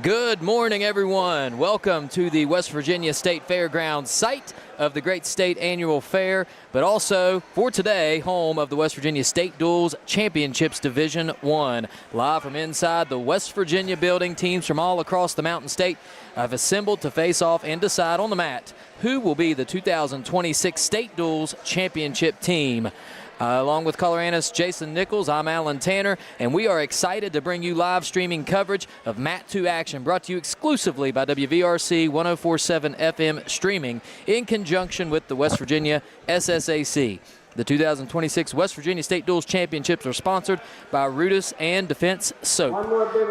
Good morning, everyone. Welcome to the West Virginia State Fairgrounds site of the Great State Annual Fair, but also for today, home of the West Virginia State Duels Championships Division I. Live from inside the West Virginia building, teams from all across the Mountain State have assembled to face off and decide on the mat who will be the 2026 State Duels Championship team. Along with color analyst Jason Nichols, I'm Alan Tanner, and we are excited to bring you live streaming coverage of Mat 2 action, brought to you exclusively by WVRC 104.7 FM streaming in conjunction with the West Virginia SSAC. The 2026 West Virginia State Duels Championships are sponsored by Rudis and Defense Soap.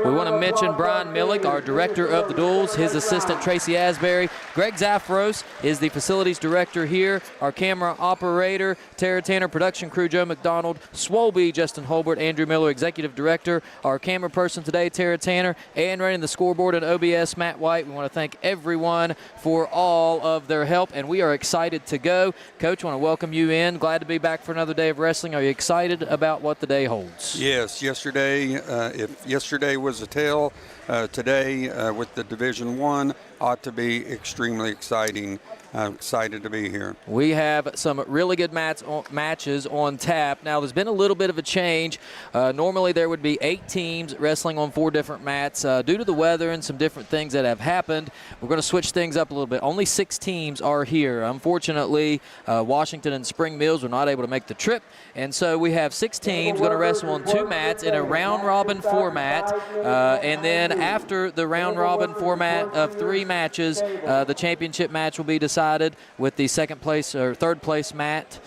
We want to mention Brian Millick, our director of the duels, his assistant Tracy Asbury. Greg Zafaros is the facilities director here. Our camera operator, Tara Tanner, production crew, Joe McDonald, Swolby, Justin Holbert, Andrew Miller, executive director. Our camera person today, Tara Tanner, and running the scoreboard and OBS, Matt White. We want to thank everyone for all of their help, and we are excited to go. Coach, I want to welcome you in. Glad to be back for another day of wrestling. Are you excited about what the day holds? Yes, yesterday, if yesterday was a tale, today with the Division I ought to be extremely exciting. I'm excited to be here. We have some really good matches on tap. Now, there's been a little bit of a change. Normally, there would be 8 teams wrestling on 4 different mats. Due to the weather and some different things that have happened, we're going to switch things up a little bit. Only 6 teams are here. Unfortunately, Washington and Spring Mills were not able to make the trip, and so we have 6 teams going to wrestle on 2 mats in a round-robin format, and then after the round-robin format of 3 matches, the championship match will be decided with the second place or third place match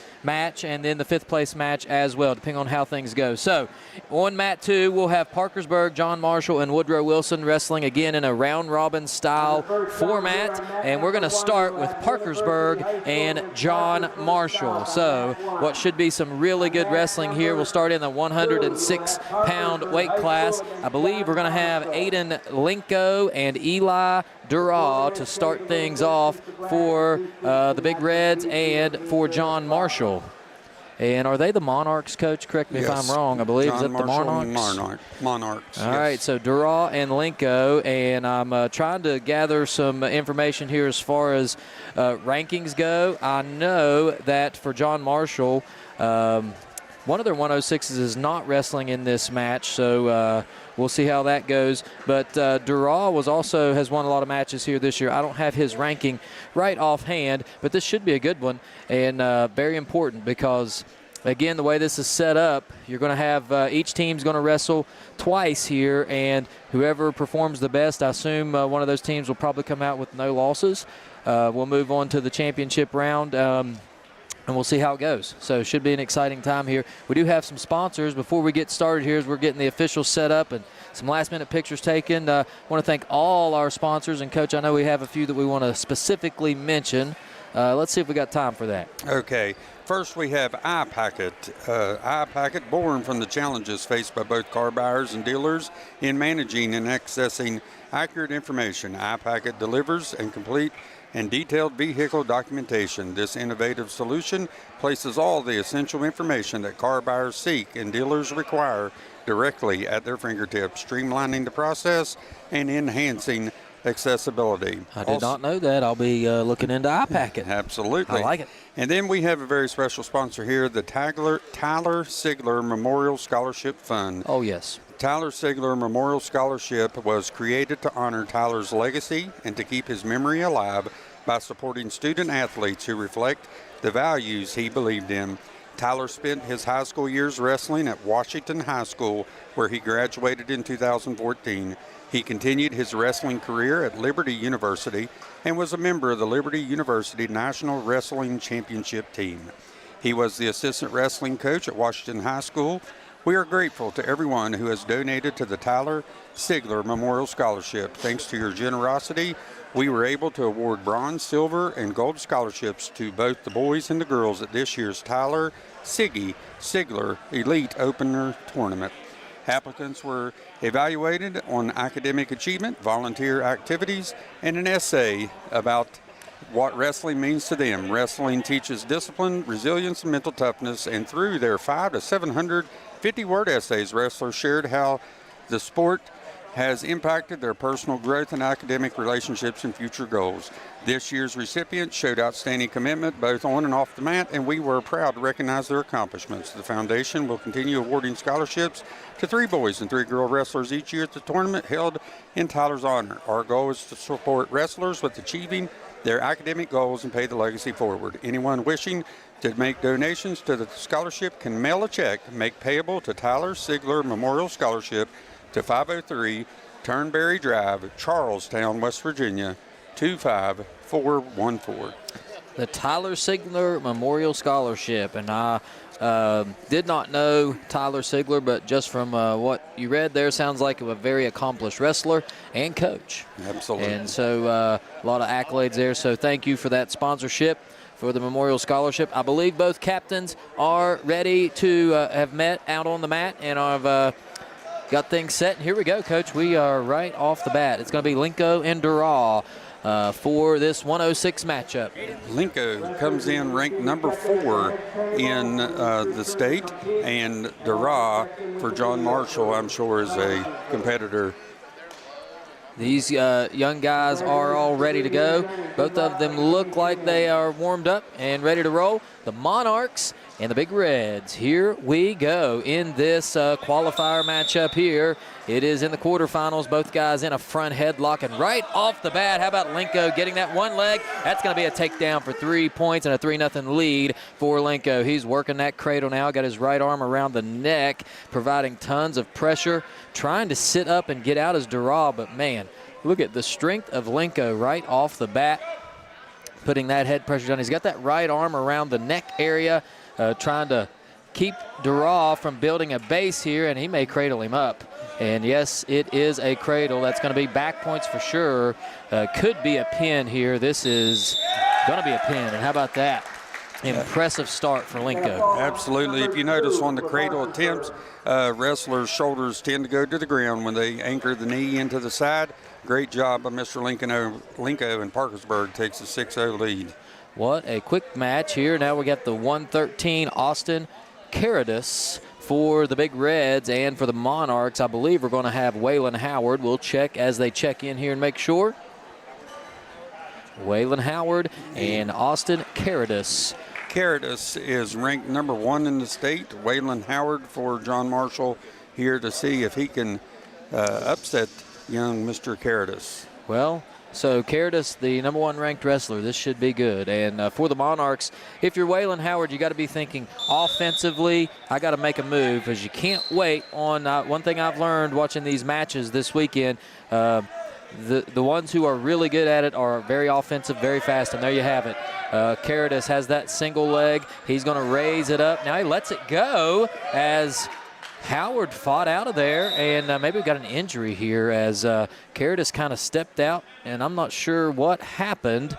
and then the 5th place match as well, depending on how things go. So on mat 2, we'll have Parkersburg, John Marshall, and Woodrow Wilson wrestling again in a round-robin style format, and we're going to start with Parkersburg and John Marshall. So what should be some really good wrestling here. We'll start in the 106-pound weight class. I believe we're going to have Aiden Linko and Eli Durrell to start things off for the Big Reds and for John Marshall. And are they the Monarchs, Coach? Correct me if I'm wrong. I believe John is that Marshall the Monarchs? Monarchs. All right, so Durrell and Linko, and I'm trying to gather some information here as far as rankings go. I know that for John Marshall, one of their 106s is not wrestling in this match, so we'll see how that goes. But Durrell has won a lot of matches here this year. I don't have his ranking right offhand, but this should be a good one and very important because, again, the way this is set up, you're going to have each team's going to wrestle twice here, and whoever performs the best, I assume one of those teams will probably come out with no losses. We'll move on to the championship round. And we'll see how it goes. So it should be an exciting time here. We do have some sponsors. Before we get started here, as we're getting the official set up and some last-minute pictures taken, I want to thank all our sponsors. And, Coach, I know we have a few that we want to specifically mention. Let's see if we got time for that. Okay. First, we have iPacket. iPacket, born from the challenges faced by both car buyers and dealers in managing and accessing accurate information. iPacket delivers and complete and detailed vehicle documentation. This innovative solution places all the essential information that car buyers seek and dealers require directly at their fingertips, streamlining the process and enhancing accessibility. I did not know that. I'll be looking into iPacket. Absolutely. I like it. And then we have a very special sponsor here, the Tyler Sigler Memorial Scholarship Fund. Oh, yes. Tyler Sigler Memorial Scholarship was created to honor Tyler's legacy and to keep his memory alive by supporting student athletes who reflect the values he believed in. Tyler spent his high school years wrestling at Washington High School, where he graduated in 2014. He continued his wrestling career at Liberty University and was a member of the Liberty University National Wrestling Championship team. He was the assistant wrestling coach at Washington High School. We are grateful to everyone who has donated to the Tyler Sigler Memorial Scholarship. Thanks to your generosity, we were able to award bronze, silver, and gold scholarships to both the boys and the girls at this year's Tyler Sigler Elite Opener Tournament. Applicants were evaluated on academic achievement, volunteer activities, and an essay about what wrestling means to them. Wrestling teaches discipline, resilience, and mental toughness, and through their 500 to 750-word essays, wrestlers shared how the sport has impacted their personal growth and academic relationships and future goals. This year's recipients showed outstanding commitment both on and off the mat, and we were proud to recognize their accomplishments. The foundation will continue awarding scholarships to 3 boys and 3 girl wrestlers each year at the tournament held in Tyler's honor. Our goal is to support wrestlers with achieving their academic goals and pay the legacy forward. Anyone wishing to make donations to the scholarship can mail a check, make payable to Tyler Sigler Memorial Scholarship to 503 Turnberry Drive, Charlestown, West Virginia, 25414. The Tyler Sigler Memorial Scholarship, and I did not know Tyler Sigler, but just from what you read there, sounds like a very accomplished wrestler and coach. Absolutely. And so a lot of accolades there, so thank you for that sponsorship for the Memorial Scholarship. I believe both captains are ready to have met out on the mat and have got things set. And here we go, Coach. We are right off the bat. It's going to be Linko and Durrell for this 106 matchup. Linko comes in ranked number 4 in the state, and Durrell for John Marshall, I'm sure, is a competitor. These young guys are all ready to go. Both of them look like they are warmed up and ready to roll. The Monarchs and the Big Reds. Here we go in this qualifier matchup here. It is in the quarterfinals. Both guys in a front headlock, and right off the bat, how about Linko getting that one leg? That's going to be a takedown for 3 points and a 3-0 lead for Linko. He's working that cradle now, got his right arm around the neck, providing tons of pressure, trying to sit up and get out as Durrell, but man, look at the strength of Linko right off the bat, putting that head pressure down. He's got that right arm around the neck area, trying to keep Durrell from building a base here, and he may cradle him up. And yes, it is a cradle. That's going to be back points for sure. Could be a pin here. This is going to be a pin, and how about that? Impressive start for Linko. Absolutely. If you notice on the cradle attempts, wrestlers' shoulders tend to go to the ground when they anchor the knee into the side. Great job by Mr. Linko, and Parkersburg takes a 6-0 lead. What a quick match here. Now we got the 113 Austin Caritas for the Big Reds, and for the Monarchs, I believe we're going to have Waylon Howard. We'll check as they check in here and make sure. Waylon Howard and Austin Caritas. Caritas is ranked number 1 in the state. Waylon Howard for John Marshall here to see if he can upset young Mr. Caritas. Well, so Caritas, the number 1 ranked wrestler, this should be good. And for the Monarchs, if you're Waylon Howard, you got to be thinking offensively, I got to make a move, because you can't wait on one thing I've learned watching these matches this weekend. The ones who are really good at it are very offensive, very fast, and there you have it. Caritas has that single leg. He's going to raise it up. Now he lets it go as Howard fought out of there, and maybe we got an injury here as Caritas kind of stepped out, and I'm not sure what happened.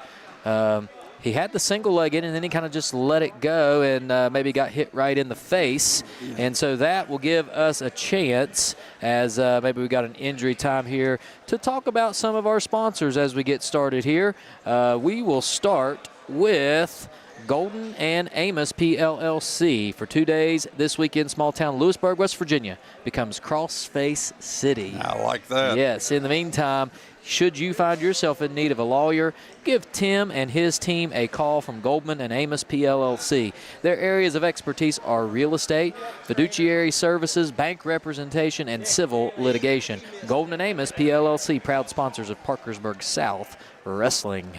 He had the single leg in, and then he kind of just let it go and maybe got hit right in the face. And so that will give us a chance as maybe we got an injury time here to talk about some of our sponsors as we get started here. We will start with Golden and Amos PLLC. For 2 days this weekend, small town Lewisburg, West Virginia becomes Crossface City. I like that. Yes, in the meantime, should you find yourself in need of a lawyer, give Tim and his team a call from Goldman and Amos PLLC. Their areas of expertise are real estate, fiduciary services, bank representation, and civil litigation. Golden and Amos PLLC, proud sponsors of Parkersburg South Wrestling.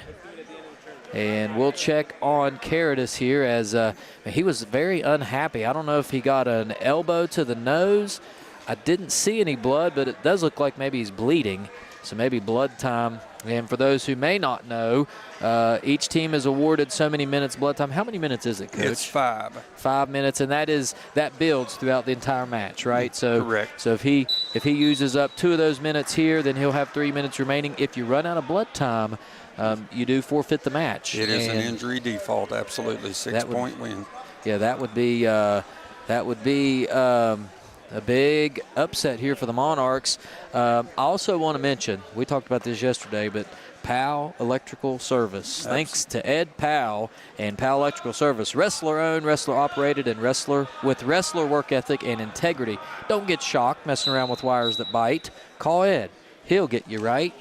And we'll check on Caritas here as he was very unhappy. I don't know if he got an elbow to the nose. I didn't see any blood, but it does look like maybe he's bleeding. So maybe blood time. And for those who may not know, each team is awarded so many minutes blood time. How many minutes is it, Coach? It's 5. 5 minutes, and that builds throughout the entire match, right? So, correct. So if he uses up 2 of those minutes here, then he'll have 3 minutes remaining. If you run out of blood time, you do forfeit the match. It is an injury default, absolutely. 6-point win. Yeah, that would be a big upset here for the Monarchs. I also want to mention, we talked about this yesterday, but Powell Electrical Service. Thanks to Ed Powell and Powell Electrical Service. Wrestler-owned, wrestler-operated, and with wrestler work ethic and integrity. Don't get shocked messing around with wires that bite. Call Ed. He'll get you right,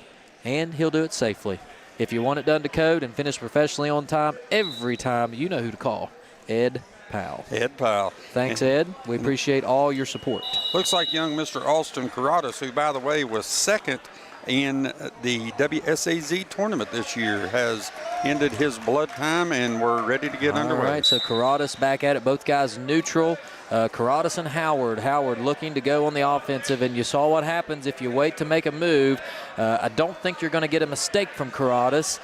and he'll do it safely. If you want it done to code and finished professionally on time, every time, you know who to call. Ed Powell. Ed Powell. Thanks, Ed. We appreciate all your support. Looks like young Mr. Austin Carradas, who, by the way, was second in the WSAZ tournament this year, has ended his blood time, and we're ready to get underway. All right, so Carradas back at it. Both guys neutral. Carradas and Howard. Howard looking to go on the offensive, and you saw what happens if you wait to make a move. I don't think you're going to get a mistake from Carradas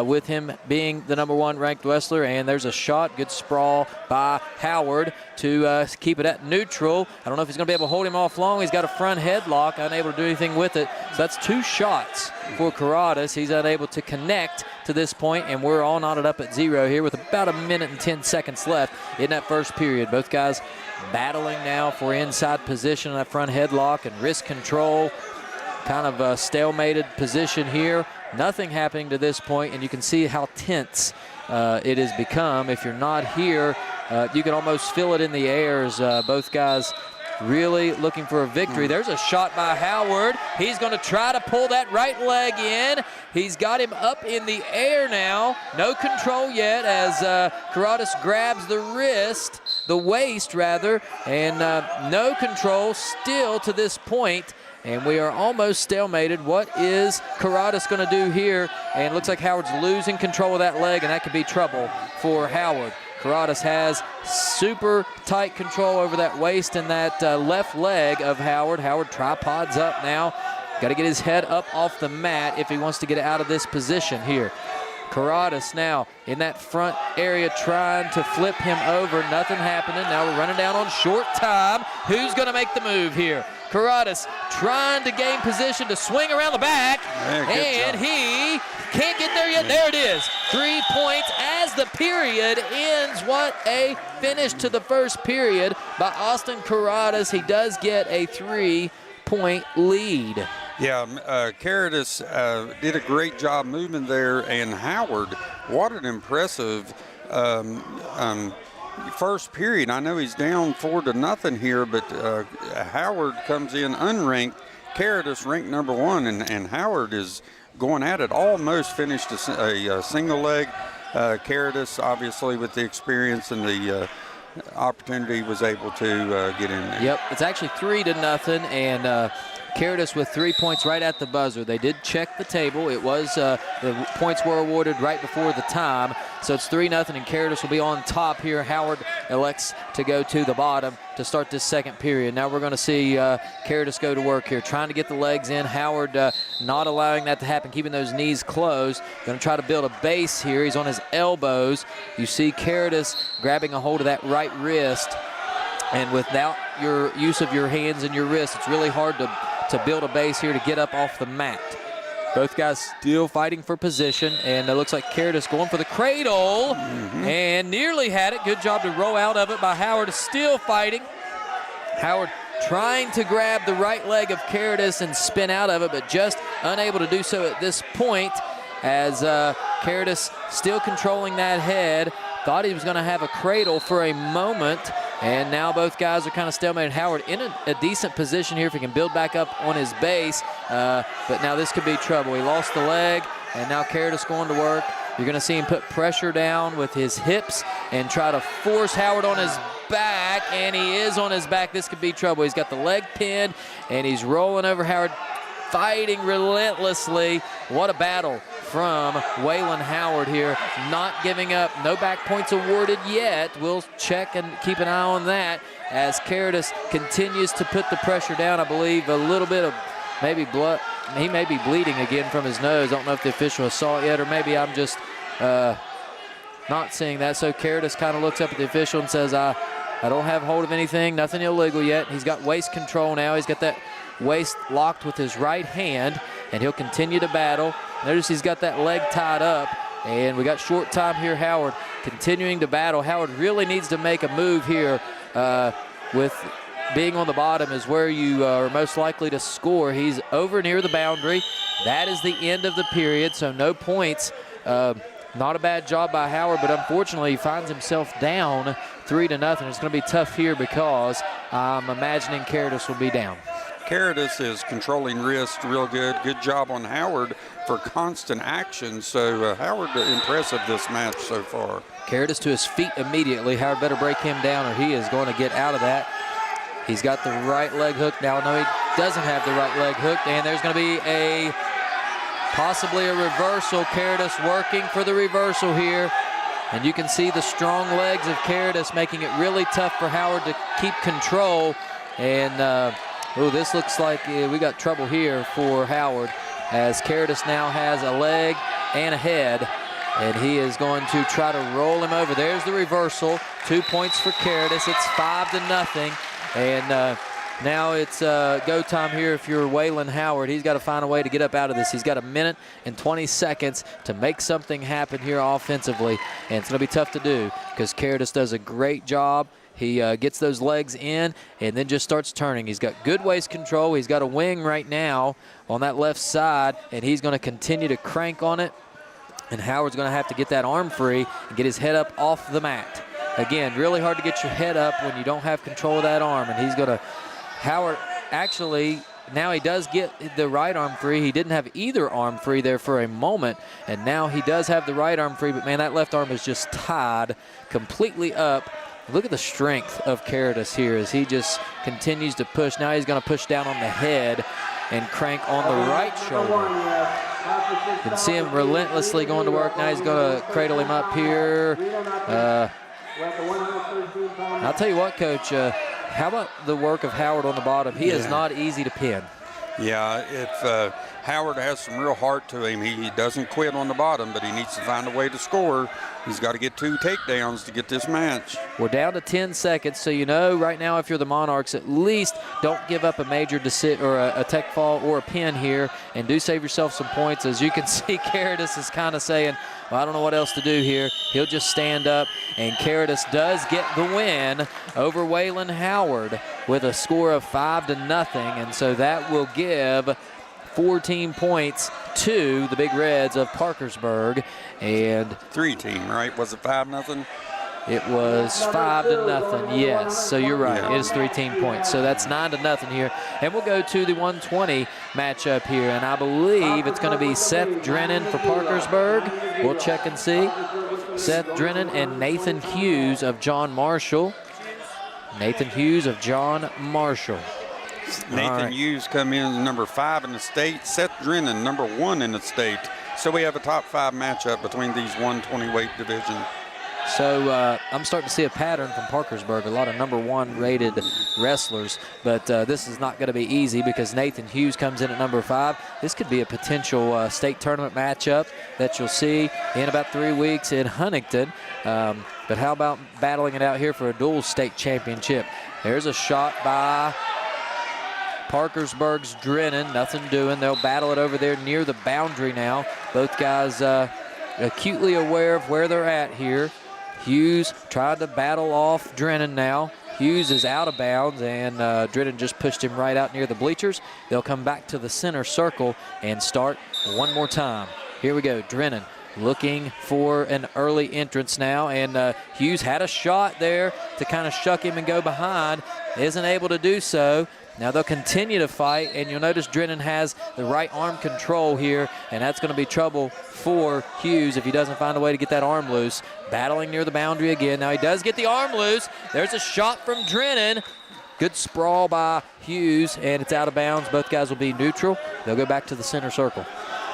with him being the #1 ranked wrestler, and there's a shot. Good sprawl by Howard to keep it at neutral. I don't know if he's going to be able to hold him off long. He's got a front headlock, unable to do anything with it. So that's 2 shots for Carradas. He's unable to connect to this point, and we're all knotted up at 0 here with about 1 minute and 10 seconds left in that first period. Both guys battling now for inside position, that front headlock and wrist control. Kind of a stalemated position here. Nothing happening to this point, and you can see how tense it has become. If you're not here, you can almost feel it in the air as both guys really looking for a victory. There's a shot by Howard. He's going to try to pull that right leg in. He's got him up in the air now. No control yet as Carradas grabs the wrist, the waist rather, and no control still to this point. And we are almost stalemated. What is Carradas going to do here? And it looks like Howard's losing control of that leg, and that could be trouble for Howard. Carradas has super tight control over that waist and that left leg of Howard. Howard tripods up now. Got to get his head up off the mat if he wants to get out of this position here. Carradas now in that front area trying to flip him over. Nothing happening. Now we're running down on short time. Who's going to make the move here? Carradas trying to gain position to swing around the back, and he can't get there yet. There it is. 3 points as the period ends. What a finish to the first period by Austin Carradas. He does get a 3-point lead. Yeah, Carradas did a great job moving there, and Howard, what an impressive first period. I know he's down 4-0 here, but Howard comes in unranked. Carradas ranked #1, and Howard is going at it. Almost finished a single leg. Carradas, obviously, with the experience and the opportunity, was able to get in there. Yep, it's actually 3-0, and Carradas with 3 points right at the buzzer. They did check the table. It was the points were awarded right before the time, so it's 3-0, and Carradas will be on top here. Howard elects to go to the bottom to start this second period. Now we're going to see Carradas go to work here, trying to get the legs in. Howard not allowing that to happen, keeping those knees closed. Going to try to build a base here. He's on his elbows. You see Carradas grabbing a hold of that right wrist, and without your use of your hands and your wrist, it's really hard to build a base here to get up off the mat. Both guys still fighting for position, and it looks like Carradas going for the cradle and nearly had it. Good job to roll out of it by Howard. Still fighting. Howard trying to grab the right leg of Carradas and spin out of it, but just unable to do so at this point as Carradas still controlling that head. Thought he was going to have a cradle for a moment, and now both guys are kind of stalemated. Howard in a decent position here if he can build back up on his base, but now this could be trouble. He lost the leg, and now Carradas going to work. You're going to see him put pressure down with his hips and try to force Howard on his back, and he is on his back. This could be trouble. He's got the leg pinned, and he's rolling over Howard, fighting relentlessly. What a battle from Waylon Howard here, not giving up. No back points awarded yet. We'll check and keep an eye on that as Carradas continues to put the pressure down. I believe a little bit of maybe blood. He may be bleeding again from his nose. I don't know if the official has saw it yet, or maybe I'm just not seeing that. So Carradas kind of looks up at the official and says, I don't have hold of anything, nothing illegal yet. He's got waist control now. He's got that waist locked with his right hand, and he'll continue to battle. Notice he's got that leg tied up, and we got short time here. Howard continuing to battle. Howard really needs to make a move here with being on the bottom is where you are most likely to score. He's over near the boundary. That is the end of the period, so no points. Not a bad job by Howard, but unfortunately he finds himself down 3-0. It's going to be tough here because I'm imagining Caritas will be down. Caritas is controlling wrist real good. Good job on Howard for constant action. So Howard impressive this match so far. Caritas to his feet immediately. Howard better break him down or he is going to get out of that. He's got the right leg hooked now. No, he doesn't have the right leg hooked, and there's going to be possibly a reversal. Caritas working for the reversal here. And you can see the strong legs of Caritas making it really tough for Howard to keep control. And this looks like we got trouble here for Howard, as Caritas now has a leg and a head, and he is going to try to roll him over. There's the reversal. 2 points for Caritas. It's 5-0. And now it's go time here if you're Waylon Howard. He's got to find a way to get up out of this. He's got 1 minute and 20 seconds to make something happen here offensively. And it's going to be tough to do because Caritas does a great job. He gets those legs in and then just starts turning. He's got good waist control. He's got a wing right now on that left side, and he's going to continue to crank on it. And Howard's going to have to get that arm free and get his head up off the mat. Again, really hard to get your head up when you don't have control of that arm. And he's going to, Howard actually, now he does get the right arm free. He didn't have either arm free there for a moment, and now he does have the right arm free, but man, that left arm is just tied completely up. Look at the strength of Caritas here as he just continues to push. Now he's going to push down on the head and crank on the right shoulder. You can see him relentlessly going to work. Now he's going to cradle him up here. I'll tell you what, Coach, how about the work of Howard on the bottom? He is not easy to pin. Yeah, if Howard has some real heart to him, he doesn't quit on the bottom, but he needs to find a way to score. He's got to get 2 takedowns to get this match. We're down to 10 seconds, so you know right now if you're the Monarchs, at least don't give up a major or a tech fall or a pin here, and do save yourself some points. As you can see, Caritas is kind of saying, well, I don't know what else to do here. He'll just stand up, and Caritas does get the win over Waylon Howard with a score of 5-0, and so that will give 14 points to the Big Reds of Parkersburg. And 3-team, right? Was it 5-0? It was 5-0, yes. So you're right. Yeah. It is 3-team points. So that's 9-0 here. And we'll go to the 120 matchup here. And I believe it's going to be Seth Drennan for Parkersburg. We'll check and see. Seth Drennan and Nathan Hughes of John Marshall. Nathan Hughes of John Marshall. Nathan Hughes come in number 5 in the state. Seth Drennan, number 1 in the state. So we have a top 5 matchup between these 120 weight divisions. So I'm starting to see a pattern from Parkersburg, a lot of number 1 rated wrestlers, but this is not going to be easy because Nathan Hughes comes in at number 5. This could be a potential state tournament matchup that you'll see in about 3 weeks in Huntington. But how about battling it out here for a dual state championship? There's a shot by Parkersburg's Drennan, nothing doing. They'll battle it over there near the boundary now. Both guys acutely aware of where they're at here. Hughes tried to battle off Drennan now. Hughes is out of bounds, and Drennan just pushed him right out near the bleachers. They'll come back to the center circle and start one more time. Here we go, Drennan looking for an early entrance now, and Hughes had a shot there to kind of shuck him and go behind. Isn't able to do so. Now they'll continue to fight, and you'll notice Drennan has the right arm control here, and that's going to be trouble for Hughes if he doesn't find a way to get that arm loose. Battling near the boundary again. Now he does get the arm loose. There's a shot from Drennan. Good sprawl by Hughes, and it's out of bounds. Both guys will be neutral. They'll go back to the center circle.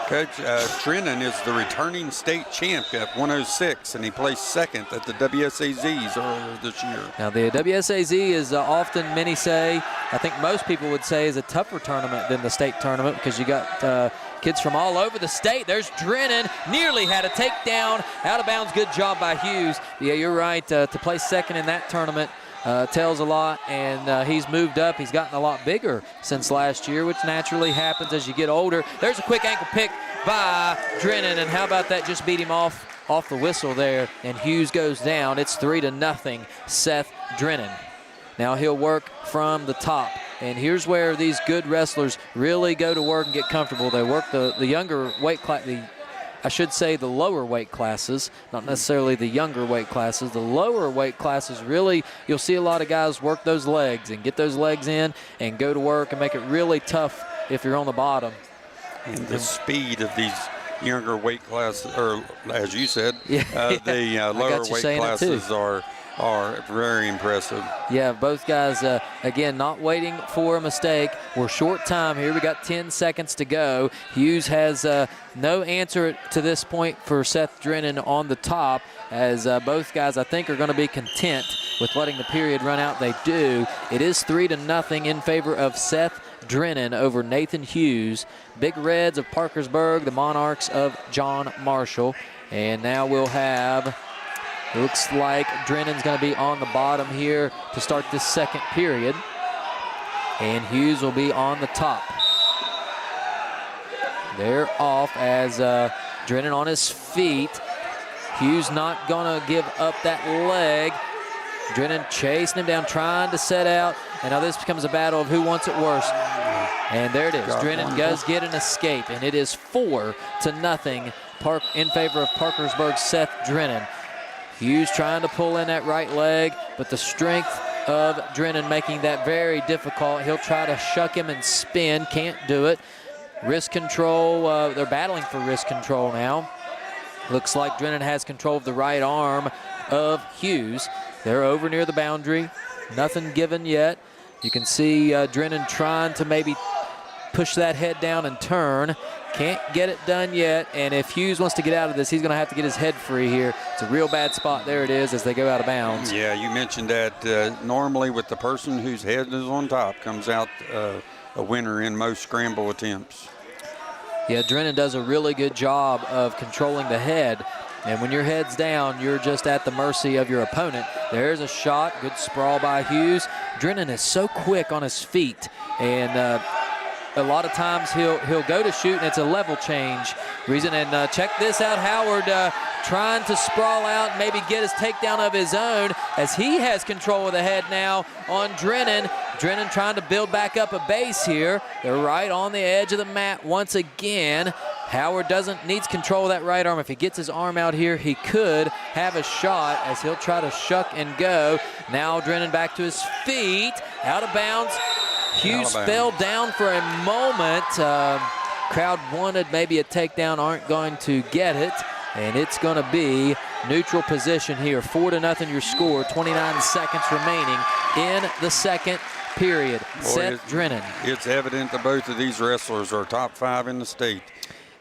Coach, Drennan is the returning state champ at 106, and he placed 2nd at the WSAZs earlier this year. Now, the WSAZ is often, many say, I think most people would say, is a tougher tournament than the state tournament because you got kids from all over the state. There's Drennan, nearly had a takedown, out of bounds. Good job by Hughes. Yeah, you're right. To place 2nd in that tournament tells a lot, and he's moved up. He's gotten a lot bigger since last year, which naturally happens as you get older. There's a quick ankle pick by Drennan, and how about that? Just beat him off the whistle there, and Hughes goes down. It's 3-0, Seth Drennan. Now he'll work from the top. And here's where these good wrestlers really go to work and get comfortable. They work the younger weight class, I should say the lower weight classes, not necessarily the younger weight classes. The lower weight classes really, you'll see a lot of guys work those legs and get those legs in and go to work and make it really tough if you're on the bottom. And the speed of these younger weight classes, or as you said, the lower weight classes are very impressive. Yeah, both guys, again, not waiting for a mistake. We're short time here. We got 10 seconds to go. Hughes has no answer to this point for Seth Drennan on the top, as both guys, I think, are going to be content with letting the period run out. They do. It is 3-0 in favor of Seth Drennan over Nathan Hughes. Big Reds of Parkersburg, the Monarchs of John Marshall. And now we'll have... Looks like Drennan's going to be on the bottom here to start this second period. And Hughes will be on the top. They're off as Drennan on his feet. Hughes not going to give up that leg. Drennan chasing him down, trying to set out. And now this becomes a battle of who wants it worse. And there it is. Drennan does get an escape. And it is 4-0 in favor of Parkersburg's Seth Drennan. Hughes trying to pull in that right leg, but the strength of Drennan making that very difficult. He'll try to shuck him and spin, can't do it. Wrist control, they're battling for wrist control now. Looks like Drennan has control of the right arm of Hughes. They're over near the boundary, nothing given yet. You can see Drennan trying to maybe push that head down and turn. Can't get it done yet, and if Hughes wants to get out of this, he's going to have to get his head free here. It's a real bad spot. There it is as they go out of bounds. Yeah, you mentioned that normally with the person whose head is on top comes out a winner in most scramble attempts. Yeah, Drennan does a really good job of controlling the head, and when your head's down, you're just at the mercy of your opponent. There's a shot, good sprawl by Hughes. Drennan is so quick on his feet, and a lot of times he'll go to shoot, and it's a level change reason. And check this out, Howard trying to sprawl out, maybe get his takedown of his own, as he has control of the head now on Drennan. Drennan trying to build back up a base here. They're right on the edge of the mat once again. Howard needs control of that right arm. If he gets his arm out here, he could have a shot, as he'll try to shuck and go. Now Drennan back to his feet, out of bounds. Hughes fell down for a moment. Crowd wanted maybe a takedown, aren't going to get it. And it's going to be neutral position here. 4-0 your score, 29 seconds remaining in the second period. Seth Drennan. It's evident that both of these wrestlers are top 5 in the state.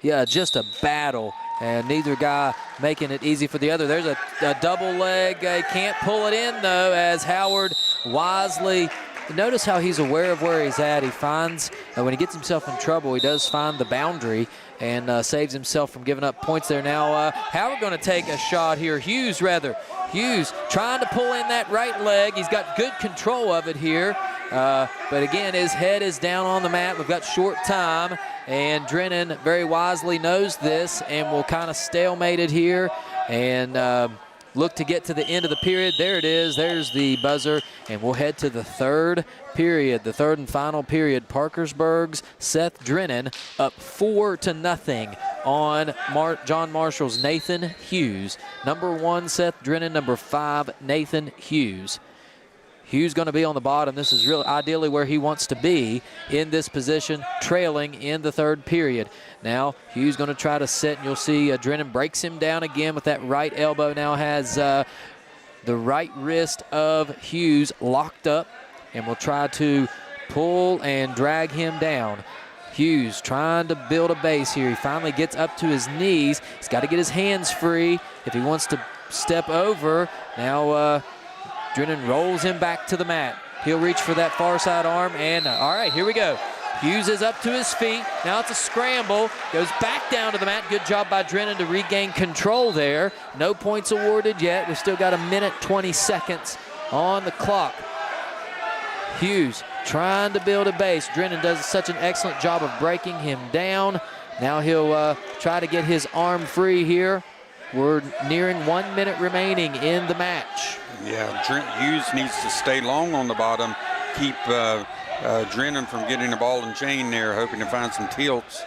Yeah, just a battle, and neither guy making it easy for the other. There's a double leg. Can't pull it in, though, as Howard wisely... Notice how he's aware of where he's at. He finds, when he gets himself in trouble, he does find the boundary and saves himself from giving up points there. Now, Howard going to take a shot here. Hughes trying to pull in that right leg. He's got good control of it here. But again, his head is down on the mat. We've got short time, and Drennan very wisely knows this and will kind of stalemate it here and look to get to the end of the period. There it is. There's the buzzer, and we'll head to the third period, the third and final period. Parkersburg's Seth Drennan up 4-0 on John Marshall's Nathan Hughes. Number 1, Seth Drennan. Number 5, Nathan Hughes. Hughes going to be on the bottom. This is really ideally where he wants to be in this position, trailing in the third period. Now Hughes going to try to sit, and you'll see Drennan breaks him down again with that right elbow. Now has the right wrist of Hughes locked up, and will try to pull and drag him down. Hughes trying to build a base here. He finally gets up to his knees. He's got to get his hands free if he wants to step over. Now Drennan rolls him back to the mat. He'll reach for that far side arm, and all right, here we go. Hughes is up to his feet. Now it's a scramble. Goes back down to the mat. Good job by Drennan to regain control there. No points awarded yet. We've still got 1:20 seconds on the clock. Hughes trying to build a base. Drennan does such an excellent job of breaking him down. Now he'll try to get his arm free here. We're nearing 1 minute remaining in the match. Yeah, Trent Hughes needs to stay long on the bottom, keep Drennan from getting the ball and chain there, hoping to find some tilts.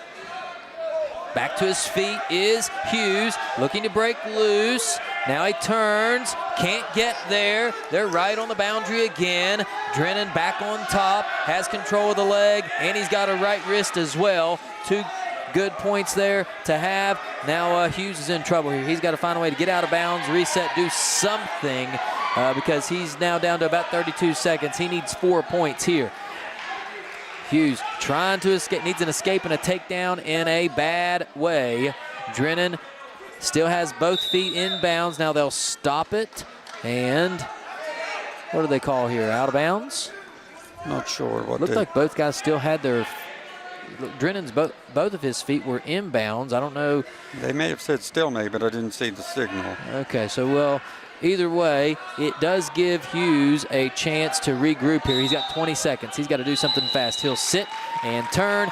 Back to his feet is Hughes, looking to break loose. Now he turns, can't get there. They're right on the boundary again. Drennan back on top, has control of the leg, and he's got a right wrist as well. Two good points there to have. Now Hughes is in trouble here. He's got to find a way to get out of bounds, reset, do something because he's now down to about 32 seconds. He needs 4 points here. Hughes trying to escape, needs an escape and a takedown in a bad way. Drennan still has both feet in bounds. Now they'll stop it. And what do they call here? Out of bounds? Not sure what. Looked like both guys still had their. Drennan's both of his feet were inbounds. I don't know. They may have said stalemate, but I didn't see the signal. Okay, so well, either way, it does give Hughes a chance to regroup here. He's got 20 seconds. He's got to do something fast. He'll sit and turn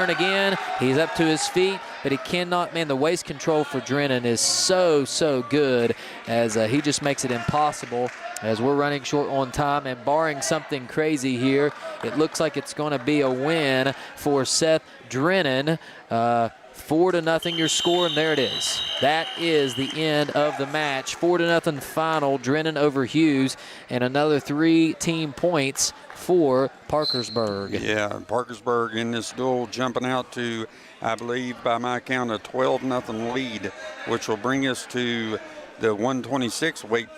again. He's up to his feet, but he cannot. Man, the waist control for Drennan is so good as he just makes it impossible. As we're running short on time and barring something crazy here, it looks like it's going to be a win for Seth Drennan. 4-0 your score, and there it is. That is the end of the match. 4-0 final, Drennan over Hughes, and another 3 team points for Parkersburg. Yeah, Parkersburg in this duel jumping out to, I believe, by my count, a 12-0 lead, which will bring us to the 126 weight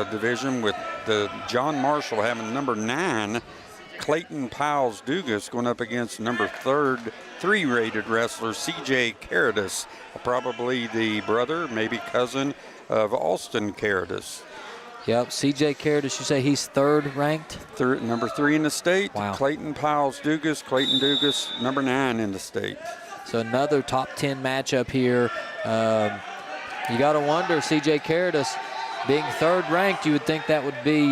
division with the John Marshall having number 9, Clayton Piles Dugas, going up against number 3 rated wrestler C.J. Caritas, probably the brother, maybe cousin of Austin Caritas. Yep, C.J. Caritas, you say he's 3rd ranked? Number 3 in the state. Wow. Clayton Piles Dugas, Clayton Dugas, number 9 in the state. So another top 10 matchup here. You got to wonder, C.J. Caritas being 3rd ranked, you would think that would be,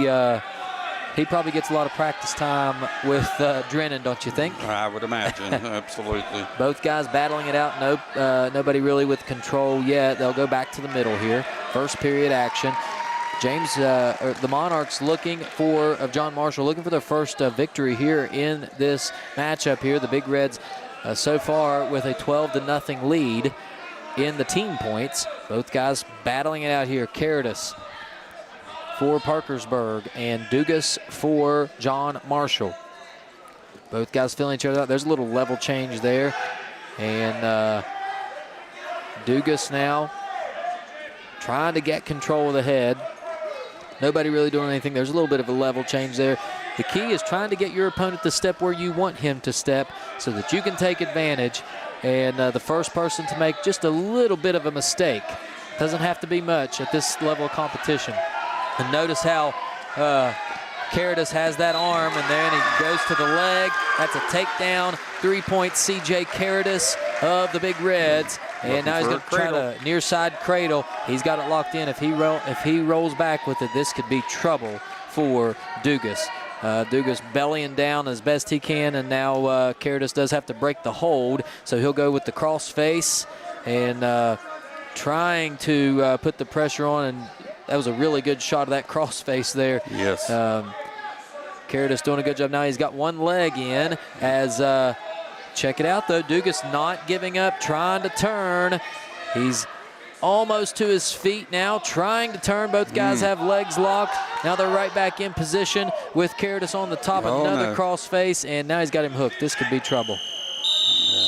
he probably gets a lot of practice time with Drennan, don't you think? I would imagine, absolutely. Both guys battling it out. Nobody really with control yet. They'll go back to the middle here. First period action. James, the Monarchs of John Marshall looking for their first victory here in this matchup here. The Big Reds so far with a 12-0 lead in the team points. Both guys battling it out here. Caritas for Parkersburg and Dugas for John Marshall. Both guys filling each other out. There's a little level change there. And Dugas now trying to get control of the head. Nobody really doing anything. There's a little bit of a level change there. The key is trying to get your opponent to step where you want him to step so that you can take advantage. And the first person to make just a little bit of a mistake, doesn't have to be much at this level of competition. And notice how Caritas has that arm, and then he goes to the leg. That's a takedown. 3 points, C.J. Caritas of the Big Reds. And now he's going to try the near side cradle. He's got it locked in. If he rolls back with it, this could be trouble for Dugas. Dugas bellying down as best he can, and now Caritas does have to break the hold, so he'll go with the cross face and trying to put the pressure on, and that was a really good shot of that cross face there. Yes. Caritas doing a good job. Now he's got one leg in as, check it out though, Dugas not giving up, trying to turn. He's almost to his feet now, trying to turn. Both guys have legs locked. Now they're right back in position with Caritas on the top. Another cross face, and now he's got him hooked. This could be trouble.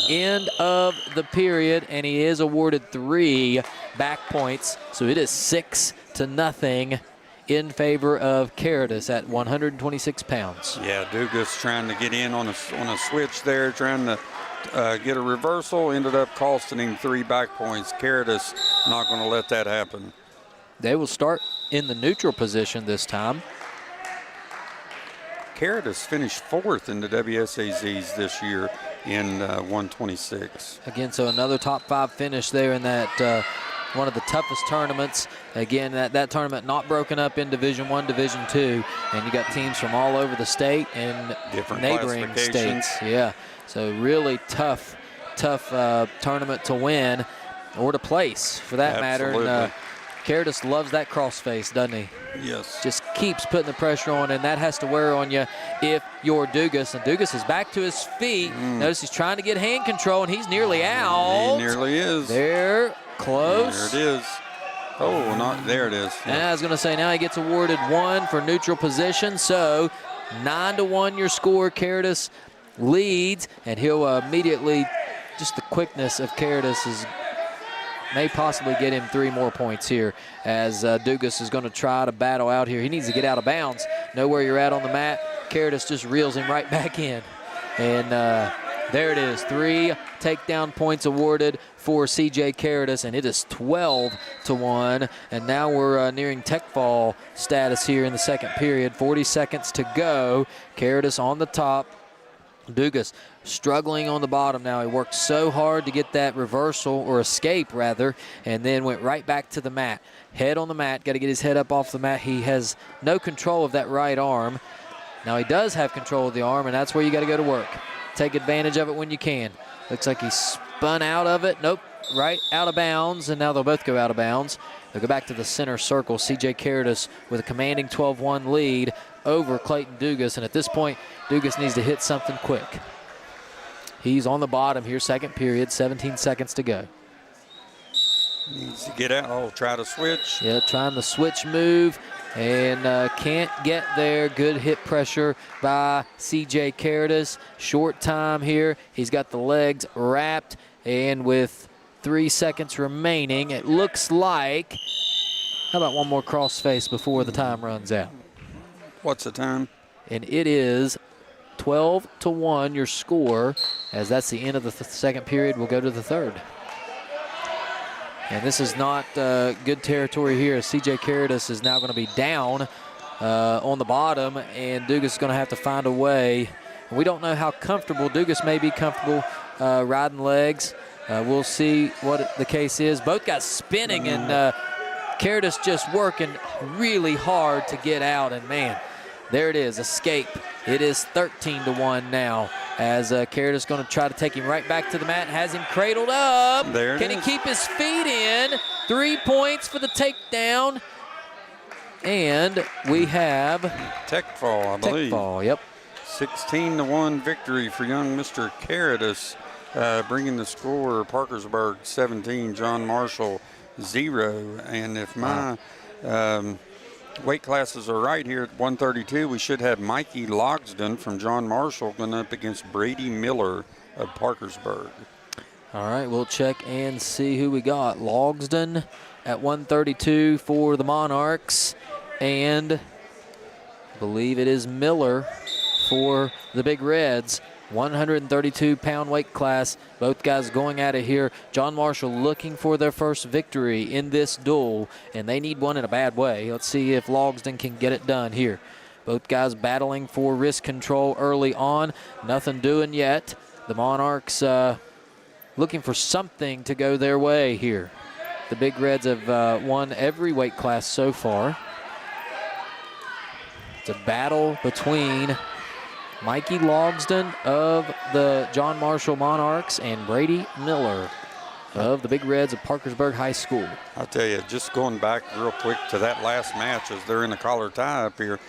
End of the period, and he is awarded 3 back points. So it is 6-0 in favor of Caritas at 126 pounds. Yeah, Dugas trying to get in on a switch there, trying to get a reversal, ended up costing him 3 back points. Caritas not going to let that happen. They will start in the neutral position this time. Caritas finished 4th in the WSAZs this year in 126. Again, so another top 5 finish there in that one of the toughest tournaments. Again, that tournament not broken up in Division I, Division II, and you got teams from all over the state and different neighboring states. Yeah, so really tough tournament to win. or to place, for that Absolutely. matter. And Caritas loves that crossface, doesn't he? Yes. Just keeps putting the pressure on, and that has to wear on you if you're Dugas. And Dugas is back to his feet. Notice he's trying to get hand control, and he's nearly out. He nearly is. There, close. There it is. Oh, not there it is. And I was going to say, now he gets awarded 1 for neutral position. So 9-1 your score. Caritas leads, and he'll immediately, just the quickness of Caritas may possibly get him 3 more points here, as Dugas is going to try to battle out here. He needs to get out of bounds. Know where you're at on the mat. Caritas just reels him right back in. And there it is. 3 takedown points awarded for C.J. Caritas, and it is 12-1. And now we're nearing tech fall status here in the second period. 40 seconds to go. Caritas on the top. Dugas struggling on the bottom now. He worked so hard to get that reversal, or escape rather, and then went right back to the mat. Head on the mat, got to get his head up off the mat. He has no control of that right arm. Now he does have control of the arm, and that's where you got to go to work. Take advantage of it when you can. Looks like he spun out of it. Nope, right out of bounds, and now they'll both go out of bounds. They'll go back to the center circle. C.J. Caritas with a commanding 12-1 lead over Clayton Dugas, and at this point, Dugas needs to hit something quick. He's on the bottom here, second period, 17 seconds to go. Needs to get out. Oh, try to switch. Yeah, trying the switch move, and can't get there. Good hip pressure by C.J. Caritas. Short time here. He's got the legs wrapped, and with 3 seconds remaining, it looks like, how about one more crossface before the time runs out? What's the time? And it is 12-1 your score, as that's the end of the second period. We'll go to the third. And this is not good territory here. C.J. Caritas is now going to be down on the bottom, and Dugas is going to have to find a way. We don't know how comfortable. Dugas may be comfortable riding legs. We'll see what the case is. Both guys spinning, and Caritas just working really hard to get out. And man, there it is, escape. It is 13-1 now, as Caritas going to try to take him right back to the mat. Has him cradled up. There it Can is. he keep his feet in? 3 points for the takedown. And we have Tech fall, I believe. tech fall, yep. 16-1 victory for young Mr. Caritas, bringing the score Parkersburg 17, John Marshall 0. And if my weight classes are right here at 132, we should have Mikey Logsden from John Marshall going up against Brady Miller of Parkersburg. All right, we'll check and see who we got. Logsden at 132 for the Monarchs, and I believe it is Miller for the Big Reds. 132-pound weight class. Both guys going at it here. John Marshall looking for their first victory in this duel, and they need one in a bad way. Let's see if Logsden can get it done here. Both guys battling for wrist control early on. Nothing doing yet. The Monarchs looking for something to go their way here. The Big Reds have won every weight class so far. It's a battle between Mikey Logsden of the John Marshall Monarchs and Brady Miller of the Big Reds of Parkersburg High School. I'll tell you, just going back real quick to that last match as they're in a collar tie up here,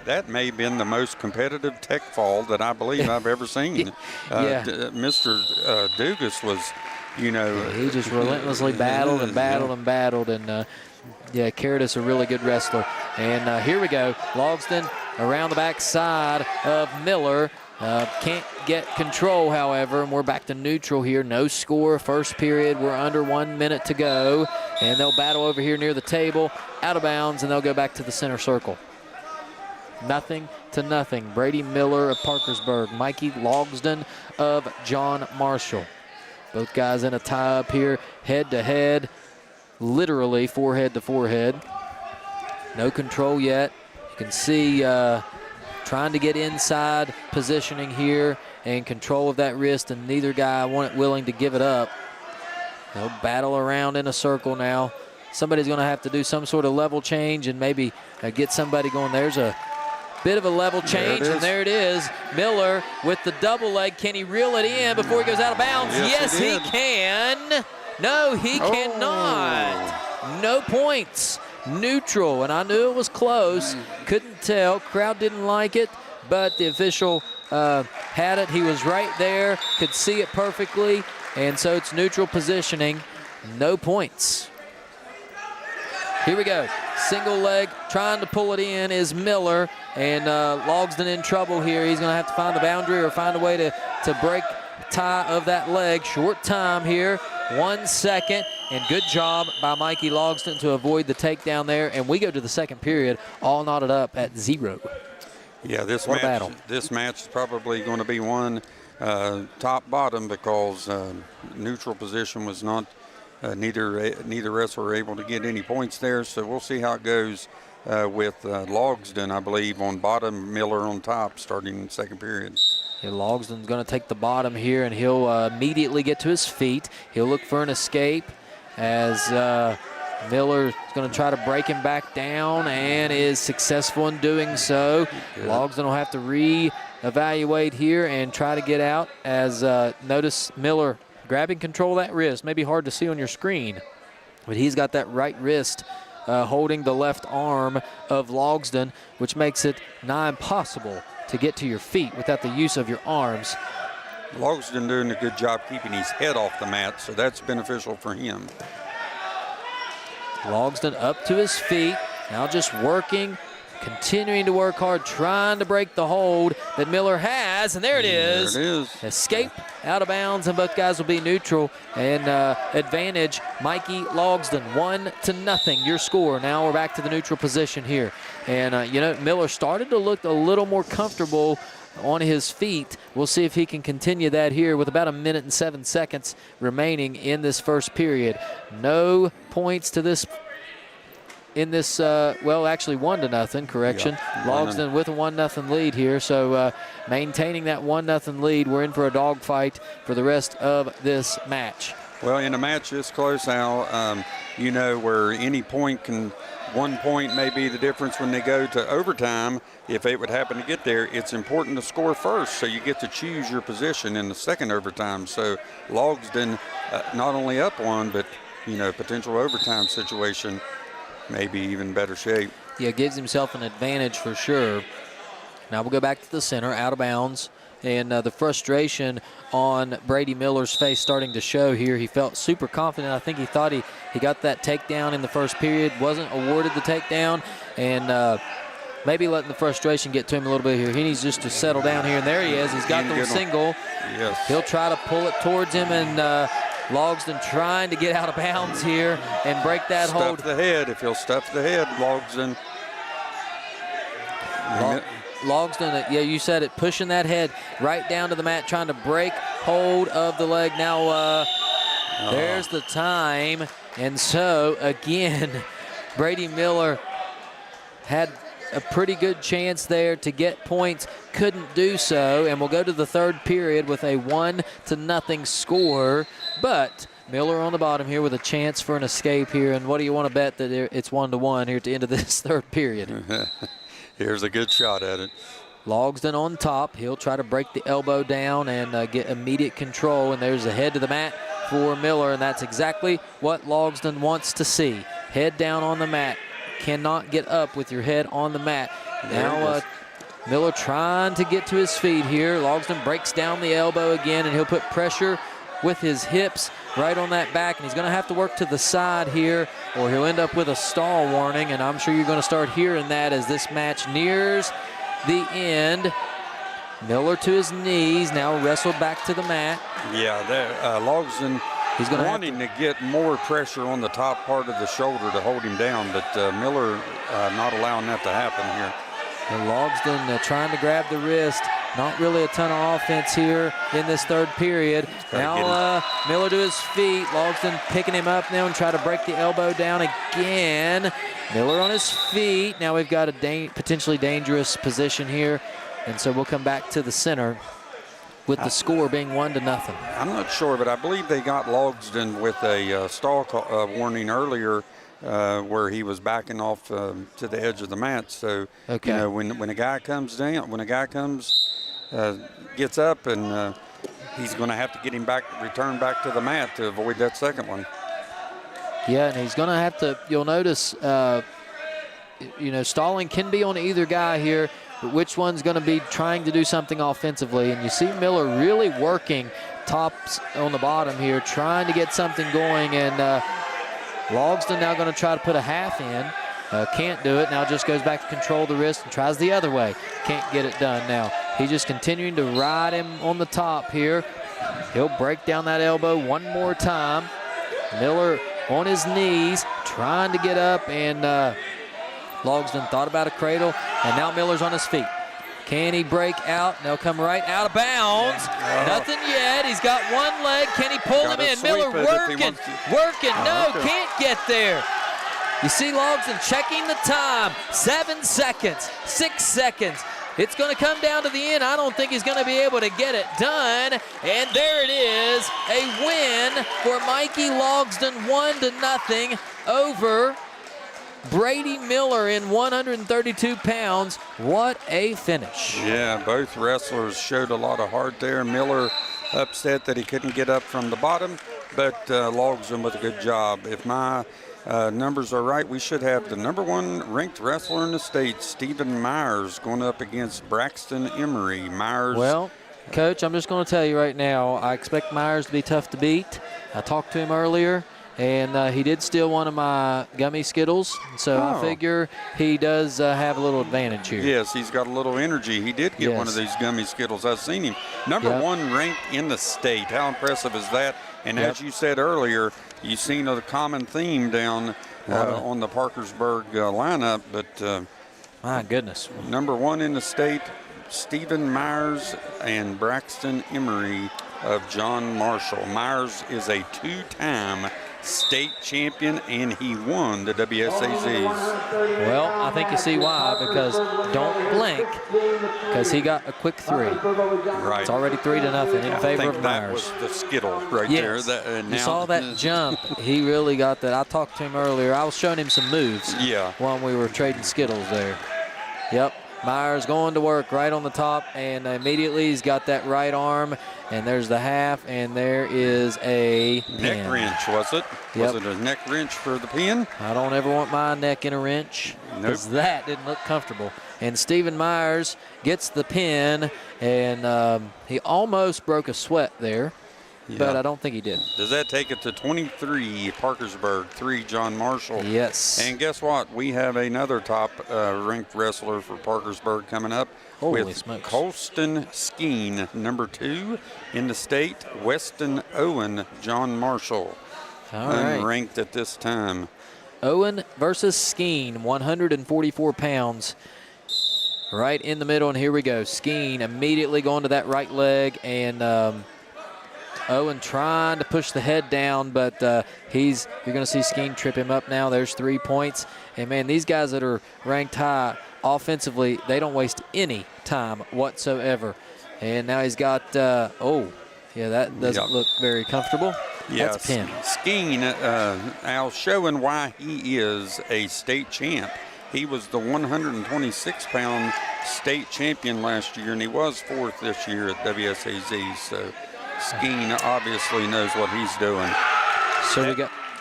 that may have been the most competitive tech fall that I believe I've ever seen. Mr. Dugas was, you know. He just relentlessly battled and battled and battled. And, Caritas a really good wrestler. And here we go. Logsden around the backside of Miller. Can't get control, however, and we're back to neutral here. No score, first period. We're under 1 minute to go. And they'll battle over here near the table, out of bounds, and they'll go back to the center circle. 0-0. Brady Miller of Parkersburg, Mikey Logsden of John Marshall. Both guys in a tie up here, head to head, literally forehead to forehead. No control yet. You can see trying to get inside positioning here and control of that wrist, and neither guy willing to give it up. They'll battle around in a circle now. Somebody's going to have to do some sort of level change and maybe get somebody going. There's a bit of a level change, and there it is. Miller with the double leg. Can he reel it in before he goes out of bounds? Yes, he can. No, he cannot. No points. Neutral, and I knew it was close. Couldn't tell. Crowd didn't like it, but the official had it. He was right there, could see it perfectly, and so it's neutral positioning. No points. Here we go. Single leg, trying to pull it in is Miller, and Logsdon in trouble here. He's going to have to find the boundary or find a way to break tie of that leg. Short time here, 1 second, and good job by Mikey Logsdon to avoid the takedown there. And we go to the second period, all knotted up at 0. Yeah, this match is probably going to be one top-bottom because neutral position was not. Neither wrestler were able to get any points there, so we'll see how it goes with Logsdon, I believe, on bottom, Miller on top, starting in the second period. Yeah, Logsdon's going to take the bottom here, and he'll immediately get to his feet. He'll look for an escape as Miller is going to try to break him back down and is successful in doing so. Logsdon will have to re-evaluate here and try to get out as notice Miller grabbing control of that wrist. Maybe hard to see on your screen, but he's got that right wrist holding the left arm of Logsdon, which makes it nigh impossible to get to your feet without the use of your arms. Logsdon doing a good job keeping his head off the mat, so that's beneficial for him. Logsdon up to his feet, now just working, continuing to work hard, trying to break the hold that Miller has, and there it is. There it is. Escape out of bounds, and both guys will be neutral, and advantage Mikey Logsdon, 1-0, your score. Now we're back to the neutral position here. And, you know, Miller started to look a little more comfortable on his feet. We'll see if he can continue that here with about 1 minute and 7 seconds remaining in this first period. No points to this in this, well, actually 1-0, correction. Yeah, Logsdon with a 1-0 lead here, so maintaining that 1-0 lead. We're in for a dogfight for the rest of this match. Well, in a match this close, Al, you know, where any point can, 1 point may be the difference when they go to overtime. If it would happen to get there, it's important to score first, so you get to choose your position in the second overtime. So Logsdon not only up one, but, you know, potential overtime situation, maybe even better shape. Yeah, gives himself an advantage for sure. Now we'll go back to the center, out of bounds. And the frustration on Brady Miller's face starting to show here. He felt super confident. I think he thought he got that takedown in the first period, wasn't awarded the takedown, and maybe letting the frustration get to him a little bit here. He needs just to settle down here, and there he is. He's got the single. Yes. He'll try to pull it towards him, and Logsdon trying to get out of bounds here and break that hold. Stuff the head. If he'll stuff the head, Logsdon. Logsdon, yeah, you said it, pushing that head right down to the mat, trying to break hold of the leg. Now there's the time. And so, again, Brady Miller had a pretty good chance there to get points, couldn't do so, and we'll go to the third period with a 1-0 score. But Miller on the bottom here with a chance for an escape here. And what do you want to bet that it's 1-1 here at the end of this third period? Here's a good shot at it. Logsdon on top. He'll try to break the elbow down and get immediate control. And there's a head to the mat for Miller, and that's exactly what Logsdon wants to see. Head down on the mat. Cannot get up with your head on the mat. Now Miller trying to get to his feet here. Logsdon breaks down the elbow again, and he'll put pressure with his hips right on that back, and he's going to have to work to the side here, or he'll end up with a stall warning, and I'm sure you're going to start hearing that as this match nears the end. Miller to his knees, now wrestled back to the mat. Yeah, Logsdon he's wanting to get more pressure on the top part of the shoulder to hold him down, but Miller not allowing that to happen here. And Logsdon trying to grab the wrist. Not really a ton of offense here in this third period. Now Miller to his feet. Logsdon picking him up now and try to break the elbow down again. Miller on his feet. Now we've got a potentially dangerous position here. And so we'll come back to the center with the score being 1-0. I'm not sure, but I believe they got Logsdon with a stall warning earlier where he was backing off to the edge of the mat. So, you know, when a guy comes down, gets up and he's going to have to get him back, return back to the mat to avoid that second one. Yeah, and he's going to have to, you'll notice, you know, stalling can be on either guy here, but which one's going to be trying to do something offensively? And you see Miller really working tops on the bottom here, trying to get something going, and Logsdon now going to try to put a half in. Can't do it. Now just goes back to control the wrist and tries the other way. Can't get it done now. He's just continuing to ride him on the top here. He'll break down that elbow one more time. Miller on his knees, trying to get up, and Logsdon thought about a cradle, and now Miller's on his feet. Can he break out? And they'll come right out of bounds. Nothing yet. He's got one leg. Can he pull him in? Miller working. No, can't get there. You see Logsdon checking the time. 7 seconds, 6 seconds. It's going to come down to the end. I don't think he's going to be able to get it done. And there it is, a win for Mikey Logsdon, 1-0 over Brady Miller in 132 pounds. What a finish. Yeah, both wrestlers showed a lot of heart there. Miller upset that he couldn't get up from the bottom, but Logsdon with a good job. If my numbers are right, we should have the #1 ranked wrestler in the state, Stephen Myers, going up against Braxton Emery. Myers. Well, Coach, I'm just going to tell you right now, I expect Myers to be tough to beat. I talked to him earlier, and he did steal one of my gummy Skittles, so I figure he does have a little advantage here. Yes, he's got a little energy. He did get one of these gummy Skittles. I've seen him. #1 ranked in the state. How impressive is that? And as you said earlier, you've seen a common theme down on the Parkersburg lineup, but my goodness. #1 in the state, Stephen Myers and Braxton Emery of John Marshall. Myers is a 2-time state champion, and he won the WSAZs. Well, I think you see why, because don't blink, because he got a quick 3. Right. It's already 3-0 in favor of Myers. That was the Skittle right there. You saw that jump. He really got that. I talked to him earlier. I was showing him some moves when we were trading Skittles there. Yep. Myers going to work right on the top, and immediately he's got that right arm, and there's the half, and there is a neck wrench, was it? Yep. Was it a neck wrench for the pin? I don't ever want my neck in a wrench, because that didn't look comfortable. And Stephen Myers gets the pin, and he almost broke a sweat there. But I don't think he did. Does that take it to 23 Parkersburg, 3 John Marshall? Yes. And guess what? We have another top ranked wrestler for Parkersburg coming up. Holy smokes. Colston Skeen, #2 in the state. Weston Owen, John Marshall. All right. Unranked at this time. Owen versus Skeen, 144 pounds. Right in the middle, and here we go. Skeen immediately going to that right leg, and Owen trying to push the head down, but you're going to see Skeen trip him up now. There's 3 points. And, man, these guys that are ranked high offensively, they don't waste any time whatsoever. And now he's got, that doesn't look very comfortable. Yes. That's a pin. Skeen, Al, showing why he is a state champ. He was the 126-pound state champion last year, and he was 4th this year at WSAZ. So Skeen obviously knows what he's doing. So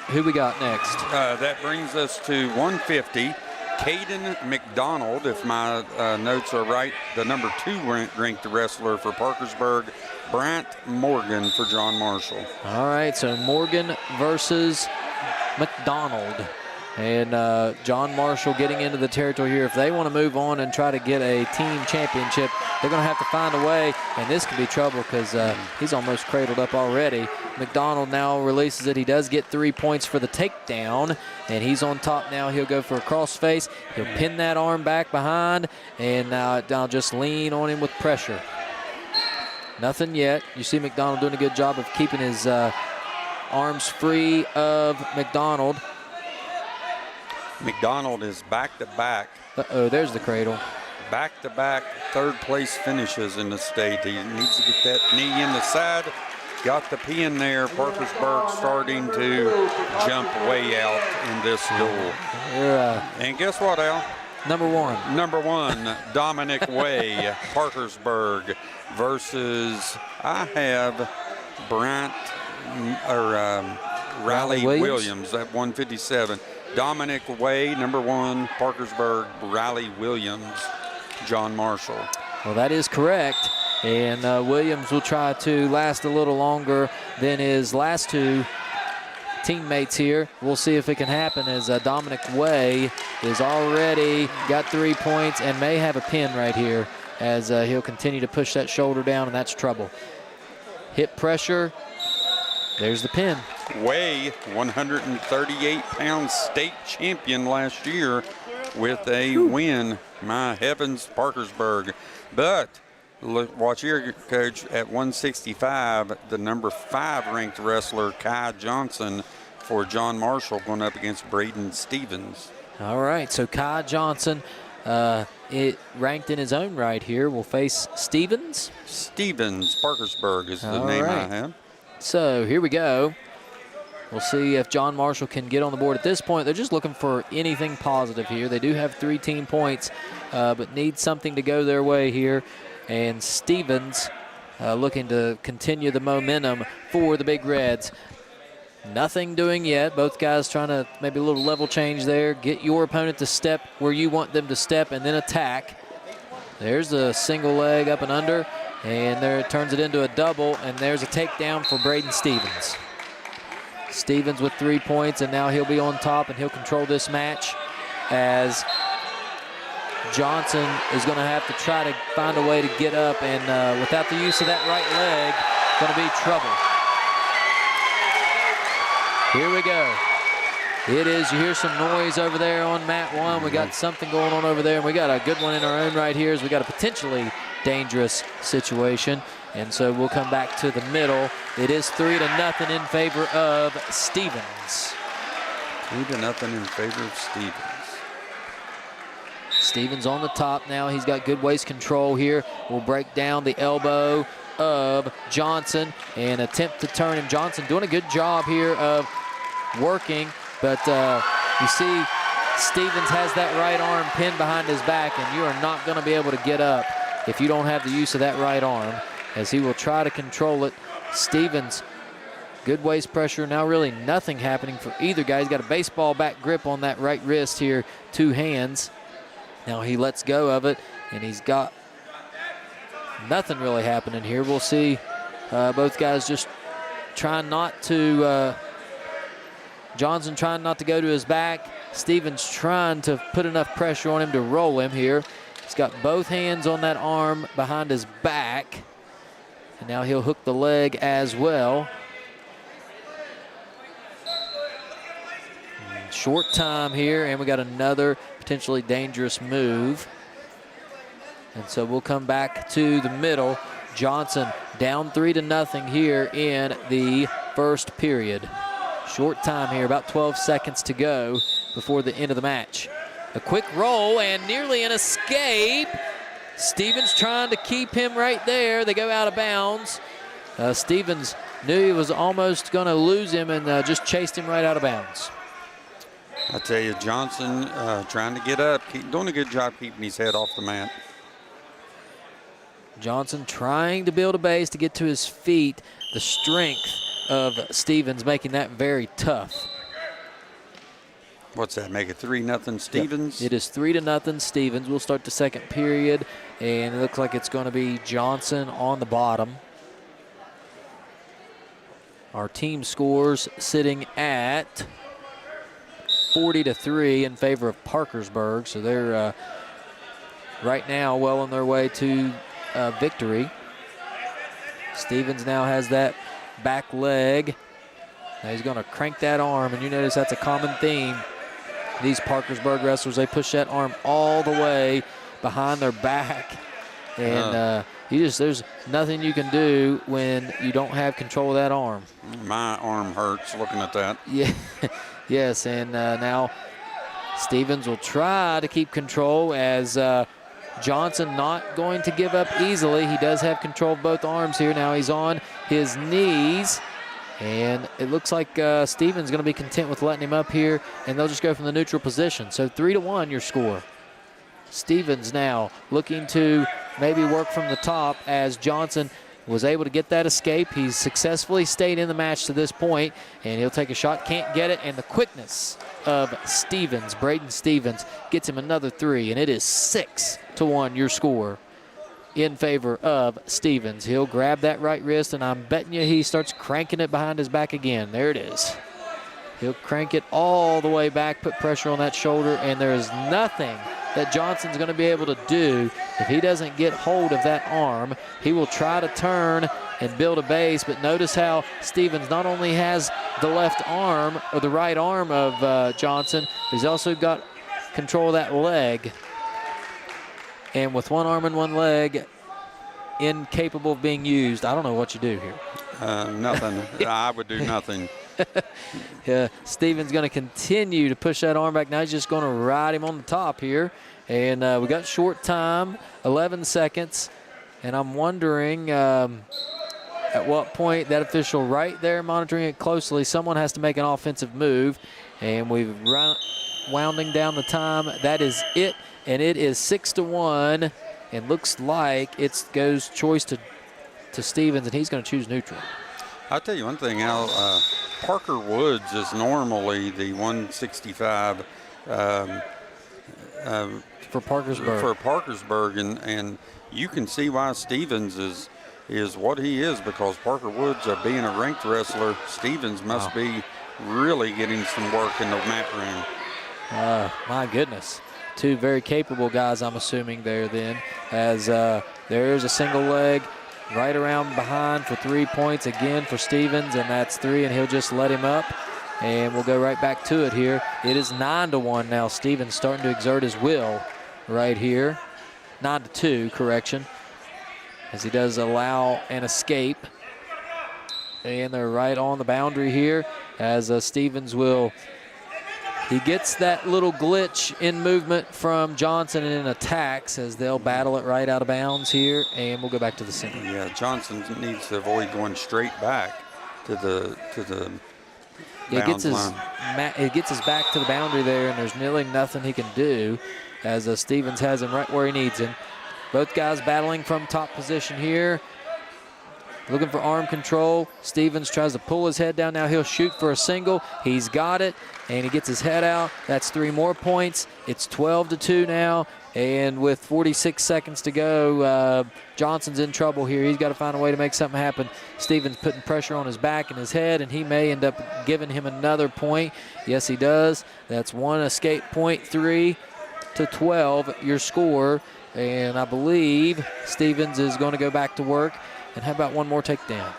who we got next? That brings us to 150. Caden McDonald, if my notes are right, the #2 ranked wrestler for Parkersburg. Bryant Morgan for John Marshall. All right, so Morgan versus McDonald. And John Marshall getting into the territory here. If they want to move on and try to get a team championship, they're going to have to find a way. And this could be trouble because he's almost cradled up already. McDonald now releases it. He does get 3 points for the takedown. And he's on top now. He'll go for a crossface. He'll pin that arm back behind. And now just lean on him with pressure. Nothing yet. You see McDonald doing a good job of keeping his arms free of McDonald. McDonald is back-to-back. Uh-oh, there's the cradle. Back-to-back third-place finishes in the state. He needs to get that knee in the side. Got the pin there. Parkersburg starting to jump way out in this duel. And guess what, Al? #1. #1, Dominic Way, Parkersburg. versus, I have Riley Williams at 157. Dominic Way, number 1, Parkersburg. Riley Williams, John Marshall. Well, that is correct. And Williams will try to last a little longer than his last two teammates here. We'll see if it can happen, as Dominic Way is already got 3 points and may have a pin right here, as he'll continue to push that shoulder down, and that's trouble. Hip pressure. There's the pin. Way, 138-pound state champion last year with a win. My heavens, Parkersburg. But look, watch here, Coach, at 165, the number 5 ranked wrestler, Kai Johnson, for John Marshall, going up against Braden Stevens. All right, so Kai Johnson, it ranked in his own right here, will face Stevens. Stevens, Parkersburg is the name I have. So here we go. We'll see if John Marshall can get on the board. At this point, they're just looking for anything positive here. They do have 3 team points, but need something to go their way here. And Stevens looking to continue the momentum for the Big Reds. Nothing doing yet. Both guys trying to maybe a little level change there. Get your opponent to step where you want them to step and then attack. There's a single leg up and under, and there it turns it into a double, and there's a takedown for Braden Stevens. Stevens with 3 points, and now he'll be on top, and he'll control this match, as Johnson is going to have to try to find a way to get up, and without the use of that right leg, going to be trouble. Here we go. It is, you hear some noise over there on mat 1. We got something going on over there, and we got a good one in our own right here, as we got a potentially dangerous situation. And so we'll come back to the middle. It is 3-0 in favor of Stevens. 3-0 in favor of Stevens. Stevens on the top now. He's got good waist control here. Will break down the elbow of Johnson and attempt to turn him. Johnson doing a good job here of working, but you see Stevens has that right arm pinned behind his back, and you are not going to be able to get up if you don't have the use of that right arm, as he will try to control it. Stevens, good waist pressure. Now really nothing happening for either guy. He's got a baseball bat grip on that right wrist here, 2 hands. Now he lets go of it, and he's got nothing really happening here. We'll see both guys just trying not to, Johnson trying not to go to his back. Stevens trying to put enough pressure on him to roll him here. He's got both hands on that arm behind his back. And now he'll hook the leg as well. Short time here, and we got another potentially dangerous move. And so we'll come back to the middle. Johnson down 3-0 here in the first period. Short time here, about 12 seconds to go before the end of the match. A quick roll and nearly an escape. Stevens trying to keep him right there. They go out of bounds. Stevens knew he was almost going to lose him and just chased him right out of bounds. I tell you, Johnson trying to get up, doing a good job keeping his head off the mat. Johnson trying to build a base to get to his feet. The strength of Stevens making that very tough. What's that, make it 3-0 Stevens? Yep. It is 3-0 Stevens. We'll start the second period, and it looks like it's going to be Johnson on the bottom. Our team scores sitting at 40-3 in favor of Parkersburg, so they're right now well on their way to victory. Stevens now has that back leg. Now he's going to crank that arm, and you notice that's a common theme. These Parkersburg wrestlers, they push that arm all the way behind their back, and there's nothing you can do when you don't have control of that arm. My arm hurts looking at that. Yeah, yes, and now Stevens will try to keep control, as Johnson not going to give up easily. He does have control of both arms here. Now he's on his knees, and it looks like Stevens going to be content with letting him up here, and they'll just go from the neutral position. So 3-1 your score. Stevens now looking to maybe work from the top as Johnson was able to get that escape. He's successfully stayed in the match to this point, and he'll take a shot, can't get it, and the quickness of Stevens, Braden Stevens, gets him another 3, and it is 6-1 your score in favor of Stevens. He'll grab that right wrist, and I'm betting you he starts cranking it behind his back again. There it is. He'll crank it all the way back, put pressure on that shoulder, and there is nothing that Johnson's going to be able to do if he doesn't get hold of that arm. He will try to turn and build a base, but notice how Stevens not only has the left arm, or the right arm of Johnson, but he's also got control of that leg. And with one arm and one leg incapable of being used, I don't know what you do here. Nothing. I would do nothing. Yeah, Stevens going to continue to push that arm back. Now he's just going to ride him on the top here. And we got short time, 11 seconds. And I'm wondering at what point that official right there monitoring it closely, someone has to make an offensive move. And we've wounding down the time. That is it. And it is 6-1. And looks like it goes choice to Stevens, and he's going to choose neutral. I'll tell you one thing, Al. Parker Woods is normally the 165 for Parkersburg. For Parkersburg, and you can see why Stevens is what he is, because Parker Woods, being a ranked wrestler, Stevens must be really getting some work in the mat room. My goodness. Two very capable guys, I'm assuming, there then, as there's a single leg right around behind for 3 points again for Stevens, and that's 3, and he'll just let him up. And we'll go right back to it here. It is 9-1 now. Stevens starting to exert his will right here. 9-2, correction, as he does allow an escape. And they're right on the boundary here as Stevens will. He gets that little glitch in movement from Johnson and attacks as they'll battle it right out of bounds here, and we'll go back to the center. Yeah, Johnson needs to avoid going straight back to the bounds line. It gets his back to the boundary there, and there's nearly nothing he can do as Stevens has him right where he needs him. Both guys battling from top position here. Looking for arm control. Stevens tries to pull his head down. Now he'll shoot for a single. He's got it, and he gets his head out. That's 3 more points. It's 12-2 now, and with 46 seconds to go, Johnson's in trouble here. He's got to find a way to make something happen. Stevens putting pressure on his back and his head, and he may end up giving him another point. Yes, he does. That's 1 escape point, 3-12, your score, and I believe Stevens is going to go back to work. And how about one more takedown?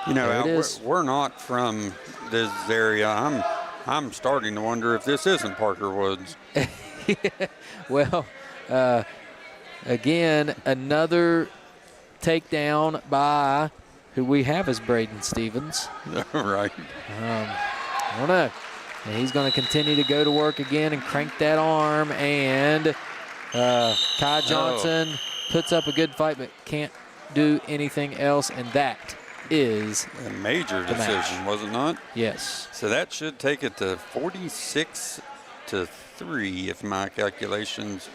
You know, Al, we're not from this area. I'm starting to wonder if this isn't Parker Woods. Well, again, another takedown by who we have as Braden Stevens. Right. I don't know. And he's going to continue to go to work again and crank that arm. And Kai Johnson puts up a good fight, but can't do anything else, and that is a major decision, was it not? Yes. So that should take it to 46-3, if my calculations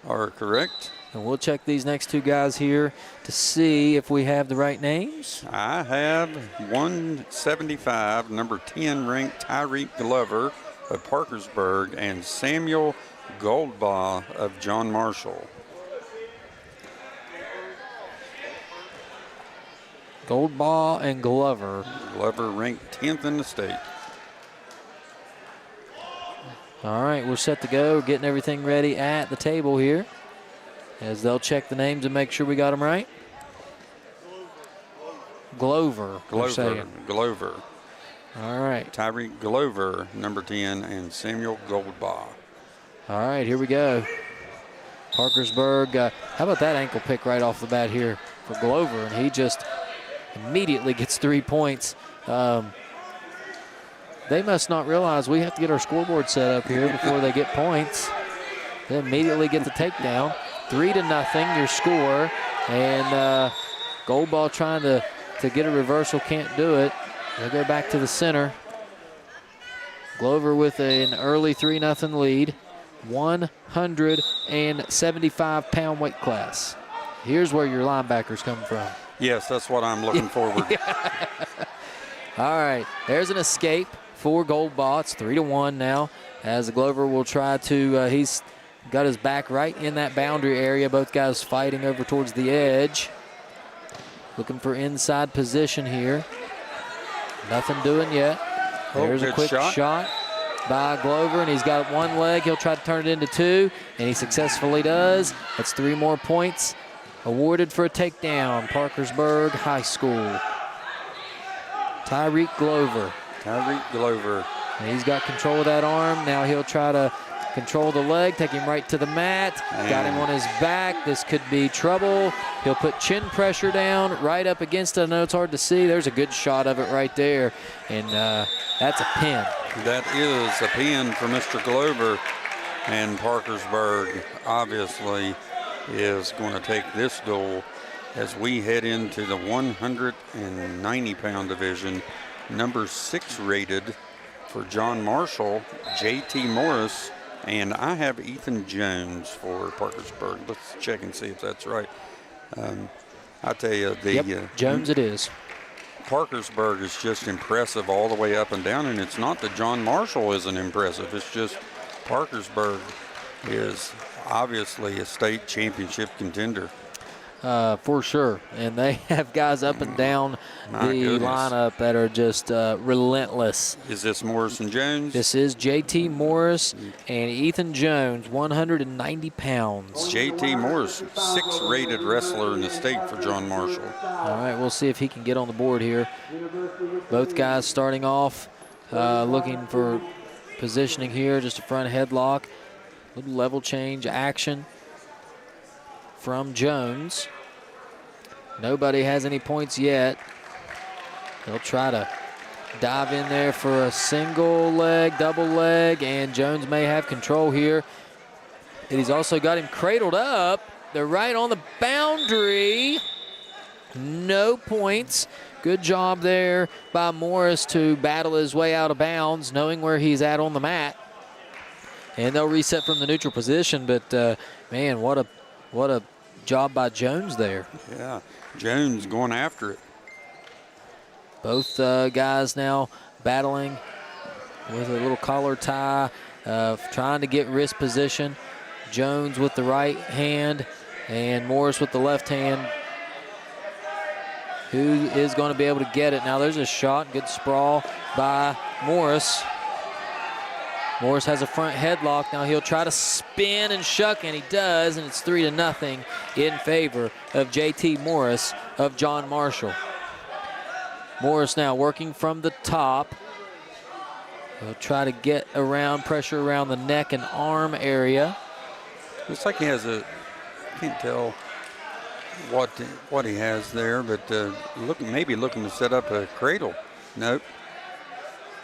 are correct. And we'll check these next 2 guys here to see if we have the right names. I have 175, number 10 ranked Tyreek Glover of Parkersburg, and Samuel Goldbaugh of John Marshall. Goldbaugh and Glover. Glover ranked 10th in the state. All right, we're set to go. Getting everything ready at the table here as they'll check the names and make sure we got them right. Glover. Glover. All right. Tyreek Glover, number 10, and Samuel Goldbaugh. All right, here we go. Parkersburg. How about that ankle pick right off the bat here for Glover? And he just immediately gets 3 points. They must not realize we have to get our scoreboard set up here before they get points. They immediately get the takedown. 3-0 your score. And Goldbaugh trying to get a reversal, can't do it. They'll go back to the center. Glover with an early 3-0 lead. 175-pound weight class. Here's where your linebackers come from. Yes, that's what I'm looking forward to. All right, there's an escape for Goldbaugh. It's 3-1 now, as Glover will try to, he's got his back right in that boundary area. Both guys fighting over towards the edge. Looking for inside position here. Nothing doing yet. There's a quick shot by Glover, and he's got one leg. He'll try to turn it into two, and he successfully does. That's 3 more points awarded for a takedown. Parkersburg High School. Tyreek Glover. And he's got control of that arm. Now he'll try to control the leg, take him right to the mat. Got him on his back. This could be trouble. He'll put chin pressure down right up against it. I know it's hard to see. There's a good shot of it right there. And that's a pin. That is a pin for Mr. Glover. And Parkersburg obviously is going to take this duel as we head into the 190-pound division. Number 6 rated for John Marshall, J.T. Morris, and I have Ethan Jones for Parkersburg. Let's check and see if that's right. I tell you, Jones it is. Parkersburg is just impressive all the way up and down, and it's not that John Marshall isn't impressive. It's just Parkersburg is obviously a state championship contender. For sure. And they have guys up and down the lineup that are just relentless. Is this Morris and Jones? This is J.T. Morris and Ethan Jones, 190 pounds. J.T. Morris, 6 rated wrestler in the state for John Marshall. All right, we'll see if he can get on the board here. Both guys starting off looking for positioning here, just a front headlock. Little level change action from Jones. Nobody has any points yet. They'll try to dive in there for a single leg, double leg, and Jones may have control here. And he's also got him cradled up. They're right on the boundary. No points. Good job there by Morris to battle his way out of bounds, knowing where he's at on the mat. And they'll reset from the neutral position, but man, what a job by Jones there. Yeah, Jones going after it. Both guys now battling with a little collar tie, trying to get wrist position. Jones with the right hand and Morris with the left hand. Who is going to be able to get it? Now there's a shot, good sprawl by Morris. Morris has a front headlock. Now he'll try to spin and shuck, and he does, and it's 3-0 in favor of J.T. Morris of John Marshall. Morris now working from the top. He'll try to get around, pressure around the neck and arm area. Looks like he has I can't tell what he has there, but maybe looking to set up a cradle. Nope.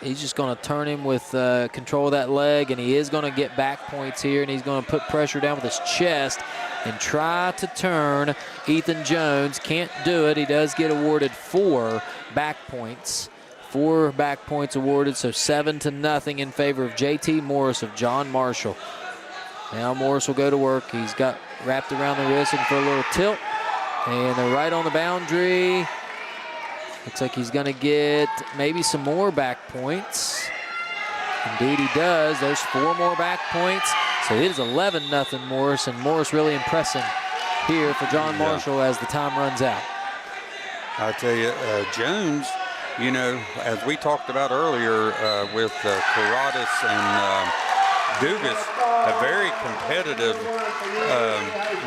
He's just going to turn him with control of that leg, and he is going to get back points here, and he's going to put pressure down with his chest and try to turn Ethan Jones. Can't do it. He does get awarded 4 back points. 4 back points awarded, so 7-0 in favor of J.T. Morris of John Marshall. Now Morris will go to work. He's got wrapped around the wrist looking for a little tilt, and they're right on the boundary. Looks like he's going to get maybe some more back points. Indeed he does. There's 4 more back points. So it is 11-0 Morris, and Morris really impressing here for John Marshall as the time runs out. I tell you, Jones, you know, as we talked about earlier with Carrodus and Dugas, a very competitive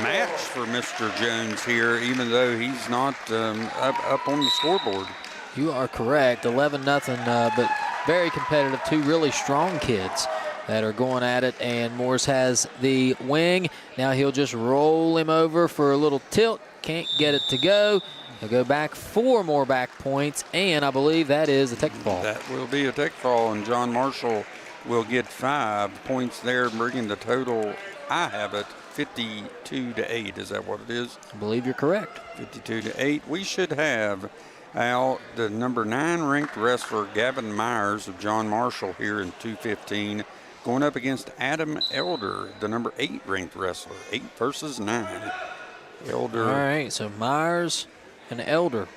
match for Mr. Jones here, even though he's not up on the scoreboard. You are correct, 11-0, but very competitive. 2 really strong kids that are going at it, and Morris has the wing. Now he'll just roll him over for a little tilt. Can't get it to go. He'll go back 4 more back points, and I believe that is a tech fall. That will be a tech fall, and John Marshall will get 5 points there, bringing the total, I have it, 52-8. Is that what it is? I believe you're correct. 52-8. We should have, Al, the number 9 ranked wrestler Gavin Myers of John Marshall here in 2:15. going up against Adam Elder, the number 8 ranked wrestler. 8 versus 9. Elder. All right, so Myers and Elder.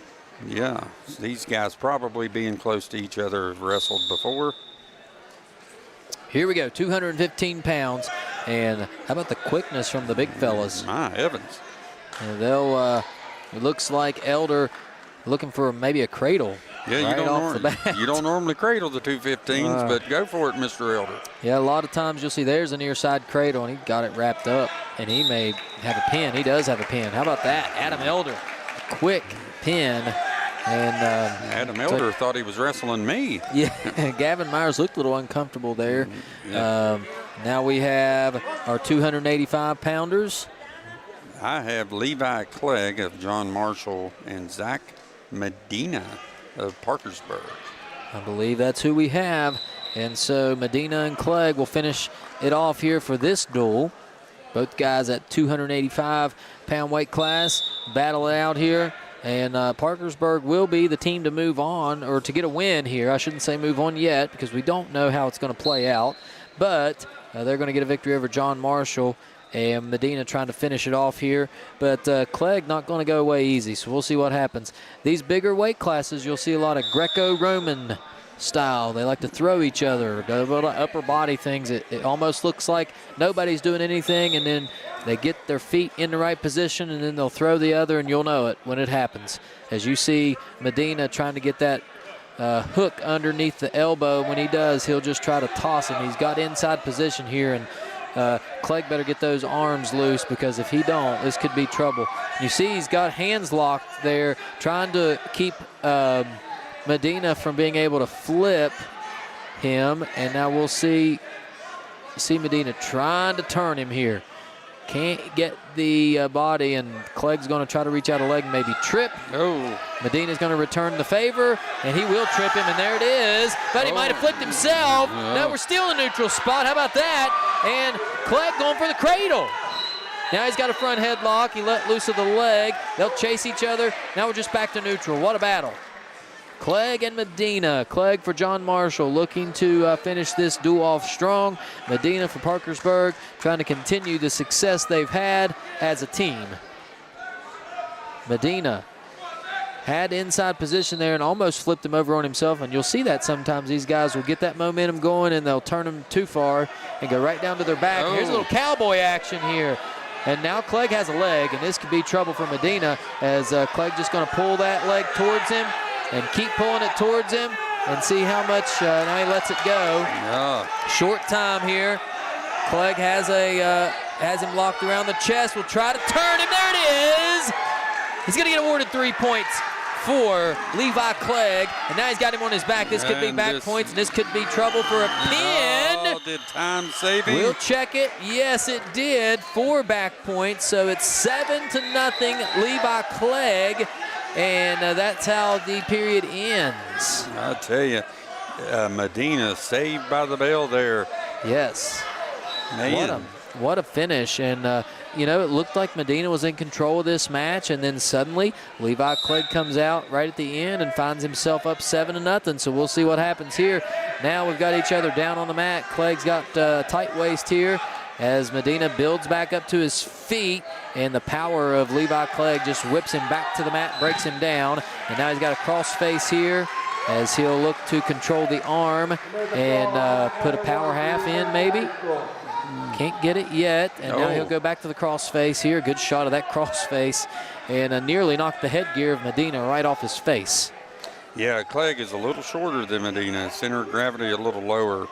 Yeah, these guys probably being close to each other have wrestled before. Here we go, 215 pounds. And how about the quickness from the big fellas? My heavens. And they'll, it looks like Elder looking for maybe a cradle. Yeah, right you don't normally cradle the 215s, but go for it, Mr. Elder. Yeah, a lot of times you'll see there's a near side cradle, and he got it wrapped up, and he may have a pin. He does have a pin. How about that? Adam Elder, quick pin. And Adam Elder thought he was wrestling me. Yeah, Gavin Myers looked a little uncomfortable there. Yeah. Now we have our 285-pounders. I have Levi Clegg of John Marshall and Zach Medina of Parkersburg. I believe that's who we have. And so Medina and Clegg will finish it off here for this duel. Both guys at 285-pound weight class battle it out here. And Parkersburg will be the team to move on, or to get a win here. I shouldn't say move on yet, because we don't know how it's going to play out. But they're going to get a victory over John Marshall, and Medina trying to finish it off here. But Clegg not going to go away easy, so we'll see what happens. These bigger weight classes, you'll see a lot of Greco-Roman style. They like to throw each other, do a lot of upper body things. It almost looks like nobody's doing anything, and then they get their feet in the right position, and then they'll throw the other, and you'll know it when it happens. As you see Medina trying to get that hook underneath the elbow. When he does, he'll just try to toss him. He's got inside position here, and Clegg better get those arms loose, because if he don't, this could be trouble. You see he's got hands locked there, trying to keep Medina from being able to flip him, and now we'll see Medina trying to turn him here. Can't get the body, and Clegg's going to try to reach out a leg and maybe trip. Oh. Medina's going to return the favor, and he will trip him, and there it is. But he might have flipped himself. No, we're still in neutral spot. How about that? And Clegg going for the cradle. Now he's got a front headlock. He let loose of the leg. They'll chase each other. Now we're just back to neutral. What a battle. Clegg and Medina. Clegg for John Marshall, looking to finish this duel off strong. Medina for Parkersburg, trying to continue the success they've had as a team. Medina had inside position there and almost flipped him over on himself, and you'll see that sometimes these guys will get that momentum going and they'll turn them too far and go right down to their back. Here's a little cowboy action here. And now Clegg has a leg, and this could be trouble for Medina, as Clegg just going to pull that leg towards him and keep pulling it towards him and see how much. Now he lets it go. Yeah. Short time here. Clegg has him locked around the chest. Will try to turn him. There it is. He's going to get awarded 3 points for Levi Clegg, and now he's got him on his back. This could be back points, and this could be trouble for a pin. Oh, did time save him? We'll check it. Yes, it did. 4 back points, so it's 7-0 Levi Clegg. And that's how the period ends. I tell you, Medina saved by the bell there. Yes. Man. What a finish. And, you know, it looked like Medina was in control of this match, and then suddenly Levi Clegg comes out right at the end and finds himself up 7-0. So we'll see what happens here. Now we've got each other down on the mat. Clegg's got tight waist here, as Medina builds back up to his feet, and the power of Levi Clegg just whips him back to the mat, breaks him down, and now he's got a cross face here, as he'll look to control the arm and put a power half in maybe. Can't get it yet, and now he'll go back to the cross face here. Good shot of that cross face, and nearly knocked the headgear of Medina right off his face. Yeah, Clegg is a little shorter than Medina, center of gravity a little lower.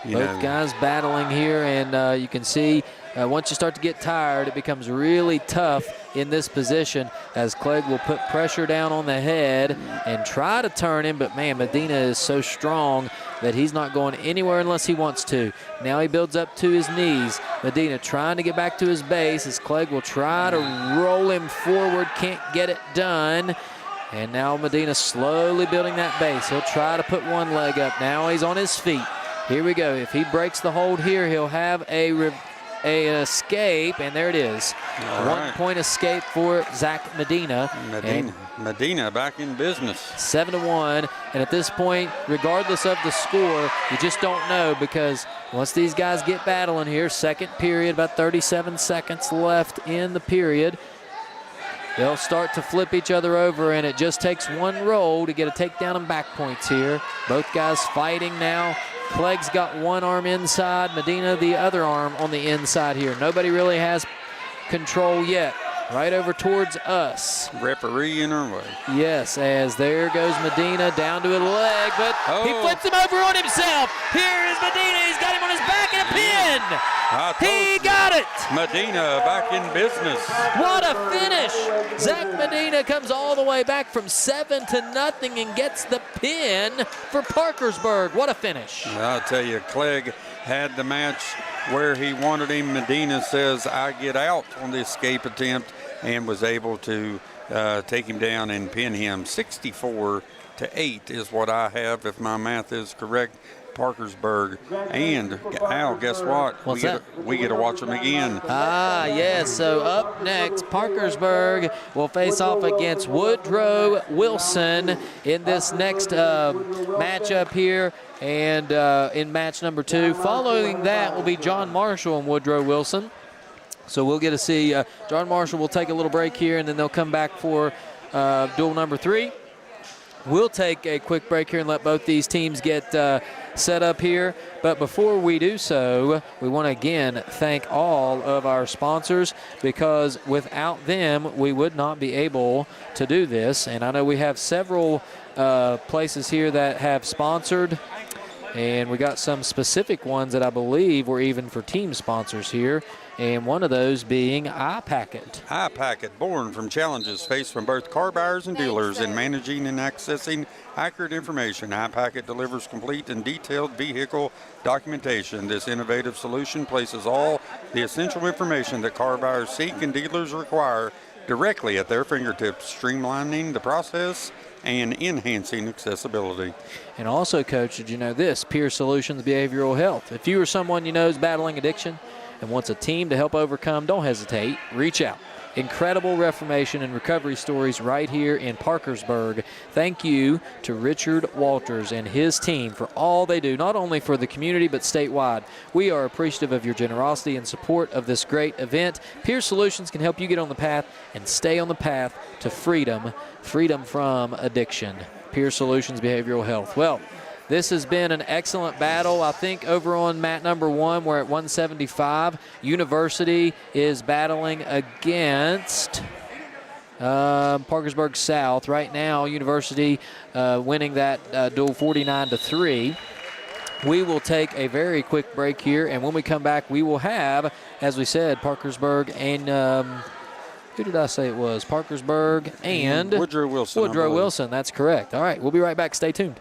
Both guys battling here, and you can see once you start to get tired, it becomes really tough in this position, as Clegg will put pressure down on the head and try to turn him, but man, Medina is so strong that he's not going anywhere unless he wants to. Now he builds up to his knees. Medina trying to get back to his base, as Clegg will try to roll him forward, can't get it done. And now Medina slowly building that base. He'll try to put one leg up. Now he's on his feet. Here we go. If he breaks the hold here, he'll have a an escape, and there it is. All right. 1 point escape for Zach Medina. Medina back in business. 7-1, and at this point, regardless of the score, you just don't know, because once these guys get battling here, second period, about 37 seconds left in the period, they'll start to flip each other over, and it just takes one roll to get a takedown and back points here. Both guys fighting now. Clegg's got one arm inside, Medina the other arm on the inside here. Nobody really has control yet. Right over towards us. Referee in our way. Yes, as there goes Medina down to a leg, but he flips him over on himself. Here is Medina. He's got him on his back and a pin. He got it. Medina back in business. What a finish. Zach Medina comes all the way back from 7-0 and gets the pin for Parkersburg. What a finish. I'll tell you, Clegg had the match where he wanted him. Medina says, I get out on the escape attempt, and was able to take him down and pin him. 64-8 is what I have, if my math is correct. Parkersburg. And Al, guess what? We get to watch them again. Ah, yes. So up next, Parkersburg will face off against Woodrow Wilson in this next matchup here. And in match number 2, following that will be John Marshall and Woodrow Wilson. So we'll get to see John Marshall will take a little break here, and then they'll come back for duel number 3. We'll take a quick break here and let both these teams get set up here. But before we do so, we want to again thank all of our sponsors, because without them, we would not be able to do this. And I know we have several places here that have sponsored, and we got some specific ones that I believe were even for team sponsors here, and one of those being iPacket. iPacket, born from challenges faced from both car buyers and dealers in managing and accessing accurate information. iPacket delivers complete and detailed vehicle documentation. This innovative solution places all the essential information that car buyers seek and dealers require directly at their fingertips, streamlining the process and enhancing accessibility. And also, Coach, did you know this? Peer Solutions Behavioral Health. If you or someone you know is battling addiction and wants a team to help overcome, don't hesitate. Reach out. Incredible reformation and recovery stories right here in Parkersburg. Thank you to Richard Walters and his team for all they do, not only for the community but statewide. We are appreciative of your generosity and support of this great event. Peer Solutions can help you get on the path and stay on the path to freedom from addiction. Peer Solutions Behavioral Health. Well, this has been an excellent battle. I think over on mat number 1, we're at 175. University is battling against Parkersburg South. Right now, University winning that duel 49-3. We will take a very quick break here, and when we come back, we will have, as we said, Parkersburg and who did I say it was? Parkersburg and Woodrow Wilson. Woodrow Wilson, that's correct. All right, we'll be right back. Stay tuned.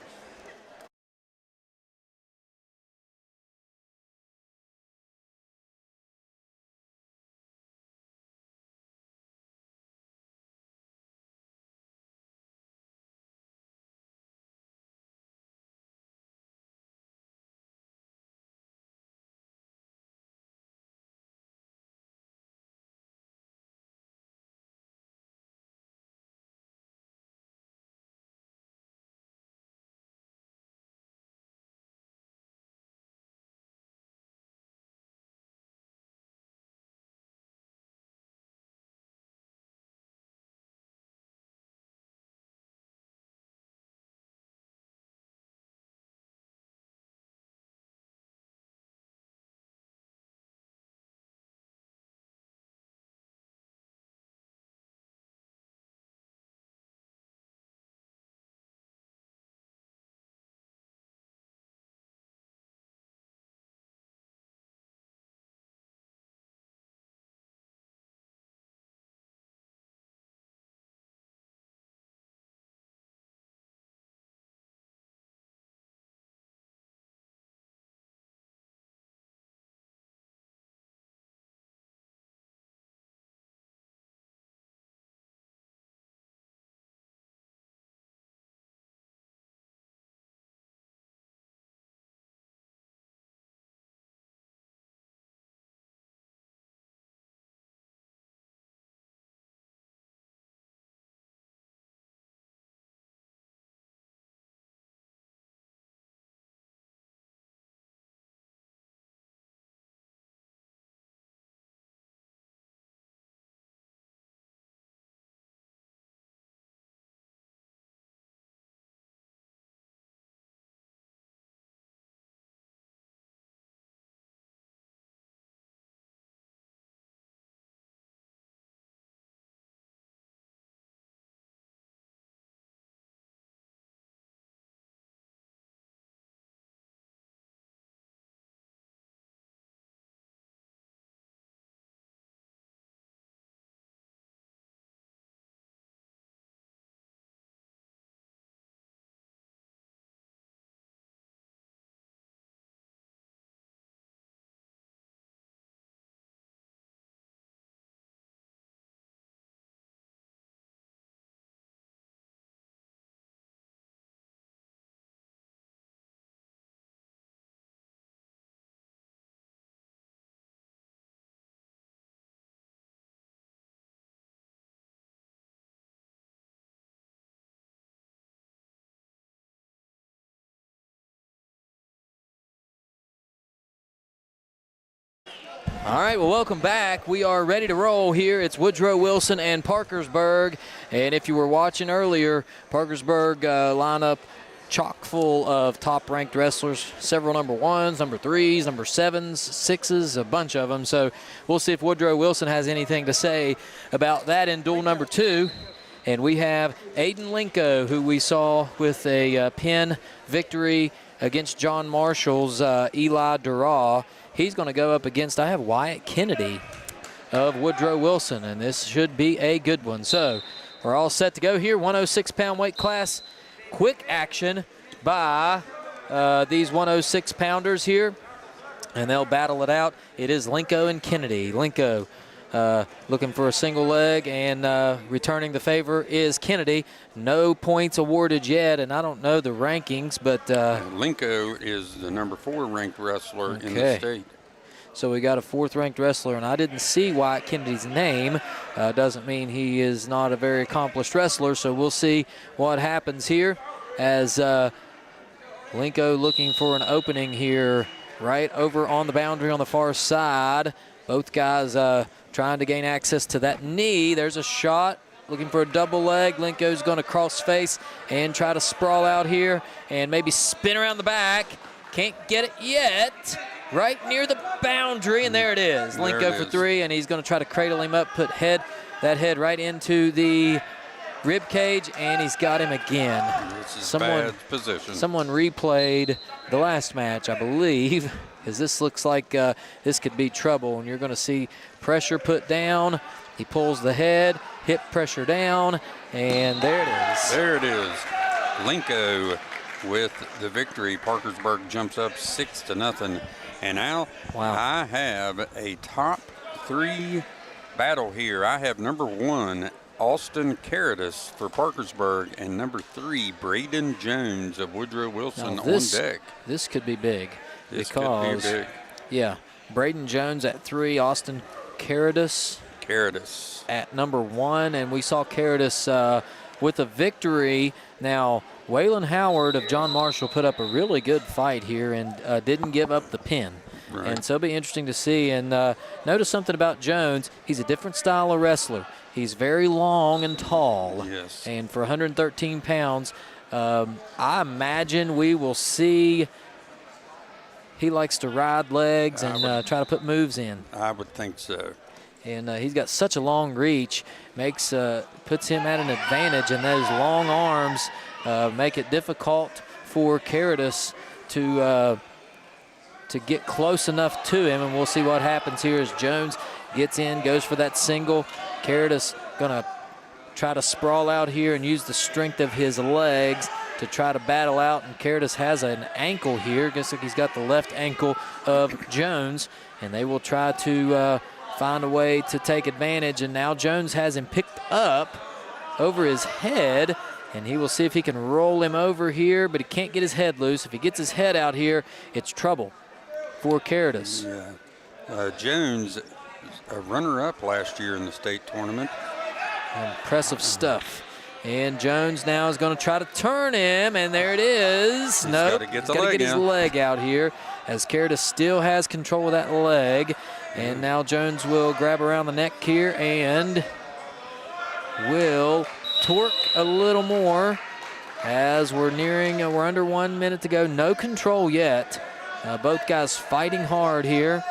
All right, well, welcome back. We are ready to roll here. It's Woodrow Wilson and Parkersburg. And if you were watching earlier, Parkersburg lineup chock full of top-ranked wrestlers, several number 1s, number 3s, number 7s, 6s, a bunch of them. So we'll see if Woodrow Wilson has anything to say about that in duel number 2. And we have Aiden Linko, who we saw with a pin victory against John Marshall's Eli Duraw. He's going to go up against, I have Wyatt Kennedy of Woodrow Wilson, and this should be a good one. So we're all set to go here. 106-pound weight class. Quick action by these 106-pounders here, and they'll battle it out. It is Linko and Kennedy. Linko looking for a single leg, and returning the favor is Kennedy. No points awarded yet, and I don't know the rankings, but Linko is the number 4 ranked wrestler in the state. So we got a 4th ranked wrestler, and I didn't see Wyatt Kennedy's name. Doesn't mean he is not a very accomplished wrestler, so we'll see what happens here as Linko looking for an opening here right over on the boundary on the far side. Both guys trying to gain access to that knee. There's a shot. Looking for a double leg. Linko's going to cross face and try to sprawl out here and maybe spin around the back. Can't get it yet. Right near the boundary, and there it is. Linko for 3, and he's going to try to cradle him up, put that head right into the rib cage, and he's got him again. This is bad position. Someone replayed the last match, I believe, because this looks like this could be trouble, and you're going to see pressure put down. He pulls the head, hip pressure down, and there it is. There it is. Linko with the victory. Parkersburg jumps up 6-0. And now I have a top 3 battle here. I have number 1, Austin Caritas for Parkersburg, and number 3, Braden Jones of Woodrow Wilson on deck. This could be big. This could be big. Yeah, Braden Jones at 3, Austin Caritas at number 1, and we saw Caritas with a victory. Now, Waylon Howard of John Marshall put up a really good fight here and didn't give up the pin. Right. And so it'll be interesting to see. And notice something about Jones. He's a different style of wrestler. He's very long and tall. Yes. And for 113 pounds, I imagine we will see he likes to ride legs and try to put moves in. I would think so. And he's got such a long reach, puts him at an advantage, and those long arms make it difficult for Caritas to get close enough to him. And we'll see what happens here as Jones gets in, goes for that single. Caritas gonna try to sprawl out here and use the strength of his legs to try to battle out. And Caritas has an ankle here. Looks like he's got the left ankle of Jones, and they will try to find a way to take advantage. And now Jones has him picked up over his head, and he will see if he can roll him over here, but he can't get his head loose. If he gets his head out here, it's trouble for Caritas. Yeah. Jones, a runner-up last year in the state tournament. Impressive stuff. And Jones now is going to try to turn him, and there it is. He's got to get his leg out here, as Caritas still has control of that leg. And now Jones will grab around the neck here and will torque a little more as we're under 1 minute to go. No control yet. Both guys fighting hard here.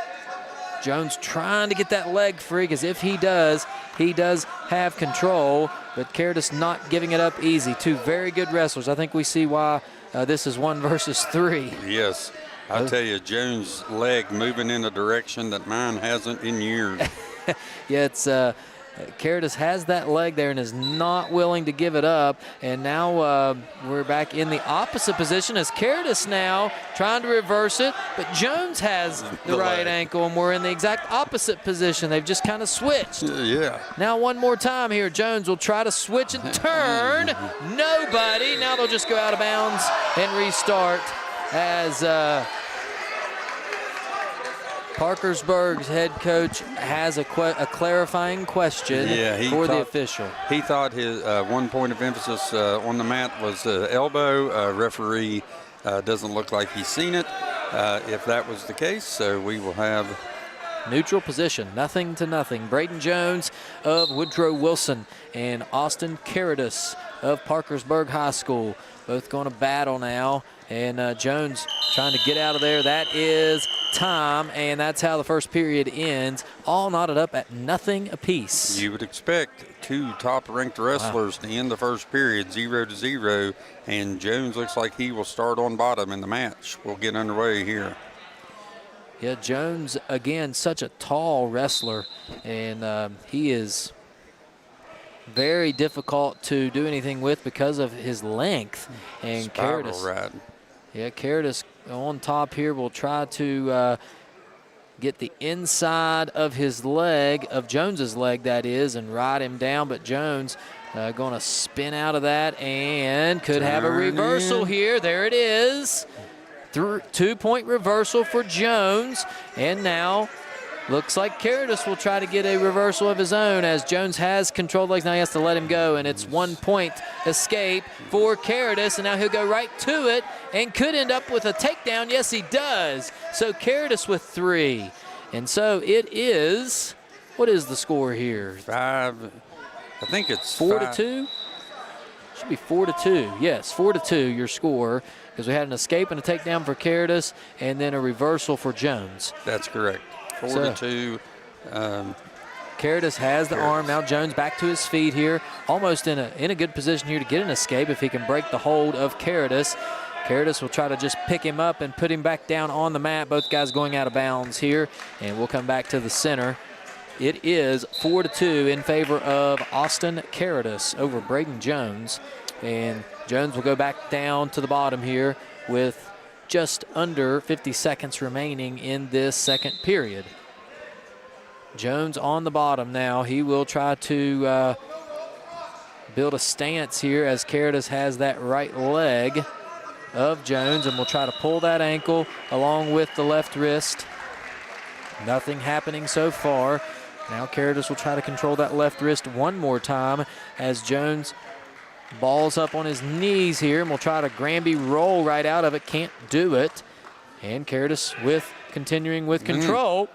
Jones trying to get that leg free, because if he does have control, but Caritas not giving it up easy. 2 very good wrestlers. I think we see why this is 1 versus 3. Yes. I tell you, Jones' leg moving in a direction that mine hasn't in years. Yeah, it's Caritas has that leg there and is not willing to give it up. And now we're back in the opposite position as Caritas now trying to reverse it, but Jones has the right ankle, and we're in the exact opposite position. They've just kind of switched. Yeah. Now one more time here, Jones will try to switch and turn. Nobody. Now they'll just go out of bounds and restart as Parkersburg's head coach has a clarifying question for the official. He thought his one point of emphasis on the mat was elbow. Referee doesn't look like he's seen it, if that was the case. So we will have neutral position, nothing to nothing. Braden Jones of Woodrow Wilson and Austin Caritas of Parkersburg High School both going to battle now. And Jones trying to get out of there. That is time, and that's how the first period ends. All knotted up at nothing apiece. You would expect two top-ranked wrestlers to end the first period 0-0, and Jones looks like he will start on bottom in the match. We'll get underway here. Yeah, Jones, again, such a tall wrestler, and he is very difficult to do anything with because of his length. And Caritas, yeah, Caritas on top here will try to get the inside of his leg, of Jones's leg that is, and ride him down. But Jones going to spin out of that and could have a reversal here. There it is. 2-point reversal for Jones. And now looks like Caritas will try to get a reversal of his own as Jones has controlled legs. Now he has to let him go, and it's 1-point escape for Caritas, and now he'll go right to it and could end up with a takedown. Yes, he does. So Caritas with 3. And so it is, what is the score here? 5. I think it's 4-2? Should be 4-2. Yes, 4-2 your score, because we had an escape and a takedown for Caritas and then a reversal for Jones. That's correct. 4-2. Caritas has the arm. Now Jones back to his feet here, almost in a good position here to get an escape if he can break the hold of Caritas. Caritas will try to just pick him up and put him back down on the mat. Both guys going out of bounds here, and we'll come back to the center. It is 4-2 in favor of Austin Caritas over Braden Jones, and Jones will go back down to the bottom here with just under 50 seconds remaining in this second period. Jones on the bottom now. He will try to build a stance here as Caritas has that right leg of Jones and will try to pull that ankle along with the left wrist. Nothing happening so far. Now Caritas will try to control that left wrist one more time as Jones balls up on his knees here and will try to Granby roll right out of it. Can't do it. And Caritas continuing with control.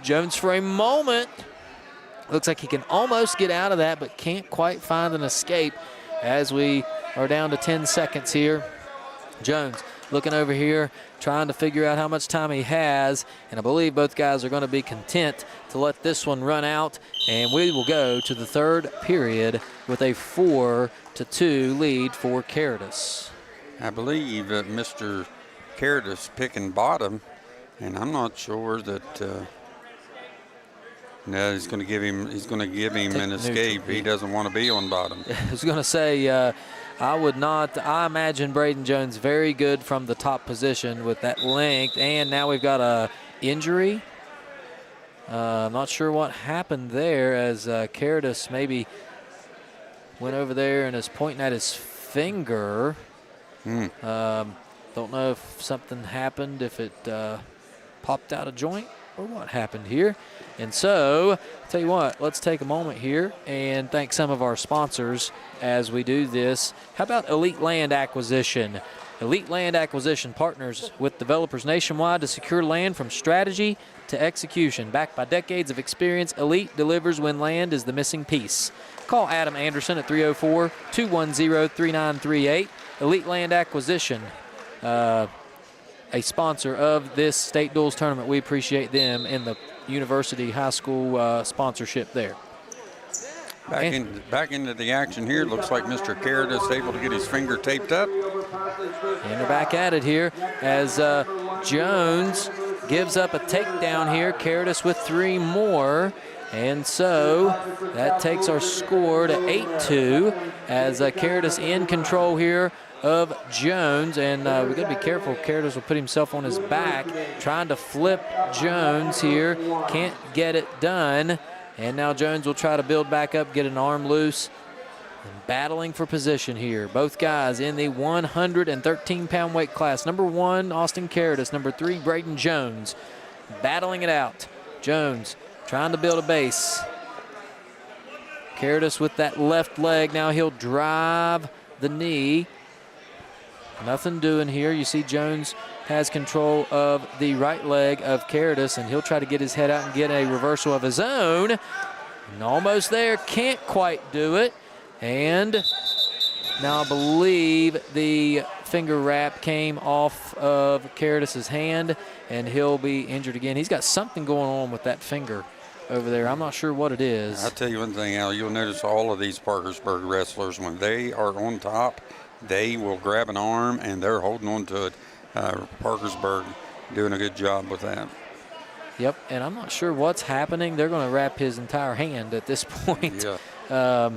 Jones for a moment. Looks like he can almost get out of that, but can't quite find an escape as we are down to 10 seconds here. Jones looking over here, trying to figure out how much time he has, and I believe both guys are going to be content to let this one run out, and we will go to the third period with a 4-2 lead for Caritas. I believe that Mr. Caritas picking bottom, and I'm not sure that no, he's going to give him an escape. He doesn't want to be on bottom. I was going to say, I would not. I imagine Braden Jones very good from the top position with that length. And now we've got a injury. I'm not sure what happened there as Caritas maybe went over there and is pointing at his finger. Don't know if something happened, if it popped out of joint or what happened here. And so, I'll tell you what, let's take a moment here and thank some of our sponsors as we do this. How about Elite Land Acquisition? Elite Land Acquisition partners with developers nationwide to secure land from strategy to execution. Backed by decades of experience, Elite delivers when land is the missing piece. Call Adam Anderson at 304-210-3938. Elite Land Acquisition, a sponsor of this state duels tournament. We appreciate them in the university high school sponsorship there. Back into the action here. Looks like Mr. Caritas able to get his finger taped up. And they're back at it here as Jones gives up a takedown here. Caritas with 3 more. And so that takes our score to 8-2 as Caritas in control here of Jones. And we've got to be careful. Caritas will put himself on his back, trying to flip Jones here. Can't get it done. And now Jones will try to build back up, get an arm loose. And battling for position here. Both guys in the 113-pound weight class. Number 1, Austin Caritas. Number 3, Braden Jones. Battling it out. Jones trying to build a base. Caritas with that left leg. Now he'll drive the knee. Nothing doing here. You see Jones has control of the right leg of Caritas, and he'll try to get his head out and get a reversal of his own. And almost there, can't quite do it. And now I believe the finger wrap came off of Caritas' hand, and he'll be injured again. He's got something going on with that finger over there. I'm not sure what it is. I'll tell you one thing, Al. You'll notice all of these Parkersburg wrestlers, when they are on top, they will grab an arm, and they're holding on to it. Parkersburg doing a good job with that. Yep, and I'm not sure what's happening. They're going to wrap his entire hand at this point. Yeah.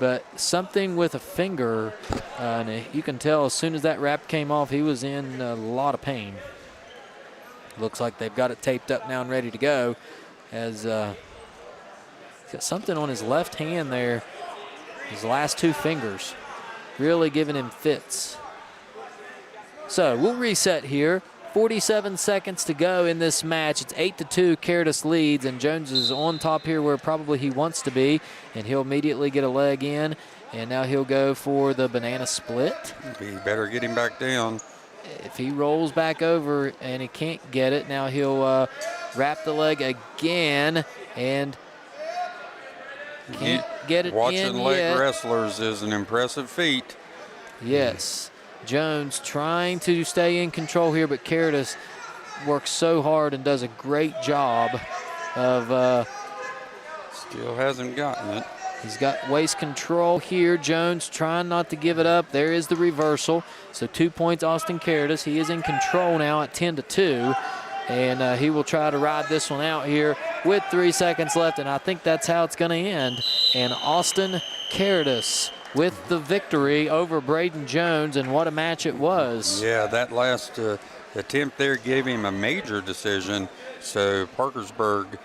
But something with a finger, and you can tell as soon as that wrap came off, he was in a lot of pain. Looks like they've got it taped up now and ready to go, as he's got something on his left hand there, his last two fingers, really giving him fits. So we'll reset here. 47 seconds to go in this match. It's 8-2, Caritas leads, and Jones is on top here where probably he wants to be, and he'll immediately get a leg in, and now he'll go for the banana split. He better get him back down. If he rolls back over and he can't get it, now he'll wrap the leg again, and can't get it in Watching leg yet. wrestlers is an impressive feat. Yes. Jones trying to stay in control here, but Caritas works so hard and does a great job of Still hasn't gotten it. he's got waist control here. Jones trying not to give it up. There is the reversal. So 2 points, Austin Caritas. He is in control now at 10-2. And he will try to ride this one out here with 3 seconds left. And I think that's how it's going to end. And Austin Caritas with the victory over Braden Jones, and what a match it was. Yeah, that last attempt there gave him a major decision. So Parkersburg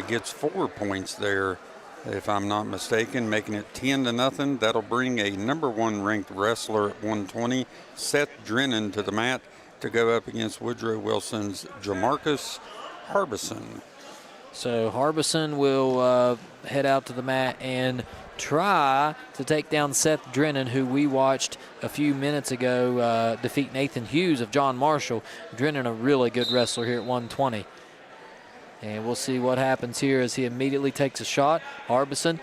gets 4 points there, if I'm not mistaken, making it 10-0. That'll bring a #1 ranked wrestler at 120, Seth Drennan, to the mat to go up against Woodrow Wilson's Jamarcus Harbison. So Harbison will head out to the mat and try to take down Seth Drennan, who we watched a few minutes ago defeat Nathan Hughes of John Marshall. Drennan, a really good wrestler here at 120. And we'll see what happens here as he immediately takes a shot. Harbison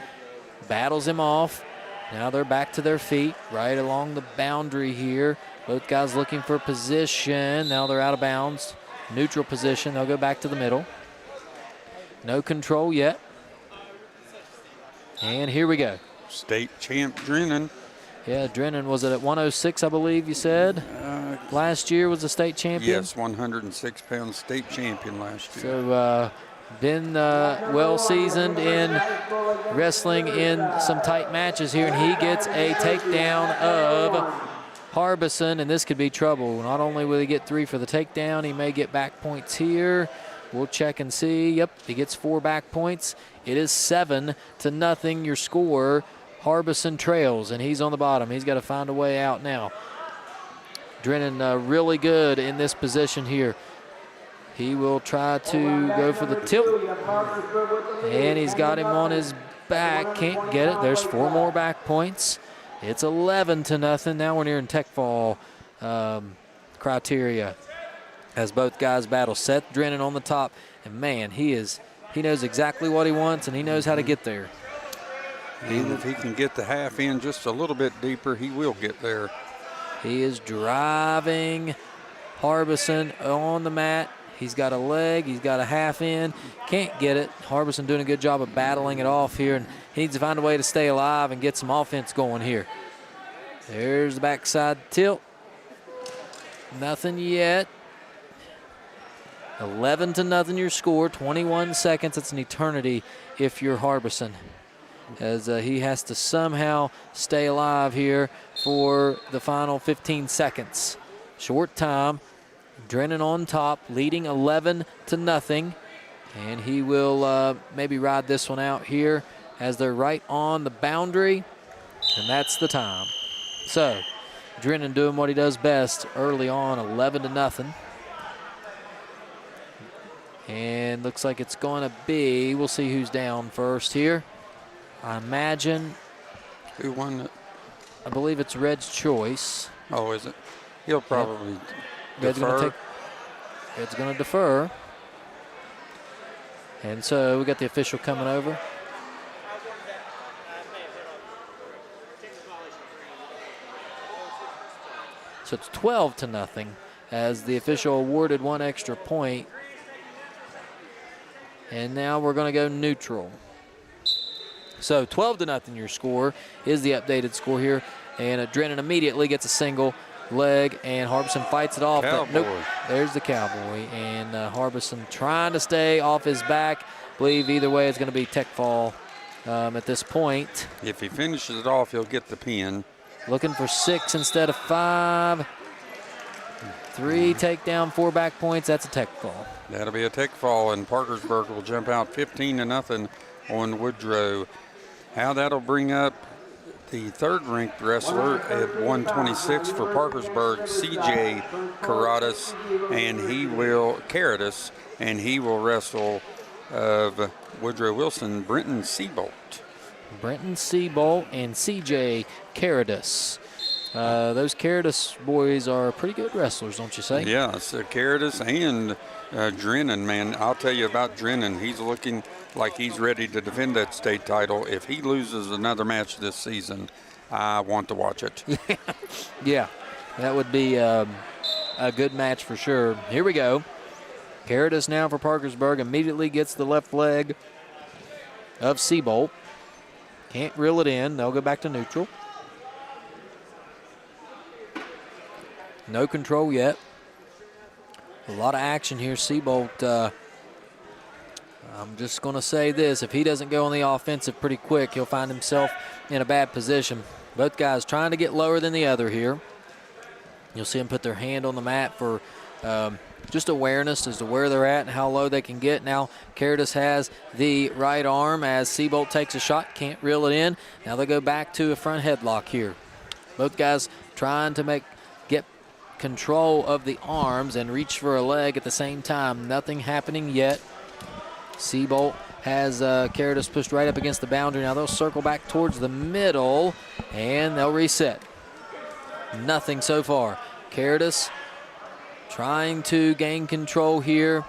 battles him off. Now they're back to their feet right along the boundary here. Both guys looking for position. Now they're out of bounds. Neutral position. They'll go back to the middle. No control yet. And here we go. State champ Drennan. Yeah, Drennan was it at 106, I believe you said? Last year was a state champion? Yes, 106-pound state champion last year. So been well seasoned in wrestling in some tight matches here, and he gets a takedown of Harbison, and this could be trouble. Not only will he get 3 for the takedown, he may get back points here. We'll check and see. Yep, he gets 4 back points. It is 7-0 your score. Harbison trails, and he's on the bottom. He's got to find a way out now. Drennan really good in this position here. He will try to go for the tilt, and he's got him on his back. Can't get it. There's 4 more back points. It's 11-0. Now we're nearing tech fall criteria as both guys battle. Seth Drennan on the top, and man, he knows exactly what he wants, and he knows how to get there. And if he can get the half in just a little bit deeper, he will get there. He is driving Harbison on the mat. He's got a leg, he's got a half in, can't get it. Harbison doing a good job of battling it off here, and he needs to find a way to stay alive and get some offense going here. There's the backside tilt. Nothing yet. 11-0 your score, 21 seconds. It's an eternity if you're Harbison, as he has to somehow stay alive here for the final 15 seconds. Short time. Drennan on top, leading 11-0, and he will maybe ride this one out here as they're right on the boundary, and that's the time. So Drennan doing what he does best early on, 11-0. And looks like it's going to be, we'll see who's down first here. I imagine. Who won it? I believe it's Red's choice. Oh, is it? He'll probably. Defer. It's going to defer. And so we got the official coming over. So it's 12-0 as the official awarded one extra point. And now we're going to go neutral. So 12-0 your score is the updated score here. And Drennan immediately gets a single leg, and Harbison fights it off. Cowboy. But nope, there's the Cowboy. And Harbison trying to stay off his back. Believe either way it's going to be tech fall at this point. If he finishes it off, he'll get the pin. Looking for 6 instead of 5. 3 takedown, 4 back points. That's a tech fall. That'll be a tech fall, and Parkersburg will jump out 15-0 on Woodrow. How that'll bring up the third-ranked wrestler at 126 for Parkersburg, C.J. Caradas, and he will wrestle of Woodrow Wilson, Brenton Seabolt. Brenton Seabolt and C.J. Caradas. Those Caradas boys are pretty good wrestlers, don't you say? Yes, Caradas and Drennan, man. I'll tell you about Drennan. He's looking like he's ready to defend that state title. If he loses another match this season, I want to watch it. Yeah, that would be a good match for sure. Here we go. Caradas now for Parkersburg. Immediately gets the left leg of Seabolt. Can't reel it in. They'll go back to neutral. No control yet. A lot of action here. Seabolt, I'm just going to say this. If he doesn't go on the offensive pretty quick, he'll find himself in a bad position. Both guys trying to get lower than the other here. You'll see them put their hand on the mat for just awareness as to where they're at and how low they can get. Now Caradas has the right arm as Seabolt takes a shot. Can't reel it in. Now they go back to a front headlock here. Both guys trying to get control of the arms and reach for a leg at the same time. Nothing happening yet. Seabolt has Caradas pushed right up against the boundary. Now they'll circle back towards the middle and they'll reset. Nothing so far. Caradas trying to gain control here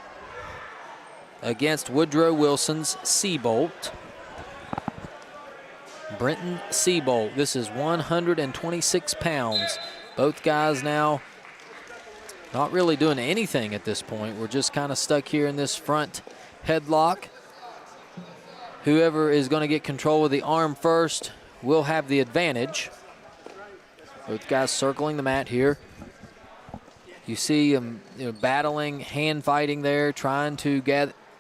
against Woodrow Wilson's Seabolt. Brenton Seabolt. This is 126 pounds. Both guys now not really doing anything at this point. We're just kind of stuck here in this front headlock. Whoever is going to get control of the arm first will have the advantage. Both guys circling the mat here. You see them battling, hand fighting there, trying to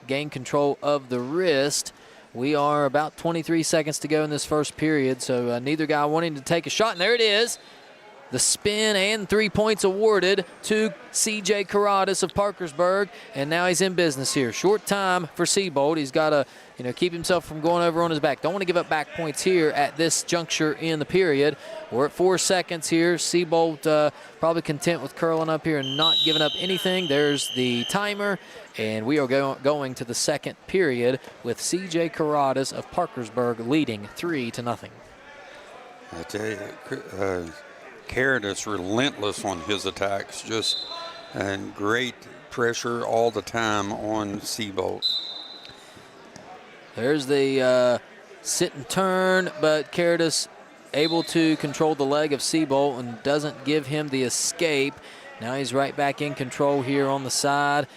gain control of the wrist. We are about 23 seconds to go in this first period, so neither guy wanting to take a shot, and there it is. The spin and 3 points awarded to C.J. Caradas of Parkersburg, and now he's in business here. Short time for Seabolt. He's got to keep himself from going over on his back. Don't want to give up back points here at this juncture in the period. We're at 4 seconds here. Seabolt probably content with curling up here and not giving up anything. There's the timer, and we are going to the second period with C.J. Caradas of Parkersburg leading 3-0. I tell you, Caradas relentless on his attacks, just great pressure all the time on Seabolt. There's the sit and turn, but Caradas able to control the leg of Seabolt and doesn't give him the escape. Now he's right back in control here on the side,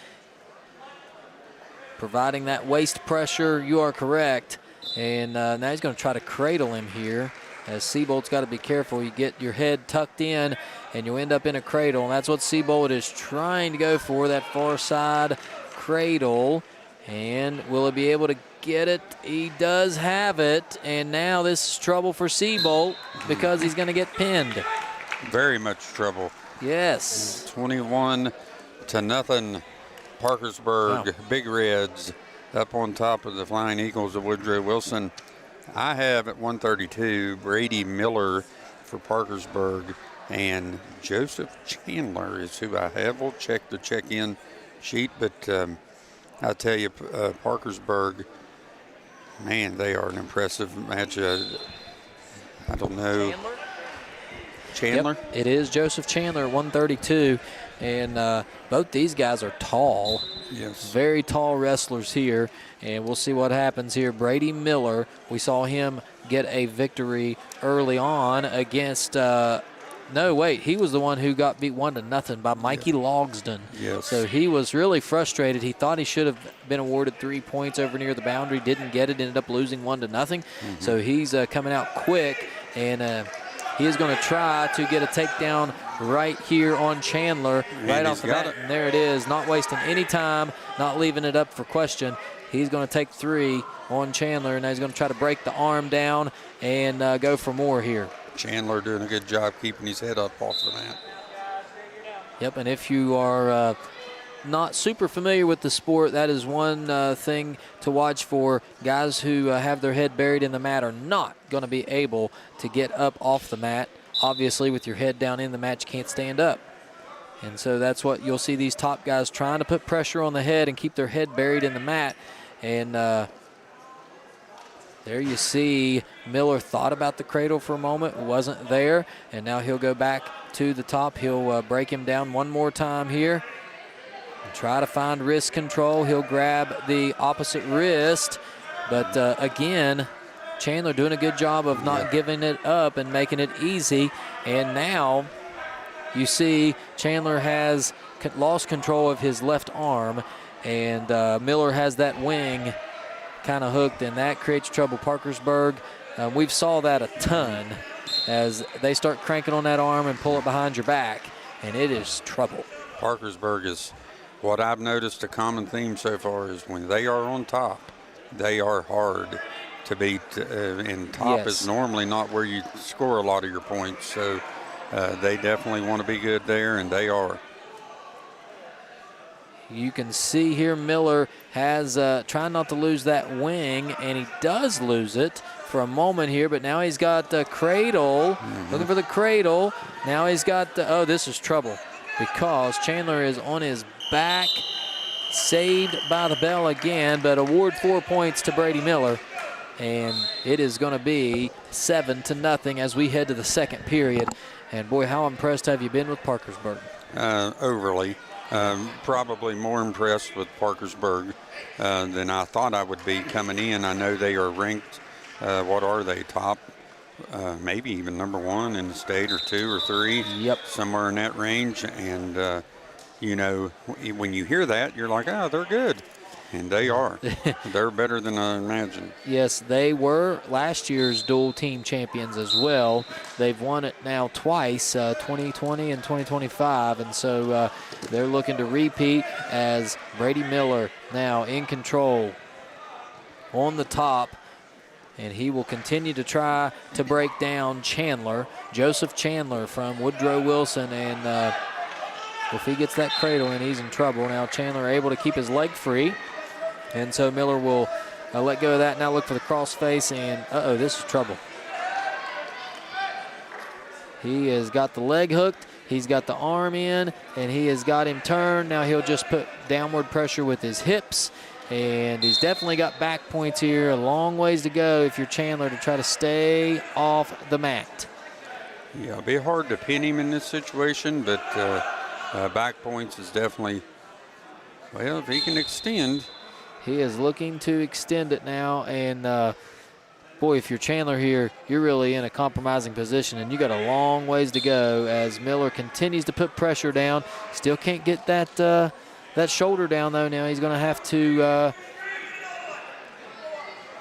providing that waist pressure. You are correct. And now he's going to try to cradle him here. As Seabolt's got to be careful. You get your head tucked in and you end up in a cradle. And that's what Seabolt is trying to go for, that far side cradle. And will he be able to get it? He does have it. And now this is trouble for Seabolt because he's going to get pinned. Very much trouble. Yes. 21-0. Parkersburg, wow. Big Reds up on top of the Flying Eagles of Woodrow Wilson. I have at 132 Brady Miller for Parkersburg, and Joseph Chandler is who I have. We'll check the check-in sheet, but I tell you, Parkersburg, man, they are an impressive match. I don't know. Chandler? Yep, it is Joseph Chandler at 132. And both these guys are tall. Yes. Very tall wrestlers here. And we'll see what happens here. Brady Miller, we saw him get a victory early on against no, wait, he was the one who got beat 1-0 by Mikey Logsdon. Yes. So he was really frustrated. He thought he should have been awarded 3 points over near the boundary, didn't get it, ended up losing 1-0. So he's coming out quick, and he is going to try to get a takedown right here on Chandler, right off the bat. And there it is, not wasting any time, not leaving it up for question. He's going to take 3 on Chandler, and now he's going to try to break the arm down and go for more here. Chandler doing a good job keeping his head up off the mat. Yep, and if you are not super familiar with the sport, that is one thing to watch for. Guys who have their head buried in the mat are not going to be able to get up off the mat. Obviously, with your head down in the mat, you can't stand up. And so that's what you'll see these top guys trying to put pressure on the head and keep their head buried in the mat. And there you see Miller thought about the cradle for a moment, wasn't there, and now he'll go back to the top. He'll break him down one more time here and try to find wrist control. He'll grab the opposite wrist, but again, Chandler doing a good job of not giving it up and making it easy. And now you see Chandler has lost control of his left arm, and Miller has that wing kind of hooked, and that creates trouble. Parkersburg, we've saw that a ton as they start cranking on that arm and pull it behind your back, and it is trouble. Parkersburg is, what I've noticed a common theme so far is when they are on top, they are hard to beat, and top is normally not where you score a lot of your points, so they definitely want to be good there, and they are. You can see here Miller has trying not to lose that wing, and he does lose it for a moment here, but now he's got the cradle, looking for the cradle. Now he's got the, oh, this is trouble because Chandler is on his back, saved by the bell again, but award 4 points to Brady Miller, and it is going to be 7-0 as we head to the second period. And boy, how impressed have you been with Parkersburg? Overly. Probably more impressed with Parkersburg than I thought I would be coming in. I know they are ranked, what are they, top, maybe even #1 in the state, or 2 or 3, somewhere in that range. And, you know, when you hear that, you're like, oh, they're good. And they are. They're better than I imagined. Yes, they were last year's dual team champions as well. They've won it now twice, 2020 and 2025, and so they're looking to repeat as Brady Miller now in control on the top, and he will continue to try to break down Chandler, Joseph Chandler from Woodrow Wilson, and if he gets that cradle in, he's in trouble. Now Chandler able to keep his leg free. And so Miller will let go of that. Now look for the cross face, and uh-oh, this is trouble. He has got the leg hooked, he's got the arm in, and he has got him turned. Now he'll just put downward pressure with his hips, and he's definitely got back points here. A long ways to go if you're Chandler to try to stay off the mat. Yeah, it'll be hard to pin him in this situation, but back points is definitely, well, if he can extend. He is looking to extend it now, and boy, if you're Chandler here, you're really in a compromising position, and you got a long ways to go as Miller continues to put pressure down. Still can't get that that shoulder down, though. Now he's going to have to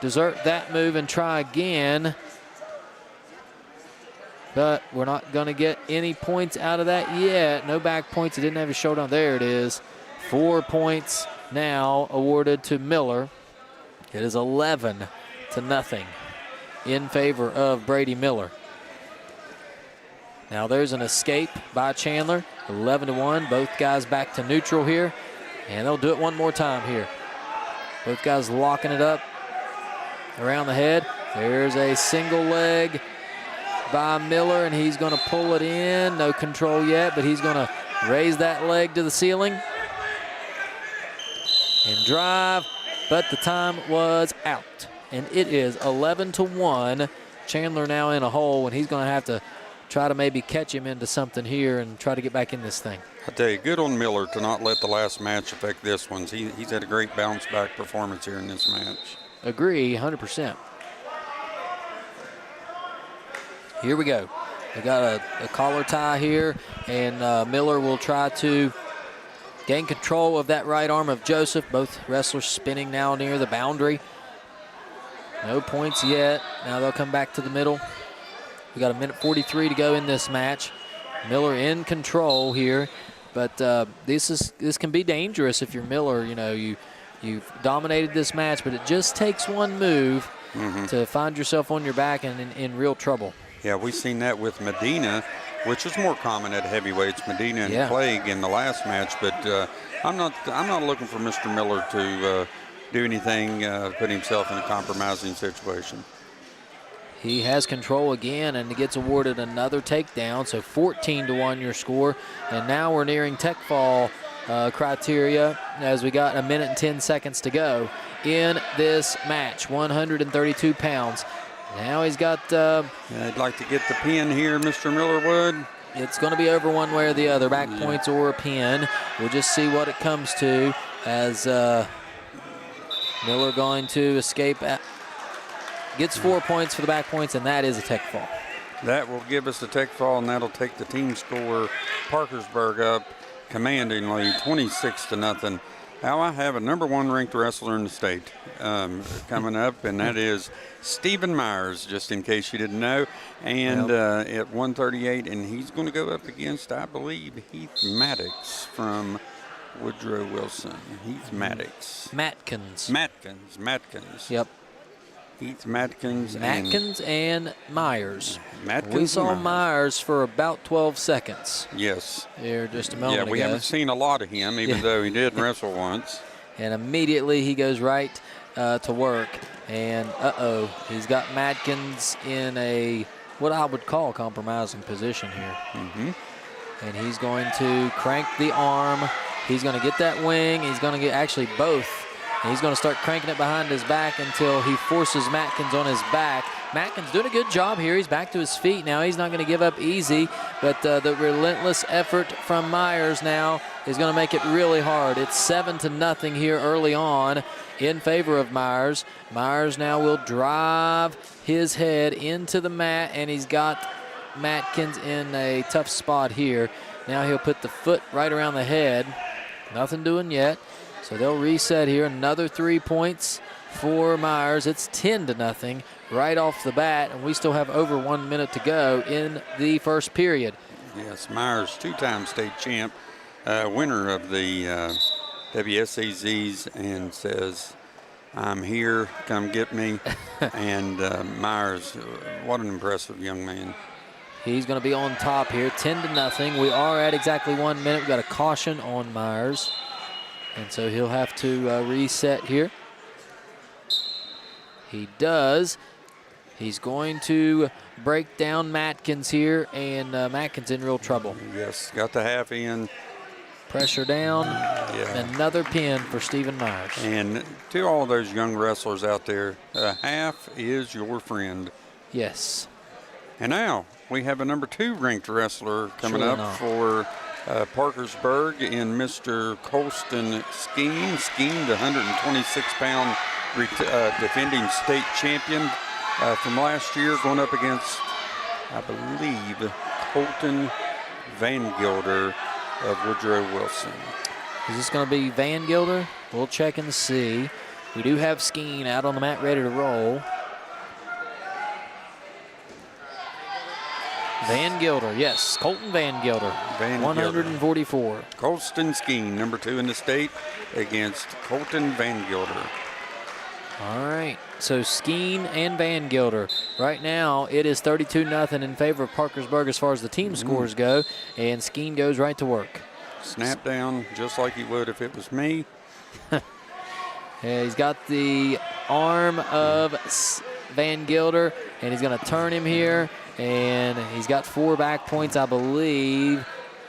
desert that move and try again. But we're not going to get any points out of that yet. No back points. He didn't have his shoulder on. There it is. 4 points now awarded to Miller. It is 11-0 in favor of Brady Miller. Now there's an escape by Chandler. 11-1. Both guys back to neutral here. And they'll do it one more time here. Both guys locking it up around the head. There's a single leg by Miller, and he's going to pull it in. No control yet, but he's going to raise that leg to the ceiling and drive, but the time was out. And it is 11-1. Chandler now in a hole, and he's going to have to try to maybe catch him into something here and try to get back in this thing. I tell you, good on Miller to not let the last match affect this one. He's had a great bounce-back performance here in this match. Agree, 100%. Here we go. We got a collar tie here, and Miller will try to gain control of that right arm of Joseph. Both wrestlers spinning now near the boundary. No points yet. Now they'll come back to the middle. We got 1:43 to go in this match. Miller in control here, but this can be dangerous if you're Miller. You know, you've dominated this match, but it just takes one move to find yourself on your back and in real trouble. Yeah, we've seen that with Medina, which is more common at heavyweights. Medina and Plague in the last match, but I'm not looking for Mr. Miller to do anything, put himself in a compromising situation. He has control again, and he gets awarded another takedown. So 14-1 your score, and now we're nearing tech fall criteria as we got 1 minute and 10 seconds to go in this match. 132 pounds. Now he's got. I'd like to get the pin here, Mr. Miller would. It's going to be over one way or the other, back points or a pin. We'll just see what it comes to as Miller going to escape. Gets 4 points for the back points, and that is a tech fall. That will give us the tech fall, and that'll take the team score Parkersburg up commandingly, 26-0. Now I have a #1 ranked wrestler in the state coming up, and that is Stephen Myers, just in case you didn't know, and at 138, and he's going to go up against, I believe, Heath Maddox from Woodrow Wilson. Heath Maddox. Matkins. Yep. Heath Matkins and Myers. Matkins we saw and Myers for about 12 seconds. Yes. Here just a moment ago. Yeah, we haven't seen a lot of him, even though he did wrestle once. And immediately he goes right to work. And, he's got Matkins in a, what I would call, compromising position here. And he's going to crank the arm. He's going to get that wing. He's going to get actually both. And he's going to start cranking it behind his back until he forces Matkins on his back. Matkins doing a good job here. He's back to his feet now. He's not going to give up easy, but the relentless effort from Myers now is going to make it really hard. It's 7-0 here early on in favor of Myers. Myers now will drive his head into the mat, and he's got Matkins in a tough spot here. Now he'll put the foot right around the head. Nothing doing yet. So they'll reset here. Another 3 points for Myers. It's 10-0 right off the bat, and we still have over 1 minute to go in the first period. Yes, Myers, two-time state champ, winner of the WSAZs, and says, "I'm here, come get me." And Myers, what an impressive young man. He's going to be on top here, 10-0. We are at exactly 1 minute. We've got a caution on Myers. And so he'll have to reset here. He does. He's going to break down Matkins here, and Matkins in real trouble. Yes, got the half in. Pressure down. Another pin for Stephen Myers. And to all those young wrestlers out there, a half is your friend. Yes. And now we have a #2 ranked wrestler coming up for Parkersburg in Mr. Colston Skeen. Skeen, the 126-pound defending state champion from last year, going up against, I believe, Colton Van Gilder of Woodrow Wilson. Is this going to be Van Gilder? We'll check and see. We do have Skeen out on the mat ready to roll. Van Gilder, yes, Colton Van Gilder, 144. Colston Skeen, #2 in the state, against Colton Van Gilder. All right, so Skeen and Van Gilder. Right now, it is 32-0 in favor of Parkersburg as far as the team scores go, and Skeen goes right to work. Snap down just like he would if it was me. Yeah, he's got the arm of Van Gilder, and he's going to turn him here. And he's got 4 back points, I believe,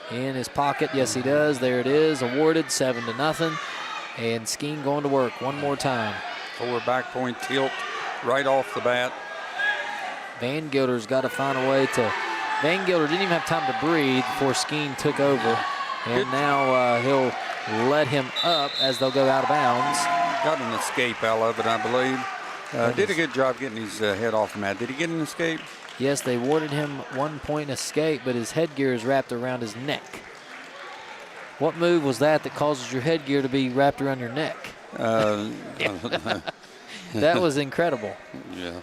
in his pocket. Yes, he does. There it is. Awarded 7-0. And Skeen going to work one more time. 4 back point tilt right off the bat. Van Gilder's got to find a way to Van Gilder didn't even have time to breathe before Skeen took over. And now he'll let him up as they'll go out of bounds. Got an escape out of it, I believe. Did a good job getting his head off the mat. Did he get an escape? Yes, they awarded him 1 point escape, but his headgear is wrapped around his neck. What move was that causes your headgear to be wrapped around your neck? That was incredible. Yeah.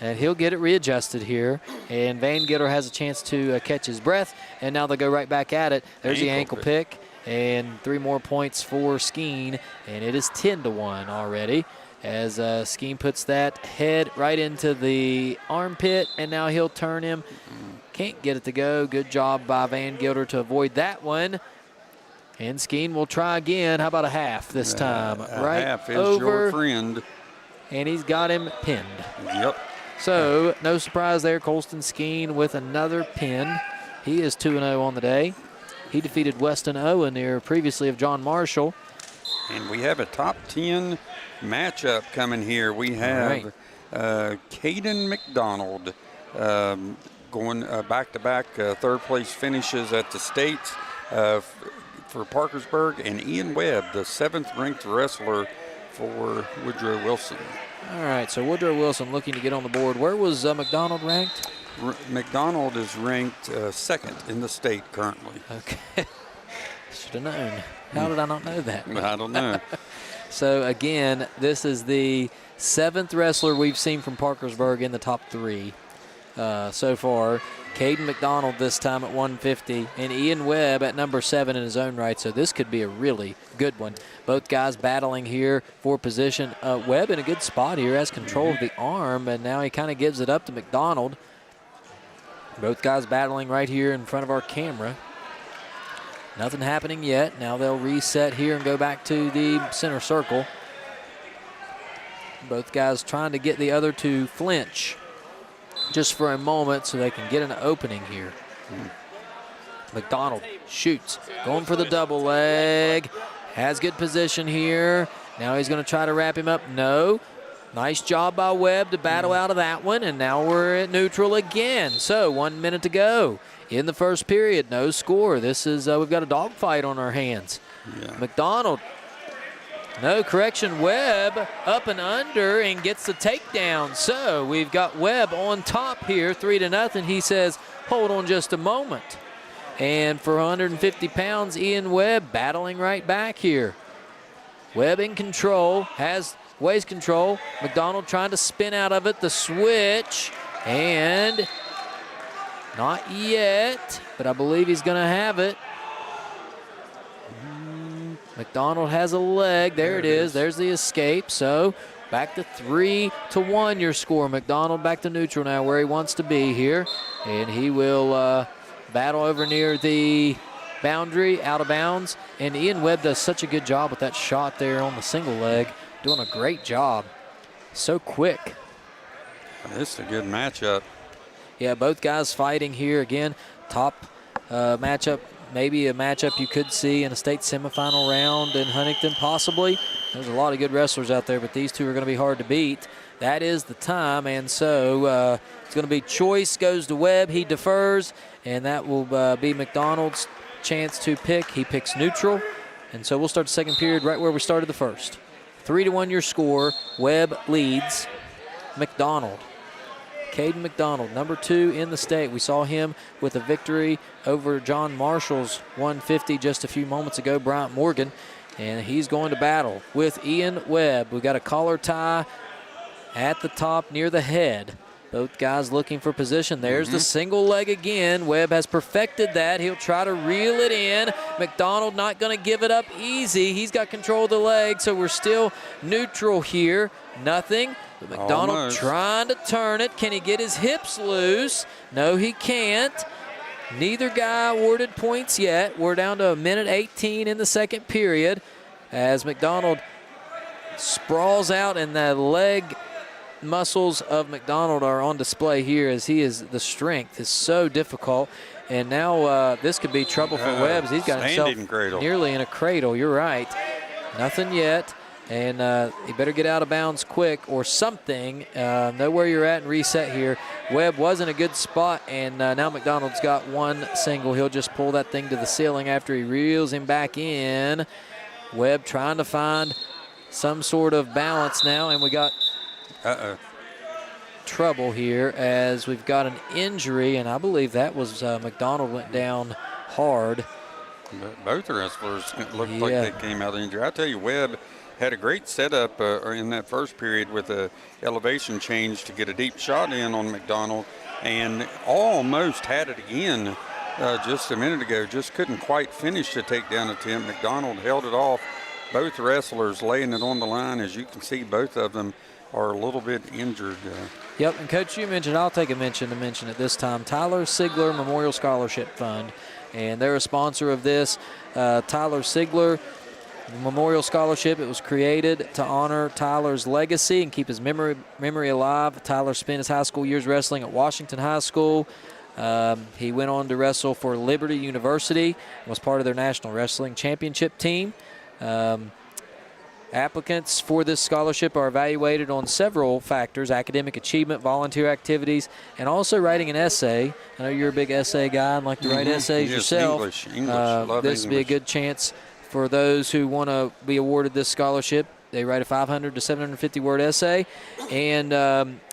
And he'll get it readjusted here. And Van Gilder has a chance to catch his breath. And now they'll go right back at it. There's the ankle pick. And 3 more points for Skeen. And it is 10-1 already. As Skeen puts that head right into the armpit. And now he'll turn him. Can't get it to go. Good job by Van Gilder to avoid that one. And Skeen will try again. How about a half this time? Right half is over. Your friend. And he's got him pinned. Yep. So, no surprise there, Colston Skeen with another pin. He is 2-0 on the day. He defeated Weston Owen here previously of John Marshall. And we have a top 10 matchup coming here. We have Caden McDonald going back-to-back third-place finishes at the States for Parkersburg, and Ian Webb, the 7th-ranked wrestler for Woodrow Wilson. All right, so Woodrow Wilson looking to get on the board. Where was McDonald ranked? McDonald is ranked 2nd in the state currently. Okay. Should have known. How did I not know that? I don't know. So, again, this is the 7th wrestler we've seen from Parkersburg in the top 3 so far. Caden McDonald this time at 150, and Ian Webb at number 7 in his own right, so this could be a really good one. Both guys battling here for position. Webb in a good spot here, has control of the arm, and now he kind of gives it up to McDonald. Both guys battling right here in front of our camera. Nothing happening yet. Now they'll reset here and go back to the center circle. Both guys trying to get the other to flinch just for a moment so they can get an opening here. McDonald shoots, going for the double leg. Has good position here. Now he's going to try to wrap him up. No. Nice job by Webb to battle out of that one, and now we're at neutral again. So 1 minute to go in the first period. No score. This is we've got a dogfight on our hands. Yeah. McDonald. No correction. Webb up and under and gets the takedown. So we've got Webb on top here, 3-0. He says, hold on just a moment. And for 150 pounds, Ian Webb battling right back here. Webb in control, has waist control. McDonald trying to spin out of it, the switch, and not yet, but I believe he's going to have it. McDonald has a leg. There it is. There's the escape. So back to 3-1 your score. McDonald back to neutral now where he wants to be here. And he will battle over near the boundary, out of bounds. And Ian Webb does such a good job with that shot there on the single leg. Doing a great job. So quick. This is a good matchup. Yeah, both guys fighting here again. Top matchup. Maybe a matchup you could see in a state semifinal round in Huntington, possibly. There's a lot of good wrestlers out there, but these two are going to be hard to beat. That is the time, and so it's going to be choice goes to Webb. He defers, and that will be McDonald's chance to pick. He picks neutral, and so we'll start the second period right where we started the first. 3-1 your score. Webb leads McDonald. Caden McDonald, number 2 in the state. We saw him with a victory over John Marshall's 150 just a few moments ago, Bryant Morgan. And he's going to battle with Ian Webb. We've got a collar tie at the top near the head. Both guys looking for position. There's the single leg again. Webb has perfected that. He'll try to reel it in. McDonald not going to give it up easy. He's got control of the leg, so we're still neutral here. Nothing. But McDonald trying to turn it. Can he get his hips loose? No, he can't. Neither guy awarded points yet. We're down to 1:18 in the second period as McDonald sprawls out, and the leg muscles of McDonald are on display here as the strength is so difficult. And now this could be trouble for Webb. He's got himself nearly in a cradle. You're right. Nothing yet. And you better get out of bounds quick or something. Know where you're at and reset here. Webb was in a good spot, and now McDonald's got one single. He'll just pull that thing to the ceiling after he reels him back in. Webb trying to find some sort of balance now, and we got trouble here as we've got an injury, and I believe that was McDonald went down hard. Both wrestlers looked like they came out injured. I tell you, Webb had a great setup in that first period with a elevation change to get a deep shot in on McDonald, and almost had it again just a minute ago. Just couldn't quite finish the takedown attempt. McDonald held it off. Both wrestlers laying it on the line. As you can see, both of them are a little bit injured. Yep, and Coach, you mentioned, I'll take a mention to mention it this time, Tyler Sigler Memorial Scholarship Fund. And they're a sponsor of this. Tyler Sigler Memorial Scholarship. It was created to honor Tyler's legacy and keep his memory alive. Tyler spent his high school years wrestling at Washington High School. He went on to wrestle for Liberty University and was part of their National Wrestling Championship team. Applicants for this scholarship are evaluated on several factors: academic achievement, volunteer activities, and also writing an essay. I know you're a big essay guy and like to write essays yourself. English. Love this would be a good chance for those who want to be awarded this scholarship. They write a 500 to 750 word essay, and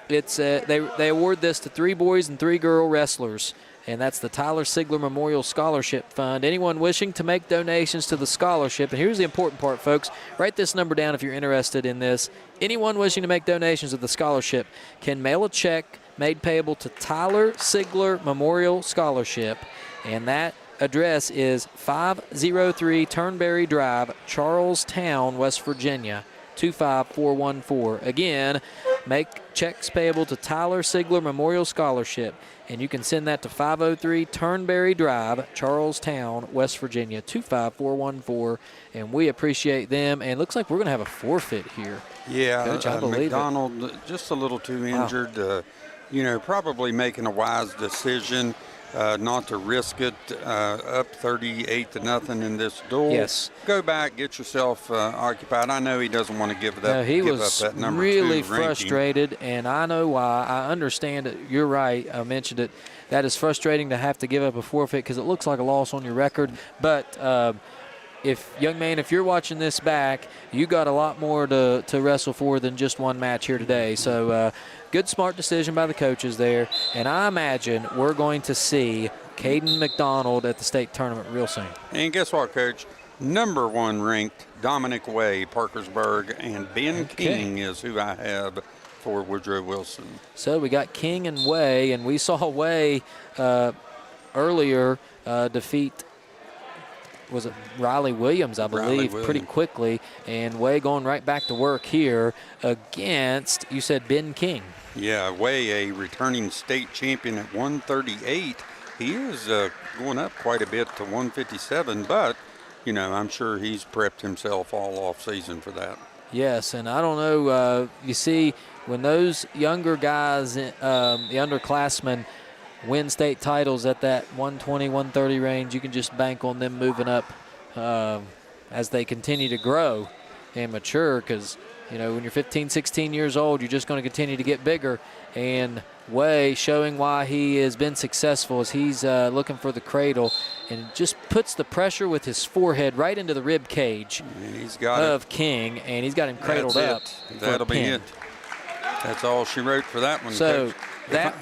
they award this to 3 boys and 3 girl wrestlers. And that's the Tyler Sigler Memorial Scholarship Fund. Anyone wishing to make donations to the scholarship, and here's the important part, folks. Write this number down if you're interested in this. Anyone wishing to make donations to the scholarship can mail a check made payable to Tyler Sigler Memorial Scholarship, and that address is 503 Turnberry Drive, Charlestown, West Virginia, 25414. Again, make checks payable to Tyler Sigler Memorial Scholarship, and you can send that to 503 Turnberry Drive, Charlestown, West Virginia, 25414. And we appreciate them. And it looks like we're going to have a forfeit here. Yeah, Coach, I believe McDonald just a little too injured. Probably making a wise decision not to risk it. Up 38-0 in this duel. Yes. Go back, get yourself occupied. I know he doesn't want to give up that number 2 really ranking. frustrated, and I know why. I understand it. You're right. I mentioned it. That is frustrating to have to give up a forfeit because it looks like a loss on your record. But if you're watching this back, you got a lot more to wrestle for than just one match here today. So good, smart decision by the coaches there. And I imagine we're going to see Caden McDonald at the state tournament real soon. And guess what, Coach? Number 1 ranked Dominic Way, Parkersburg, and Ben King is who I have for Woodrow Wilson. So we got King and Way, and we saw Way earlier defeat, was it Riley Williams, I believe, pretty quickly. And Way going right back to work here against, you said, Ben King. Yeah, Way, a returning state champion at 138. He is going up quite a bit to 157, but, I'm sure he's prepped himself all off season for that. Yes, and I don't know, you see, when those younger guys, the underclassmen, win state titles at that 120, 130 range, you can just bank on them moving up as they continue to grow and mature because, when you're 15, 16 years old, you're just going to continue to get bigger. And Way showing why he has been successful as he's looking for the cradle and just puts the pressure with his forehead right into the rib cage of King, and he's got him cradled up. That'll be it. That's all she wrote for that one. So Coach.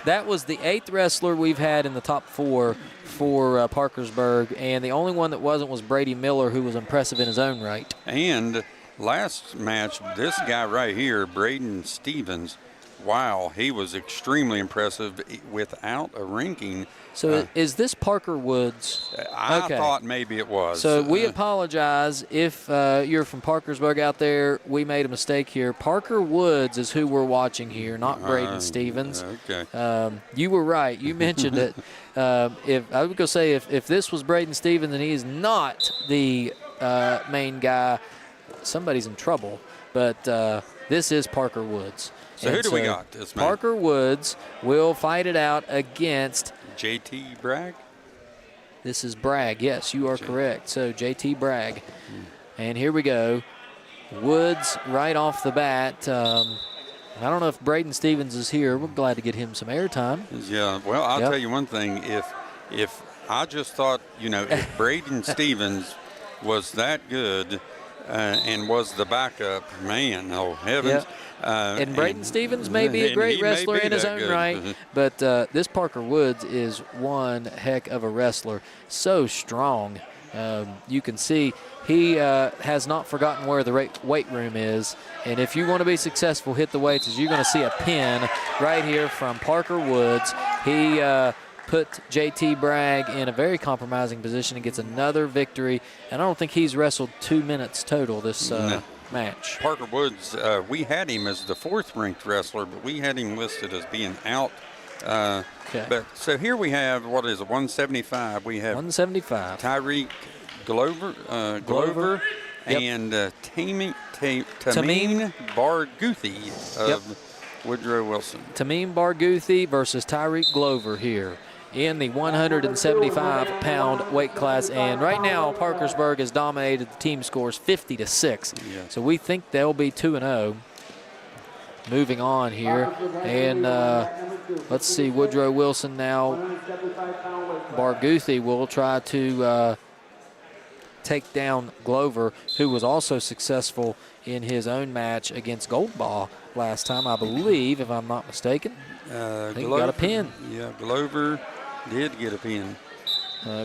that was the 8th wrestler we've had in the top 4 for Parkersburg, and the only one that wasn't was Brady Miller, who was impressive in his own right. And last match, this guy right here, Braden Stevens, wow, he was extremely impressive without a ranking. So is this Parker Woods? I thought maybe it was. So we apologize if you're from Parkersburg out there. We made a mistake here. Parker Woods is who we're watching here, not Braden Stevens. Okay. You were right. You mentioned it. If I would go say if this was Braden Stevens and he is not the main guy, somebody's in trouble. But this is Parker Woods. So who do we got this match? Parker Woods will fight it out against JT Bragg? This is Bragg. Yes, you are correct. So JT Bragg. And here we go. Woods right off the bat. I don't know if Braden Stevens is here. We're glad to get him some airtime. Yeah, well, I'll tell you one thing. If I just thought, if Braden Stevens was that good and was the backup, man, oh heavens. Yep. And Braden Stevens may be a great wrestler in his own right, but this Parker Woods is one heck of a wrestler. So strong. You can see he has not forgotten where the weight room is. And if you want to be successful, hit the weights, as you're going to see a pin right here from Parker Woods. He put JT Bragg in a very compromising position and gets another victory. And I don't think he's wrestled 2 minutes total this match. Parker Woods, we had him as the 4th ranked wrestler, but we had him listed as being out. But so here we have, what is it, 175? We have 175. Tyreek Glover, Yep. and Tameen Barghouti of Woodrow Wilson. Tameen Barghouti versus Tyreek Glover here in the 175-pound weight class. And right now, Parkersburg has dominated the team scores 50-6. Yeah. So we think they'll be 2-0. Moving on here. And let's see, Woodrow Wilson now. Barghouti will try to take down Glover, who was also successful in his own match against Goldbaugh last time, I believe, if I'm not mistaken. I think he got a pin. Yeah, Glover did get a pin.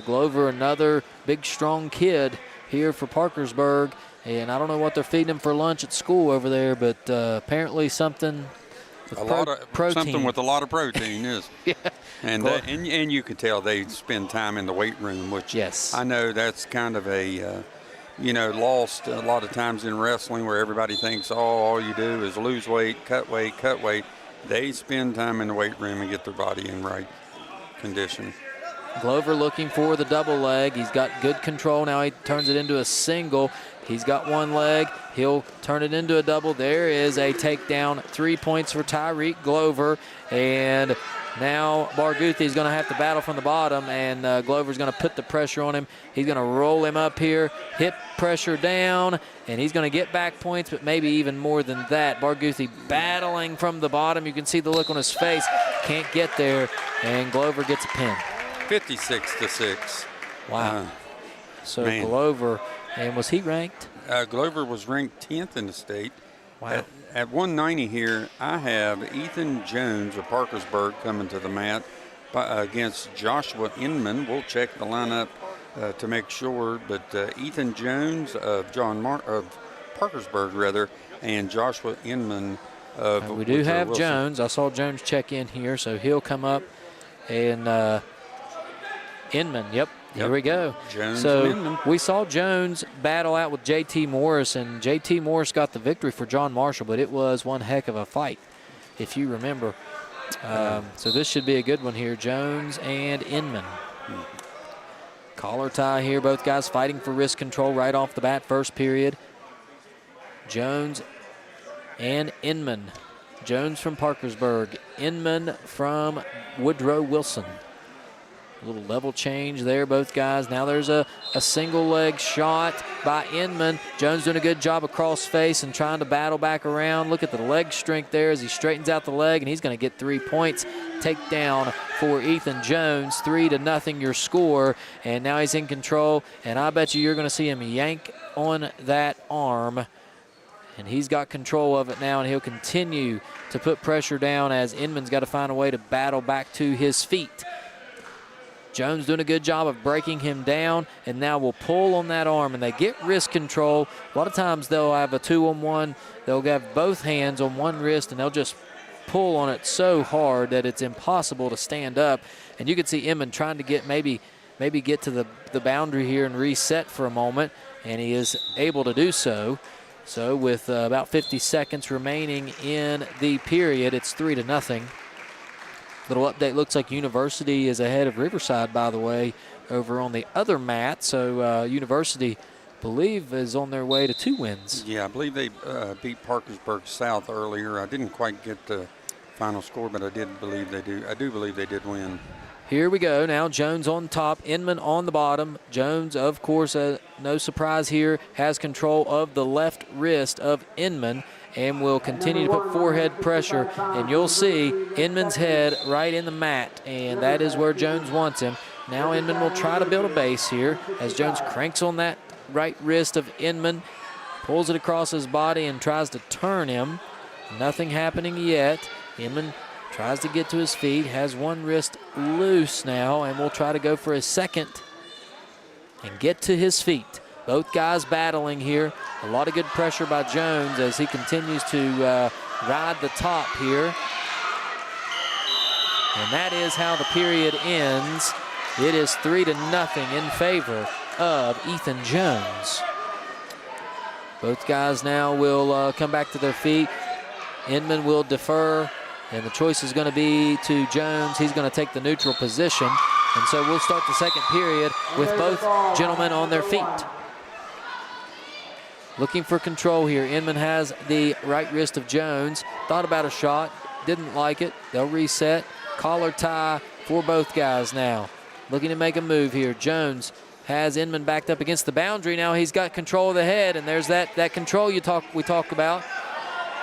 Glover, another big, strong kid here for Parkersburg. And I don't know what they're feeding him for lunch at school over there, but apparently something with protein. Something with a lot of protein is. Yeah. And you can tell they spend time in the weight room, which I know that's kind of a lost a lot of times in wrestling, where everybody thinks, all you do is lose weight, cut weight, cut weight. They spend time in the weight room and get their body in right condition. Glover looking for the double leg. He's got good control now. He turns it into a single. He's got one leg. He'll turn it into a double. There is a takedown. 3 points for Tyreek Glover. And now Barghouti is going to have to battle from the bottom, and Glover's going to put the pressure on him. He's going to roll him up here, hip pressure down, and he's going to get back points, but maybe even more than that. Barghouti battling from the bottom. You can see the look on his face. Can't get there, and Glover gets a pin. 56-6. Wow. So man. Glover, and was he ranked? Glover was ranked 10th in the state. Wow. At 190 here, I have Ethan Jones of Parkersburg coming to the mat against Joshua Inman. We'll check the lineup to make sure, but Ethan Jones of Parkersburg, and Joshua Inman of we do have Wilson. Jones. I saw Jones check in here, so he'll come up, and Inman, yep. Here we go. Jones so and Inman. We saw Jones battle out with J.T. Morris, and J.T. Morris got the victory for John Marshall, but it was one heck of a fight, if you remember. So this should be a good one here, Jones and Inman. Collar tie here, both guys fighting for wrist control right off the bat, first period. Jones and Inman. Jones from Parkersburg, Inman from Woodrow Wilson. A little level change there, both guys. Now there's a single leg shot by Inman. Jones doing a good job across face and trying to battle back around. Look at the leg strength there as he straightens out the leg, and he's going to get 3 points. Takedown for Ethan Jones, 3-0 your score, and now he's in control, and I bet you're going to see him yank on that arm, and he's got control of it now, and he'll continue to put pressure down as Inman's got to find a way to battle back to his feet. Jones doing a good job of breaking him down, and now will pull on that arm, and they get wrist control. A lot of times they'll have a 2-on-1. They'll have both hands on one wrist, and they'll just pull on it so hard that it's impossible to stand up. And you can see Inman trying to get maybe get to the boundary here and reset for a moment, and he is able to do so. So with about 50 seconds remaining in the period, it's 3-0. Little update, looks like University is ahead of Riverside, by the way, over on the other mat. So University, I believe, is on their way to 2 wins. Yeah, I believe they beat Parkersburg South earlier. I didn't quite get the final score, but I do believe they did win. Here we go. Now Jones on top, Inman on the bottom. Jones, of course, no surprise here, has control of the left wrist of Inman and will continue to put forehead pressure. And you'll see Inman's head right in the mat, and that is where Jones wants him. Now Inman will try to build a base here as Jones cranks on that right wrist of Inman, pulls it across his body and tries to turn him. Nothing happening yet. Inman tries to get to his feet, has one wrist loose now, and will try to go for his second and get to his feet. Both guys battling here. A lot of good pressure by Jones as he continues to ride the top here. And that is how the period ends. It is 3-0 in favor of Ethan Jones. Both guys now will come back to their feet. Inman will defer, and the choice is going to be to Jones. He's going to take the neutral position. And so we'll start the second period with both gentlemen on their feet. Looking for control here. Inman has the right wrist of Jones. Thought about a shot, didn't like it. They'll reset. Collar tie for both guys now. Looking to make a move here. Jones has Inman backed up against the boundary. Now he's got control of the head, and there's that control we talk about.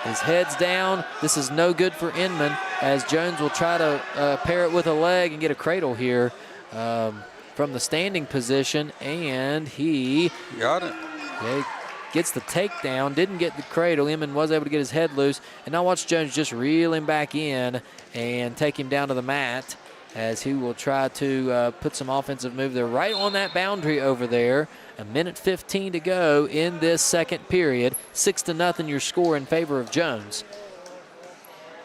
His head's down. This is no good for Inman as Jones will try to pair it with a leg and get a cradle here from the standing position, and he got it. Yeah, gets the takedown, didn't get the cradle. Inman was able to get his head loose, and now watch Jones just reel him back in and take him down to the mat as he will try to put some offensive move there right on that boundary over there. 1:15 to go in this second period. 6-0 your score in favor of Jones.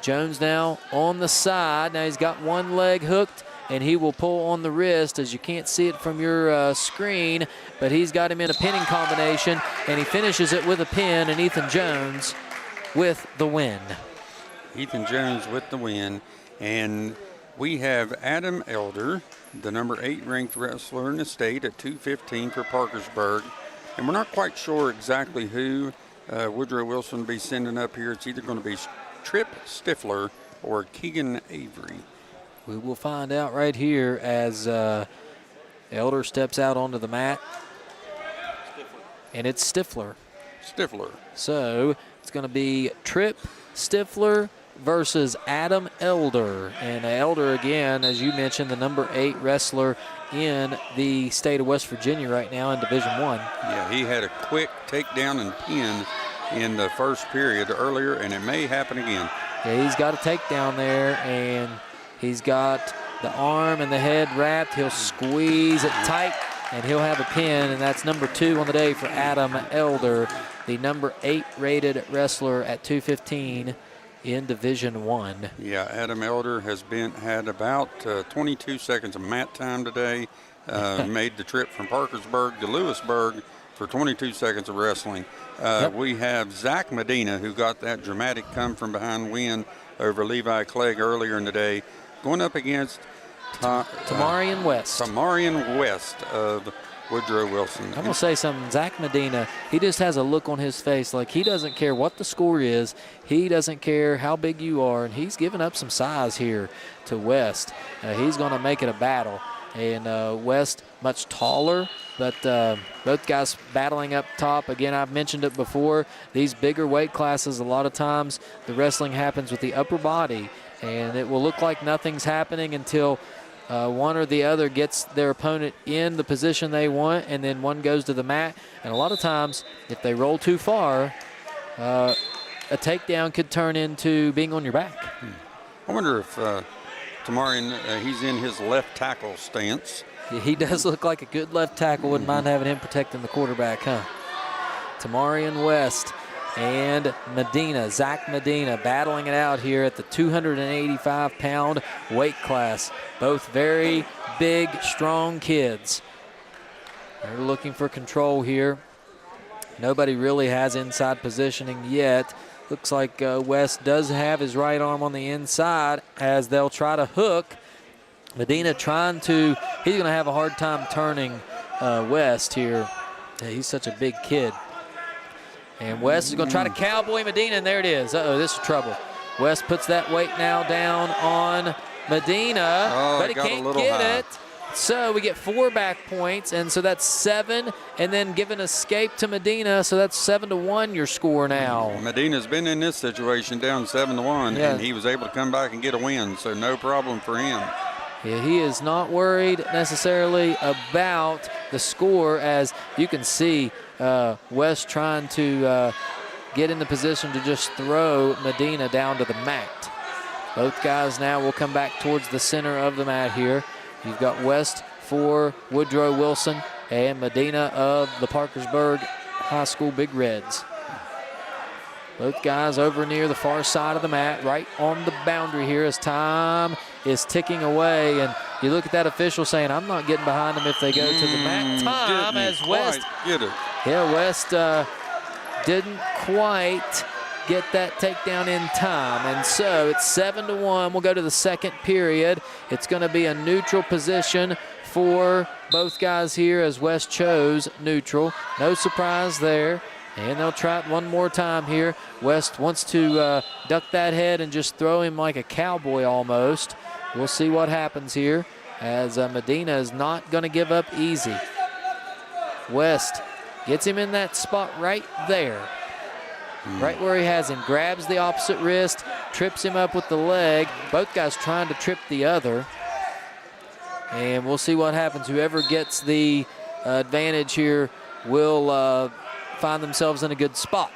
Jones now on the side. Now he's got one leg hooked, and he will pull on the wrist, as you can't see it from your screen, but he's got him in a pinning combination, and he finishes it with a pin, and Ethan Jones with the win. Ethan Jones with the win, and we have Adam Elder, the number 8 ranked wrestler in the state at 215 for Parkersburg. And we're not quite sure exactly who Woodrow Wilson will be sending up here. It's either going to be Tripp Stifler or Keegan Avery. We will find out right here as Elder steps out onto the mat. And it's Stifler. So it's going to be Tripp Stifler versus Adam Elder. And Elder, again, as you mentioned, the number 8 wrestler in the state of West Virginia right now in Division I. Yeah, he had a quick takedown and pin in the first period earlier, and it may happen again. Yeah, he's got a takedown there, and he's got the arm and the head wrapped. He'll squeeze it tight, and he'll have a pin, and that's number 2 on the day for Adam Elder, the number 8 rated wrestler at 215 in Division I. Yeah, Adam Elder has had about 22 seconds of mat time today. Made the trip from Parkersburg to Lewisburg for 22 seconds of wrestling. We have Zach Medina, who got that dramatic come from behind win over Levi Clegg earlier in the day, going up against Tamarian West. Tamarian West of Woodrow Wilson. I'm going to say something. Zach Medina, he just has a look on his face like he doesn't care what the score is. He doesn't care how big you are, and he's giving up some size here to West. He's going to make it a battle. And West much taller, but both guys battling up top. Again, I've mentioned it before. These bigger weight classes, a lot of times the wrestling happens with the upper body, and it will look like nothing's happening until one or the other gets their opponent in the position they want, and then one goes to the mat. And a lot of times, if they roll too far, a takedown could turn into being on your back. I wonder if Tamarian, he's in his left tackle stance. He does look like a good left tackle. Wouldn't mind having him protecting the quarterback, huh? Tamarian West and Medina, Zach Medina, battling it out here at the 285-pound weight class. Both very big, strong kids. They're looking for control here. Nobody really has inside positioning yet. Looks like West does have his right arm on the inside as they'll try to hook. Medina trying to, he's going to have a hard time turning West here. He's such a big kid. And West is going to try to cowboy Medina, and there it is. Uh-oh, this is trouble. West puts that weight now down on Medina, but he can't get high. it. So we get 4 back points, and so that's 7, and then give an escape to Medina, so that's 7-1 your score now. Medina's been in this situation down 7-1, Yeah. and he was able to come back and get a win, so no problem for him. Yeah, he is not worried necessarily about the score, as you can see West trying to get in the position to just throw Medina down to the mat. Both guys now will come back towards the center of the mat here. You've got West for Woodrow Wilson and Medina of the Parkersburg High School Big Reds. Both guys over near the far side of the mat, right on the boundary here as time is ticking away. And you look at that official saying, I'm not getting behind them if they go to the mat. Time as West. Get it. Yeah, West didn't quite get that takedown in time. And so it's 7-1. We'll go to the second period. It's going to be a neutral position for both guys here as West chose neutral. No surprise there. And they'll try it one more time here. West wants to duck that head and just throw him like a cowboy almost. We'll see what happens here, as Medina is not going to give up easy. West gets him in that spot right there. Right where he has him. Grabs the opposite wrist, trips him up with the leg. Both guys trying to trip the other. And we'll see what happens. Whoever gets the advantage here will find themselves in a good spot.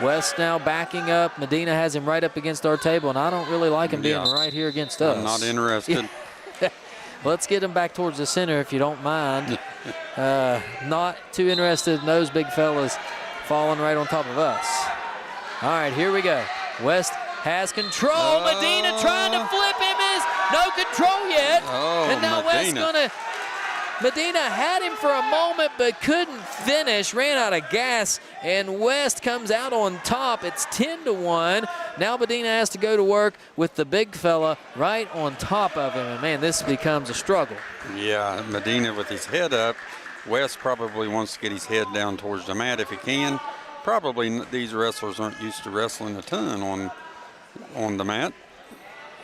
West now backing up. Medina has him right up against our table, and I don't really like him being right here against us. I'm not interested. Let's get him back towards the center if you don't mind. Not too interested in those big fellas falling right on top of us. All right, here we go. West has control. Medina trying to flip him is no control yet. And now West gonna, Medina had him for a moment but couldn't finish, ran out of gas, and West comes out on top. It's 10-1. Now Medina has to go to work with the big fella right on top of him, and man, this becomes a struggle. Yeah, Medina with his head up. West probably wants to get his head down towards the mat if he can. Probably these wrestlers aren't used to wrestling a ton on the mat.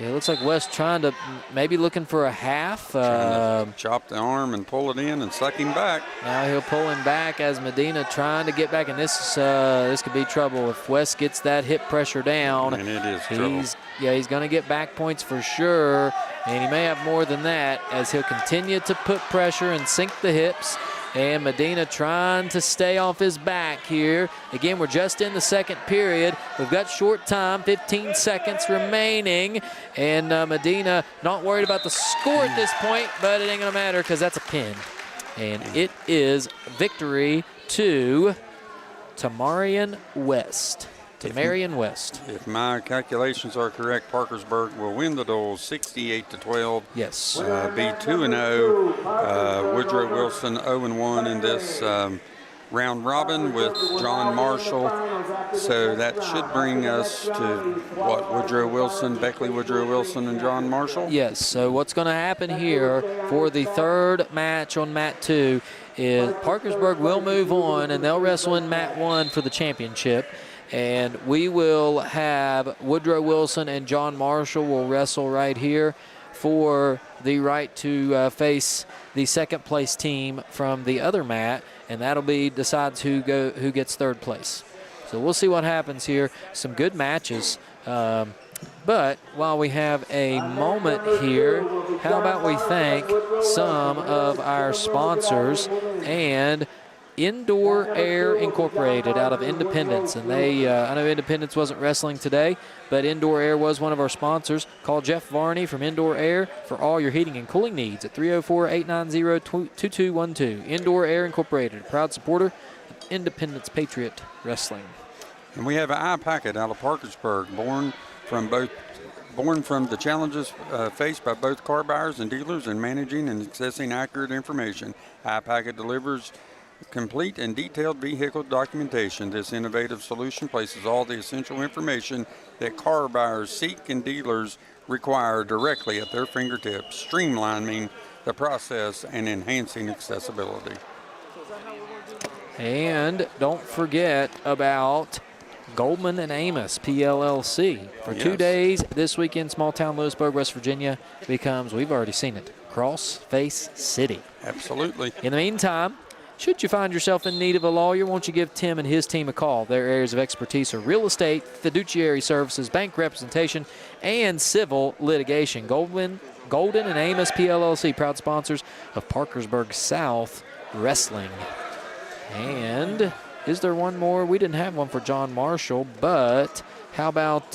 Yeah, it looks like West trying to, maybe looking for a half. Trying to chop the arm and pull it in and suck him back. Now he'll pull him back as Medina trying to get back, and this could be trouble if West gets that hip pressure down. And it is trouble. He's going to get back points for sure, and he may have more than that as he'll continue to put pressure and sink the hips. And Medina trying to stay off his back here. Again, we're just in the second period. We've got short time, 15 seconds remaining. And Medina not worried about the score at this point, but it ain't going to matter because that's a pin. And it is victory to Tamarian West. Tamarian West. If my calculations are correct, Parkersburg will win the duel 68-12. Yes. Be 2-0. Woodrow Wilson 0-1 in this round robin with John Marshall. So that should bring us to what, Woodrow Wilson, Beckley Woodrow Wilson, and John Marshall? Yes. So what's going to happen here for the third match on mat 2 is Parkersburg will move on and they'll wrestle in mat 1 for the championship. And we will have Woodrow Wilson and John Marshall will wrestle right here for the right to face the second place team from the other mat, and that'll be decides who gets third place. So we'll see what happens here. Some good matches. But while we have a moment here, how about we thank some of our sponsors and Indoor Air Incorporated out of Independence. And they, I know Independence wasn't wrestling today, but Indoor Air was one of our sponsors. Call Jeff Varney from Indoor Air for all your heating and cooling needs at 304-890-2212. Indoor Air Incorporated, proud supporter of Independence Patriot Wrestling. And we have an eye packet out of Parkersburg, born from the challenges faced by both car buyers and dealers in managing and accessing accurate information. Eye packet delivers complete and detailed vehicle documentation. This innovative solution places all the essential information that car buyers seek and dealers require directly at their fingertips, streamlining the process and enhancing accessibility. And don't forget about Goldman and Amos, PLLC. For 2 days this weekend, small town Lewisburg, West Virginia becomes, we've already seen it, Crossface City. Absolutely. In the meantime, should you find yourself in need of a lawyer, won't you give Tim and his team a call? Their areas of expertise are real estate, fiduciary services, bank representation, and civil litigation. Golden and Amos PLLC, proud sponsors of Parkersburg South Wrestling. And is there one more? We didn't have one for John Marshall, but how about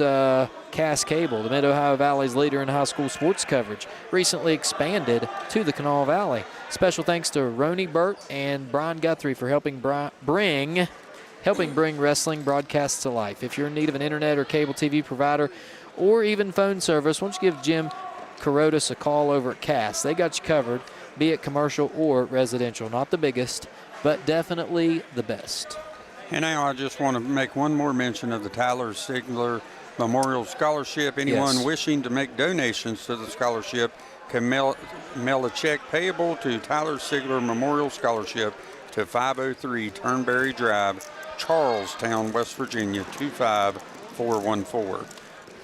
Cass Cable, the Mid-Ohio Valley's leader in high school sports coverage, recently expanded to the Kanawha Valley. Special thanks to Roni Burt and Brian Guthrie for helping bring wrestling broadcasts to life. If you're in need of an internet or cable TV provider or even phone service, why don't you give Jim Carotis a call over at Cass. They got you covered, be it commercial or residential. Not the biggest, but definitely the best. And now I just want to make one more mention of the Tyler Sigler Memorial Scholarship. Anyone wishing to make donations to the scholarship can mail a check payable to Tyler Sigler Memorial Scholarship to 503 Turnberry Drive, Charlestown, West Virginia, 25414.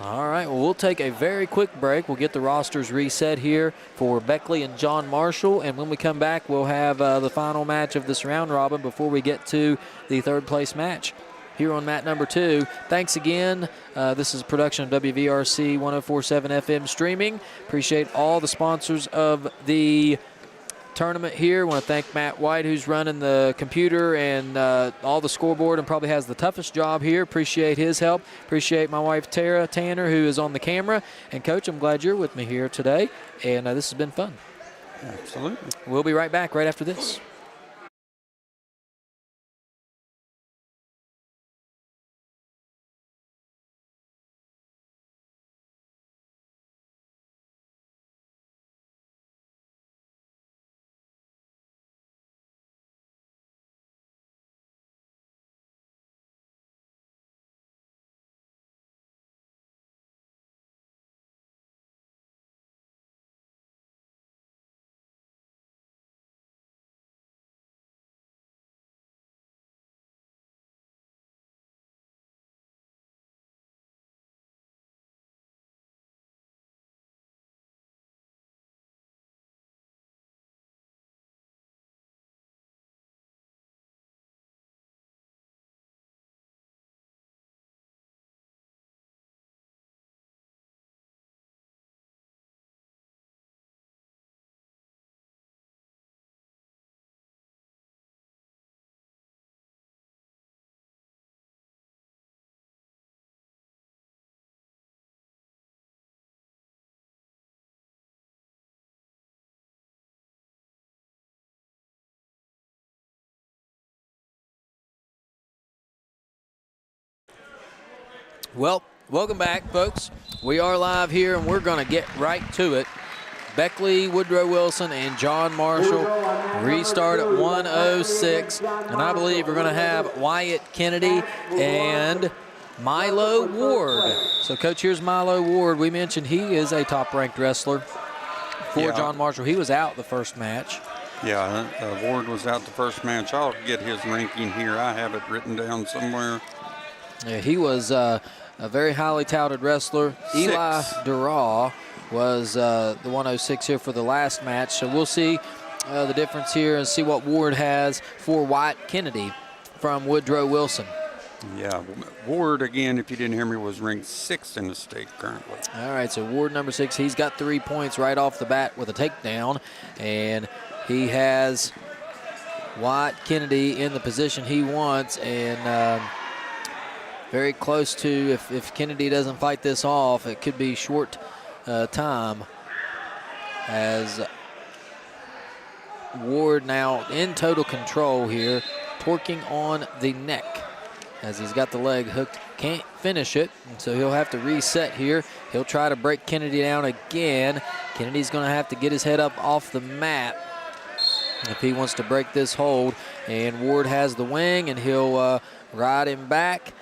All right, well, we'll take a very quick break. We'll get the rosters reset here for Beckley and John Marshall, and when we come back, we'll have the final match of this round robin before we get to the third place match here on mat number 2. Thanks again. This is a production of WVRC 104.7 FM streaming. Appreciate all the sponsors of the tournament here. Want to thank Matt White, who's running the computer and all the scoreboard and probably has the toughest job here. Appreciate his help. Appreciate my wife Tara Tanner, who is on the camera. And Coach, I'm glad you're with me here today, and this has been fun. Absolutely. We'll be right back right after this. Well, welcome back, folks. We are live here, and we're going to get right to it. Beckley, Woodrow Wilson, and John Marshall restart at 1:06. And I believe we're going to have Wyatt Kennedy and Milo Ward. So, Coach, here's Milo Ward. We mentioned he is a top-ranked wrestler for John Marshall. He was out the first match. Yeah, Ward was out the first match. I'll get his ranking here. I have it written down somewhere. Yeah, he was a very highly touted wrestler. Eli Duraw was the 106 here for the last match. So we'll see the difference here and see what Ward has for Wyatt Kennedy from Woodrow Wilson. Yeah, Ward, again, if you didn't hear me, was ranked 6th in the state currently. All right, so Ward number 6, he's got 3 points right off the bat with a takedown. And he has Wyatt Kennedy in the position he wants, and very close to, if Kennedy doesn't fight this off, it could be short time, as Ward now in total control here, torquing on the neck as he's got the leg hooked. Can't finish it, and so he'll have to reset here. He'll try to break Kennedy down again. Kennedy's going to have to get his head up off the mat if he wants to break this hold, and Ward has the wing, and he'll ride him back.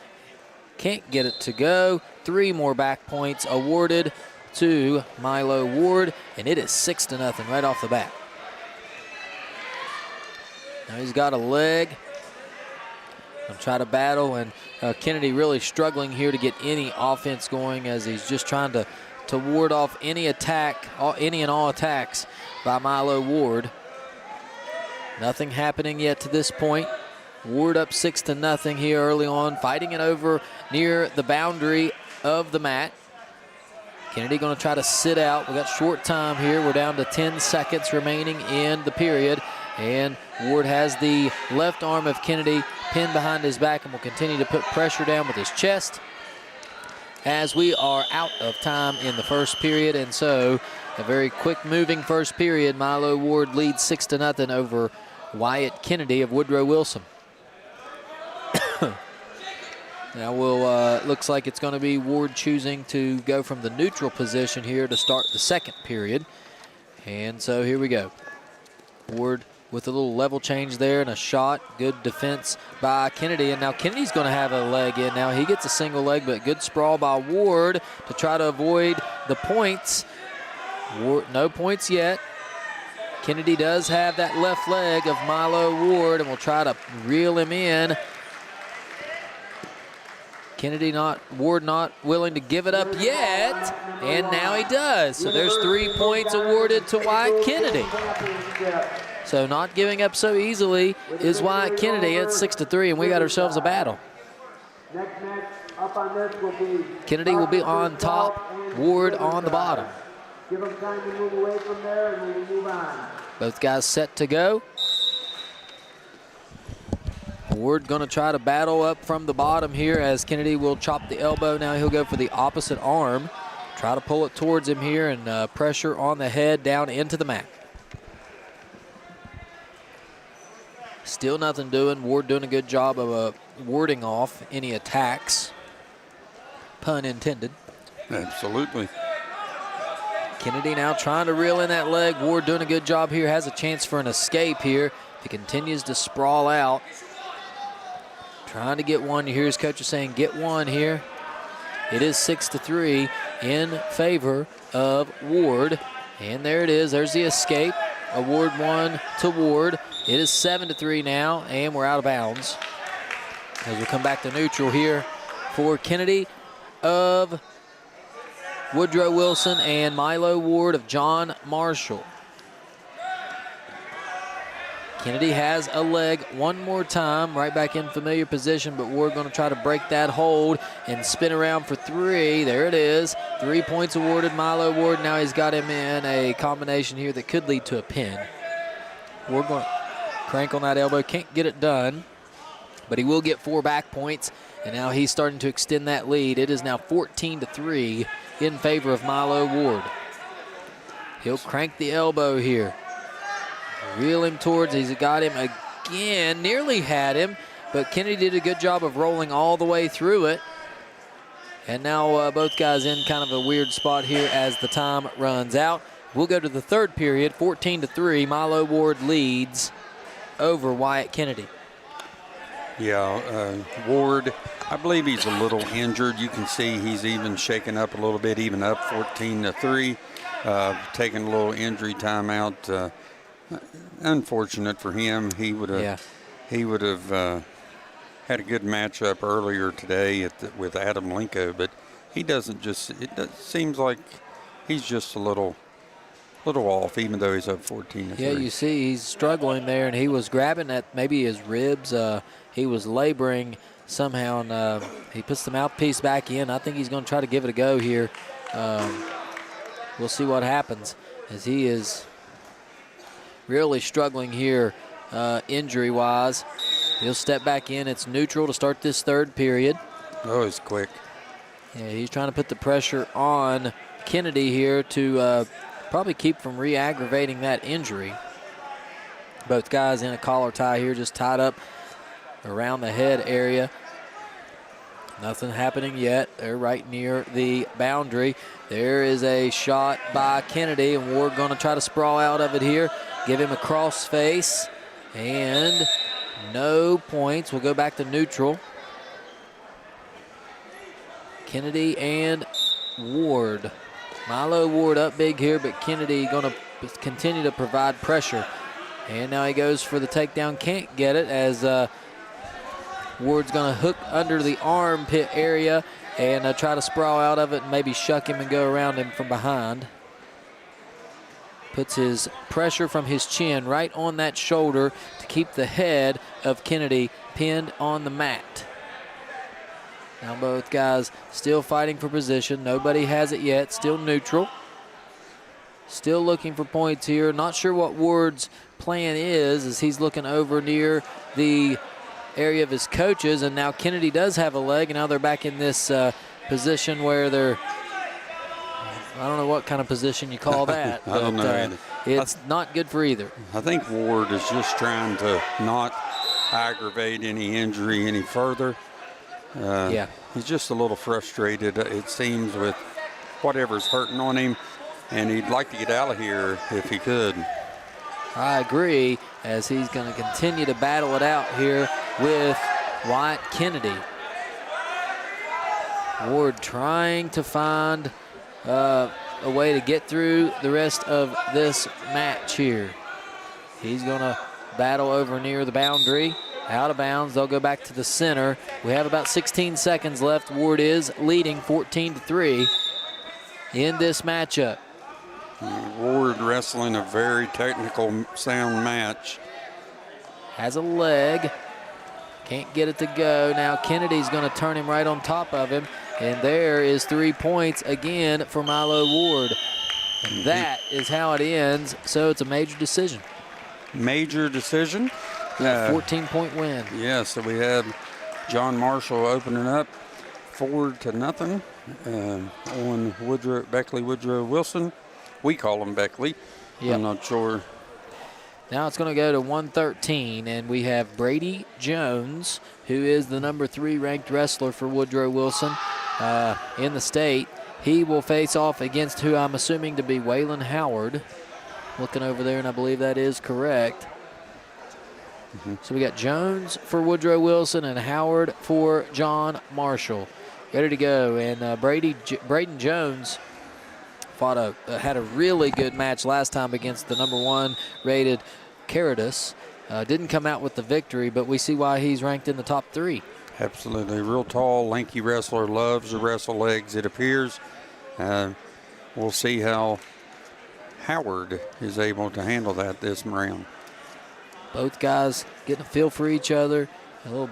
Can't get it to go. 3 more back points awarded to Milo Ward, and it is 6-0 right off the bat. Now he's got a leg They'll try to battle, and Kennedy really struggling here to get any offense going as he's just trying to ward off any attack, any and all attacks by Milo Ward. Nothing happening yet to this point. Ward up 6-0 here early on, fighting it over near the boundary of the mat. Kennedy going to try to sit out. We got short time here. We're down to 10 seconds remaining in the period. And Ward has the left arm of Kennedy pinned behind his back and will continue to put pressure down with his chest as we are out of time in the first period. And so a very quick moving first period. Milo Ward leads 6-0 over Wyatt Kennedy of Woodrow Wilson. Now looks like it's going to be Ward choosing to go from the neutral position here to start the second period. And so here we go. Ward with a little level change there and a shot. Good defense by Kennedy. And now Kennedy's going to have a leg in. Now he gets a single leg, but good sprawl by Ward to try to avoid the points. Ward, no points yet. Kennedy does have that left leg of Milo Ward and will try to reel him in. Ward not willing to give it up yet, and now he does. So there's 3 points awarded to Wyatt Kennedy. So not giving up so easily is Wyatt Kennedy at 6-3, and we got ourselves a battle. Kennedy will be on top, Ward on the bottom. Give them time to move away from there, and we will move on. Both guys set to go. Ward going to try to battle up from the bottom here as Kennedy will chop the elbow. Now he'll go for the opposite arm. Try to pull it towards him here and pressure on the head down into the mat. Still nothing doing. Ward doing a good job of warding off any attacks. Pun intended. Absolutely. Kennedy now trying to reel in that leg. Ward doing a good job here. Has a chance for an escape here. He continues to sprawl out. Trying to get one. You hear his coach saying, get one here. It is 6-3 in favor of Ward. And there it is. There's the escape. Award one to Ward. It is 7-3 now, and we're out of bounds. As we come back to neutral here for Kennedy of Woodrow Wilson and Milo Ward of John Marshall. Kennedy has a leg one more time, right back in familiar position, but Ward going to try to break that hold and spin around for 3. There it is. 3 points awarded Milo Ward. Now he's got him in a combination here that could lead to a pin. Ward going to crank on that elbow. Can't get it done, but he will get 4 back points, and now he's starting to extend that lead. It is now 14-3 in favor of Milo Ward. He'll crank the elbow here. Reel him towards, he's got him again, nearly had him, but Kennedy did a good job of rolling all the way through it. And now both guys in kind of a weird spot here as the time runs out. We'll go to the third period, 14-3. Milo Ward leads over Wyatt Kennedy. Yeah, Ward, I believe he's a little injured. You can see he's even shaken up a little bit, even up 14-3, taking a little injury time out. Unfortunate for him. He would have had a good matchup earlier today with Adam Linko, but he doesn't just. Seems like he's just a little off, even though he's up 14-3. Yeah, you see he's struggling there, and he was grabbing at maybe his ribs. He was laboring somehow, and he puts the mouthpiece back in. I think he's going to try to give it a go here. We'll see what happens, as he is really struggling here injury-wise. He'll step back in. It's neutral to start this third period. Oh, he's quick. Yeah, he's trying to put the pressure on Kennedy here to probably keep from re-aggravating that injury. Both guys in a collar tie here, just tied up around the head area. Nothing happening yet. They're right near the boundary. There is a shot by Kennedy, and Ward going to try to sprawl out of it here. Give him a cross face, and no points. We'll go back to neutral. Kennedy and Ward. Milo Ward up big here, but Kennedy going to continue to provide pressure. And now he goes for the takedown. Can't get it as Ward's going to hook under the armpit area and try to sprawl out of it and maybe shuck him and go around him from behind. Puts his pressure from his chin right on that shoulder to keep the head of Kennedy pinned on the mat. Now both guys still fighting for position. Nobody has it yet, still neutral. Still looking for points here. Not sure what Ward's plan is as he's looking over near the area of his coaches, and now Kennedy does have a leg, and now they're back in this position where they're, I don't know what kind of position you call that. I don't know either. It's not good for either. I think Ward is just trying to not aggravate any injury any further. Yeah. He's just a little frustrated, it seems, with whatever's hurting on him, and he'd like to get out of here if he could. I agree, as he's going to continue to battle it out here with Wyatt Kennedy. Ward trying to find a way to get through the rest of this match here. He's going to battle over near the boundary. Out of bounds, they'll go back to the center. We have about 16 seconds left. Ward is leading 14-3 in this matchup. Ward wrestling a very technical, sound match. Has a leg. Can't get it to go. Now Kennedy's going to turn him right on top of him. And there is 3 points again for Milo Ward. And that is how it ends. So it's a major decision. Major decision. 14-point win. Yeah, so we had John Marshall opening up 4-0 on Beckley Woodrow Wilson. We call him Beckley. Yep. I'm not sure. Now it's going to go to 113, and we have Brady Jones, who is the number 3 ranked wrestler for Woodrow Wilson in the state. He will face off against who I'm assuming to be Waylon Howard. Looking over there, and I believe that is correct. So we got Jones for Woodrow Wilson and Howard for John Marshall. Ready to go. And Braden Jones had a really good match last time against the number 1 rated Caritas. Didn't come out with the victory, but we see why he's ranked in the top 3. Absolutely. Real tall, lanky wrestler, loves to wrestle legs, it appears. We'll see how Howard is able to handle that this round. Both guys getting a feel for each other, a little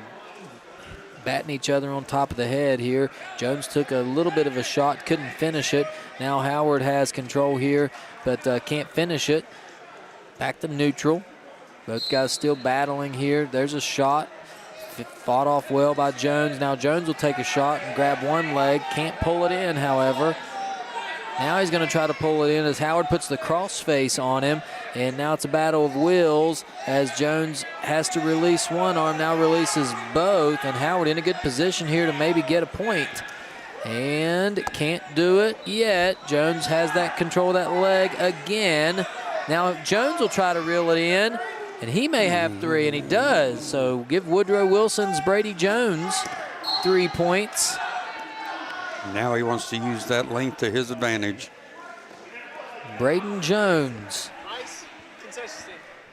batting each other on top of the head here. Jones took a little bit of a shot, couldn't finish it. Now Howard has control here, but can't finish it. Back to neutral. Both guys still battling here. There's a shot. Fought off well by Jones. Now Jones will take a shot and grab one leg. Can't pull it in, however. Now he's going to try to pull it in as Howard puts the crossface on him. And now it's a battle of wills as Jones has to release one arm, now releases both. And Howard in a good position here to maybe get a point. And can't do it yet. Jones has that control of that leg again. Now Jones will try to reel it in, and he may have 3, and he does. So give Woodrow Wilson's Brady Jones 3 points. Now he wants to use that length to his advantage. Braden Jones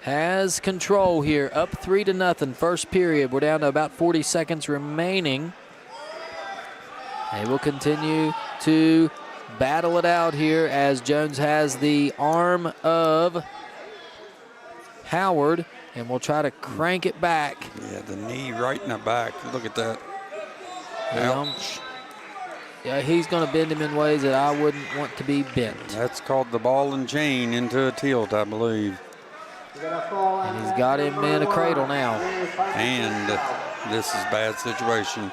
has control here, up 3-0, first period. We're down to about 40 seconds remaining. They will continue to battle it out here as Jones has the arm of Howard, and we'll try to crank it back. Yeah, the knee right in the back. Look at that. Ouch. Yeah, he's going to bend him in ways that I wouldn't want to be bent. That's called the ball and chain into a tilt, I believe. And he's got him in a cradle now. And this is a bad situation.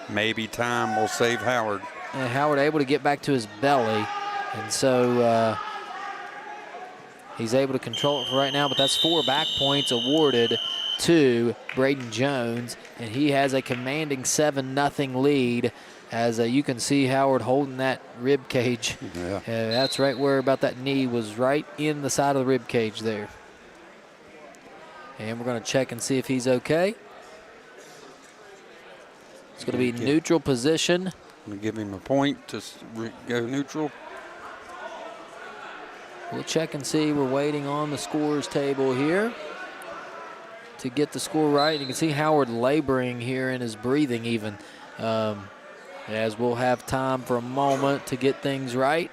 Maybe time will save Howard. And Howard able to get back to his belly. And so he's able to control it for right now, but that's 4 back points awarded to Braden Jones. And he has a commanding 7-0 lead. As you can see Howard holding that rib cage. Yeah. That's right where about that knee was, right in the side of the rib cage there. And we're going to check and see if he's okay. It's going to be neutral position. I'm going to give him a point to go neutral. We'll check and see. We're waiting on the scores table here to get the score right. You can see Howard laboring here in his breathing even, as we'll have time for a moment to get things right.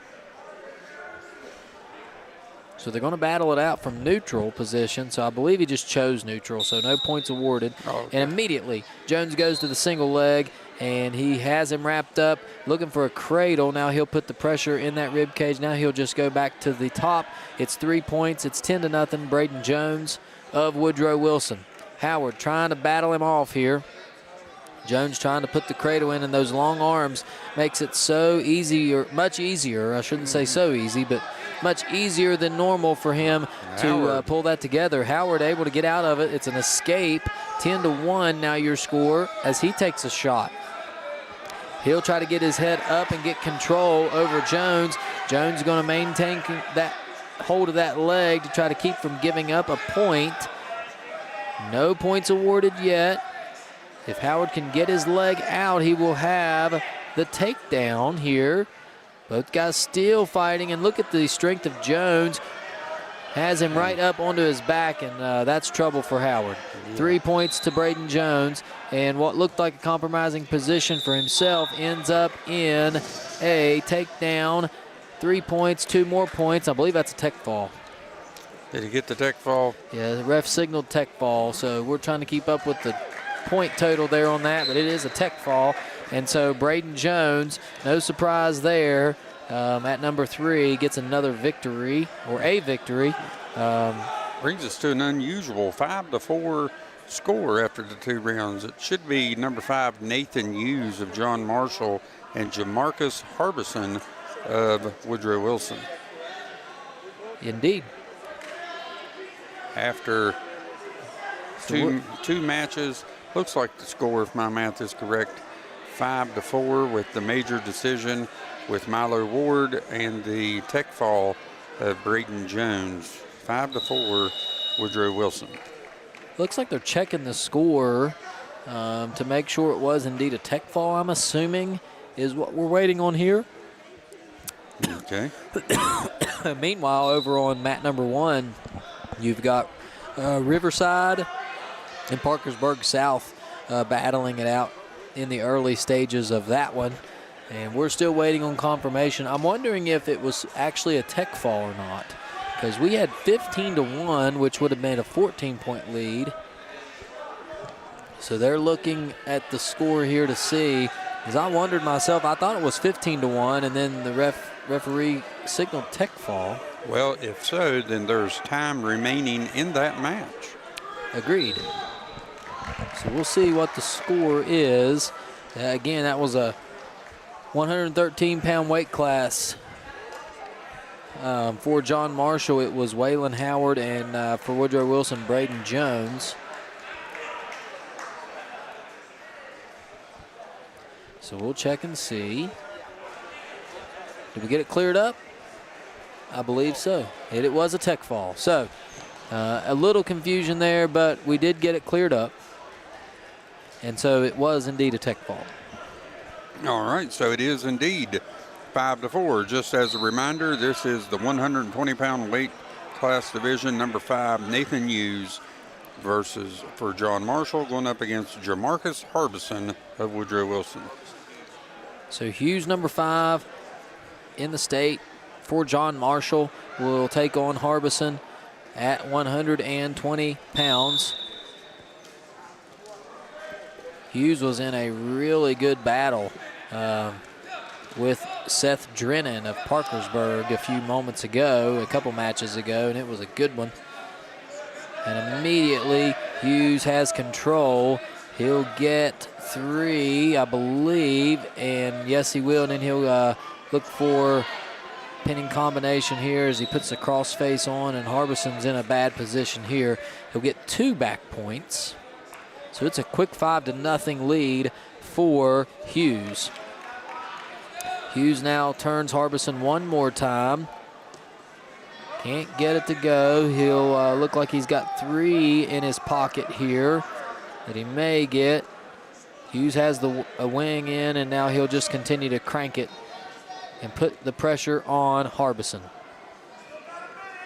So they're going to battle it out from neutral position. So I believe he just chose neutral, so no points awarded. Oh, okay. And immediately, Jones goes to the single leg, and he has him wrapped up, looking for a cradle. Now he'll put the pressure in that rib cage. Now he'll just go back to the top. It's 3 points. It's 10-0, Braden Jones of Woodrow Wilson. Howard trying to battle him off here. Jones trying to put the cradle in, and those long arms makes it so easy, or much easier. I shouldn't say so easy, but much easier than normal for him to pull that together. Howard able to get out of it. It's an escape. 10-1 now your score as he takes a shot. He'll try to get his head up and get control over Jones. Jones is going to maintain that hold of that leg to try to keep from giving up a point. No points awarded yet. If Howard can get his leg out, he will have the takedown here. Both guys still fighting, and look at the strength of Jones. Has him right up onto his back, and that's trouble for Howard. 3 points to Braden Jones, and what looked like a compromising position for himself ends up in a takedown. 3 points, 2 more points. I believe that's a tech fall. Did he get the tech fall? Yeah, the ref signaled tech fall, so we're trying to keep up with the point total there on that, but it is a tech fall. And so Braden Jones, no surprise there, at number 3, gets another victory, or a victory. Brings us to an unusual 5-4 score after the 2 rounds. It should be number 5, Nathan Hughes of John Marshall, and Jamarcus Harbison of Woodrow Wilson. Indeed. After two matches, looks like the score, if my math is correct, 5-4 with the major decision with Milo Ward and the tech fall of Braden Jones. 5-4, Woodrow Wilson. Looks like they're checking the score to make sure it was indeed a tech fall, I'm assuming, is what we're waiting on here. Okay. Meanwhile, over on mat number 1, you've got Riverside and Parkersburg South battling it out in the early stages of that one. And we're still waiting on confirmation. I'm wondering if it was actually a tech fall or not, because we had 15-1, which would have been a 14-point lead. So they're looking at the score here to see, because I wondered myself, I thought it was 15-1, and then the referee signaled tech fall. Well, if so, then there's time remaining in that match. Agreed. So we'll see what the score is. Again, that was a 113-pound weight class. For John Marshall, it was Waylon Howard, and for Woodrow Wilson, Braden Jones. So we'll check and see. Did we get it cleared up? I believe so. It was a tech fall. So a little confusion there, but we did get it cleared up. And so it was indeed a tech fall. All right, so it is indeed 5-4. Just as a reminder, this is the 120-pound weight class division, number 5, Nathan Hughes versus, for John Marshall, going up against Jamarcus Harbison of Woodrow Wilson. So Hughes, number 5 in the state for John Marshall, will take on Harbison at 120 pounds. Hughes was in a really good battle with Seth Drennan of Parkersburg a few moments ago, a couple matches ago, and it was a good one. And immediately Hughes has control. He'll get 3, I believe, and yes, he will. And then he'll look for pinning combination here as he puts the cross face on, and Harbison's in a bad position here. He'll get 2 back points. So it's a quick 5-0 lead for Hughes. Hughes now turns Harbison one more time. Can't get it to go. He'll look like he's got 3 in his pocket here that he may get. Hughes has a wing in, and now he'll just continue to crank it and put the pressure on Harbison.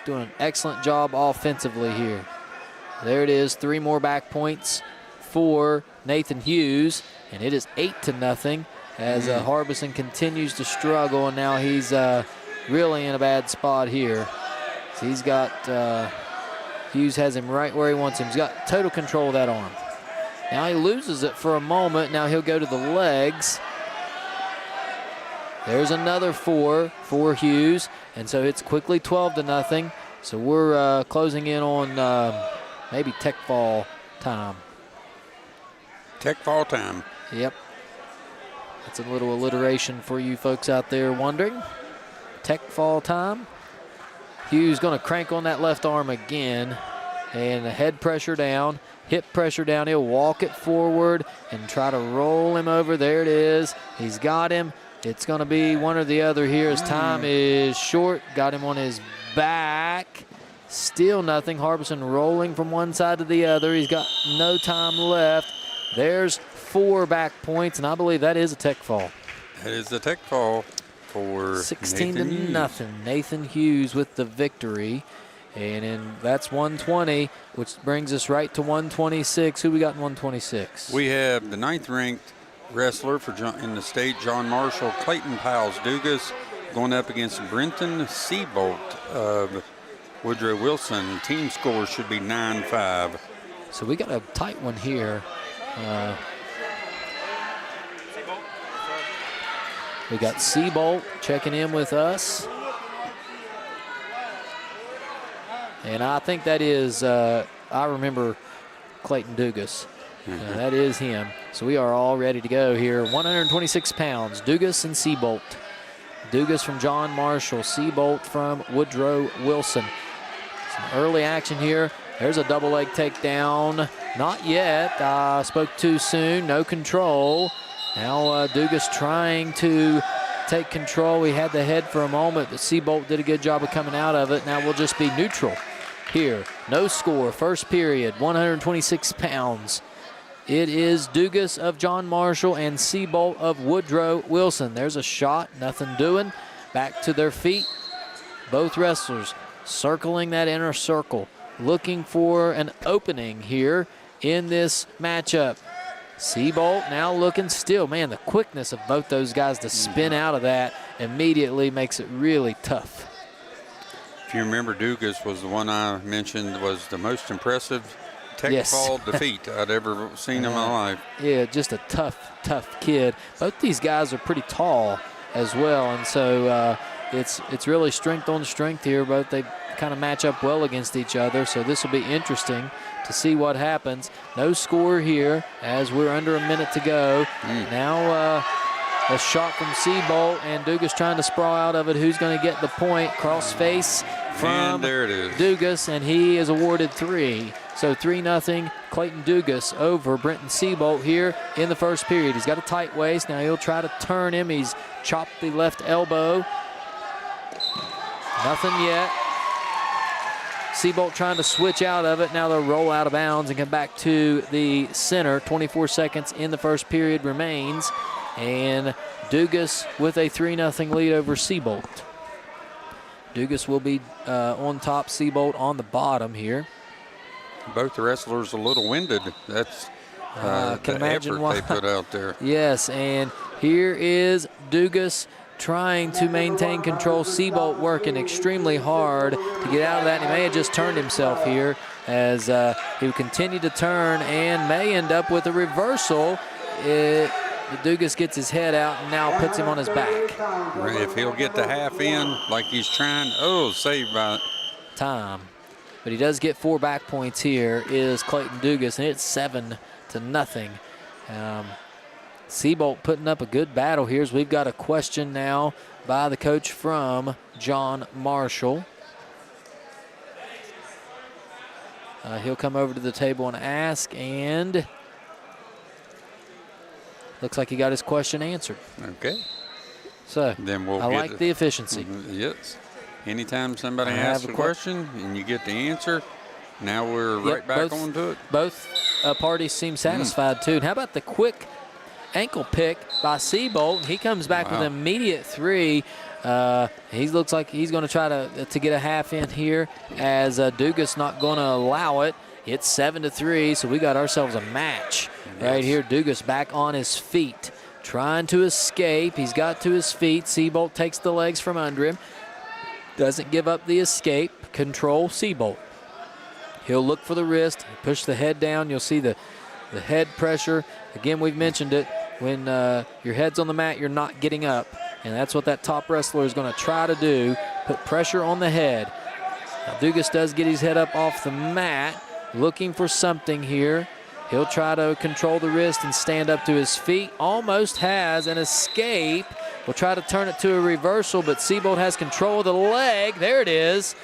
Doing an excellent job offensively here. There it is, 3 more back points for Nathan Hughes, and it is 8-0 as Harbison continues to struggle, and now he's really in a bad spot here. So he's got, Hughes has him right where he wants him. He's got total control of that arm. Now he loses it for a moment. Now he'll go to the legs. There's another 4 for Hughes, and so it's quickly 12-0. So we're closing in on maybe tech fall time. Tech fall time. Yep. That's a little alliteration for you folks out there wondering. Tech fall time. Hughes going to crank on that left arm again, and head pressure down, hip pressure down. He'll walk it forward and try to roll him over. There it is. He's got him. It's going to be one or the other here. His time is short. Got him on his back. Still nothing. Harbison rolling from one side to the other. He's got no time left. There's 4 back points, and I believe that is a tech fall. That is the tech fall for 16-0. Nathan Hughes with the victory. And that's 120, which brings us right to 126. Who we got in 126? We have the 9th-ranked wrestler in the state, John Marshall, Clayton Piles Dugas, going up against Brenton Seabolt of Woodrow Wilson. Team score should be 9-5. So we got a tight one here. We got Seabolt checking in with us. And I think that is, I remember Clayton Dugas. That is him. So we are all ready to go here. 126 pounds, Dugas and Seabolt. Dugas from John Marshall, Seabolt from Woodrow Wilson. Some early action here. There's a double leg takedown. Not yet. Spoke too soon. No control. Now Dugas trying to take control. He had the head for a moment, but Seabolt did a good job of coming out of it. Now we'll just be neutral here. No score. First period. 126 pounds. It is Dugas of John Marshall and Seabolt of Woodrow Wilson. There's a shot. Nothing doing. Back to their feet. Both wrestlers circling that inner circle, looking for an opening here in this matchup. Seabolt now looking still. Man, the quickness of both those guys to spin out of that immediately makes it really tough. If you remember, Dugas was the one I mentioned was the most impressive tech fall defeat I'd ever seen in my life. Yeah, just a tough kid. Both these guys are pretty tall as well, and so it's really strength on strength here. Both they kind of match up well against each other, so this will be interesting to see what happens. No score here as we're under a minute to go. Now a shot from Seabolt, and Dugas trying to sprawl out of it. Who's going to get the point? Cross face from there it is. Dugas, and he is awarded 3. So 3-0 Clayton Dugas over Brenton Seabolt here in the first period. He's got a tight waist. Now he'll try to turn him. He's chopped the left elbow. Nothing yet. Seabolt trying to switch out of it. Now they'll roll out of bounds and come back to the center. 24 seconds in the first period remains. And Dugas with a 3-0 lead over Seabolt. Dugas will be on top, Seabolt on the bottom here. Both the wrestlers a little winded. That's the effort why they put out there. Yes, and here is Dugas trying to maintain control. Seabolt working extremely hard to get out of that. He may have just turned himself here as he would continue to turn and may end up with a reversal. Dugas gets his head out and now puts him on his back. If he'll get the half in like he's trying, saved by time. But he does get 4 back points here, is Clayton Dugas, and it's 7-0. Seabolt putting up a good battle here as we've got a question now by the coach from John Marshall. He'll come over to the table and ask, and looks like he got his question answered. Okay. So then I like the efficiency. Yes. Anytime somebody asks a question and you get the answer, now we're right back onto it. Both parties seem satisfied too. And how about the quick ankle pick by Seabolt? He comes back with an immediate 3. He looks like he's going to try to get a half in here as Dugas not going to allow it. It's 7-3, so we got ourselves a match right here. Dugas back on his feet, trying to escape. He's got to his feet. Seabolt takes the legs from under him. Doesn't give up the escape. Control Seabolt. He'll look for the wrist, push the head down. You'll see the head pressure. Again, we've mentioned it. When your head's on the mat, you're not getting up. And that's what that top wrestler is going to try to do, put pressure on the head. Now, Dugas does get his head up off the mat, looking for something here. He'll try to control the wrist and stand up to his feet. Almost has an escape. We'll try to turn it to a reversal, but Seabolt has control of the leg. There it is.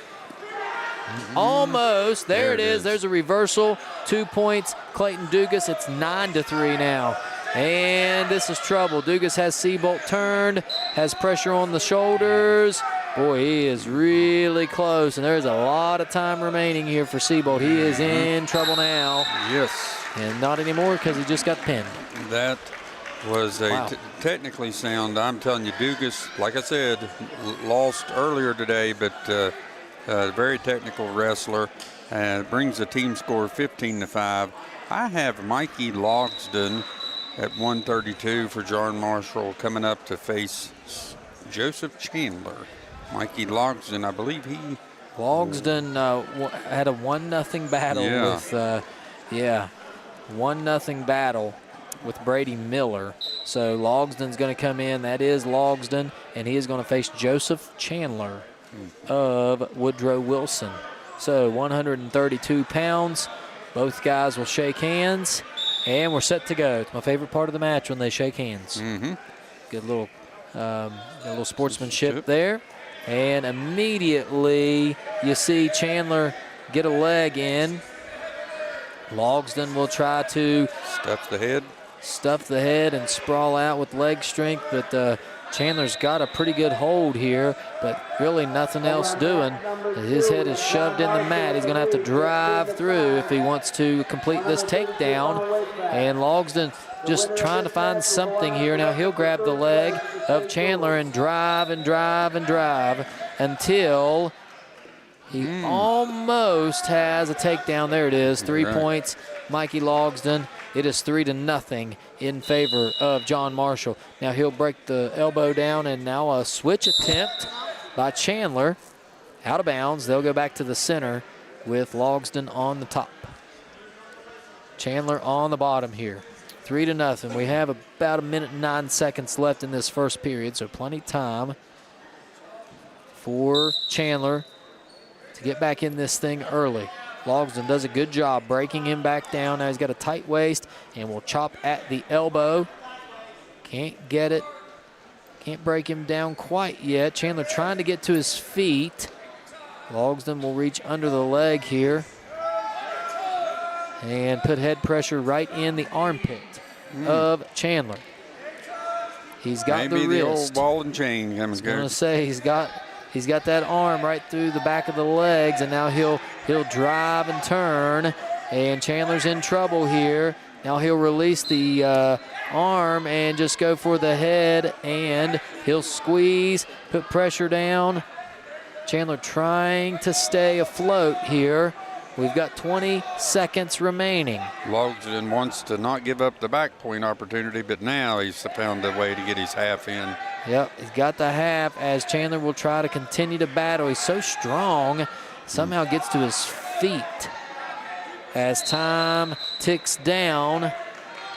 Almost. There it is. There's a reversal. 2 points. Clayton Dugas. It's 9-3 now. And this is trouble. Dugas has Seabolt turned, has pressure on the shoulders. Boy, he is really close, and there's a lot of time remaining here for Seabolt. He is in trouble now. Yes. And not anymore because he just got pinned. That was a technically sound. I'm telling you, Dugas, like I said, lost earlier today, but a very technical wrestler. Brings the team score 15-5. I have Mikey Logsdon at 132 for John Marshall, coming up to face Joseph Chandler. Mikey Logsdon, I believe he... Logsdon had a 1-0 battle with, 1-0 battle with Brady Miller. So Logsdon's going to come in. That is Logsdon, and he is going to face Joseph Chandler of Woodrow Wilson. So 132 pounds. Both guys will shake hands. And we're set to go. It's my favorite part of the match when they shake hands. Good little sportsmanship there. And immediately you see Chandler get a leg in. Logsdon will try to stuff the head and sprawl out with leg strength, but Chandler's got a pretty good hold here, but really nothing else doing. His head is shoved in the mat. He's going to have to drive through if he wants to complete this takedown. And Logsdon just trying to find something here. Now he'll grab the leg of Chandler and drive and drive and drive until he almost has a takedown. There it is, 3 points, Mikey Logsdon. It is 3-0 in favor of John Marshall. Now he'll break the elbow down, and now a switch attempt by Chandler. Out of bounds. They'll go back to the center with Logsdon on the top. Chandler on the bottom here. 3-0. We have about 1 minute and 9 seconds left in this first period, so plenty of time for Chandler to get back in this thing early. Logsdon does a good job breaking him back down. Now he's got a tight waist and will chop at the elbow. Can't get it. Can't break him down quite yet. Chandler trying to get to his feet. Logsdon will reach under the leg here and put head pressure right in the armpit of Chandler. He's got maybe the wrist. The old ball and chain. I was going to say he's got that arm right through the back of the legs, and now he'll drive and turn, and Chandler's in trouble here. Now he'll release the arm and just go for the head, and he'll squeeze, put pressure down. Chandler trying to stay afloat here. We've got 20 seconds remaining. Logsdon wants to not give up the back point opportunity, but now he's found a way to get his half in. Yep, he's got the half as Chandler will try to continue to battle. He's so strong, somehow gets to his feet. As time ticks down,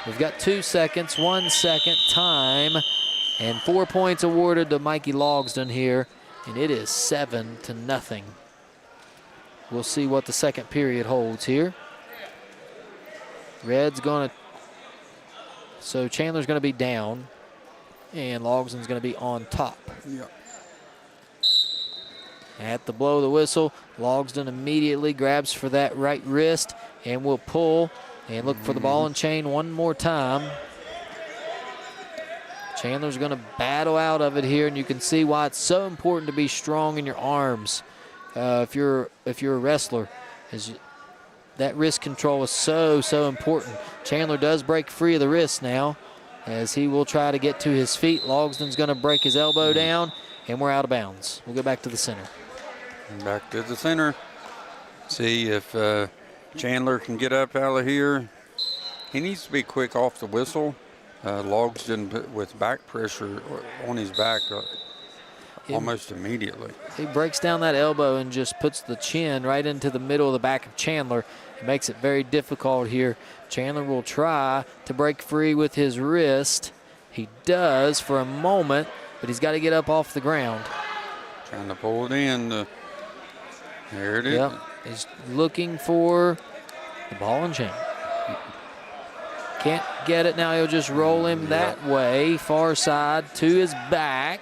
we've got 2 seconds, 1 second time, and 4 points awarded to Mikey Logsdon here, and it is 7-0. We'll see what the second period holds here. Red's going to, so Chandler's going to be down, and Logsdon's going to be on top. Yep. At the blow of the whistle, Logsdon immediately grabs for that right wrist and will pull and look for the ball and chain one more time. Chandler's going to battle out of it here, and you can see why it's so important to be strong in your arms. If you're a wrestler, that wrist control is so important. Chandler does break free of the wrist now, as he will try to get to his feet. Logsdon's going to break his elbow down, and we're out of bounds. We'll go back to the center. Back to the center. See if Chandler can get up out of here. He needs to be quick off the whistle. Logsdon with back pressure on his back almost immediately. He breaks down that elbow and just puts the chin right into the middle of the back of Chandler. It makes it very difficult here. Chandler will try to break free with his wrist. He does for a moment, but he's got to get up off the ground. Trying to pull it in. There it is. Yep. He's looking for the ball and chain. Can't get it now. He'll just roll him that way, far side to his back.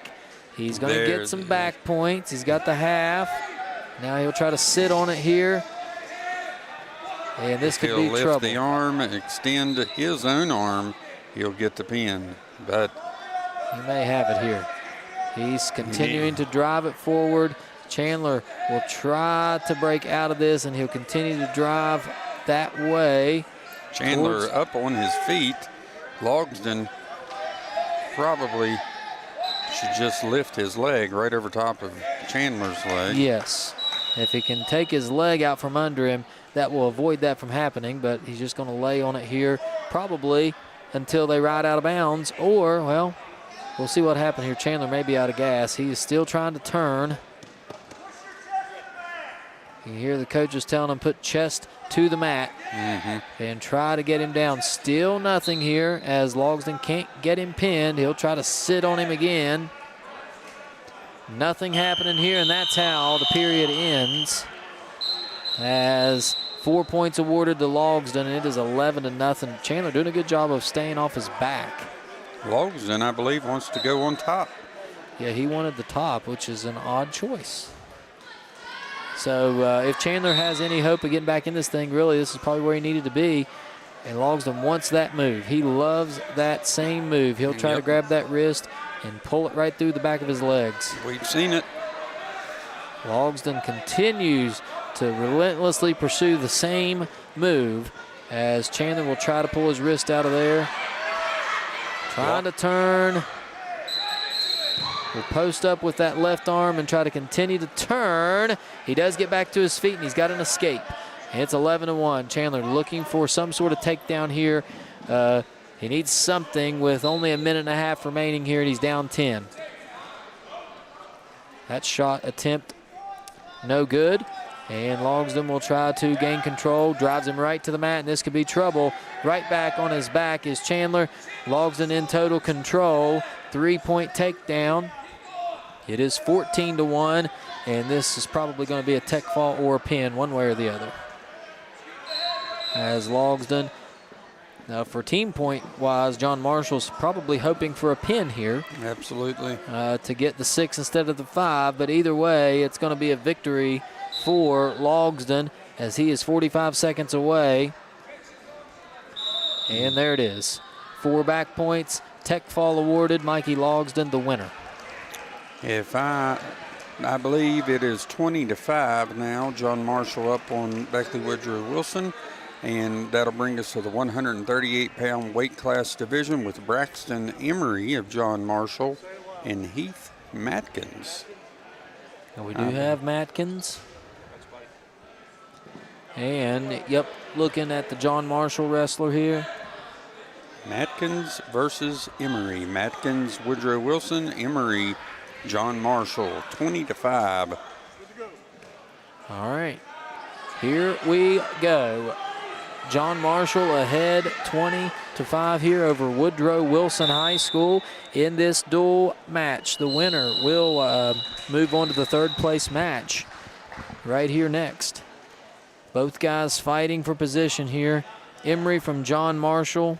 He's going to get some back points. He's got the half. Now he'll try to sit on it here. And this could be trouble. He'll lift the arm and extend his own arm. He'll get the pin, but he may have it here. He's continuing to drive it forward. Chandler will try to break out of this, and he'll continue to drive that way. Chandler up on his feet. Logsdon probably should just lift his leg right over top of Chandler's leg. Yes. If he can take his leg out from under him, that will avoid that from happening, but he's just going to lay on it here probably until they ride out of bounds, or, well, we'll see what happens here. Chandler may be out of gas. He is still trying to turn. You hear the coaches telling him put chest to the mat and try to get him down. Still nothing here as Logsdon can't get him pinned. He'll try to sit on him again. Nothing happening here, and that's how the period ends. As 4 points awarded to Logsdon, and it is 11-0. Chandler doing a good job of staying off his back. Logsdon, I believe, wants to go on top. Yeah, he wanted the top, which is an odd choice. So if Chandler has any hope of getting back in this thing, really, this is probably where he needed to be. And Logsdon wants that move. He loves that same move. He'll try to grab that wrist and pull it right through the back of his legs. We've seen it. Logsdon continues to relentlessly pursue the same move as Chandler will try to pull his wrist out of there. Trying to turn. Will post up with that left arm and try to continue to turn. He does get back to his feet, and he's got an escape. And it's 11-1. Chandler looking for some sort of takedown here. He needs something with only a minute and a half remaining here, and he's down 10. That shot attempt no good. And Logsdon will try to gain control, drives him right to the mat, and this could be trouble. Right back on his back is Chandler. Logsdon in total control. 3-point takedown. It is 14-1, and this is probably going to be a tech fall or a pin, one way or the other. As Logsdon, now for team point-wise, John Marshall's probably hoping for a pin here. Absolutely. To get the 6 instead of the 5, but either way, it's going to be a victory for Logsdon as he is 45 seconds away. And there it is. 4 back points, tech fall awarded, Mikey Logsdon the winner. If I believe it is 20-5 now. John Marshall up on Beckley Woodrow Wilson. And that'll bring us to the 138-pound weight class division with Braxton Emery of John Marshall and Heath Matkins. And we do have Matkins. And, yep, looking at the John Marshall wrestler here. Matkins versus Emery. Matkins, Woodrow Wilson, Emery, John Marshall, 20-5. All right, here we go. John Marshall ahead 20-5 here over Woodrow Wilson High School in this duel match. The winner will move on to the third place match right here next. Both guys fighting for position here. Emery from John Marshall,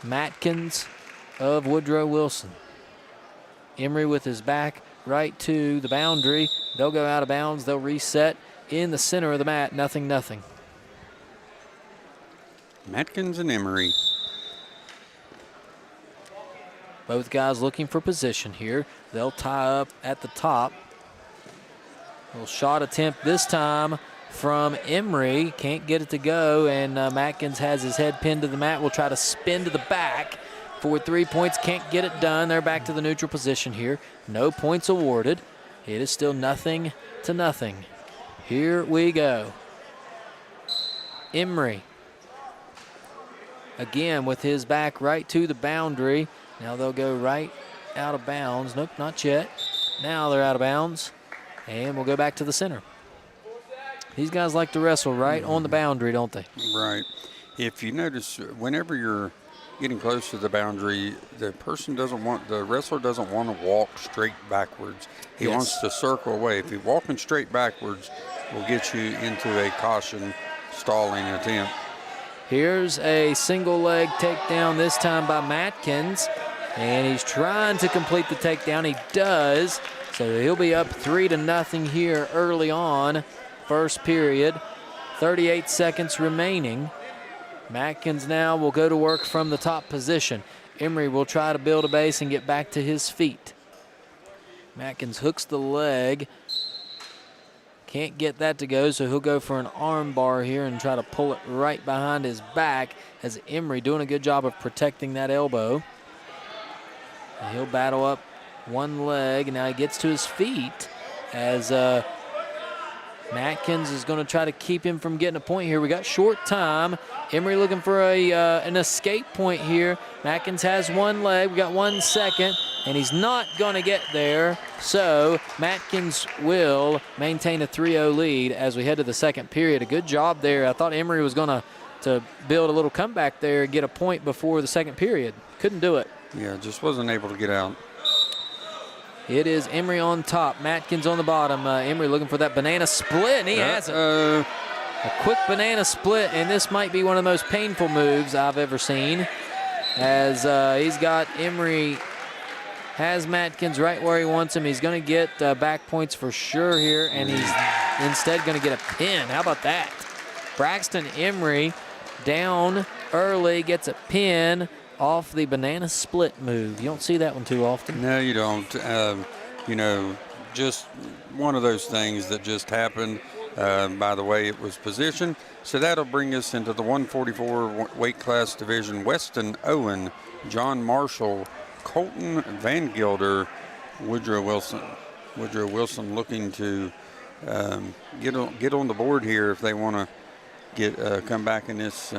Matkins of Woodrow Wilson. Emery with his back right to the boundary. They'll go out of bounds. They'll reset in the center of the mat, 0-0. Matkins and Emery. Both guys looking for position here. They'll tie up at the top. Little shot attempt this time from Emery. Can't get it to go, and Matkins has his head pinned to the mat. Will try to spin to the back for 3 points. Can't get it done. They're back to the neutral position here. No points awarded. It is still 0-0. Here we go. Emery. Again with his back right to the boundary. Now they'll go right out of bounds. Nope, not yet. Now they're out of bounds. And we'll go back to the center. These guys like to wrestle right on the boundary, don't they? Right. If you notice, whenever you're getting close to the boundary, the wrestler doesn't want to walk straight backwards. He wants to circle away. If you're walking straight backwards, will get you into a caution stalling attempt. Here's a single leg takedown, this time by Matkins. And he's trying to complete the takedown. He does. So he'll be up 3-0 here early on. First period. 38 seconds remaining. Matkins now will go to work from the top position. Emery will try to build a base and get back to his feet. Matkins hooks the leg. Can't get that to go, so he'll go for an arm bar here and try to pull it right behind his back as Emery doing a good job of protecting that elbow. And he'll battle up one leg. Now he gets to his feet as Matkins is going to try to keep him from getting a point here. We got short time. Emery looking for an escape point here. Matkins has one leg. We got 1 second, and he's not going to get there. So Matkins will maintain a 3-0 lead as we head to the second period. A good job there. I thought Emery was going to build a little comeback there and get a point before the second period. Couldn't do it. Yeah, just wasn't able to get out. It is Emery on top, Matkins on the bottom. Emery looking for that banana split, and he has it. A quick banana split, and this might be one of the most painful moves I've ever seen. As he's got Emery, has Matkins right where he wants him. He's going to get back points for sure here, and he's instead going to get a pin. How about that? Braxton Emery down early, gets a pin off the banana split move. You don't see that one too often. No, you don't. You know, just one of those things that just happened by the way it was positioned. So that'll bring us into the 144 weight class division. Weston Owen, John Marshall, Colton Van Gilder, Woodrow Wilson. Woodrow Wilson looking to get on the board here if they want to come back in this.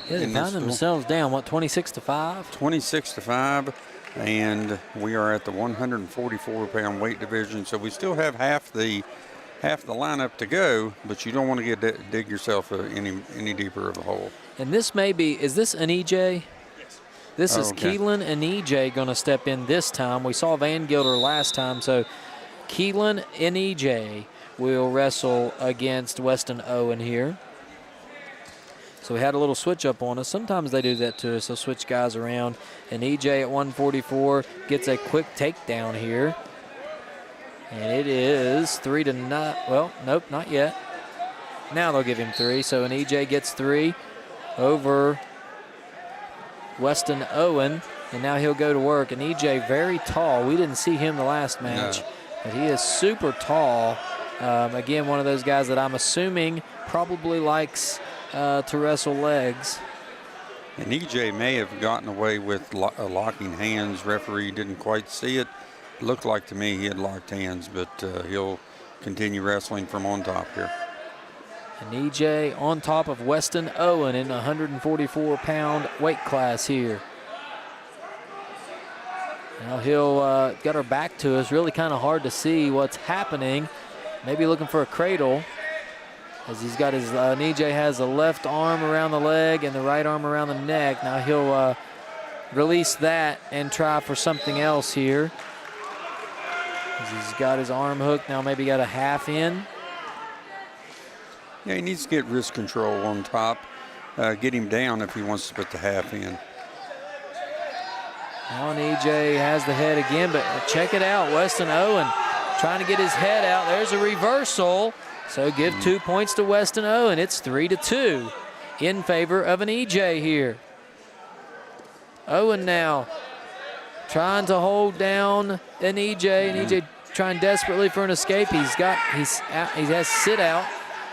They found themselves down, what, 26-5? 26-5, and we are at the 144-pound weight division. So we still have half the lineup to go, but you don't want to dig yourself any deeper of a hole. And this may be, is this an EJ? Yes. This is okay. Keelan and EJ going to step in this time. We saw Van Gilder last time, so Keelan and EJ will wrestle against Weston Owen here. So we had a little switch up on us. Sometimes they do that to us. They'll switch guys around. And EJ at 144 gets a quick takedown here. And it is 3-0. Well, nope, not yet. Now they'll give him 3. So an EJ gets 3 over Weston Owen. And now he'll go to work. And EJ very tall. We didn't see him the last match. No. But he is super tall. Again, one of those guys that I'm assuming probably likes to wrestle legs. And EJ may have gotten away with locking hands. Referee didn't quite see it. Looked like to me he had locked hands, but he'll continue wrestling from on top here. And EJ on top of Weston Owen in the 144-pound weight class here. Now he'll got her back to us. Really kind of hard to see what's happening. Maybe looking for a cradle. As he's got his, EJ has the left arm around the leg and the right arm around the neck. Now he'll release that and try for something else here. As he's got his arm hooked, now maybe got a half in. Yeah, he needs to get wrist control on top. Get him down if he wants to put the half in. Now EJ has the head again, but check it out. Weston Owen trying to get his head out. There's a reversal. So give 2 points to Weston Owen. It's 3-2 in favor of an EJ here. Owen now trying to hold down an EJ, and EJ trying desperately for an escape. He has sit out.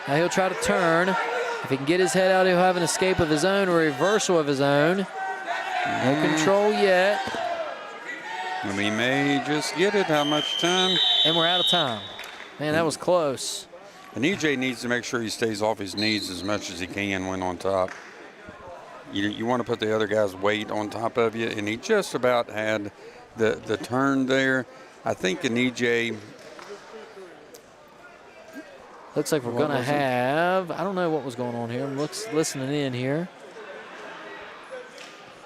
Now he'll try to turn. If he can get his head out, he'll have an escape of his own, or a reversal of his own. No control yet. And we may just get it. How much time? And we're out of time. Man, that was close. And EJ needs to make sure he stays off his knees as much as he can when on top. You want to put the other guy's weight on top of you, and he just about had the turn there. I think an EJ. Looks like we're going to have, I don't know what was going on here. I'm listening in here.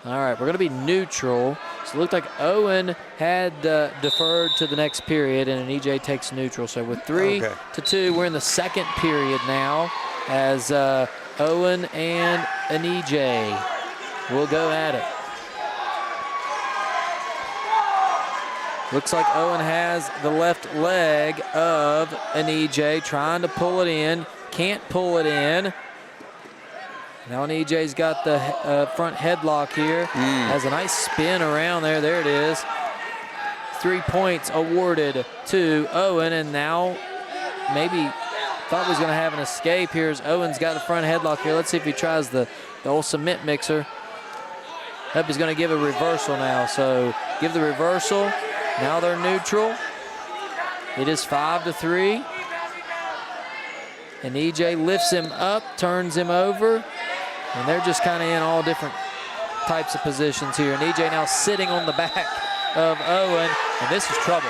All right, we're going to be neutral. So it looked like Owen had deferred to the next period, and an EJ takes neutral. So with 3-2, we're in the second period now as Owen and an EJ will go at it. Looks like Owen has the left leg of an EJ, trying to pull it in. Can't pull it in. Now an EJ's got the front headlock here. Has a nice spin around there. There it is. 3 points awarded to Owen, and now maybe thought he was going to have an escape here as Owen's got the front headlock here. Let's see if he tries the old cement mixer. Nope, he's going to give a reversal now. So give the reversal. Now they're neutral. It is 5-3. And EJ lifts him up, turns him over, and they're just kind of in all different types of positions here. And EJ now sitting on the back of Owen, and this is trouble.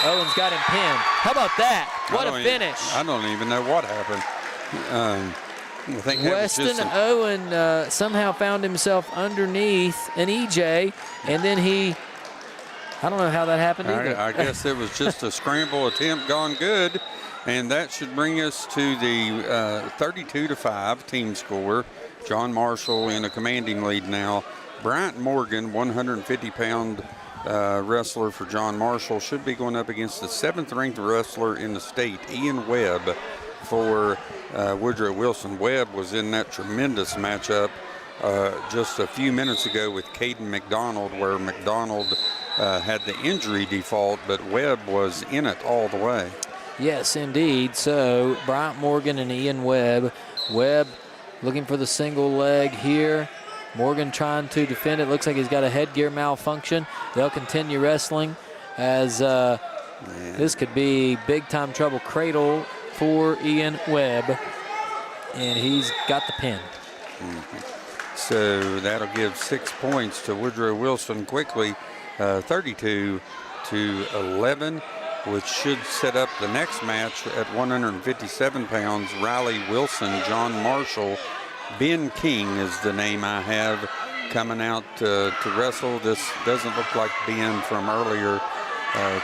Owen's got him pinned. How about that? What a finish. I don't even know what happened. I think Weston Owen somehow found himself underneath an EJ, and then I don't know how that happened either. I guess it was just a scramble attempt gone good, and that should bring us to the 32-5 team score. John Marshall in a commanding lead now. Bryant Morgan, 150-pound wrestler for John Marshall, should be going up against the 7th-ranked wrestler in the state, Ian Webb, for Woodrow Wilson. Webb was in that tremendous matchup just a few minutes ago with Caden McDonald, where McDonald had the injury default, but Webb was in it all the way. Yes, indeed. So Bryant Morgan and Ian Webb. Webb looking for the single leg here. Morgan trying to defend it. Looks like he's got a headgear malfunction. They'll continue wrestling as this could be big-time trouble. Cradle for Ian Webb, and he's got the pin. So that'll give 6 points to Woodrow Wilson quickly, 32-11, which should set up the next match at 157 pounds. Riley Wilson, John Marshall. Ben King is the name I have coming out to wrestle. This doesn't look like Ben from earlier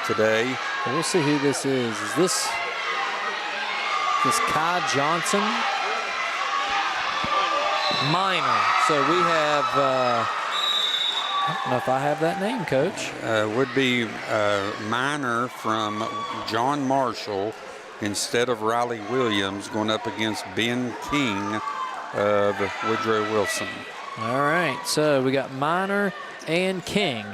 today. We'll see who this is. Is this Kai Johnson? Minor. So we have, I don't know if I have that name, Coach. Would be Minor from John Marshall instead of Riley Williams, going up against Ben King of Woodrow Wilson. All right, so we got Minor and King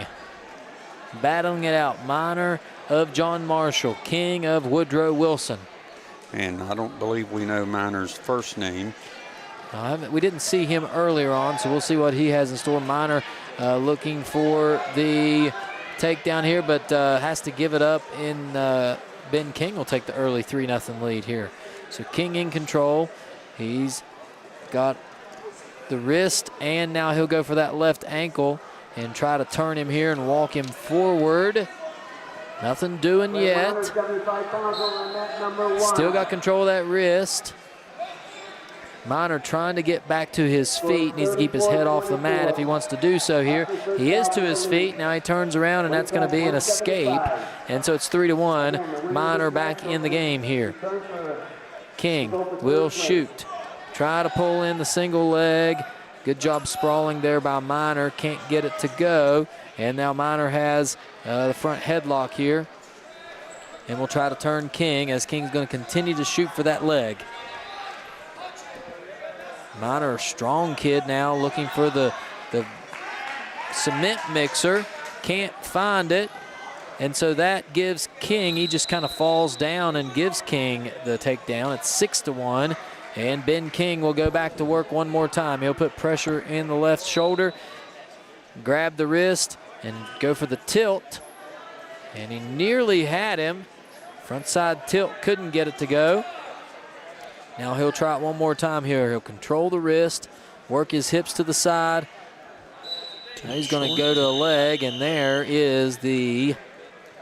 battling it out. Minor of John Marshall, King of Woodrow Wilson. And I don't believe we know Minor's first name. We didn't see him earlier on, so we'll see what he has in store. Minor looking for the takedown here, but has to give it up. In Ben King will take the early 3-0 lead here. So King in control. He's got the wrist, and now he'll go for that left ankle and try to turn him here and walk him forward. Nothing doing yet. Still got control of that wrist. Minor trying to get back to his feet. Needs to keep his head off the mat if he wants to do so here. He is to his feet. Now he turns around, and that's going to be an escape. And so it's 3-1. Minor back in the game here. King will shoot. Try to pull in the single leg. Good job sprawling there by Minor. Can't get it to go. And now Minor has the front headlock here. And we'll try to turn King as King's going to continue to shoot for that leg. Minor, strong kid now, looking for the cement mixer. Can't find it. And so that gives King, he just kind of falls down and gives King the takedown. It's 6-1. And Ben King will go back to work one more time. He'll put pressure in the left shoulder, grab the wrist, and go for the tilt. And he nearly had him. Frontside tilt, couldn't get it to go. Now he'll try it one more time here. He'll control the wrist, work his hips to the side. Now he's going to go to a leg, and there is the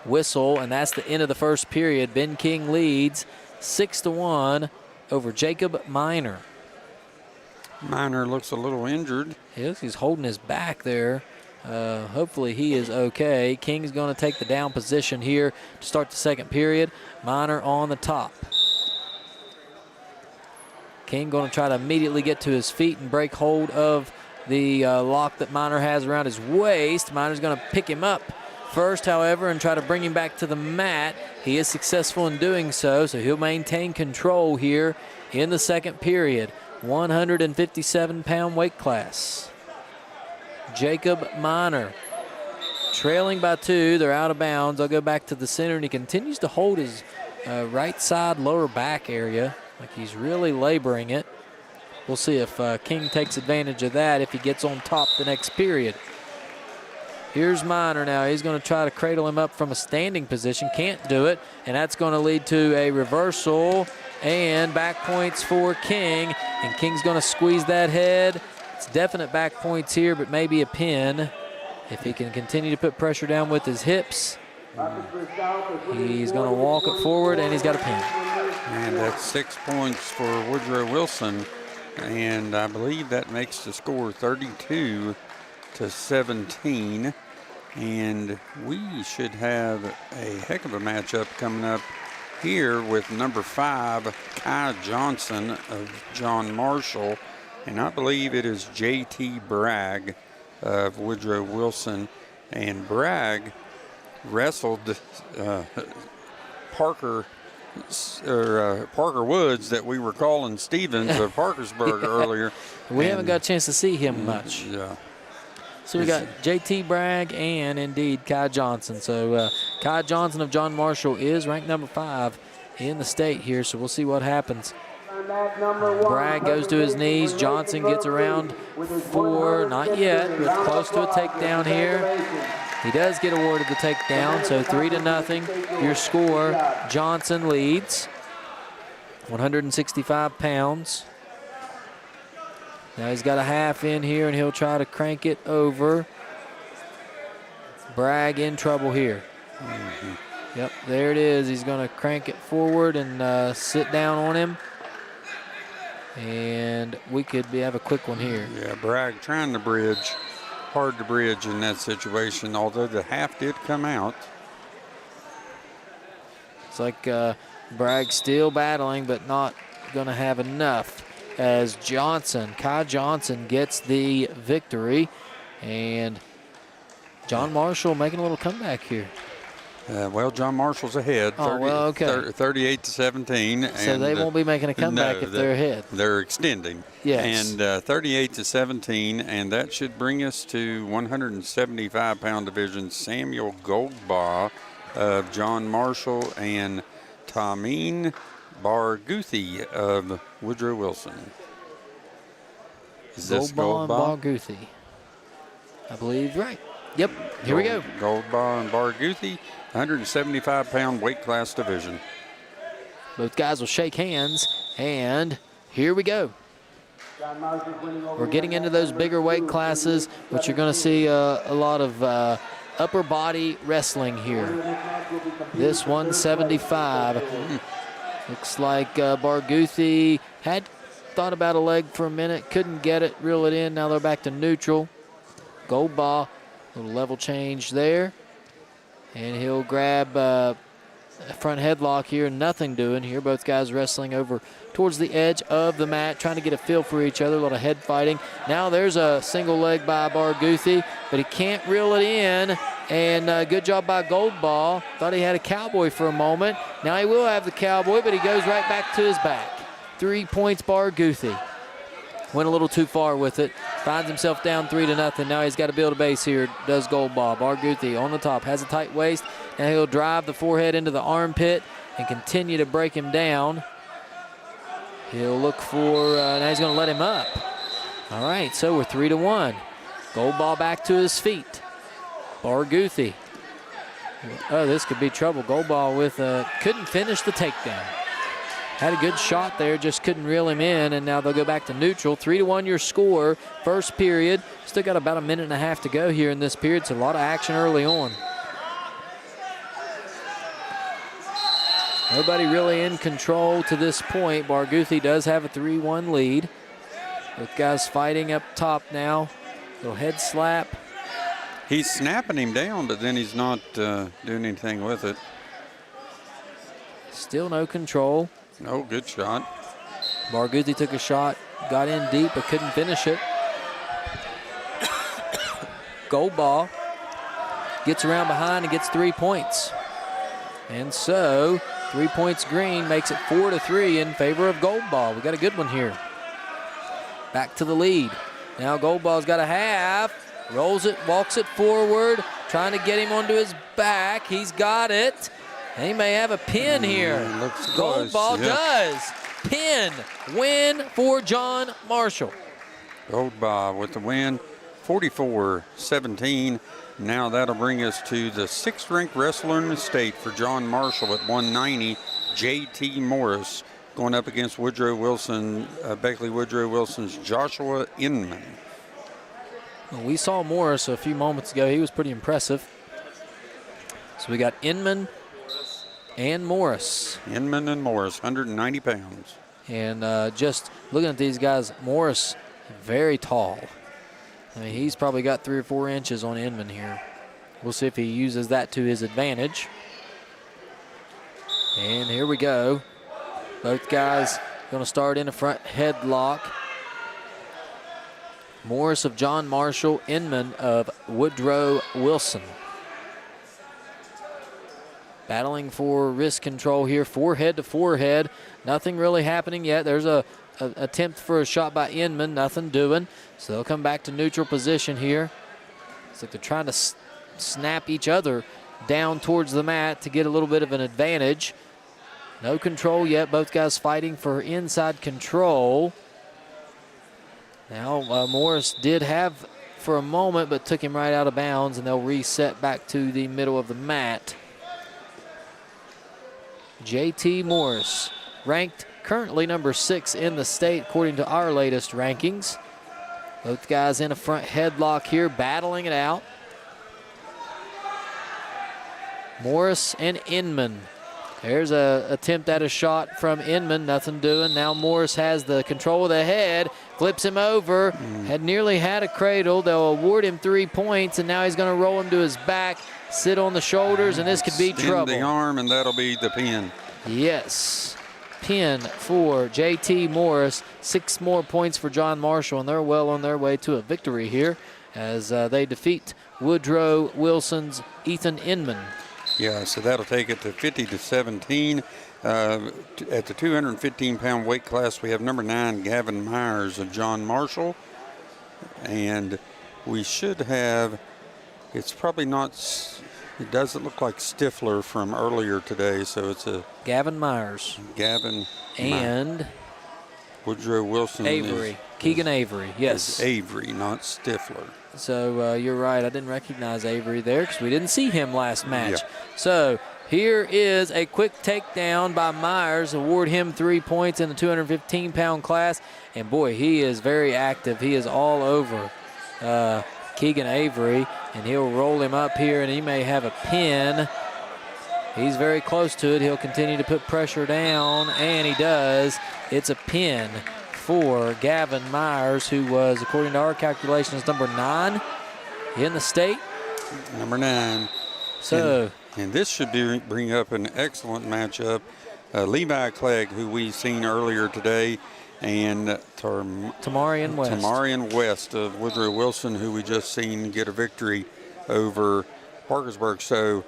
whistle, and that's the end of the first period. Ben King leads 6-1 over Jacob Miner. Miner looks a little injured. He's holding his back there. Hopefully he is okay. King's going to take the down position here to start the second period. Miner on the top. King going to try to immediately get to his feet and break hold of the lock that Miner has around his waist. Miner's going to pick him up first, however, and try to bring him back to the mat. He is successful in doing so, so he'll maintain control here in the second period. 157-pound weight class. Jacob Miner trailing by 2. They're out of bounds. I'll go back to the center, and he continues to hold his right side lower back area like he's really laboring it. We'll see if King takes advantage of that if he gets on top the next period. Here's Miner now. He's going to try to cradle him up from a standing position. Can't do it, and that's going to lead to a reversal and back points for King. And King's going to squeeze that head. It's definite back points here, but maybe a pin if he can continue to put pressure down with his hips. He's going to walk it forward, and he's got a pin. And that's 6 points for Woodrow Wilson. And I believe that makes the score 32-17. And we should have a heck of a matchup coming up here with number 5, Kai Johnson of John Marshall. And I believe it is J.T. Bragg of Woodrow Wilson. And Bragg wrestled Parker Woods that we were calling Stevens of Parkersburg earlier. We haven't got a chance to see him much. Yeah. So we got J.T. Bragg and indeed Kai Johnson. So Kai Johnson of John Marshall is ranked number 5 in the state here. So we'll see what happens. Bragg goes to his knees. Johnson gets around for, not yet, but close to a takedown here. He does get awarded the takedown, so 3-0. Your score, Johnson leads, 165 pounds. Now he's got a half in here, and he'll try to crank it over. Bragg in trouble here. Yep, there it is. He's going to crank it forward and sit down on him. And we could have a quick one here. Yeah, Bragg trying to bridge. Hard to bridge in that situation, although the half did come out. It's like Bragg still battling, but not going to have enough as Kai Johnson gets the victory. And John Marshall making a little comeback here. Well, John Marshall's ahead, 38-17. So they won't be making a comeback if they're ahead. They're extending. Yes. And 38-17, and that should bring us to 175-pound division. Samuel Goldbaugh of John Marshall and Tameen Barghouti of Woodrow Wilson. Is this Goldbaugh and Barghouti? I believe right. Yep, here we go. Goldbaugh and Barghouti, 175-pound weight class division. Both guys will shake hands, and here we go. We're getting into those bigger weight classes, which you're going to see a lot of upper body wrestling here. This 175. Looks like Barghouti had thought about a leg for a minute, couldn't get it, reel it in. Now they're back to neutral. Goldbaugh. Little level change there. And he'll grab a front headlock here. Nothing doing here. Both guys wrestling over towards the edge of the mat, trying to get a feel for each other. A lot of head fighting. Now there's a single leg by Barghouti, but he can't reel it in. And good job by Goldbaugh. Thought he had a cowboy for a moment. Now he will have the cowboy, but he goes right back to his back. 3 points Barghouti. Went a little too far with it. Finds himself down 3-0. Now he's got to build a base here, does Goldbaugh. Barghouti on the top, has a tight waist, and he'll drive the forehead into the armpit and continue to break him down. He'll look for, now he's going to let him up. All right, so we're 3-1. Goldbaugh back to his feet. Barghouti. Oh, this could be trouble. Goldbaugh with, couldn't finish the takedown. Had a good shot there, just couldn't reel him in, and now they'll go back to neutral. 3-1 your score, first period. Still got about a minute and a half to go here in this period, so a lot of action early on. Nobody really in control to this point. Barghouti does have a 3-1 lead. Both guys fighting up top now. Little head slap. He's snapping him down, but then he's not doing anything with it. Still no control. No, good shot. Barghouti took a shot, got in deep, but couldn't finish it. Gold ball. Gets around behind and gets 3 points. And so, 3 points green makes it 4-3 in favor of gold ball. We got a good one here. Back to the lead. Now gold ball's got a half. Rolls it, walks it forward, trying to get him onto his back. He's got it. And he may have a pin here. Gold ball does. Pin. Win for John Marshall. Gold ball with the win, 44-17. Now that'll bring us to the 6th ranked wrestler in the state for John Marshall at 190, J.T. Morris, going up against Woodrow Wilson, Beckley Woodrow Wilson's Joshua Inman. Well, we saw Morris a few moments ago. He was pretty impressive. So we got Inman and Morris. Inman and Morris, 190 pounds. And just looking at these guys, Morris, very tall. I mean, he's probably got 3 or 4 inches on Inman here. We'll see if he uses that to his advantage. And here we go. Both guys going to start in a front headlock. Morris of John Marshall, Inman of Woodrow Wilson. Battling for wrist control here, forehead to forehead. Nothing really happening yet. There's a attempt for a shot by Inman, nothing doing. So they'll come back to neutral position here. It's like they're trying to snap each other down towards the mat to get a little bit of an advantage. No control yet. Both guys fighting for inside control. Now Morris did have for a moment, but took him right out of bounds, and they'll reset back to the middle of the mat. J.T. Morris, ranked currently number 6 in the state according to our latest rankings. Both guys in a front headlock here, battling it out. Morris and Inman. There's an attempt at a shot from Inman, nothing doing. Now Morris has the control of the head, flips him over, had nearly had a cradle. They'll award him 3 points, and now he's going to roll him to his back, sit on the shoulders, and this could be trouble. the arm, and that'll be the pin. Yes. Pin for J.T. Morris. 6 more points for John Marshall, and they're well on their way to a victory here as they defeat Woodrow Wilson's Ethan Inman. Yeah, so that'll take it to 50-17. At the 215-pound weight class, we have number 9, Gavin Myers of John Marshall. And we should have, it's probably not, it doesn't look like Stifler from earlier today, so it's a Gavin Myers. Gavin and Woodrow Wilson. Avery. Keegan Avery, yes. Avery, not Stifler. So you're right. I didn't recognize Avery there because we didn't see him last match. Yeah. So here is a quick takedown by Myers. Award him 3 points in the 215-pound class. And, boy, he is very active. He is all over Keegan Avery. And he'll roll him up here, and he may have a pin. He's very close to it. He'll continue to put pressure down, and he does. It's a pin for Gavin Myers, who was, according to our calculations, number 9 in the state. Number 9. So, and this should bring up an excellent matchup. Levi Clegg, who we've seen earlier today, and Tamarian West. Tamarian West of Woodrow Wilson, who we just seen get a victory over Parkersburg. So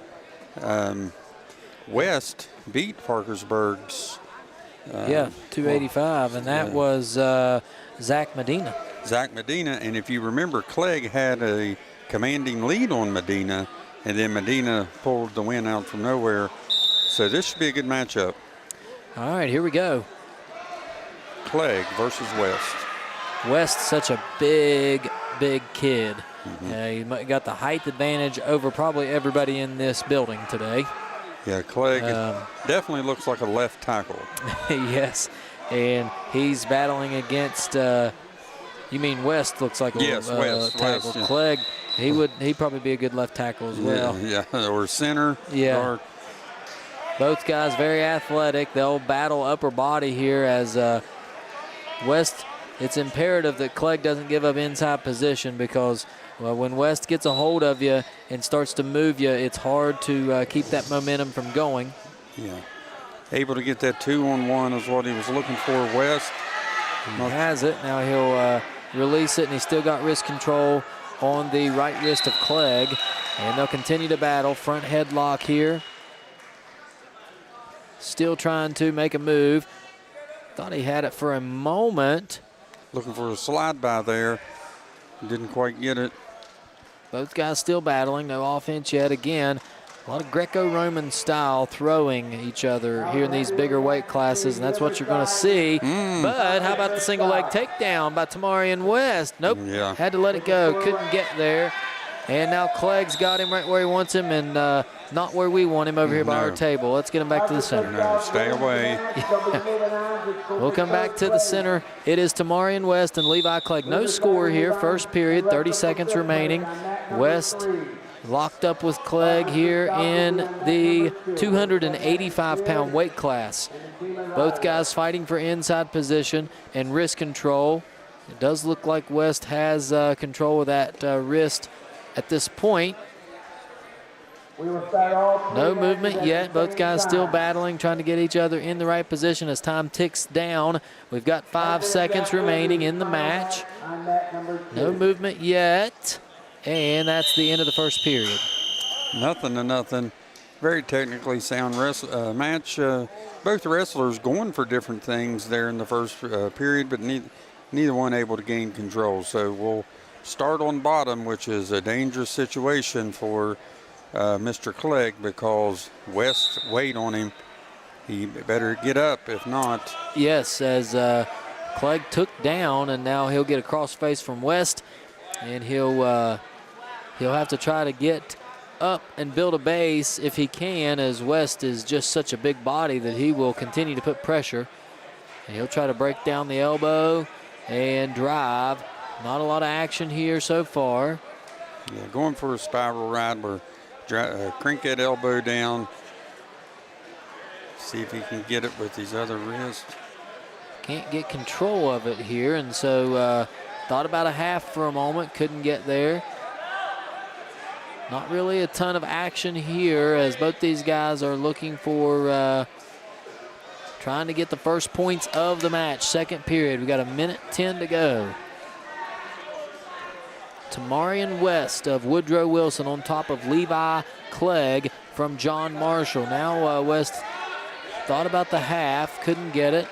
West beat Parkersburg's 285, and that was Zach Medina. Zach Medina, and if you remember, Clegg had a commanding lead on Medina, and then Medina pulled the win out from nowhere. So this should be a good matchup. All right, here we go. Clegg versus West. West, such a big kid. He got the height advantage over probably everybody in this building today. Yeah, Clegg definitely looks like a left tackle. Yes, and he's battling against. You mean West looks like a West, tackle. yeah. Clegg, he'd probably be a good left tackle as well. Yeah, or center. Yeah. Or, both guys very athletic. They'll battle upper body here as West. It's imperative that Clegg doesn't give up inside position because when West gets a hold of you and starts to move you, it's hard to keep that momentum from going. Yeah. Able to get that 2-on-1 is what he was looking for, West. He has it. Now he'll release it, and he's still got wrist control on the right wrist of Clegg. And they'll continue to battle. Front headlock here. Still trying to make a move. Thought he had it for a moment. Looking for a slide by there. Didn't quite get it. Both guys still battling. No offense yet. Again, a lot of Greco-Roman style throwing each other here in these bigger weight classes, and that's what you're going to see. But how about the single leg takedown by Tamarian West? Nope. Yeah. Had to let it go. Couldn't get there. And now Clegg's got him right where he wants him and not where we want him over here by our table. Let's get him back to the center. No, stay away. We'll come back to the center. It is Tamarian West and Levi Clegg. No score here. First period, 30 seconds remaining. West locked up with Clegg here in the 285-pound weight class. Both guys fighting for inside position and wrist control. It does look like West has control of that wrist at this point. No movement yet. Both guys still battling, trying to get each other in the right position as time ticks down. We've got 5 seconds remaining in the match. No movement yet. And that's the end of the first period. 0-0. Very technically sound match. Both wrestlers going for different things there in the first period, but neither one able to gain control. So we'll start on bottom, which is a dangerous situation for Mr. Clegg because West weighed on him. He better get up, if not. Yes, as Clegg took down, and now he'll get a crossface from West, and he'll have to try to get up and build a base if he can, as West is just such a big body that he will continue to put pressure. And he'll try to break down the elbow and drive. Not a lot of action here so far. Yeah, going for a spiral ride where crank that elbow down. See if he can get it with his other wrist. Can't get control of it here, and so thought about a half for a moment, couldn't get there. Not really a ton of action here as both these guys are looking for trying to get the first points of the match. Second period, we got 1:10 to go. Tamarian West of Woodrow Wilson on top of Levi Clegg from John Marshall. Now West thought about the half, couldn't get it.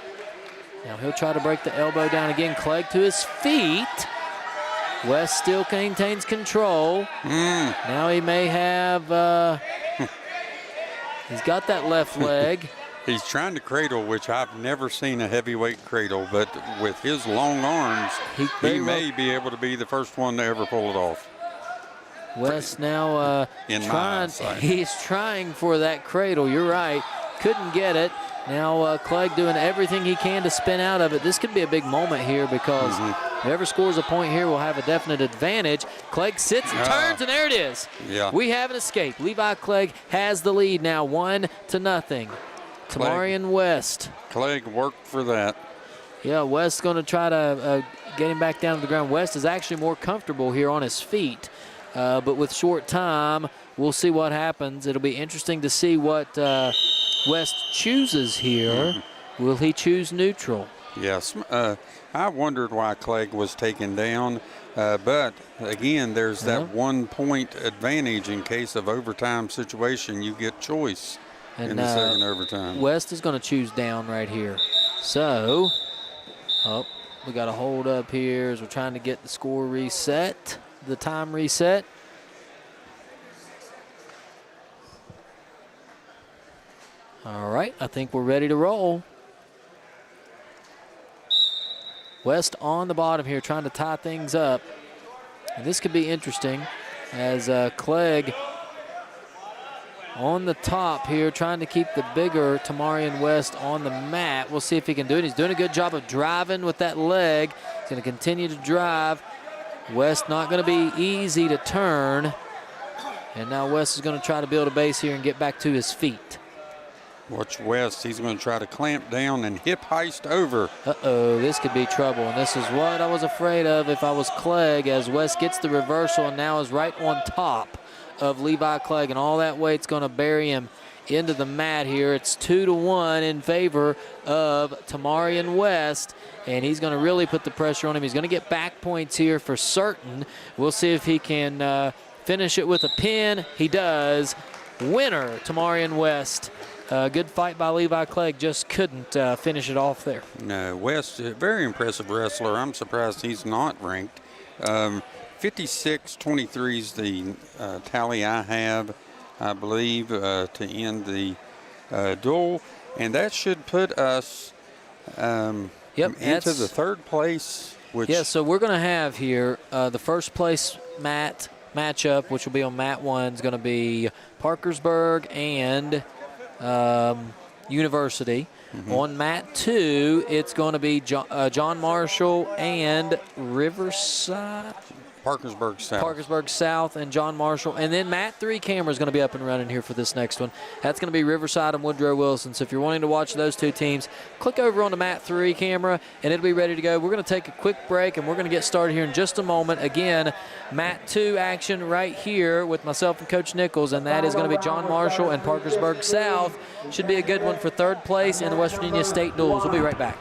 Now he'll try to break the elbow down again. Clegg to his feet. West still maintains control. Now he may have, he's got that left leg. He's trying to cradle, which I've never seen a heavyweight cradle, but with his long arms, he may be able to be the first one to ever pull it off. West now he's trying for that cradle. You're right. Couldn't get it. Now Clegg doing everything he can to spin out of it. This could be a big moment here because whoever scores a point here will have a definite advantage. Clegg sits and turns, and there it is. Yeah. We have an escape. Levi Clegg has the lead now, 1-0. Tamarian West. Clegg worked for that. Yeah, West's going to try to get him back down to the ground. West is actually more comfortable here on his feet, but with short time, we'll see what happens. It'll be interesting to see what West chooses here. Will he choose neutral? Yes. I wondered why Clegg was taken down, but again, there's that 1 point advantage in case of overtime situation. You get choice in the second overtime. West is going to choose down right here. So, we got a hold up here as we're trying to get the score reset, the time reset. All right, I think we're ready to roll. West on the bottom here trying to tie things up. And this could be interesting as Clegg on the top here, trying to keep the bigger Tamarian West on the mat. We'll see if he can do it. He's doing a good job of driving with that leg. He's going to continue to drive. West not going to be easy to turn. And now West is going to try to build a base here and get back to his feet. Watch West. He's going to try to clamp down and hip heist over. Uh-oh, this could be trouble. And this is what I was afraid of if I was Clegg, as West gets the reversal and now is right on top of Levi Clegg. And all that weight's going to bury him into the mat here. It's 2-1 in favor of Tamarian West. And he's going to really put the pressure on him. He's going to get back points here for certain. We'll see if he can finish it with a pin. He does. Winner, Tamarian West. Good fight by Levi Clegg, just couldn't finish it off there. No, West, a very impressive wrestler. I'm surprised he's not ranked. 56-23 is the tally I have, I believe, to end the duel. And that should put us into the third place. Yeah, so we're going to have here the first place matchup, which will be on mat 1, is going to be Parkersburg and University. On mat 2, it's going to be John Marshall and Riverside. Parkersburg South and John Marshall. And then mat 3 camera is going to be up and running here for this next one. That's going to be Riverside and Woodrow Wilson. So if you're wanting to watch those two teams, click over on the mat 3 camera and it'll be ready to go. We're going to take a quick break and we're going to get started here in just a moment. Again, mat 2 action right here with myself and Coach Nichols, and that is going to be John Marshall and Parkersburg South. Should be a good one for third place in the West Virginia State Duels. We'll be right back.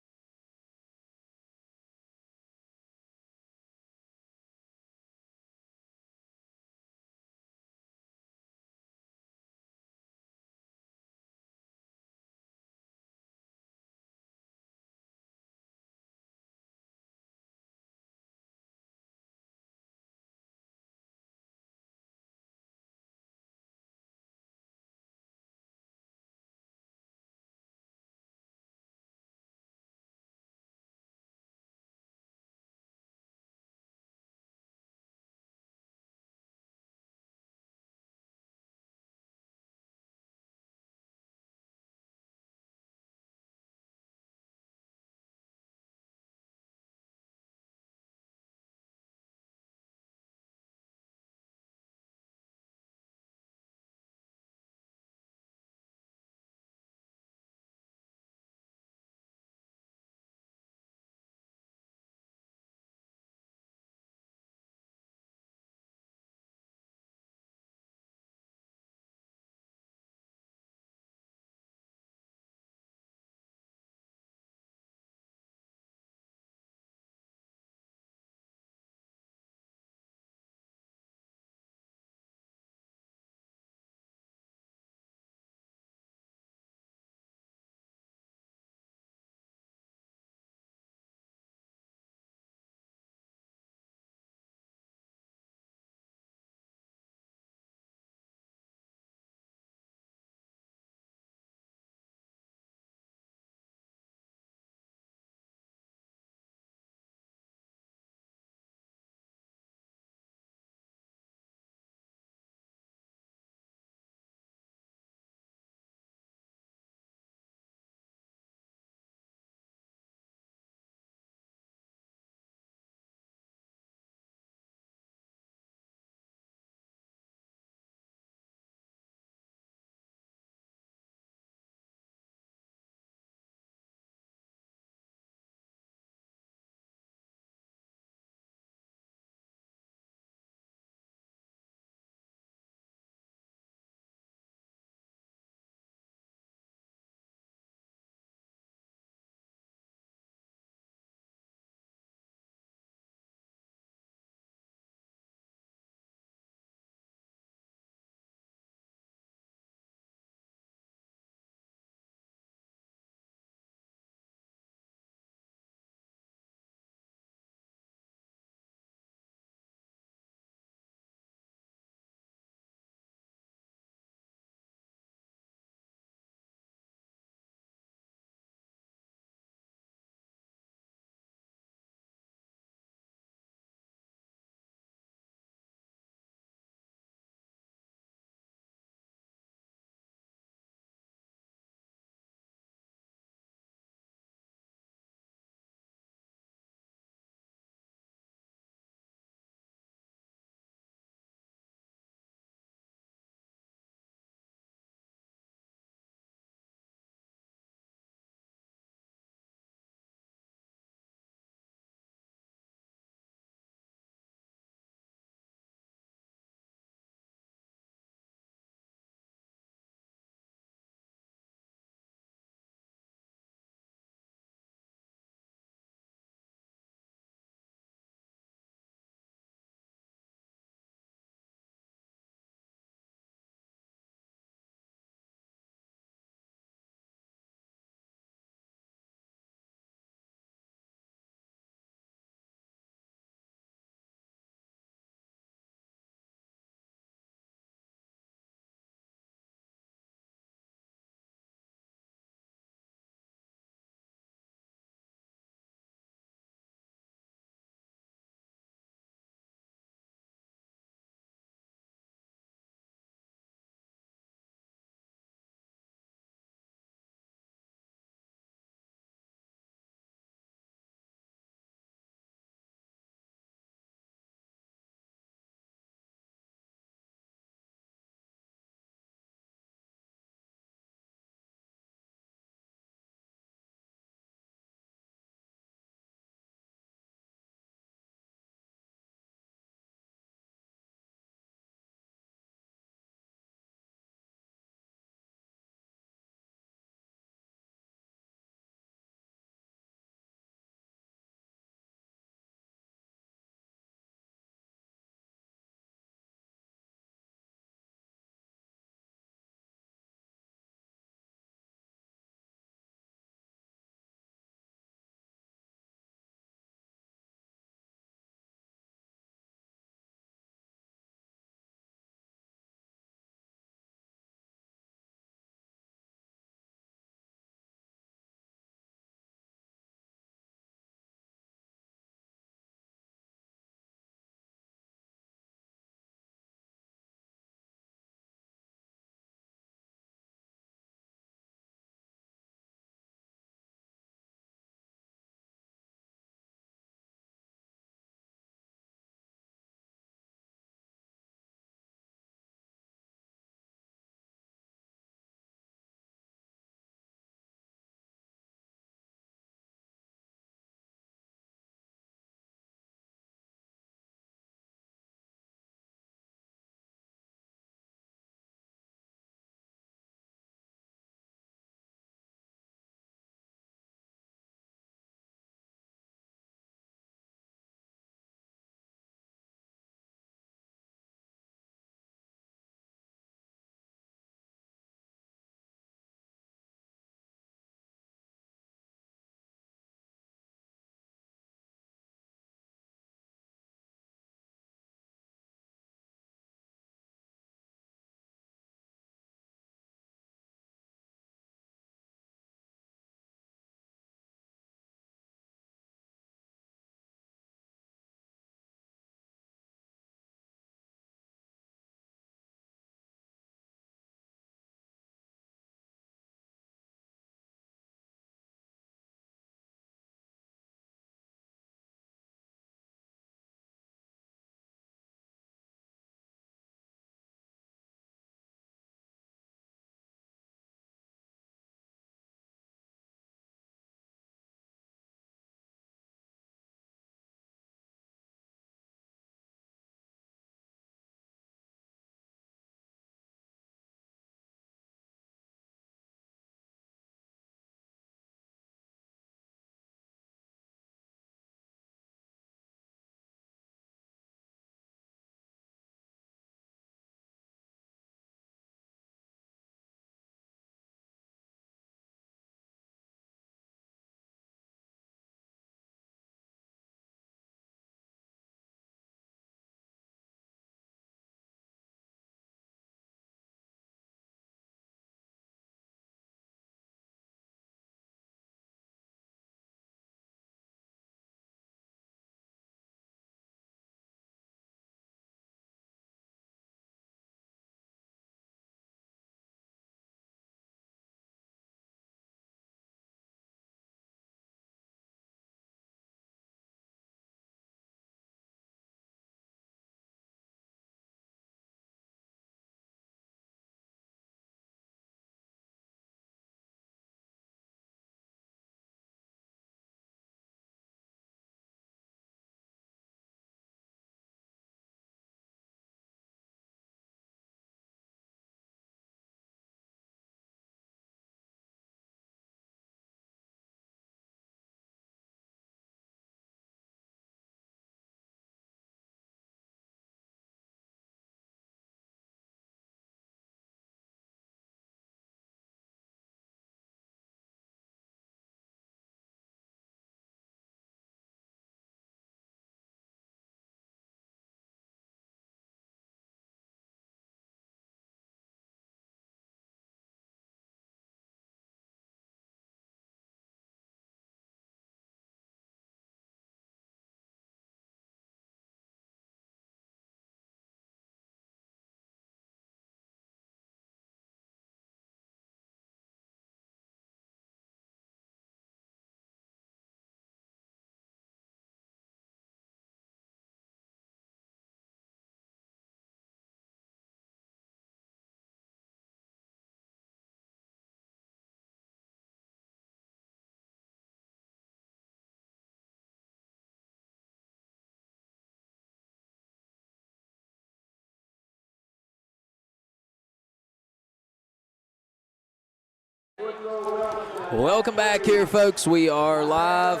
Welcome back here, folks. We are live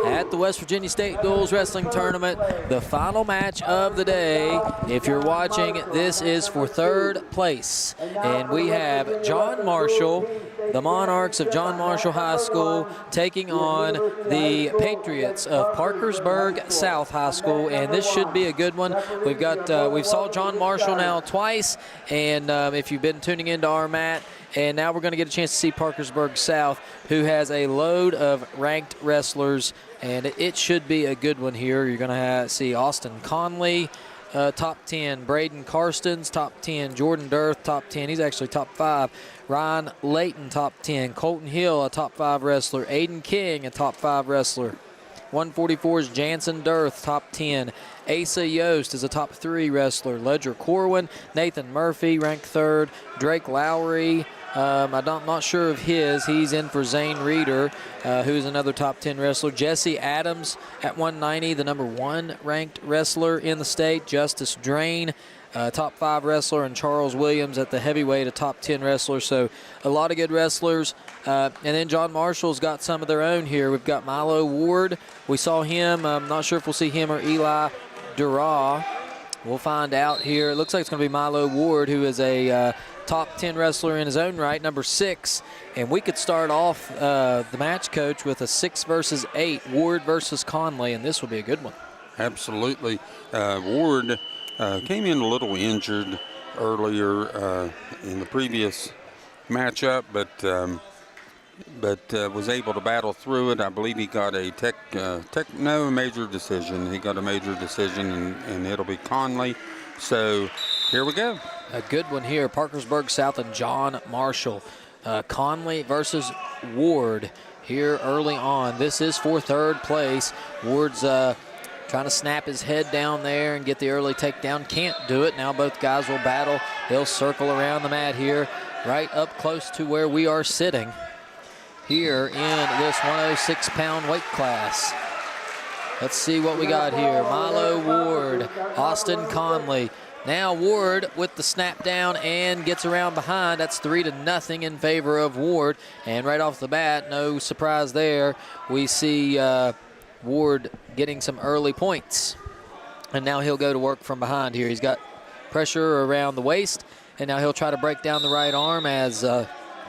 at the West Virginia State Duels Wrestling Tournament, the final match of the day. If you're watching, this is for third place. And we have John Marshall, the Monarchs of John Marshall High School, taking on the Patriots of Parkersburg South High School. And this should be a good one. We've saw John Marshall now twice. And if you've been tuning into our mat, and now we're going to get a chance to see Parkersburg South, who has a load of ranked wrestlers, and it should be a good one here. You're going to see Austin Conley, top 10. Braden Karstens, top 10. Jordan Dirth, top 10. He's actually top 5. Ryan Layton, top 10. Colton Hill, a top 5 wrestler. Aiden King, a top 5 wrestler. 144's Jansen Dirth, top 10. Asa Yost is a top 3 wrestler. Ledger Corwin, Nathan Murphy, ranked 3rd. Drake Lowry, I'm not sure of his. He's in for Zane Reeder, who's another top 10 wrestler. Jesse Adams at 190, the number 1 ranked wrestler in the state. Justice Drain, top 5 wrestler, and Charles Williams at the heavyweight, a top 10 wrestler. So a lot of good wrestlers. And then John Marshall's got some of their own here. We've got Milo Ward. We saw him. I'm not sure if we'll see him or Eli Dura. We'll find out here. It looks like it's going to be Milo Ward, who is a top 10 wrestler in his own right, number 6. And we could start off the match, Coach, with a 6 versus 8, Ward versus Conley, and this will be a good one. Absolutely. Ward came in a little injured earlier in the previous matchup, but was able to battle through it. I believe he got a major decision. He got a major decision, and it'll be Conley. So here we go. A good one here, Parkersburg South and John Marshall. Conley versus Ward here early on. This is for third place. Ward's trying to snap his head down there and get the early takedown. Can't do it. Now both guys will battle. They'll circle around the mat here, right up close to where we are sitting here in this 106-pound weight class. Let's see what we got here. Milo Ward, Austin Conley. Now Ward with the snap down and gets around behind. That's 3-0 in favor of Ward. And right off the bat, no surprise there, we see Ward getting some early points. And now he'll go to work from behind here. He's got pressure around the waist, and now he'll try to break down the right arm as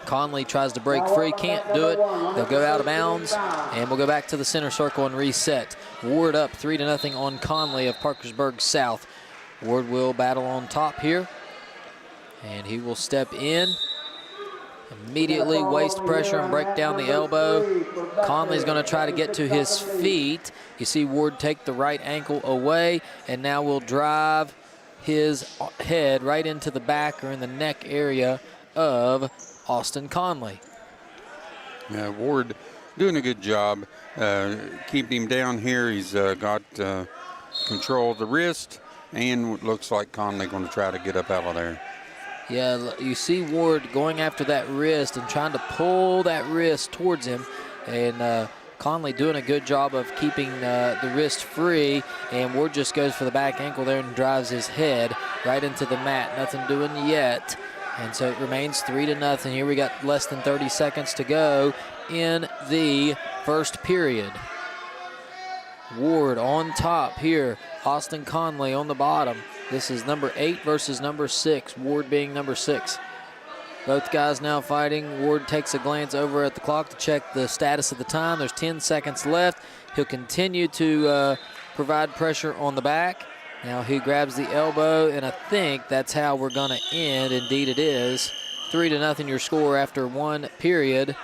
Conley tries to break free. Can't do it. They'll go out of bounds, and we'll go back to the center circle and reset. Ward up 3-0 on Conley of Parkersburg South. Ward will battle on top here, and he will step in. Immediately waist pressure and break down the elbow. Conley's going to try to get to his feet. You see Ward take the right ankle away, and now will drive his head right into the back or in the neck area of Austin Conley. Yeah, Ward doing a good job keeping him down here. He's got control of the wrist, and looks like Conley going to try to get up out of there. Yeah, you see Ward going after that wrist and trying to pull that wrist towards him, and Conley doing a good job of keeping the wrist free, and Ward just goes for the back ankle there and drives his head right into the mat. Nothing doing yet, and so it remains 3-0. Here we got less than 30 seconds to go in the first period. Ward on top here, Austin Conley on the bottom. This is number 8 versus number 6, Ward being number 6. Both guys now fighting. Ward takes a glance over at the clock to check the status of the time. There's 10 seconds left. He'll continue to provide pressure on the back. Now he grabs the elbow, and I think that's how we're going to end. Indeed it is. 3-0 your score after one period.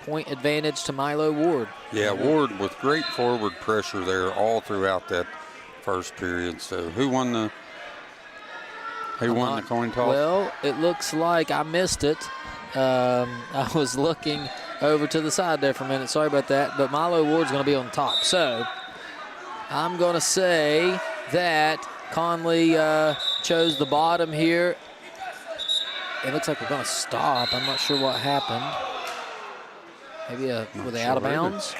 Point advantage to Milo Ward. Yeah, Ward with great forward pressure there all throughout that first period. So who won the coin toss? Well, it looks like I missed it. I was looking over to the side there for a minute. Sorry about that. But Milo Ward's going to be on top. So I'm going to say that Conley chose the bottom here. It looks like we're going to stop. I'm not sure what happened. Maybe were they out of bounds?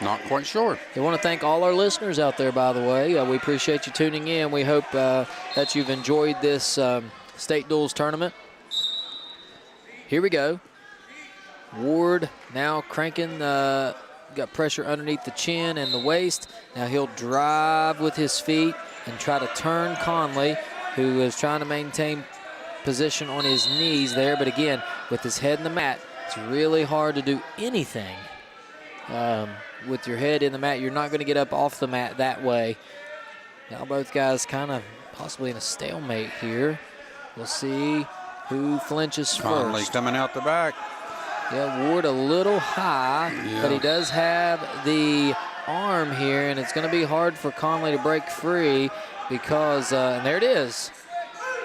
Not quite sure. I want to thank all our listeners out there, by the way. We appreciate you tuning in. We hope that you've enjoyed this state duels tournament. Here we go. Ward now cranking, got pressure underneath the chin and the waist. Now he'll drive with his feet and try to turn Conley, who is trying to maintain position on his knees there. But again, with his head in the mat, it's really hard to do anything. With your head in the mat, you're not going to get up off the mat that way. Now both guys kind of possibly in a stalemate here. We'll see who flinches Conley first. coming out the back. Yeah, Ward a little high, but he does have the arm here, and it's going to be hard for Conley to break free because, and there it is.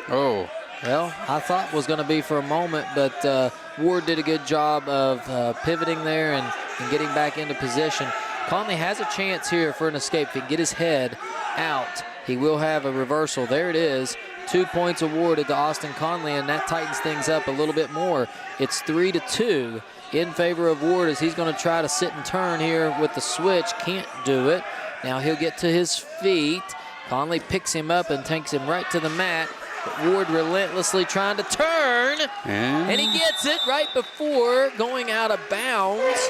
Oh. Well, I thought was going to be for a moment, but Ward did a good job of pivoting there and getting back into position. Conley has a chance here for an escape. If he can get his head out, he will have a reversal. There it is. 2 points awarded to Austin Conley, and that tightens things up a little bit more. It's 3-2 in favor of Ward as he's going to try to sit and turn here with the switch. Can't do it. Now he'll get to his feet. Conley picks him up and takes him right to the mat. But Ward relentlessly trying to turn, and he gets it right before going out of bounds.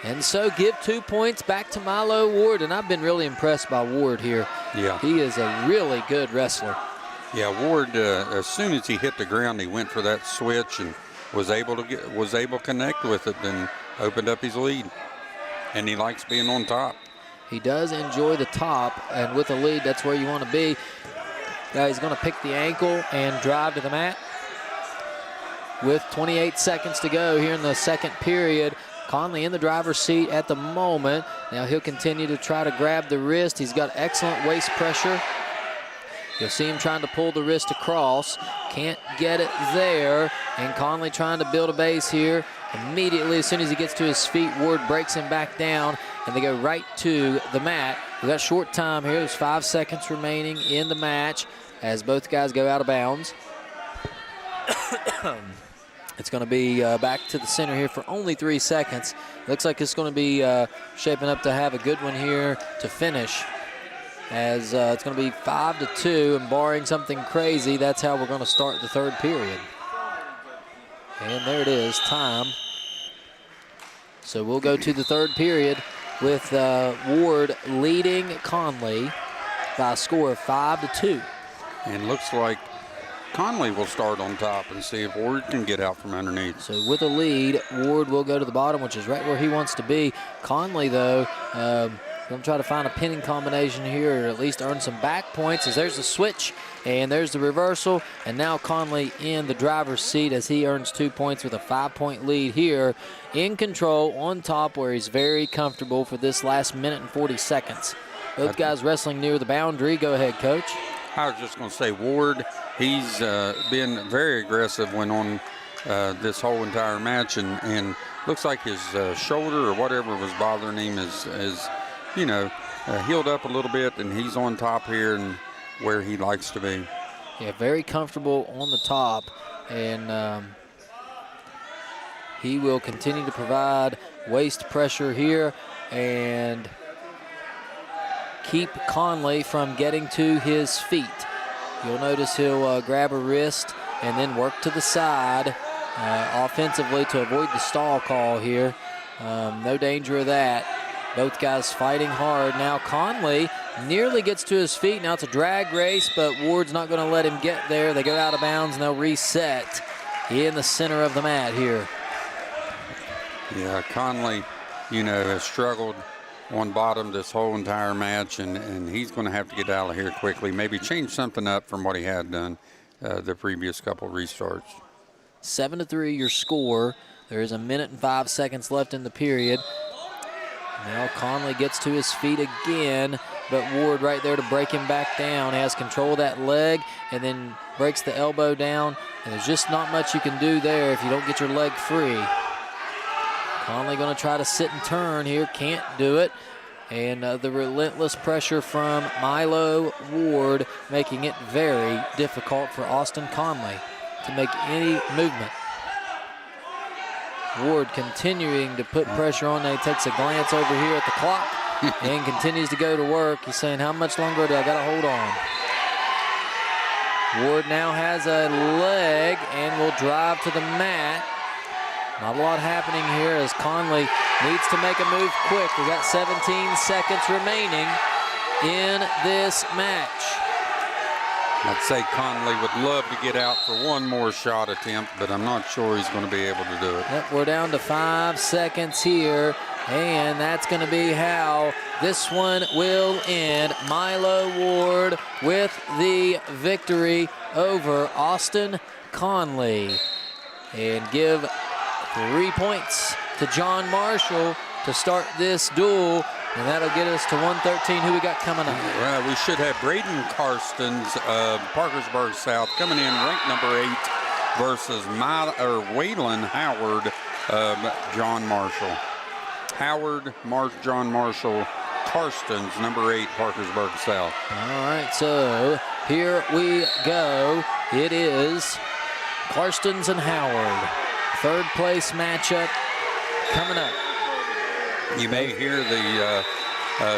And so give 2 points back to Milo Ward, and I've been really impressed by Ward here. Yeah. He is a really good wrestler. Yeah, Ward, as soon as he hit the ground, he went for that switch and was able to connect with it and opened up his lead. And he likes being on top. He does enjoy the top, and with a lead, that's where you want to be. Now he's going to pick the ankle and drive to the mat. With 28 seconds to go here in the second period, Conley in the driver's seat at the moment. Now he'll continue to try to grab the wrist. He's got excellent waist pressure. You'll see him trying to pull the wrist across. Can't get it there. And Conley trying to build a base here. Immediately, as soon as he gets to his feet, Ward breaks him back down, and they go right to the mat. We got short time here. There's 5 seconds remaining in the match as both guys go out of bounds. It's going to be back to the center here for only 3 seconds. Looks like it's going to be shaping up to have a good one here to finish. As it's going to be 5-2, and barring something crazy, that's how we're going to start the third period. And there it is, time. So we'll go to the third period with Ward leading Conley by a score of 5-2. And looks like Conley will start on top and see if Ward can get out from underneath. So with a lead, Ward will go to the bottom, which is right where he wants to be. Conley, though, going to try to find a pinning combination here, or at least earn some back points, as there's the switch, and there's the reversal. And now Conley in the driver's seat as he earns 2 points with a 5-point lead here. In control, on top, where he's very comfortable for this last minute and 40 seconds. Both guys wrestling near the boundary. Go ahead, Coach. I was just going to say, Ward, he's been very aggressive when on this whole entire match, and looks like his shoulder or whatever was bothering him is healed up a little bit, and he's on top here and where he likes to be. Yeah, very comfortable on the top, and he will continue to provide waist pressure here and keep Conley from getting to his feet. You'll notice he'll grab a wrist and then work to the side offensively to avoid the stall call here. No danger of that. Both guys fighting hard. Now Conley nearly gets to his feet. Now it's a drag race, but Ward's not going to let him get there. They go out of bounds, and they'll reset in the center of the mat here. Yeah, Conley, has struggled on bottom this whole entire match, and he's going to have to get out of here quickly. Maybe change something up from what he had done the previous couple restarts. 7-3 your score. There is 1 minute and 5 seconds left in the period. Now Conley gets to his feet again, but Ward right there to break him back down. Has control of that leg and then breaks the elbow down. And there's just not much you can do there if you don't get your leg free. Conley going to try to sit and turn here. Can't do it. And the relentless pressure from Milo Ward making it very difficult for Austin Conley to make any movement. Ward continuing to put pressure on. He takes a glance over here at the clock and continues to go to work. He's saying, how much longer do I got to hold on? Ward now has a leg and will drive to the mat. Not a lot happening here as Conley needs to make a move quick. We got 17 seconds remaining in this match. I'd say Conley would love to get out for one more shot attempt, but I'm not sure he's going to be able to do it. Yep, we're down to 5 seconds here, and that's going to be how this one will end. Milo Ward with the victory over Austin Conley. And give 3 points to John Marshall to start this duel. And that'll get us to 113. Who we got coming up? Well, we should have Braden Karstens of Parkersburg South coming in ranked number 8 versus Waylon Howard of John Marshall. John Marshall, Karstens, number 8, Parkersburg South. All right, so here we go. It is Karstens and Howard. Third place matchup coming up. You may hear the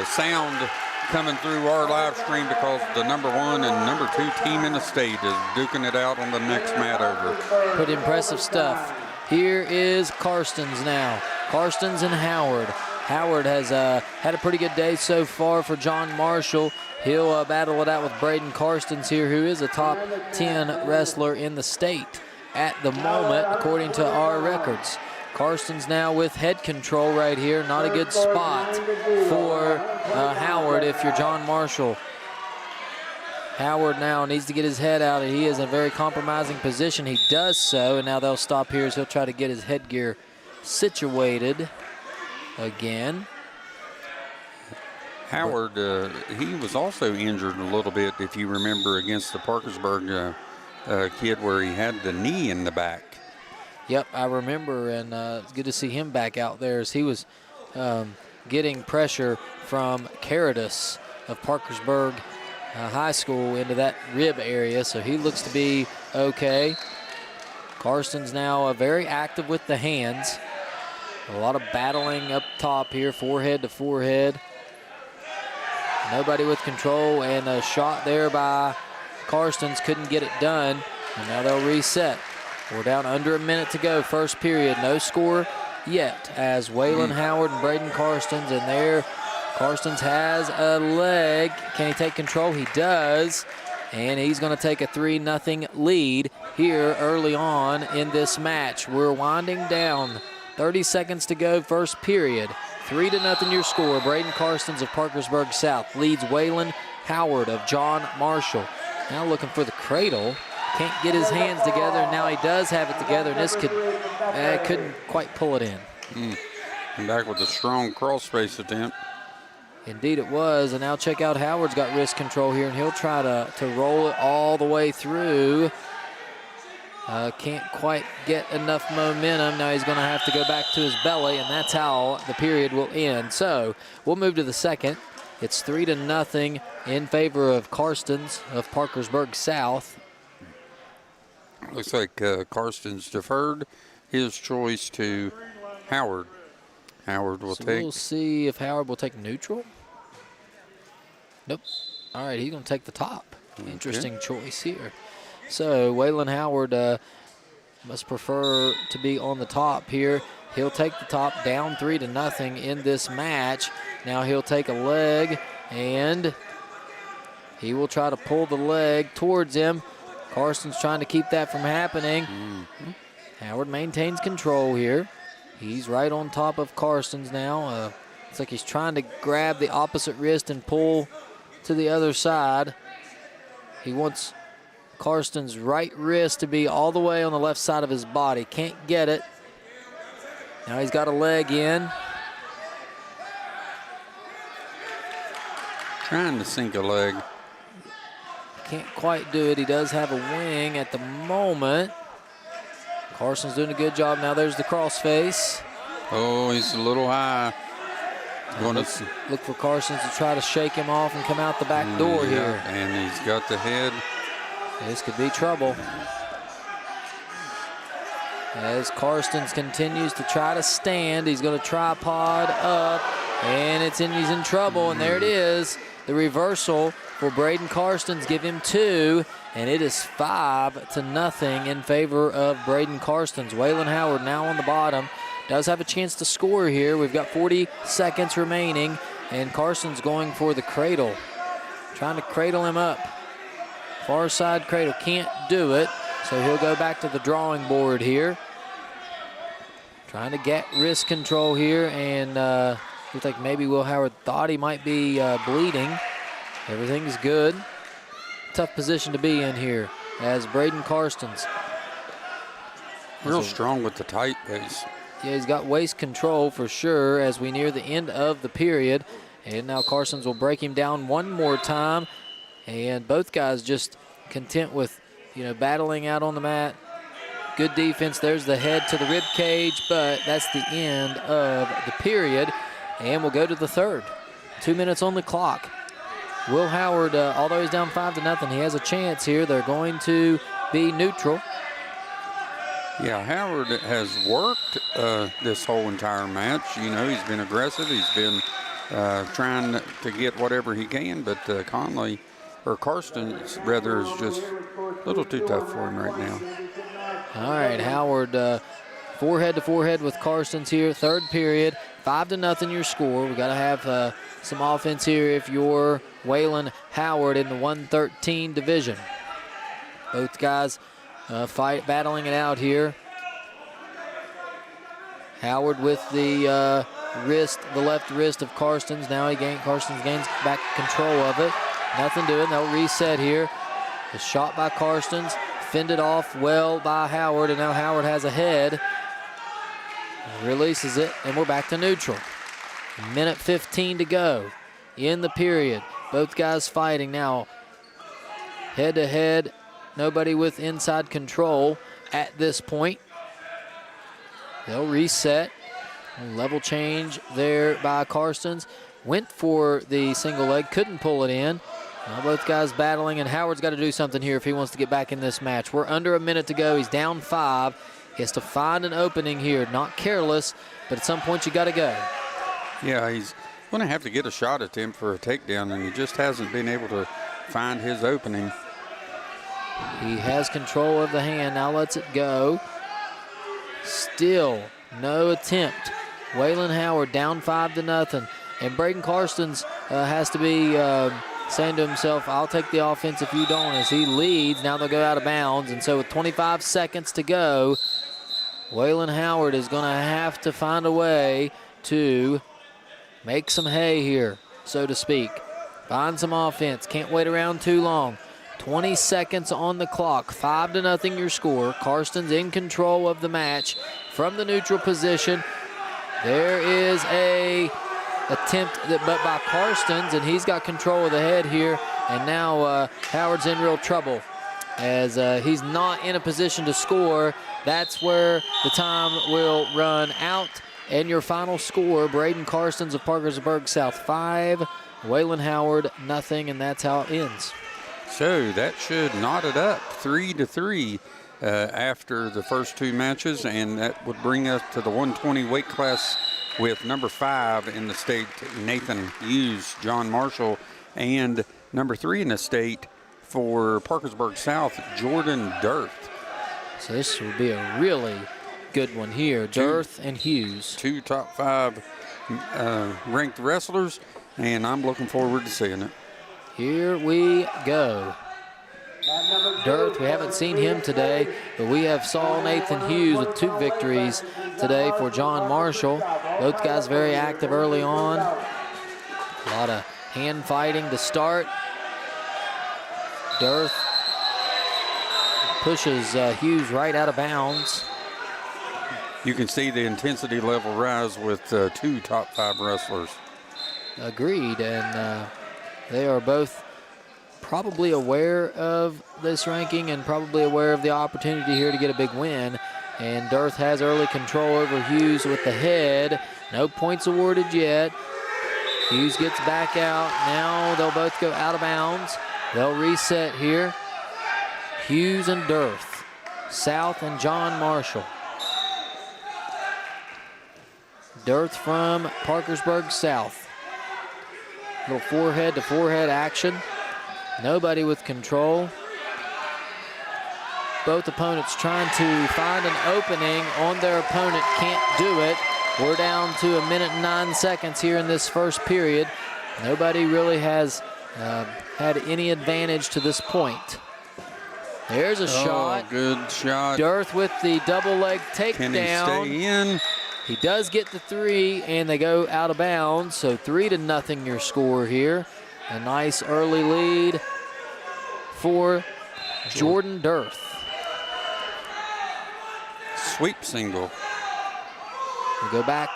sound coming through our live stream because the number 1 and number 2 team in the state is duking it out on the next mat over. Pretty impressive stuff. Here is Karstens now. Karstens and Howard. Howard has had a pretty good day so far for John Marshall. He'll battle it out with Braden Karstens here, who is a top 10 wrestler in the state at the moment, according to our records. Karstens now with head control right here. Not a good spot for Howard if you're John Marshall. Howard now needs to get his head out, and he is in a very compromising position. He does so, and now they'll stop here as he'll try to get his headgear situated again. Howard, he was also injured a little bit, if you remember, against the Parkersburg kid where he had the knee in the back. Yep, I remember, and it's good to see him back out there as he was getting pressure from Caritas of Parkersburg High School into that rib area, so he looks to be okay. Karstens now very active with the hands. A lot of battling up top here, forehead to forehead. Nobody with control, and a shot there by Karstens, couldn't get it done, and now they'll reset. We're down under a minute to go, first period. No score yet as Waylon Howard and Braden Karstens, and there Karstens has a leg. Can he take control? He does, and he's going to take a 3-0 lead here early on in this match. We're winding down. 30 seconds to go, first period. 3-0 your score. Braden Karstens of Parkersburg South leads Waylon Howard of John Marshall. Now looking for the cradle. Can't get his hands together, and now he does have it together, and this couldn't quite pull it in. And back with a strong cross-face attempt. Indeed it was, and now check out Howard's got wrist control here, and he'll try to roll it all the way through. Can't quite get enough momentum. Now he's going to have to go back to his belly, and that's how the period will end. So we'll move to the second. It's 3-0 in favor of Karstens of Parkersburg South. Looks like Karstens deferred his choice to Howard. Howard will take. We'll see if Howard will take neutral. Nope. All right, he's going to take the top. Okay. Interesting choice here. So Waylon Howard must prefer to be on the top here. He'll take the top, down 3-0 in this match. Now he'll take a leg, and he will try to pull the leg towards him. Karstens trying to keep that from happening. Howard maintains control here. He's right on top of Karstens now. It's like he's trying to grab the opposite wrist and pull to the other side. He wants Karstens' right wrist to be all the way on the left side of his body. Can't get it. Now he's got a leg in. Trying to sink a leg. Can't quite do it. He does have a wing at the moment. Karstens doing a good job. Now there's the crossface. Oh, he's a little high. Look for Karstens to try to shake him off and come out the back door here. And he's got the head. This could be trouble. As Karstens continues to try to stand, he's going to tripod up, And he's in trouble, and there it is. The reversal for Braden Karstens, give him 2, and it is 5-0 in favor of Braden Karstens. Waylon Howard now on the bottom. Does have a chance to score here. We've got 40 seconds remaining, and Karstens going for the cradle. Trying to cradle him up. Far side cradle, can't do it, so he'll go back to the drawing board here. Trying to get wrist control here, and looks like maybe Will Howard thought he might be bleeding. Everything's good. Tough position to be in here as Braden Karstens. Real strong with the tight waist. Yeah, he's got waist control for sure as we near the end of the period. And now Karstens will break him down one more time. And both guys just content with, battling out on the mat. Good defense. There's the head to the rib cage, but that's the end of the period. And we'll go to the third. 2 minutes on the clock. Will Howard, although he's down 5-0, he has a chance here. They're going to be neutral. Yeah, Howard has worked this whole entire match. He's been aggressive. He's been trying to get whatever he can, but Karstens rather is just a little too tough for him right now. All right, Howard forehead to forehead with Karstens here. Third period, 5-0 your score. We got to have some offense here if you're Waylon Howard in the 113 division. Both guys battling it out here. Howard with the left wrist of Karstens. Now Karstens gains back control of it. Nothing doing. They'll reset here. The shot by Karstens, fended off well by Howard, and now Howard has a head. Releases it, and we're back to neutral. 1:15 to go in the period. Both guys fighting now. Head to head. Nobody with inside control at this point. They'll reset. Level change there by Karstens. Went for the single leg, couldn't pull it in. Now both guys battling, and Howard's got to do something here if he wants to get back in this match. We're under a minute to go. He's down 5. He has to find an opening here. Not careless, but at some point you got to go. Yeah, he's going to have to get a shot attempt for a takedown, and he just hasn't been able to find his opening. He has control of the hand. Now lets it go. Still no attempt. Waylon Howard down 5-0. And Braden Karstens has to be saying to himself, I'll take the offense if you don't, as he leads. Now they'll go out of bounds. And so with 25 seconds to go, Waylon Howard is going to have to find a way to make some hay here, so to speak. Find some offense. Can't wait around too long. 20 seconds on the clock. 5-0 your score. Karstens in control of the match from the neutral position. There is a attempt but by Karstens, and he's got control of the head here. And now Howard's in real trouble as he's not in a position to score. That's where the time will run out. And your final score, Braden Karstens of Parkersburg South 5, Waylon Howard nothing, and that's how it ends. So that should knot it up 3-3 after the first two matches, and that would bring us to the 120 weight class with number 5 in the state, Nathan Hughes, John Marshall, and number 3 in the state for Parkersburg South, Jordan Dirth. So this will be a really good one here, Dirth and Hughes. 2 top 5 ranked wrestlers, and I'm looking forward to seeing it. Here we go. Dirth, we haven't seen him today, but we have saw Nathan Hughes with 2 victories today for John Marshall. Both guys very active early on. A lot of hand fighting to start. Dirth pushes Hughes right out of bounds. You can see the intensity level rise with 2 top 5 wrestlers. Agreed, and they are both probably aware of this ranking and probably aware of the opportunity here to get a big win. And Dirth has early control over Hughes with the head. No points awarded yet. Hughes gets back out. Now they'll both go out of bounds. They'll reset here. Hughes and Dirth. South and John Marshall. Dearth from Parkersburg South. Little forehead to forehead action. Nobody with control. Both opponents trying to find an opening on their opponent, can't do it. We're down to 1 minute and 9 seconds here in this first period. Nobody really has had any advantage to this point. There's a shot. Good shot. Dearth with the double leg takedown. Can he stay in? He does get the 3, and they go out of bounds. So 3-0 your score here. A nice early lead for Jordan Dearth. Sweep single. We go back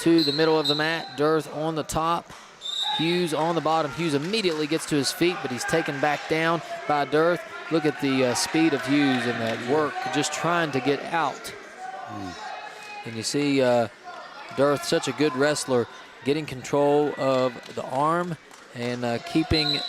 to the middle of the mat. Dearth on the top. Hughes on the bottom. Hughes immediately gets to his feet, but he's taken back down by Dearth. Look at the speed of Hughes and that work, just trying to get out. And you see Dearth, such a good wrestler, getting control of the arm and keeping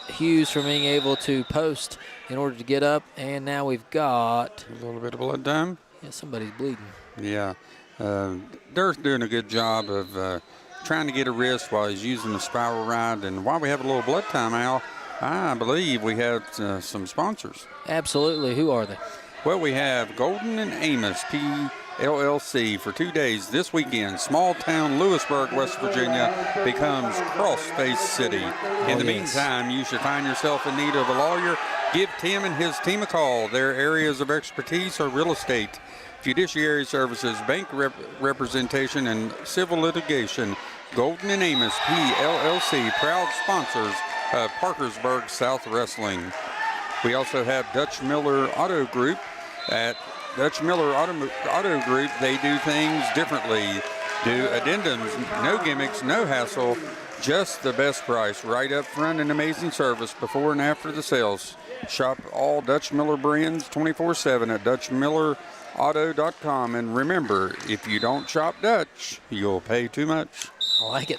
Hughes from being able to post in order to get up. And now we've got a little bit of blood down. Yeah, somebody's bleeding. Yeah. Dearth doing a good job of trying to get a wrist while he's using the spiral ride. And while we have a little blood time, Al, I believe we have some sponsors. Absolutely. Who are they? Well, we have Golden and Amos PLLC for 2 days this weekend. Small town Lewisburg, West Virginia becomes Cross-Face City. In the meantime, you should find yourself in need of a lawyer. Give Tim and his team a call. Their areas of expertise are real estate, fiduciary services, bank representation, and civil litigation. Golden and Amos PLLC, proud sponsors of Parkersburg South Wrestling. We also have Dutch Miller Auto Group. At Dutch Miller Auto Group, they do things differently. Do addendums, no gimmicks, no hassle, just the best price right up front and amazing service before and after the sales. Shop all Dutch Miller brands 24/7 at DutchMillerAuto.com. And remember, if you don't shop Dutch, you'll pay too much. I like it.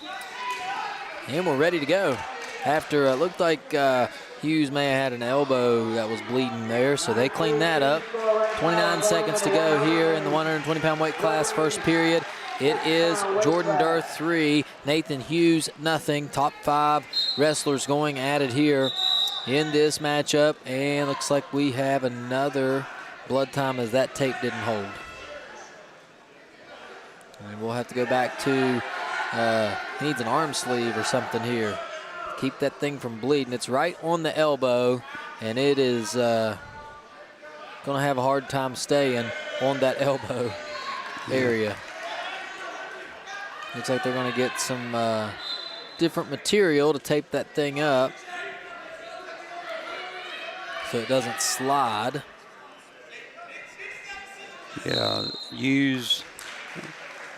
And we're ready to go. After it looked like Hughes may have had an elbow that was bleeding there, so they cleaned that up. 29 seconds to go here in the 120-pound weight class, first period. It is Jordan Dearth 3, Nathan Hughes nothing. Top 5 wrestlers going at it here in this matchup, and looks like we have another blood time as that tape didn't hold. And we'll have to go back to, he needs an arm sleeve or something here. Keep that thing from bleeding. It's right on the elbow, and it is going to have a hard time staying on that elbow area. Looks like they're going to get some different material to tape that thing up so it doesn't slide. Yeah, use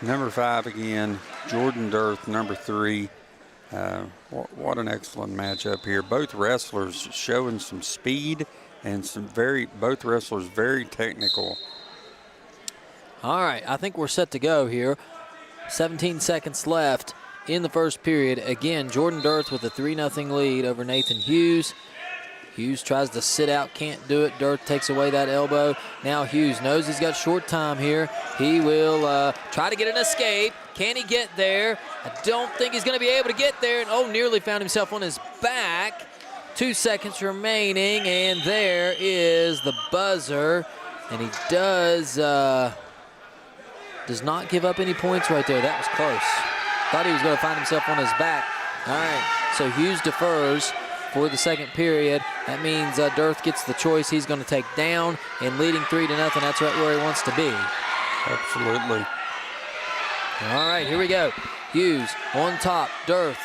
number 5 again, Jordan Dearth, number 3. What an excellent matchup here. Both wrestlers showing some speed and both wrestlers very technical. All right, I think we're set to go here. 17 seconds left in the first period. Again, Jordan Dearth with a 3-0 lead over Nathan Hughes. Hughes tries to sit out, can't do it. Dearth takes away that elbow. Now Hughes knows he's got short time here. He will try to get an escape. Can he get there? I don't think he's going to be able to get there. And nearly found himself on his back. 2 seconds remaining, and there is the buzzer. And he does not give up any points right there. That was close. Thought he was going to find himself on his back. All right, so Hughes defers for the second period. That means Dearth gets the choice he's going to take down, and leading 3-0. That's right where he wants to be. Absolutely. All right, here we go. Hughes on top, Dearth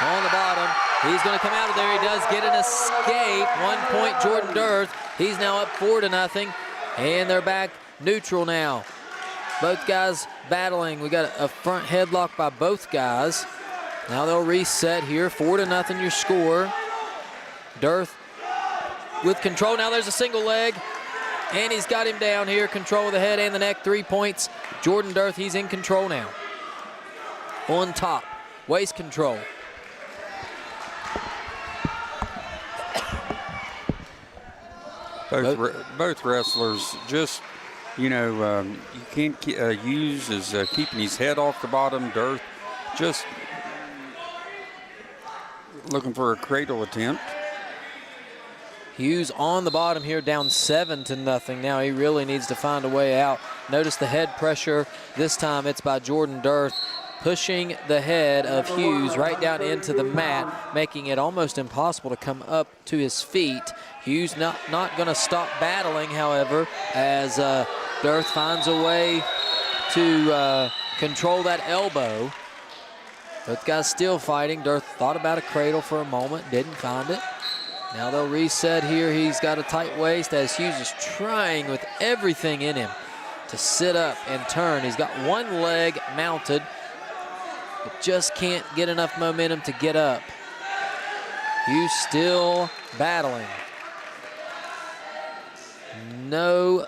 on the bottom. He's going to come out of there. He does get an escape. 1 point, Jordan Dearth. He's now up 4-0, and they're back neutral now. Both guys battling. We got a front headlock by both guys. Now they'll reset here. 4-0 your score. Dearth with control. Now there's a single leg, and he's got him down here. Control of the head and the neck. 3 points. Jordan Dearth, he's in control now. On top, waist control. Both wrestlers just you can't Hughes is keeping his head off the bottom. Dearth just looking for a cradle attempt. Hughes on the bottom here, down 7-0. Now he really needs to find a way out. Notice the head pressure. This time it's by Jordan Dearth, pushing the head of Hughes right down into the mat, making it almost impossible to come up to his feet. Hughes not going to stop battling, however, as Dearth finds a way to control that elbow. Both guys still fighting. Dearth thought about a cradle for a moment, didn't find it. Now they'll reset here. He's got a tight waist as Hughes is trying with everything in him to sit up and turn. He's got one leg mounted, but just can't get enough momentum to get up. Hughes still battling. No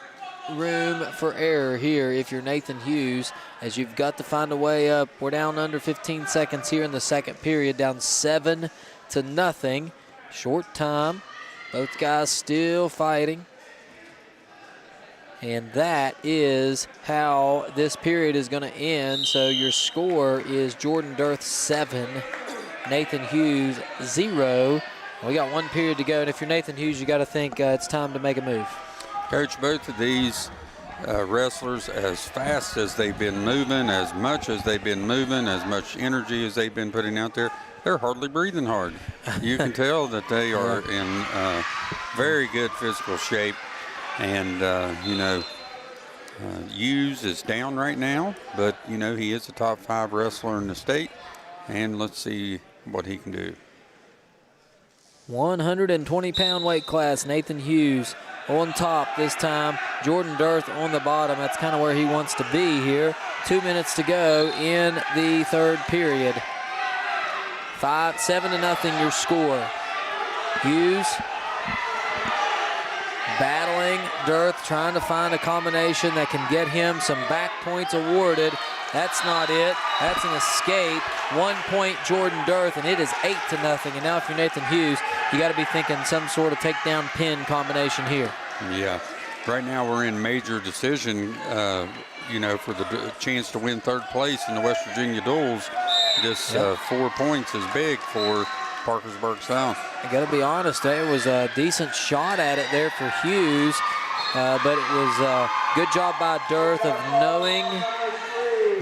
room for error here if you're Nathan Hughes, as you've got to find a way up. We're down under 15 seconds here in the second period, down 7-0. Short time, both guys still fighting. And that is how this period is going to end. So your score is Jordan Dearth 7, Nathan Hughes 0. We got one period to go, and if you're Nathan Hughes, you got to think it's time to make a move. Coach, both of these wrestlers, as fast as they've been moving, as much as they've been moving, as much energy as they've been putting out there, they're hardly breathing hard. You can tell that they are in very good physical shape. And, Hughes is down right now, but, he is a top 5 wrestler in the state. And let's see what he can do. 120-pound weight class, Nathan Hughes on top this time. Jordan Dearth on the bottom. That's kind of where he wants to be here. 2 minutes to go in the third period. 7-0 your score. Hughes battling Dearth, trying to find a combination that can get him some back points awarded. That's not it. That's an escape. 1 point Jordan Dearth, and it is 8-0. And now if you're Nathan Hughes, you got to be thinking some sort of takedown pin combination here. Yeah. Right now we're in major decision, for the chance to win third place in the West Virginia duels. This 4 points is big for Parkersburg South. I got to be honest, it was a decent shot at it there for Hughes, but it was a good job by Dearth of knowing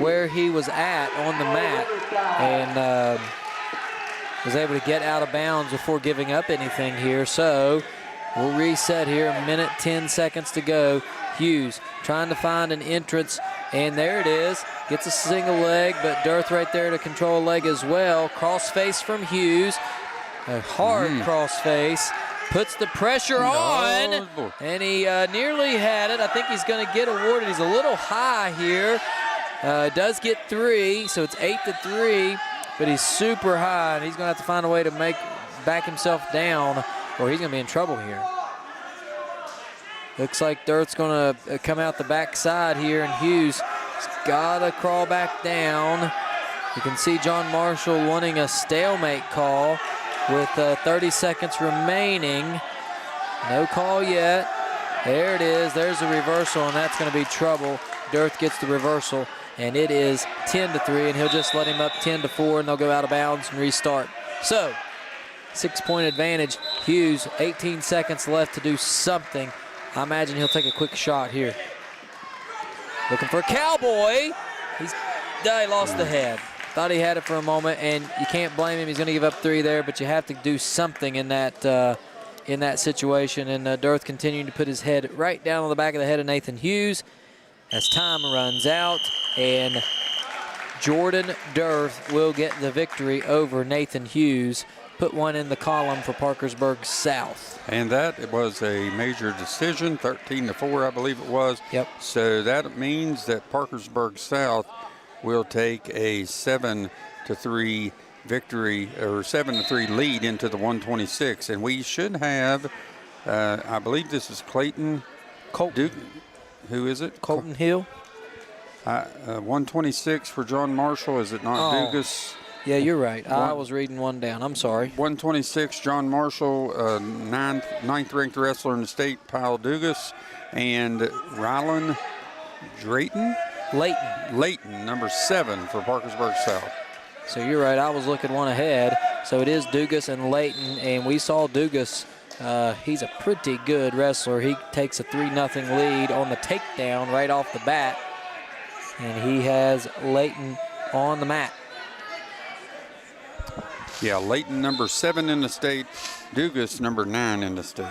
where he was at on the mat and was able to get out of bounds before giving up anything here. So we'll reset here, 1:10 to go. Hughes trying to find an entrance, and there it is. Gets a single leg, but Dearth right there to control a leg as well. Cross face from Hughes. A hard cross face. Puts the pressure on, and he nearly had it. I think he's going to get awarded. He's a little high here. Does get 3, so it's 8-3, but he's super high, and he's going to have to find a way to back himself down, or he's going to be in trouble here. Looks like Dearth's going to come out the backside here, and Hughes got to crawl back down. You can see John Marshall wanting a stalemate call with 30 seconds remaining. No call yet. There it is. There's a reversal, and that's going to be trouble. Dearth gets the reversal, and it is 10-3, and he'll just let him up 10-4, and they'll go out of bounds and restart. So, 6-point advantage. Hughes, 18 seconds left to do something. I imagine he'll take a quick shot here. Looking for a cowboy. He lost the head. Thought he had it for a moment, and you can't blame him. He's going to give up 3 there, but you have to do something in that situation. And Dearth continuing to put his head right down on the back of the head of Nathan Hughes as time runs out, and Jordan Dearth will get the victory over Nathan Hughes. Put one in the column for Parkersburg South. And that was a major decision, 13-4, I believe it was. Yep. So that means that Parkersburg South will take a 7-3 victory, or 7-3 lead into the 126. And we should have, I believe this is Colton. Who is it? Colton Hill. 126 for John Marshall. Is it not Dugas? Yeah, you're right. I was reading one down. I'm sorry. 126, John ninth ranked wrestler in the state, Pyle Dugas. And Rylan Drayton? Layton, number 7 for Parkersburg South. So you're right, I was looking one ahead. So it is Dugas and Layton, and we saw Dugas. He's a pretty good wrestler. He takes a 3-0 lead on the takedown right off the bat. And he has Layton on the mat. Yeah, Layton number 7 in the state. Dugas number 9 in the state.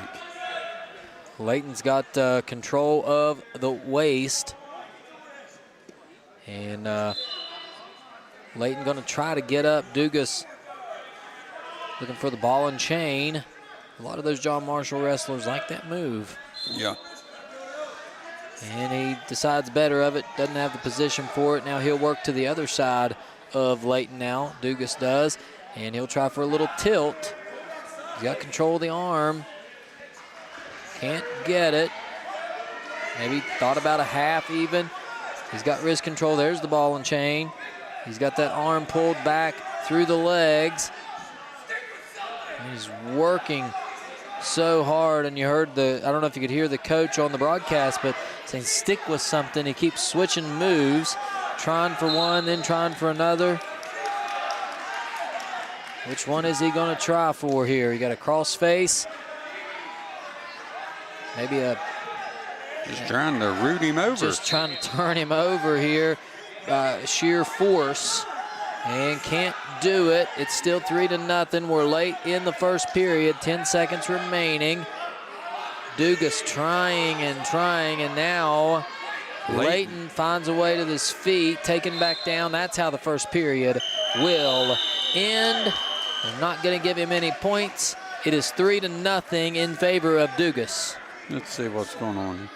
Layton's got control of the waist. And Layton going to try to get up. Dugas looking for the ball and chain. A lot of those John Marshall wrestlers like that move. Yeah. And he decides better of it, doesn't have the position for it. Now he'll work to the other side of Layton now, Dugas does, and he'll try for a little tilt. He's got control of the arm. Can't get it. Maybe thought about a half even. He's got wrist control. There's the ball and chain. He's got that arm pulled back through the legs. He's working so hard, and you heard I don't know if you could hear the coach on the broadcast, but saying stick with something. He keeps switching moves, trying for one, then trying for another. Which one is he going to try for here? He got a cross face. Maybe just trying to root him over. Just trying to turn him over here. Sheer force. And can't do it. It's still 3-0. We're late in the first period. 10 seconds remaining. Dugas trying, and now Layton finds a way to his feet, taken back down. That's how the first period will end. I'm not going to give him any points. It is 3-0 in favor of Dugas. Let's see what's going on here.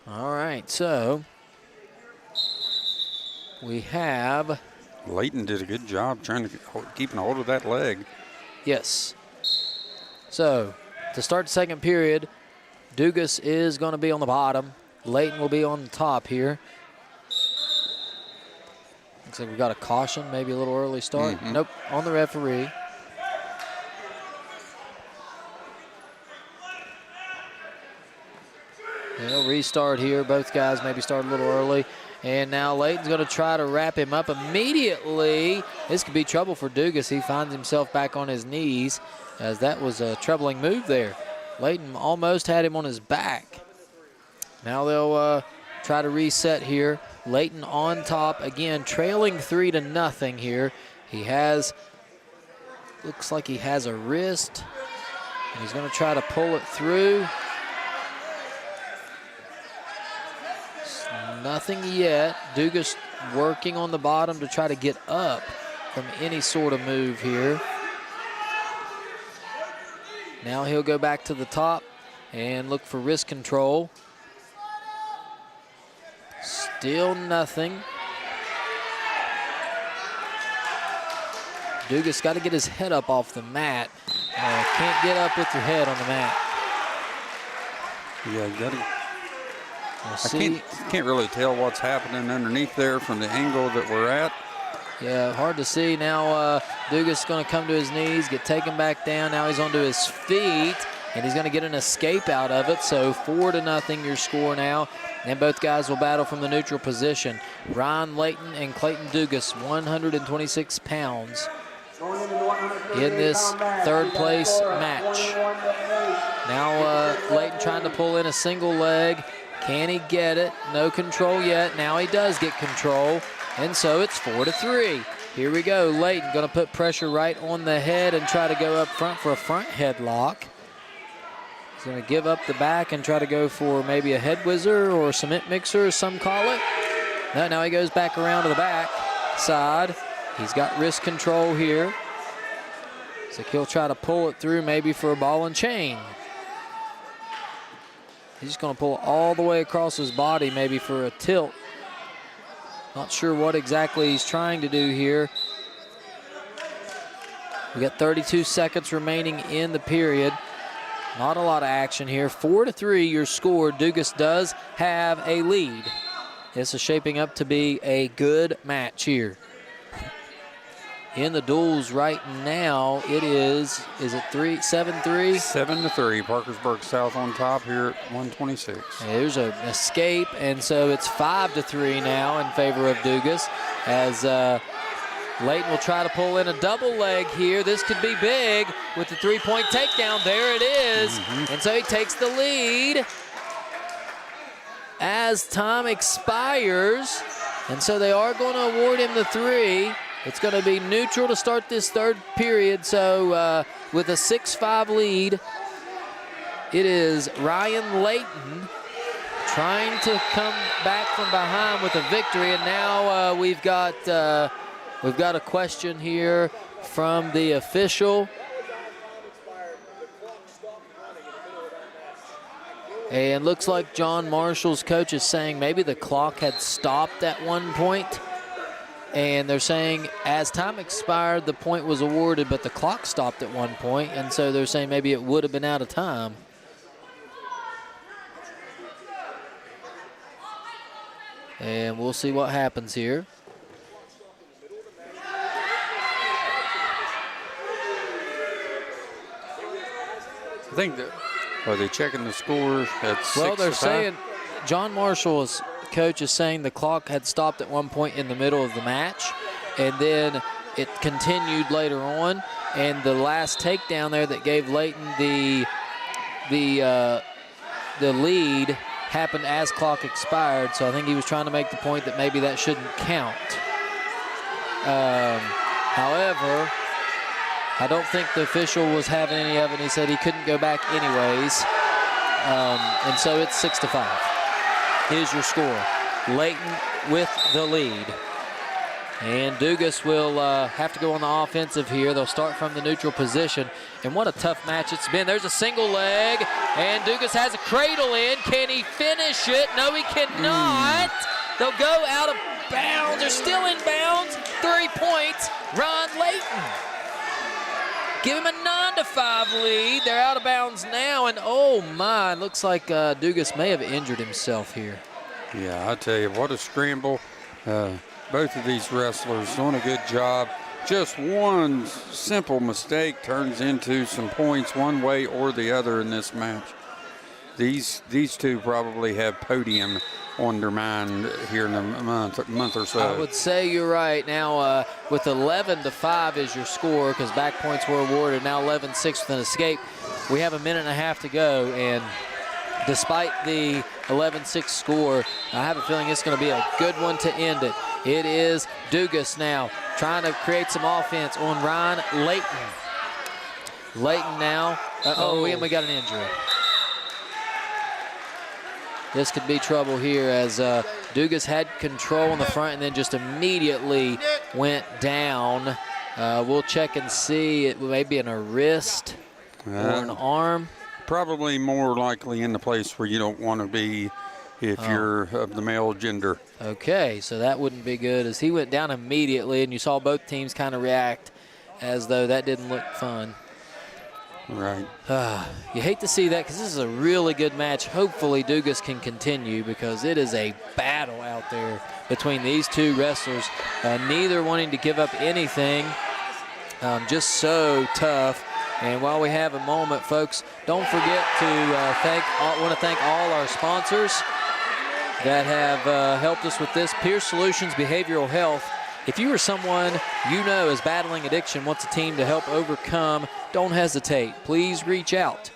All right, so we have... Layton did a good job trying to keeping hold of that leg. Yes. So, to start the second period, Dugas is going to be on the bottom. Layton will be on the top here. Looks like we got a caution, maybe a little early start. Nope, on the referee. They'll restart here. Both guys maybe start a little early. And now Layton's going to try to wrap him up immediately. This could be trouble for Dugas. He finds himself back on his knees, as that was a troubling move there. Layton almost had him on his back. Now they'll try to reset here. Layton on top again, trailing 3-0 here. He has, looks like he has a wrist. And he's going to try to pull it through. Nothing yet. Dugas working on the bottom to try to get up from any sort of move here. Now he'll go back to the top and look for wrist control. Still nothing. Dugas got to get his head up off the mat. Can't get up with your head on the mat. Yeah, you got to. We'll I can't really tell what's happening underneath there from the angle that we're at. Yeah, hard to see. Now Dugas is going to come to his knees, get taken back down. Now he's onto his feet, and he's going to get an escape out of it. So 4-0 your score now. And both guys will battle from the neutral position. Ryan Layton and Clayton Dugas, 126 pounds in this third place match. Now Layton trying to pull in a single leg. Can he get it? No control yet. Now he does get control. And so it's 4-3. Here we go. Layton going to put pressure right on the head and try to go up front for a front headlock. He's going to give up the back and try to go for maybe a head whizzer or a cement mixer, as some call it. No, now he goes back around to the back side. He's got wrist control here. So he'll try to pull it through maybe for a ball and chain. He's just going to pull it all the way across his body, maybe for a tilt. Not sure what exactly he's trying to do here. We got 32 seconds remaining in the period. Not a lot of action here. 4-3 your score. Dugas does have a lead. This is shaping up to be a good match here. in the duels right now. It is it 7-3? 7-3. Parkersburg South on top here at 126. There's an escape, and so it's 5-3 now in favor of Dugas as Layton will try to pull in a double leg here. This could be big with the three-point takedown. There it is. And so he takes the lead as time expires. And so they are going to award him the three. It's going to be neutral to start this third period. So with a 6-5 lead, it is Ryan Layton trying to come back from behind with a victory. And now we've got a question here from the official. And looks like John Marshall's coach is saying maybe the clock had stopped at one point. And they're saying as time expired, the point was awarded, but the clock stopped at one point. And so they're saying maybe it would have been out of time. And we'll see what happens here. I think that, are they checking the score at 6-5? Well, they're saying, John Marshall's coach is saying the clock had stopped at one point in the middle of the match, and then it continued later on, and the last takedown there that gave Layton the lead happened as clock expired. So I think he was trying to make the point that maybe that shouldn't count. However, I don't think the official was having any of it. He said he couldn't go back anyways. And so it's 6-5. Here's your score. Layton with the lead. And Dugas will have to go on the offensive here. They'll start from the neutral position. And what a tough match it's been. There's a single leg, and Dugas has a cradle in. Can he finish it? No, he cannot. They'll go out of bounds. They're still in bounds. 3 points. Ron Layton. Give him a 9-5 lead. They're out of bounds now, and oh my, looks like Dugas may have injured himself here. Yeah, I tell you, what a scramble. Both of these wrestlers doing a good job. Just one simple mistake turns into some points one way or the other in this match. These two probably have podium on their mind here in a month or so. I would say you're right. Now with 11-5 is your score because back points were awarded. Now 11-6 with an escape. We have a minute and a half to go, and despite the 11-6 score, I have a feeling it's going to be a good one to end it. It is Dugas now trying to create some offense on Ryan Layton. Layton now. We got an injury. This could be trouble here as Dugas had control in the front and then just immediately went down. We'll check and see. It may be in a wrist or an arm. Probably more likely in the place where you don't want to be if you're of the male gender. Okay, so that wouldn't be good as he went down immediately, and you saw both teams kind of react as though that didn't look fun. Right. You hate to see that because this is a really good match. Hopefully Dugas can continue because it is a battle out there between these two wrestlers, neither wanting to give up anything. Just so tough. And while we have a moment, folks, don't forget to want to thank all our sponsors that have helped us with this. Peer Solutions Behavioral Health. If you or someone you know is battling addiction, wants a team to help overcome, don't hesitate. Please reach out.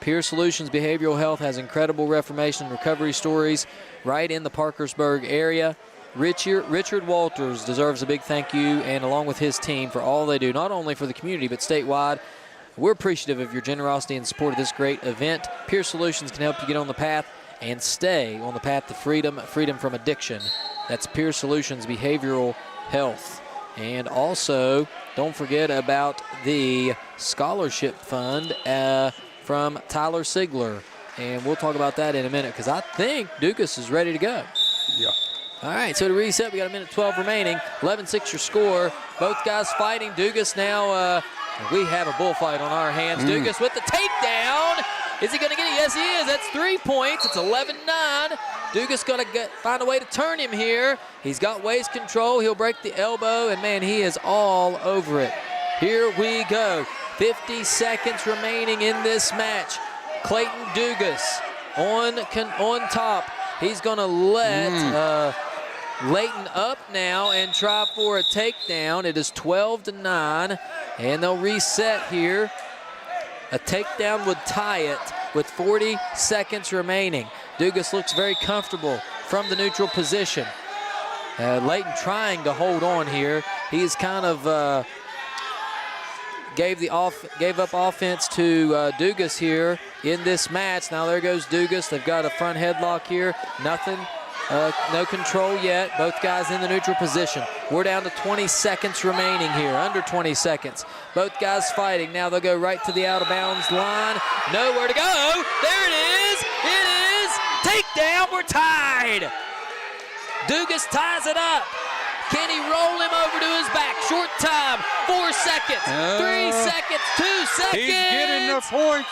Peer Solutions Behavioral Health has incredible reformation and recovery stories right in the Parkersburg area. Richard Walters deserves a big thank you, and along with his team, for all they do, not only for the community but statewide. We're appreciative of your generosity and support of this great event. Peer Solutions can help you get on the path and stay on the path to freedom from addiction. That's Peer Solutions Behavioral Health. And also, don't forget about the scholarship fund from Tyler Sigler. And we'll talk about that in a minute because I think Dugas is ready to go. Yeah. All right, so to reset, we got a minute 12 remaining. 11-6 your score. Both guys fighting. Dugas now, we have a bullfight on our hands. Dugas with the takedown. Is he going to get it? Yes, he is. That's 3 points. It's 11-9. Dugas going to find a way to turn him here. He's got waist control. He'll break the elbow, and, man, he is all over it. Here we go. 50 seconds remaining in this match. Clayton Dugas on top. He's going to let Layton up now and try for a takedown. It is 12-9, and they'll reset here. A takedown would tie it with 40 seconds remaining. Dugas looks very comfortable from the neutral position. Layton trying to hold on here. He's kind of gave up offense to Dugas here in this match. Now there goes Dugas. They've got a front headlock here. Nothing. No control yet. Both guys in the neutral position. We're down to 20 seconds remaining here, under 20 seconds. Both guys fighting. Now they'll go right to the out-of-bounds line. Nowhere to go. There it is. It is. Takedown. We're tied. Dugas ties it up. Can he roll him over to his back? Short time. 4 seconds. 3 seconds. 2 seconds. He's getting the points.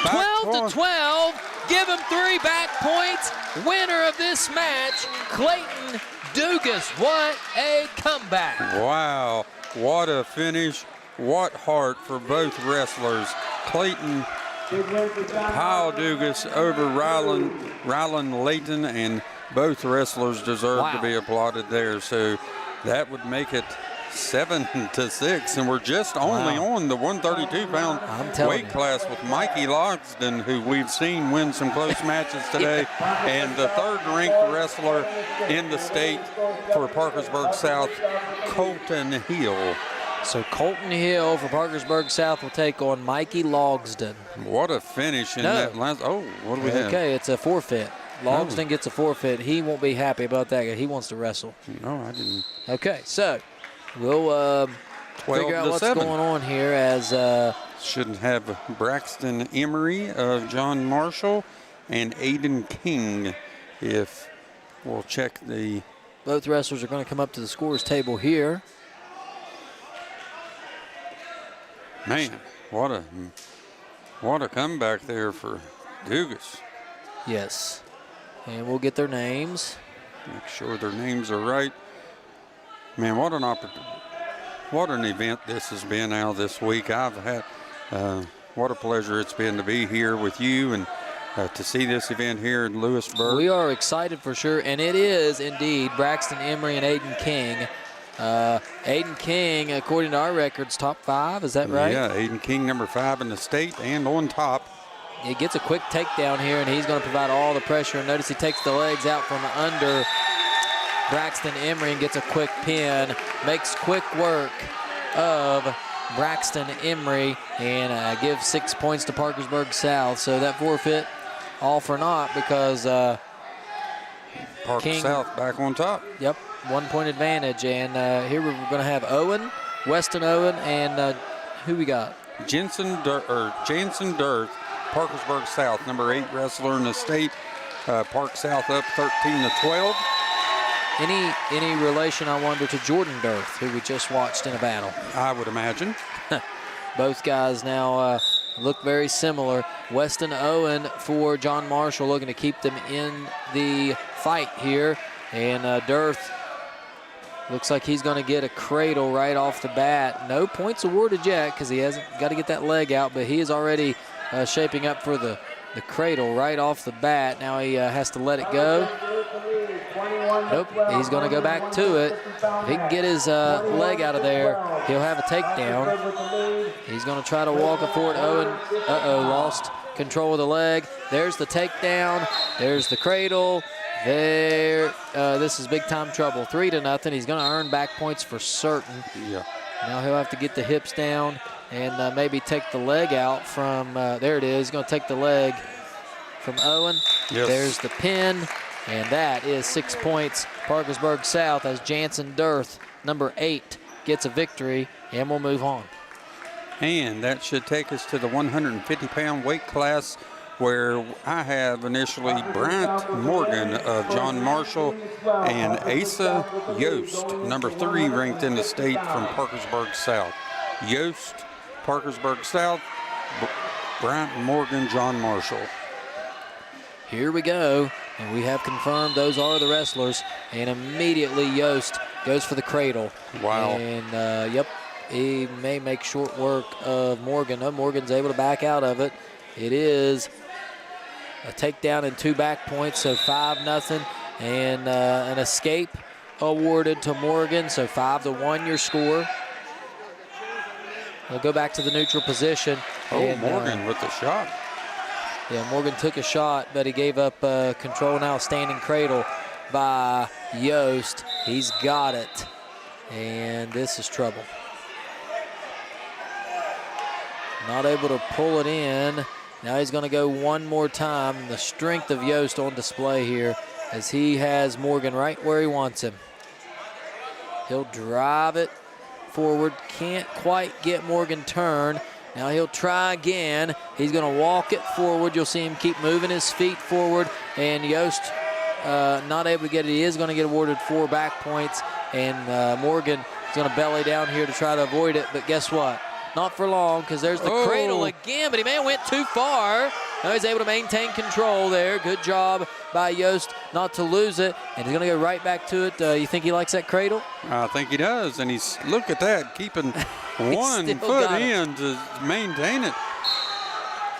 12-12. Give him 3 back points. Winner of this match, Clayton Dugas. What a comeback. Wow, what a finish. What heart for both wrestlers. Clayton Kyle Dugas over Rylan Layton, and both wrestlers deserve to be applauded there. So that would make it 7-6, and we're just only on the 132-pound weight class with Mikey Logsdon, who we've seen win some close matches today, and the third-ranked wrestler in the state for Parkersburg South, Colton Hill. So Colton Hill for Parkersburg South will take on Mikey Logsdon. What a finish in that last. Oh, what do we have? Okay, it's a forfeit. Logsdon gets a forfeit. He won't be happy about that. He wants to wrestle. No, I didn't. Okay, so we'll figure out what's going on here as should have Braxton Emery of John Marshall and Aiden King. If we'll check the. Both wrestlers are going to come up to the scores table here. Man, what a comeback there for Dugas. Yes, and we'll get their names. Make sure their names are right. Man, what an event this has been now this week. I've had what a pleasure it's been to be here with you and to see this event here in Lewisburg. We are excited for sure, and it is indeed Braxton Emery and Aiden King. Aiden King, according to our records, top 5. Is that right? Yeah, Aiden King, number 5 in the state and on top. He gets a quick takedown here, and he's going to provide all the pressure. And notice he takes the legs out from under Braxton Emery and gets a quick pin. Makes quick work of Braxton Emery and gives 6 points to Parkersburg South. So that forfeit, all for naught, because Parker South back on top. Yep, 1 point advantage. And here we're going to have Owen, Weston Owen, and who we got? Jansen Dirth, Parkersburg South, number 8 wrestler in the state. Park South up 13-12. Any relation, I wonder, to Jordan Dirth, who we just watched in a battle? I would imagine. Both guys now look very similar. Weston Owen for John Marshall, looking to keep them in the fight here. And Dirth looks like he's going to get a cradle right off the bat. No points awarded yet because he hasn't got to get that leg out, but he is already shaping up for the cradle right off the bat. Now he has to let it go. Nope, he's going to go back to it. If he can get his leg out of there, he'll have a takedown. He's going to try to walk it forward. Owen, lost control of the leg. There's the takedown. There's the cradle. There, this is big time trouble. 3-0. He's going to earn back points for certain. Yeah. Now he'll have to get the hips down and maybe take the leg out from, there it is. He's going to take the leg from Owen. Yes. There's the pin, and that is 6 points. Parkersburg South as Jansen Dirth, number 8, gets a victory, and we'll move on. And that should take us to the 150-pound weight class, where I have initially Bryant Morgan of John Marshall and Asa Yost, number 3 ranked in the state from Parkersburg South. Yost, Parkersburg South, Bryant Morgan, John Marshall. Here we go, and we have confirmed those are the wrestlers, and immediately Yost goes for the cradle. Wow. And, yep, he may make short work of Morgan. No, Morgan's able to back out of it. It is a takedown and 2 back points, so 5-0, and an escape awarded to Morgan, so 5-1 your score. We'll go back to the neutral position. Oh, and, Morgan with the shot. Yeah, Morgan took a shot, but he gave up control. Now standing cradle by Yost. He's got it, and this is trouble. Not able to pull it in. Now he's going to go one more time. The strength of Yost on display here as he has Morgan right where he wants him. He'll drive it forward. Can't quite get Morgan turned. Now he'll try again. He's going to walk it forward. You'll see him keep moving his feet forward. And Yost not able to get it. He is going to get awarded 4 back points. And Morgan is going to belly down here to try to avoid it. But guess what? Not for long, because there's the cradle again. But he may have went too far. Now he's able to maintain control there. Good job by Yost not to lose it. And he's going to go right back to it. You think he likes that cradle? I think he does. And he's, look at that, keeping one foot in to maintain it.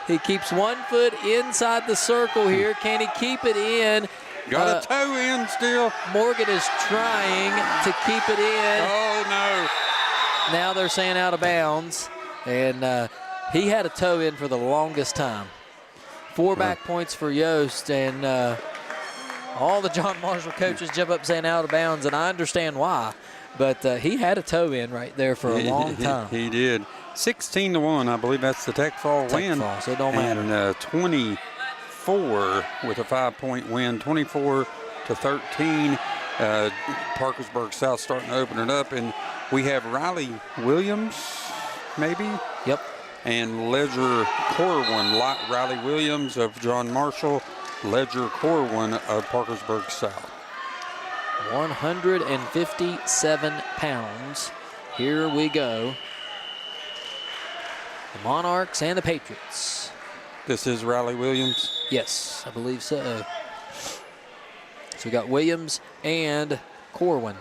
He keeps 1 foot inside the circle here. Can he keep it in? Got a toe in still. Morgan is trying to keep it in. Oh, no. Now they're saying out of bounds. And he had a toe in for the longest time. 4 back points for Yost, and all the John Marshall coaches jump up saying out of bounds, and I understand why. But he had a toe in right there for a long time. He did. 16-1, I believe that's the Tech Fall win. Fall, so it don't matter. And 24 with a 5-point win, 24-13. Parkersburg South starting to open it up, and we have Riley Williams, maybe? Yep. And Ledger Corwin, Riley Williams of John Marshall, Ledger Corwin of Parkersburg South. 157 pounds. Here we go. The Monarchs and the Patriots. This is Riley Williams? Yes, I believe so. So we got Williams and Corwin.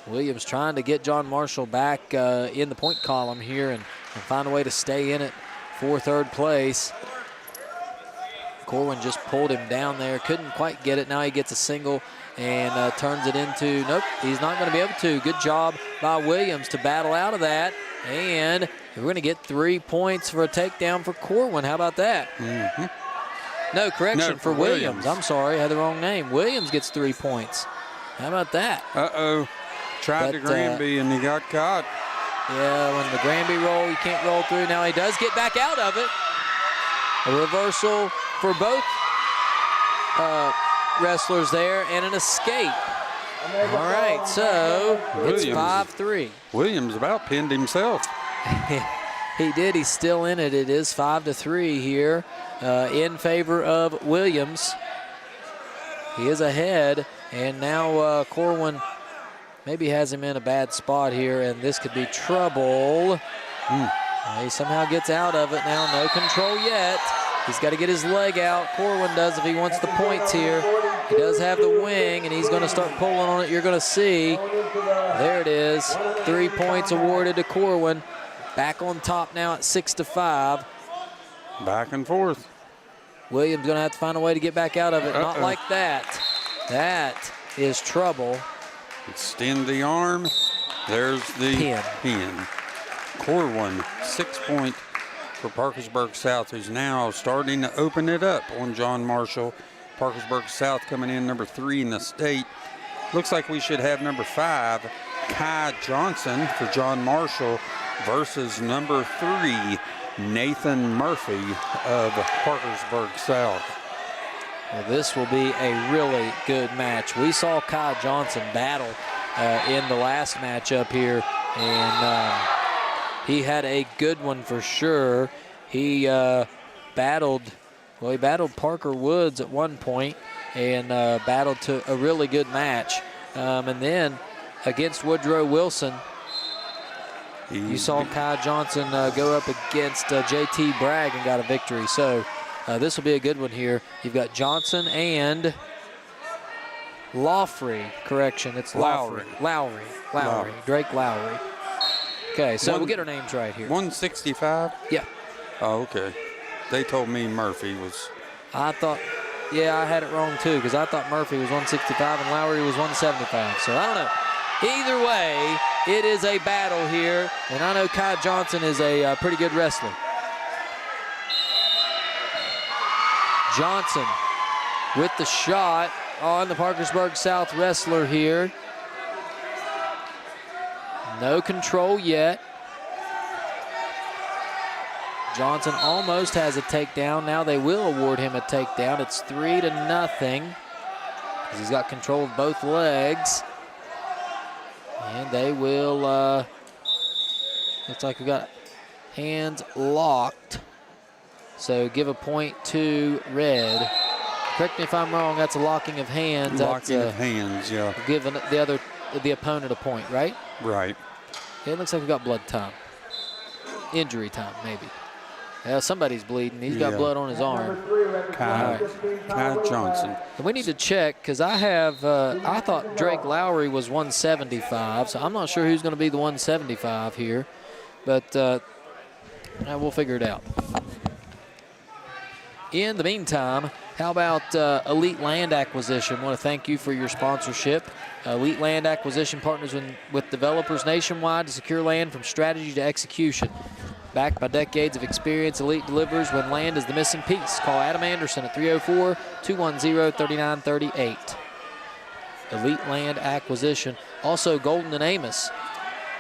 Williams trying to get John Marshall back in the point column here and find a way to stay in it for 3rd place. Corwin just pulled him down there. Couldn't quite get it. Now he gets a single and turns it into, nope, he's not going to be able to. Good job by Williams to battle out of that. And we're going to get 3 points for a takedown for Corwin. How about that? Mm-hmm. No, correction, No, for Williams. I'm sorry, I had the wrong name. Williams gets 3 points. How about that? Uh-oh. Tried to Granby and he got caught. Yeah, when the Granby roll, you can't roll through. Now he does get back out of it. A reversal for both wrestlers there and an escape. All right, so it's 5-3. Williams about pinned himself. He did. He's still in it. It is 5-3 here in favor of Williams. He is ahead, and now Corwin maybe has him in a bad spot here, and this could be trouble. He somehow gets out of it now. No control yet. He's got to get his leg out. Corwin does if he wants the points here. He does have the wing, and he's going to start pulling on it. You're going to see. There it is. 3 points awarded to Corwin. Back on top now at 6-5. Back and forth. Williams going to have to find a way to get back out of it. Not like that. That is trouble. Extend the arm. There's the pin. Corwin, 6 point for Parkersburg South, who's now starting to open it up on John Marshall. Parkersburg South coming in number 3 in the state. Looks like we should have number 5, Kai Johnson for John Marshall versus number 3, Nathan Murphy of Parkersburg South. Well, this will be a really good match. We saw Kai Johnson battle in the last matchup here, and he had a good one for sure. He battled Parker Woods at one point and battled to a really good match. And then against Woodrow Wilson, You saw Kai Johnson go up against JT Bragg and got a victory. So this will be a good one here. You've got Johnson and Lawfrey. Correction, it's Lawfrey. Lowry. Drake Lowry. Okay, so we'll get our names right here. 165? Yeah. Oh, okay. They told me Murphy was. I thought, yeah, I had it wrong too, because I thought Murphy was 165 and Lowry was 175. So I don't know. Either way, it is a battle here, and I know Kai Johnson is a pretty good wrestler. Johnson with the shot on the Parkersburg South wrestler here. No control yet. Johnson almost has a takedown. Now they will award him a takedown. It's 3-0. He's got control of both legs. And they will, looks like we got hands locked. So give a point to red. Correct me if I'm wrong, that's a locking of hands. Locking of hands, yeah. Giving the opponent a point, right? Right. Yeah, it looks like we got blood time. Injury time, maybe. Yeah, somebody's bleeding. He's got blood on his arm. Kai Johnson. And we need to check, because I have, I thought Drake Lowry was 175, so I'm not sure who's going to be the 175 here, but we'll figure it out. In the meantime, how about Elite Land Acquisition? I want to thank you for your sponsorship. Elite Land Acquisition partners with developers nationwide to secure land from strategy to execution. Backed by decades of experience, Elite delivers when land is the missing piece. Call Adam Anderson at 304-210-3938. Elite Land Acquisition. Also, Golden and Amos.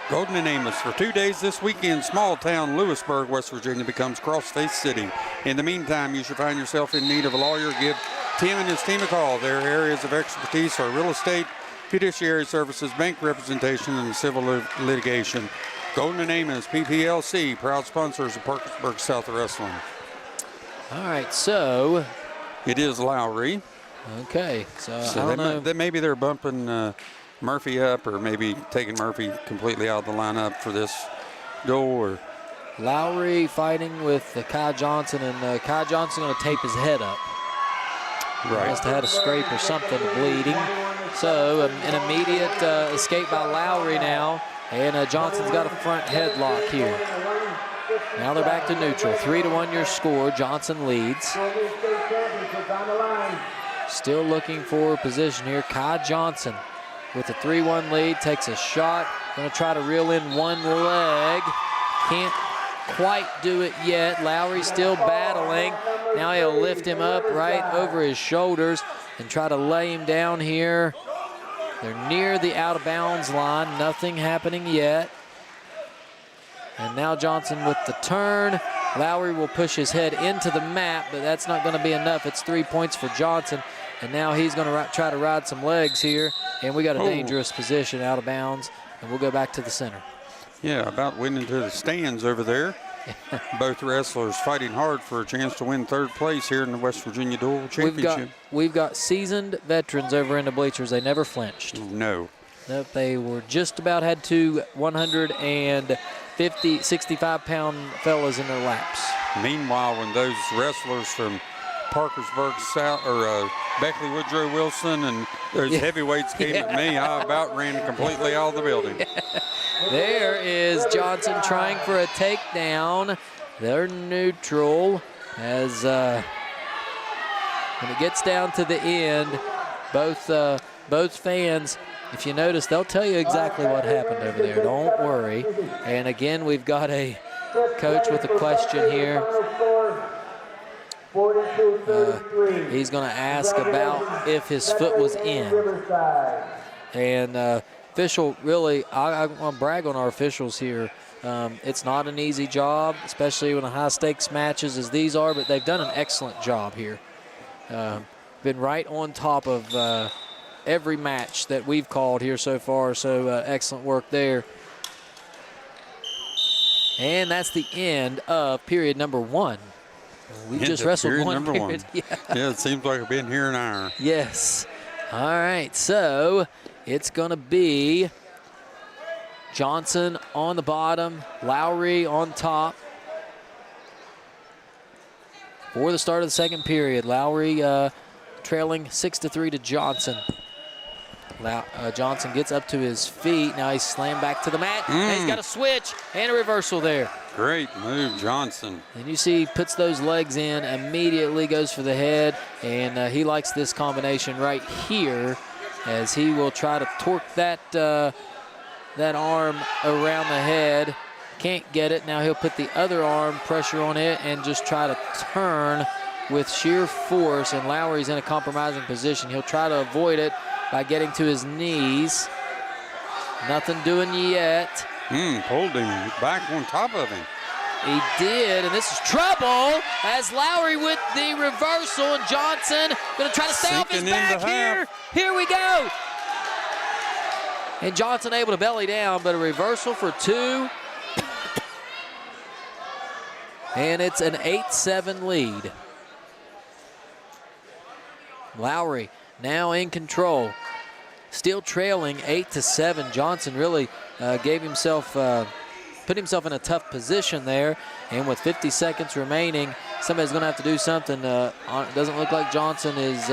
Golden and Amos. For 2 days this weekend, small town Lewisburg, West Virginia becomes Cross-Face City. In the meantime, you should find yourself in need of a lawyer. Give Tim and his team a call. Their areas of expertise are real estate, fiduciary services, bank representation, and civil litigation. Golden and Amos, PPLC, proud sponsors of Parkersburg South Wrestling. All right, so. It is Lowry. Okay, so I don't know. Maybe they're bumping Murphy up, or maybe taking Murphy completely out of the lineup for this duel. Or Lowry fighting with Kai Johnson, and Kai Johnson going to tape his head up. Right. Must have had a scrape or something, bleeding. So an immediate escape by Lowry now. And Johnson's got a front headlock here. Now they're back to neutral. 3-1 your score. Johnson leads. Still looking for position here. Kai Johnson with a 3-1 lead. Takes a shot. Going to try to reel in one leg. Can't quite do it yet. Lowry still battling. Now he'll lift him up right over his shoulders and try to lay him down here. They're near the out-of-bounds line. Nothing happening yet. And now Johnson with the turn. Lowry will push his head into the mat, but that's not going to be enough. It's 3 points for Johnson. And now he's going to try to ride some legs here. And we got a dangerous position out of bounds. And we'll go back to the center. Yeah, about went into the stands over there. Both wrestlers fighting hard for a chance to win third place here in the West Virginia Duel Championship. We've got seasoned veterans over in the bleachers. They never flinched. No. Nope, they were just about had two 150, 65-pound fellas in their laps. Meanwhile, when those wrestlers from Parkersburg South, or Beckley Woodrow Wilson, and those heavyweights came at me, I about ran completely out of the building. There is Johnson trying for a takedown. They're neutral as when it gets down to the end, both fans, if you notice, they'll tell you exactly what happened over there. Don't worry. And again, we've got a coach with a question here. He's going to ask about if his foot was in. And official, really, I want to brag on our officials here. It's not an easy job, especially when high-stakes matches as these are, but they've done an excellent job here. Been right on top of every match that we've called here so far, so excellent work there. And that's the end of period number one. We just wrestled one period. Yeah, it seems like I've been here an hour. Yes. All right, so it's going to be Johnson on the bottom, Lowry on top. For the start of the second period, Lowry trailing 6-3 to Johnson. Johnson gets up to his feet. Now he's slammed back to the mat. And he's got a switch and a reversal there. Great move, Johnson. And you see he puts those legs in, immediately goes for the head, and he likes this combination right here as he will try to torque that arm around the head. Can't get it. Now he'll put the other arm pressure on it and just try to turn with sheer force, and Lowry's in a compromising position. He'll try to avoid it by getting to his knees. Nothing doing yet. Pulled him back on top of him. He did, and this is trouble as Lowry with the reversal, and Johnson gonna try to stay off his back here. Here we go. And Johnson able to belly down, but a reversal for 2. And it's an 8-7 lead. Lowry now in control. Still trailing 8-7. Johnson really put himself in a tough position there. And with 50 seconds remaining, somebody's going to have to do something. It doesn't look like Johnson is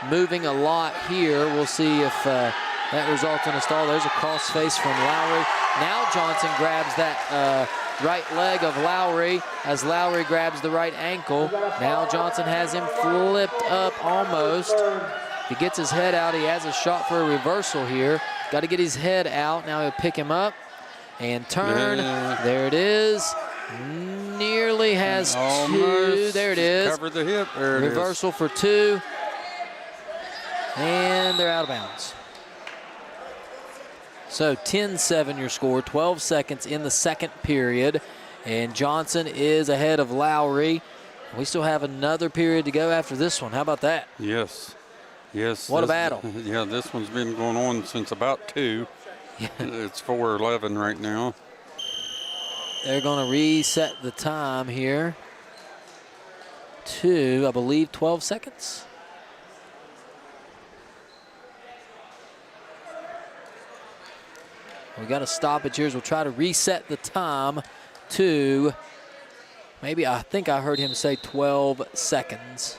moving a lot here. We'll see if that results in a stall. There's a cross face from Lowry. Now Johnson grabs that right leg of Lowry as Lowry grabs the right ankle. Now Johnson has him flipped up almost. If he gets his head out, he has a shot for a reversal here. Got to get his head out. Now he'll pick him up and turn. There it is. Nearly has almost 2. There it is. Cover the hip. There it is. Reversal for 2. And they're out of bounds. So 10-7 your score, 12 seconds in the second period. And Johnson is ahead of Lowry. We still have another period to go after this one. How about that? Yes. Yes. What a battle. Yeah, this one's been going on since about 2. It's 4:11 right now. They're going to reset the time here to, I believe, 12 seconds. We got to stop it here. We'll try to reset the time to maybe, I think I heard him say 12 seconds.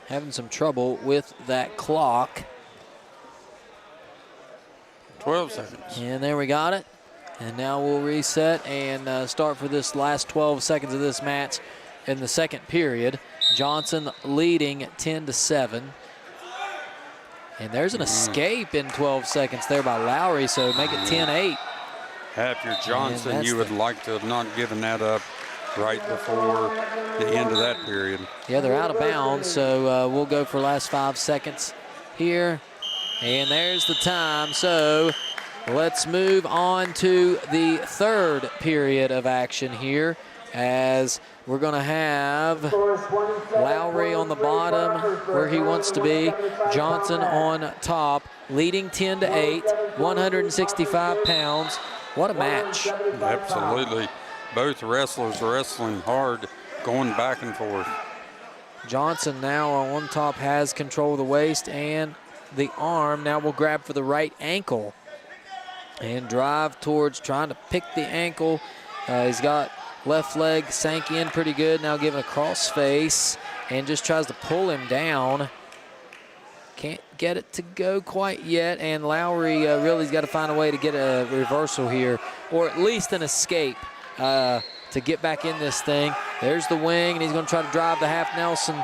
Having some trouble with that clock. 12 seconds. And there we got it. And now we'll reset and start for this last 12 seconds of this match. In the second period, Johnson leading 10-7. And there's an escape in 12 seconds there by Lowry, so make it 10-8. If you're Johnson, you would like to have not given that up right before the end of that period. Yeah, they're out of bounds, so we'll go for last 5 seconds here. And there's the time. So let's move on to the third period of action here, as we're going to have Lowry on the bottom where he wants to be, Johnson on top, leading 10-8, 165 pounds. What a match. Absolutely. Both wrestlers wrestling hard, going back and forth. Johnson now on top has control of the waist and the arm. Now will grab for the right ankle and drive towards trying to pick the ankle. He's got left leg sank in pretty good. Now giving a cross face and just tries to pull him down. Can't get it to go quite yet, and Lowry really's got to find a way to get a reversal here, or at least an escape to get back in this thing. There's the wing, and he's going to try to drive the half Nelson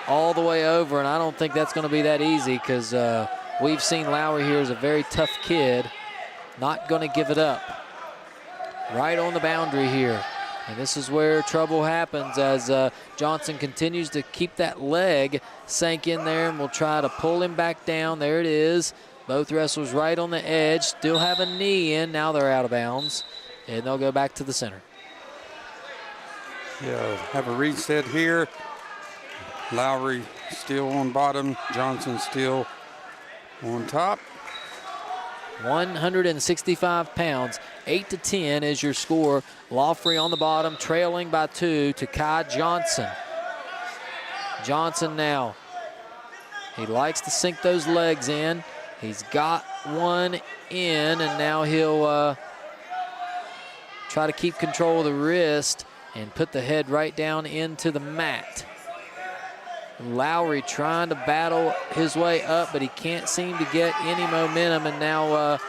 all the way over, and I don't think that's going to be that easy, because we've seen Lowry here as a very tough kid. Not going to give it up. Right on the boundary here. And this is where trouble happens as Johnson continues to keep that leg sank in there, and we'll try to pull him back down. There it is. Both wrestlers right on the edge. Still have a knee in. Now they're out of bounds, and they'll go back to the center. Yeah, have a reset here. Lowry still on bottom. Johnson still on top. 165 pounds. 8-10 is your score. Lawfrey on the bottom, trailing by 2 to Kai Johnson. Johnson now. He likes to sink those legs in. He's got one in, and now he'll try to keep control of the wrist and put the head right down into the mat. Lowry trying to battle his way up, but he can't seem to get any momentum, and now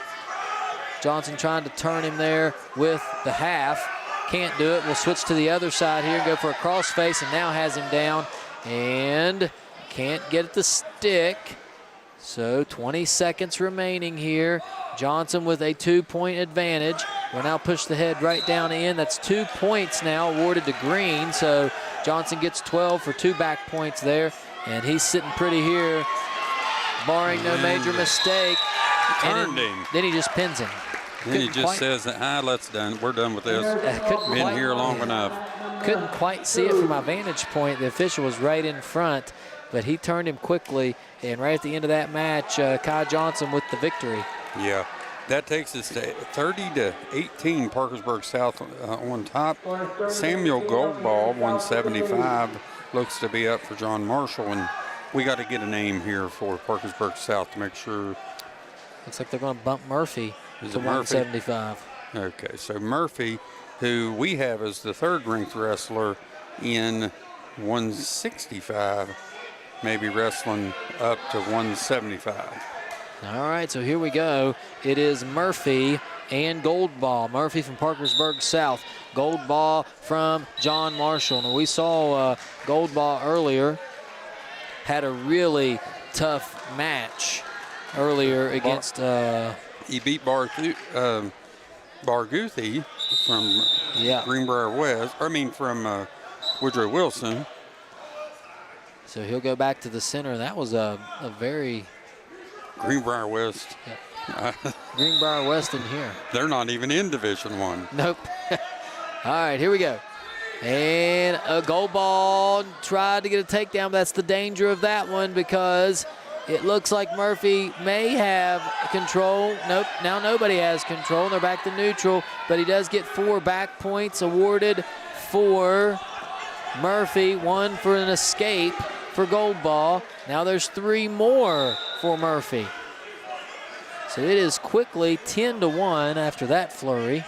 Johnson trying to turn him there with the half. Can't do it. We'll switch to the other side here and go for a crossface, and now has him down and can't get it to stick. So 20 seconds remaining here. Johnson with a 2-point advantage. We'll now push the head right down in. That's 2 points now awarded to Green. So Johnson gets 12 for 2 back points there. And he's sitting pretty here, barring no major mistake. Turned him. Then he just pins him. Then he just says, we're done with this. Been here long enough. Couldn't quite see it from my vantage point. The official was right in front, but he turned him quickly. And right at the end of that match, Kai Johnson with the victory. Yeah, that takes us to 30-18, Parkersburg South on top. Samuel Goldball, 175, looks to be up for John Marshall, and we got to get a name here for Parkersburg South to make sure. Looks like they're going to bump Murphy to 175. Okay, so Murphy, who we have as the third-ranked wrestler in 165, maybe wrestling up to 175. All right, so here we go. It is Murphy and Goldball. Murphy from Parkersburg South. Goldball from John Marshall. Now, we saw Goldball earlier. Had a really tough match earlier against... he beat Barguthi from Greenbrier West. From Woodrow Wilson. So he'll go back to the center. That was a very... Greenbrier West. Yep. Greenbrier West in here. They're not even in Division I. Nope. All right, here we go. And a Goldball tried to get a takedown, but that's the danger of that one because it looks like Murphy may have control. Nope, now nobody has control. They're back to neutral, but he does get 4 back points awarded for Murphy, 1 for an escape for Goldball. Now there's 3 more for Murphy. So it is quickly 10-1 after that flurry.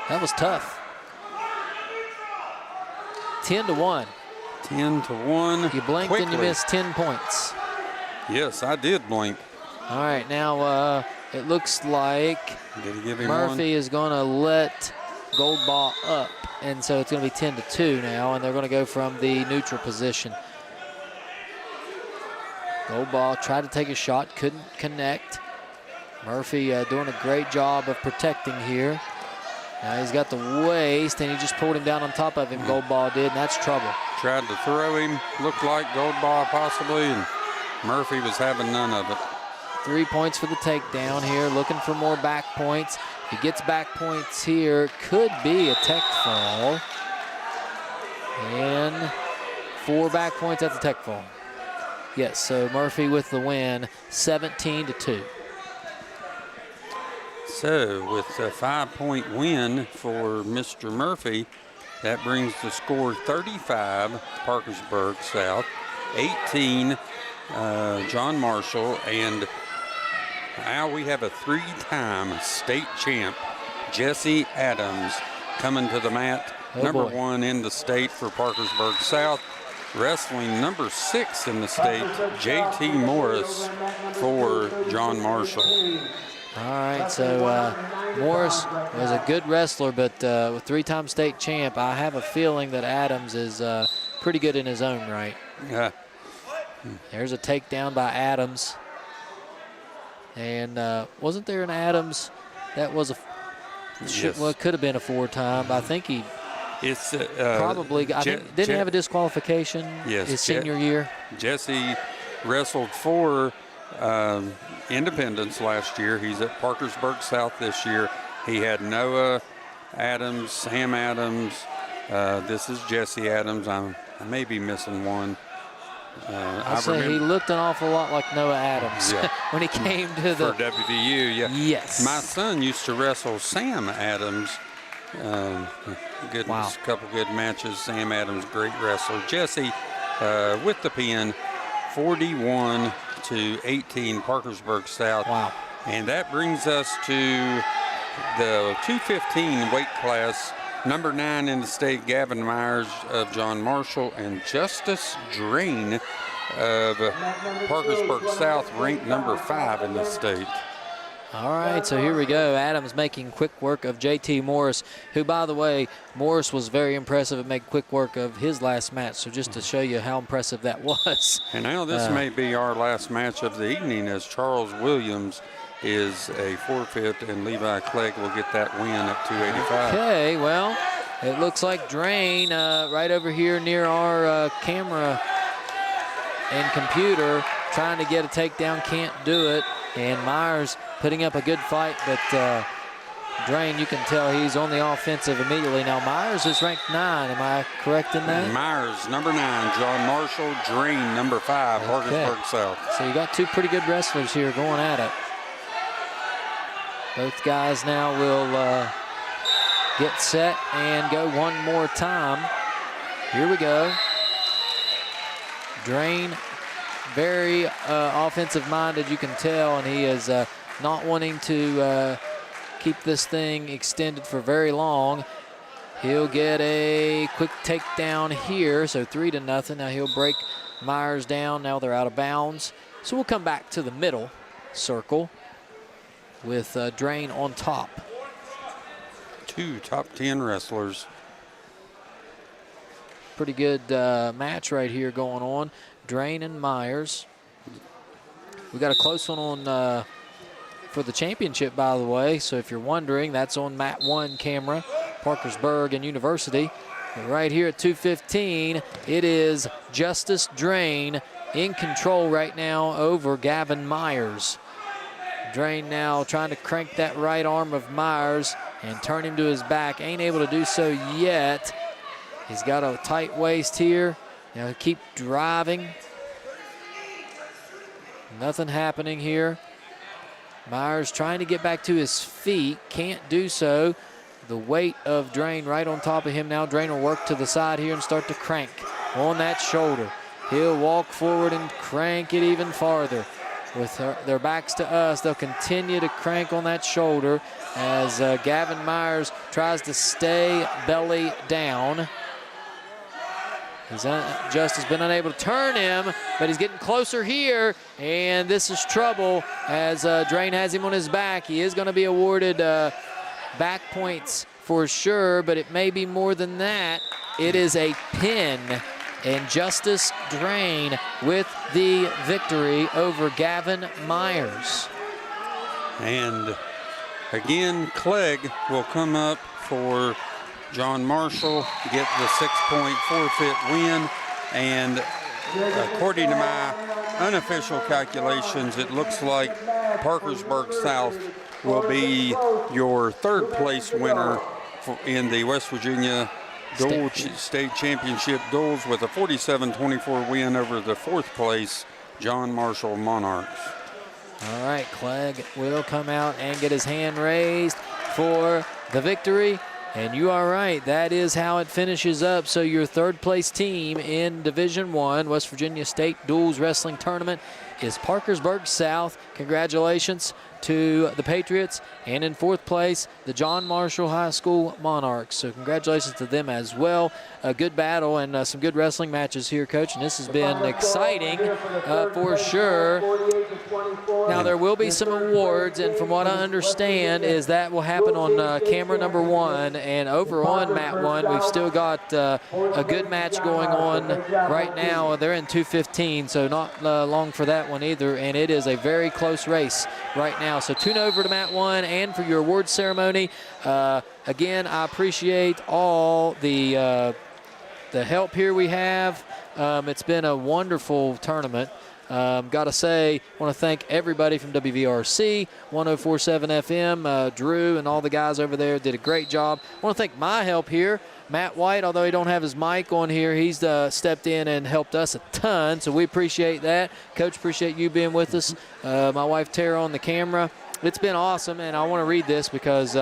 That was tough. 10-1. 10-1. You blinked quickly. And you missed 10 points. Yes, I did blink. All right, now it looks like Murphy is going to let Goldball up. And so it's going to be 10-2 now, and they're going to go from the neutral position. Goldball tried to take a shot, couldn't connect. Murphy doing a great job of protecting here. Now he's got the waist, and he just pulled him down on top of him, Goldball did, and that's trouble. Tried to throw him, looked like Goldball possibly, and Murphy was having none of it. 3 points for the takedown here, looking for more back points. If he gets back points here, could be a tech fall. And 4 back points at the tech fall. Yes, so Murphy with the win, 17-2. So with a 5-point win for Mr. Murphy, that brings the score 35, Parkersburg South, 18, John Marshall, and now we have a 3-time state champ, Jesse Adams, coming to the mat, number 1 in the state for Parkersburg South. Wrestling number 6 in the state, J.T. Morris for John Marshall. All right, so Morris was a good wrestler, but with 3-time state champ, I have a feeling that Adams is pretty good in his own right. Yeah. There's a takedown by Adams. And wasn't there an Adams that was well, it could have been a 4-time, but I think he probably got, didn't he have a disqualification his senior year? Jesse wrestled for Independence last year. He's at Parkersburg South this year. He had Noah Adams, Sam Adams. This is Jesse Adams. I may be missing one. I'll say he looked an awful lot like Noah Adams when he came to the for WVU. Yeah. Yes. My son used to wrestle Sam Adams. Wow. Couple good matches. Sam Adams, great wrestler. Jesse with the pin, 41-18, Parkersburg South. Wow. And that brings us to the 215 weight class. Number 9 in the state, Gavin Myers of John Marshall, and Justice Drain of Parkersburg South, ranked number 5 in the state. All right, so here we go. Adams making quick work of JT Morris, who, by the way, Morris was very impressive at making quick work of his last match. So just to show you how impressive that was. And now this may be our last match of the evening, as Charles Williams is a forfeit, and Levi Clegg will get that win at 285. Okay, well, it looks like Drain right over here near our camera and computer, trying to get a takedown, can't do it. And Myers putting up a good fight, but Drain, you can tell he's on the offensive immediately. Now Myers is ranked 9, am I correct in that? Myers, number 9, John Marshall, Drain, number 5, Parkersburg South. So you got two pretty good wrestlers here going at it. Both guys now will get set and go one more time. Here we go. Drain, very offensive-minded, you can tell, and he is not wanting to keep this thing extended for very long. He'll get a quick takedown here, so 3-0. Now he'll break Myers down. Now they're out of bounds. So we'll come back to the middle circle with Drain on top. 2 top 10 wrestlers. Pretty good match right here going on. Drain and Myers. We got a close one on for the championship, by the way. So if you're wondering, that's on Mat 1 camera, Parkersburg and University. And right here at 215, it is Justice Drain in control right now over Gavin Myers. Drain now trying to crank that right arm of Myers and turn him to his back. Ain't able to do so yet. He's got a tight waist here. Now keep driving. Nothing happening here. Myers trying to get back to his feet. Can't do so. The weight of Drain right on top of him now. Drain will work to the side here and start to crank on that shoulder. He'll walk forward and crank it even farther. With their backs to us, they'll continue to crank on that shoulder as Gavin Myers tries to stay belly down. Justice been unable to turn him, but he's getting closer here, and this is trouble as Drain has him on his back. He is going to be awarded back points for sure, but it may be more than that. It is a pin. And Justice Drain with the victory over Gavin Myers. And again, Clegg will come up for John Marshall, get the 6-point forfeit win. And according to my unofficial calculations, it looks like Parkersburg South will be your 3rd place winner in the West Virginia State Championship duels with a 47-24 win over the 4th place John Marshall Monarchs. All right, Clegg will come out and get his hand raised for the victory. And you are right, that is how it finishes up. So your 3rd place team in Division I West Virginia State Duels Wrestling Tournament is Parkersburg South. Congratulations to the Patriots. And in 4th place, the John Marshall High School Monarchs. So congratulations to them as well. A good battle and some good wrestling matches here, Coach. And this has been exciting for sure. Now there will be some awards, and from what I understand is that will happen on camera number 1. And over on Mat 1, we've still got a good match going on right now. They're in 215, so not long for that one either. And it is a very close race right now. So tune over to Mat 1 and for your awards ceremony. Again, I appreciate all the help here we have. It's been a wonderful tournament. Got to say, I want to thank everybody from WVRC, 104.7 FM, Drew and all the guys over there did a great job. I want to thank my help here Matt White, although he don't have his mic on here, he's stepped in and helped us a ton, so we appreciate that. Coach, appreciate you being with us. My wife Tara on the camera. It's been awesome, and I want to read this because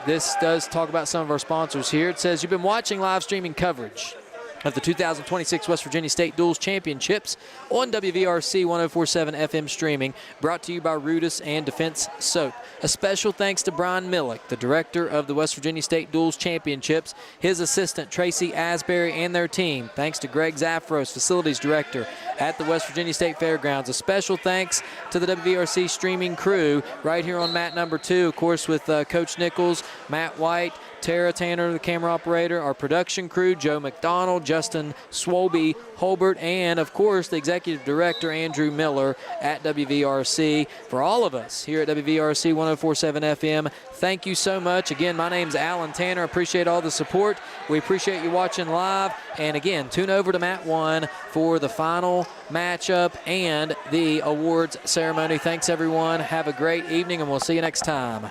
this does talk about some of our sponsors here. It says, you've been watching live streaming coverage of the 2026 West Virginia State Duels Championships on WVRC 104.7 FM streaming, brought to you by Rudis and Defense Soap. A special thanks to Brian Millick, the director of the West Virginia State Duels Championships, his assistant Tracy Asbury, and their team. Thanks to Greg Zafros, facilities director at the West Virginia State Fairgrounds. A special thanks to the WVRC streaming crew right here on mat number 2, of course, with Coach Nichols, Matt White, Tara Tanner, the camera operator, our production crew, Joe McDonald, Justin Swolby, Holbert, and, of course, the executive director, Andrew Miller at WVRC. For all of us here at WVRC 104.7 FM, thank you so much. Again, my name's Alan Tanner. Appreciate all the support. We appreciate you watching live. And, again, tune over to Mat 1 for the final matchup and the awards ceremony. Thanks, everyone. Have a great evening, and we'll see you next time.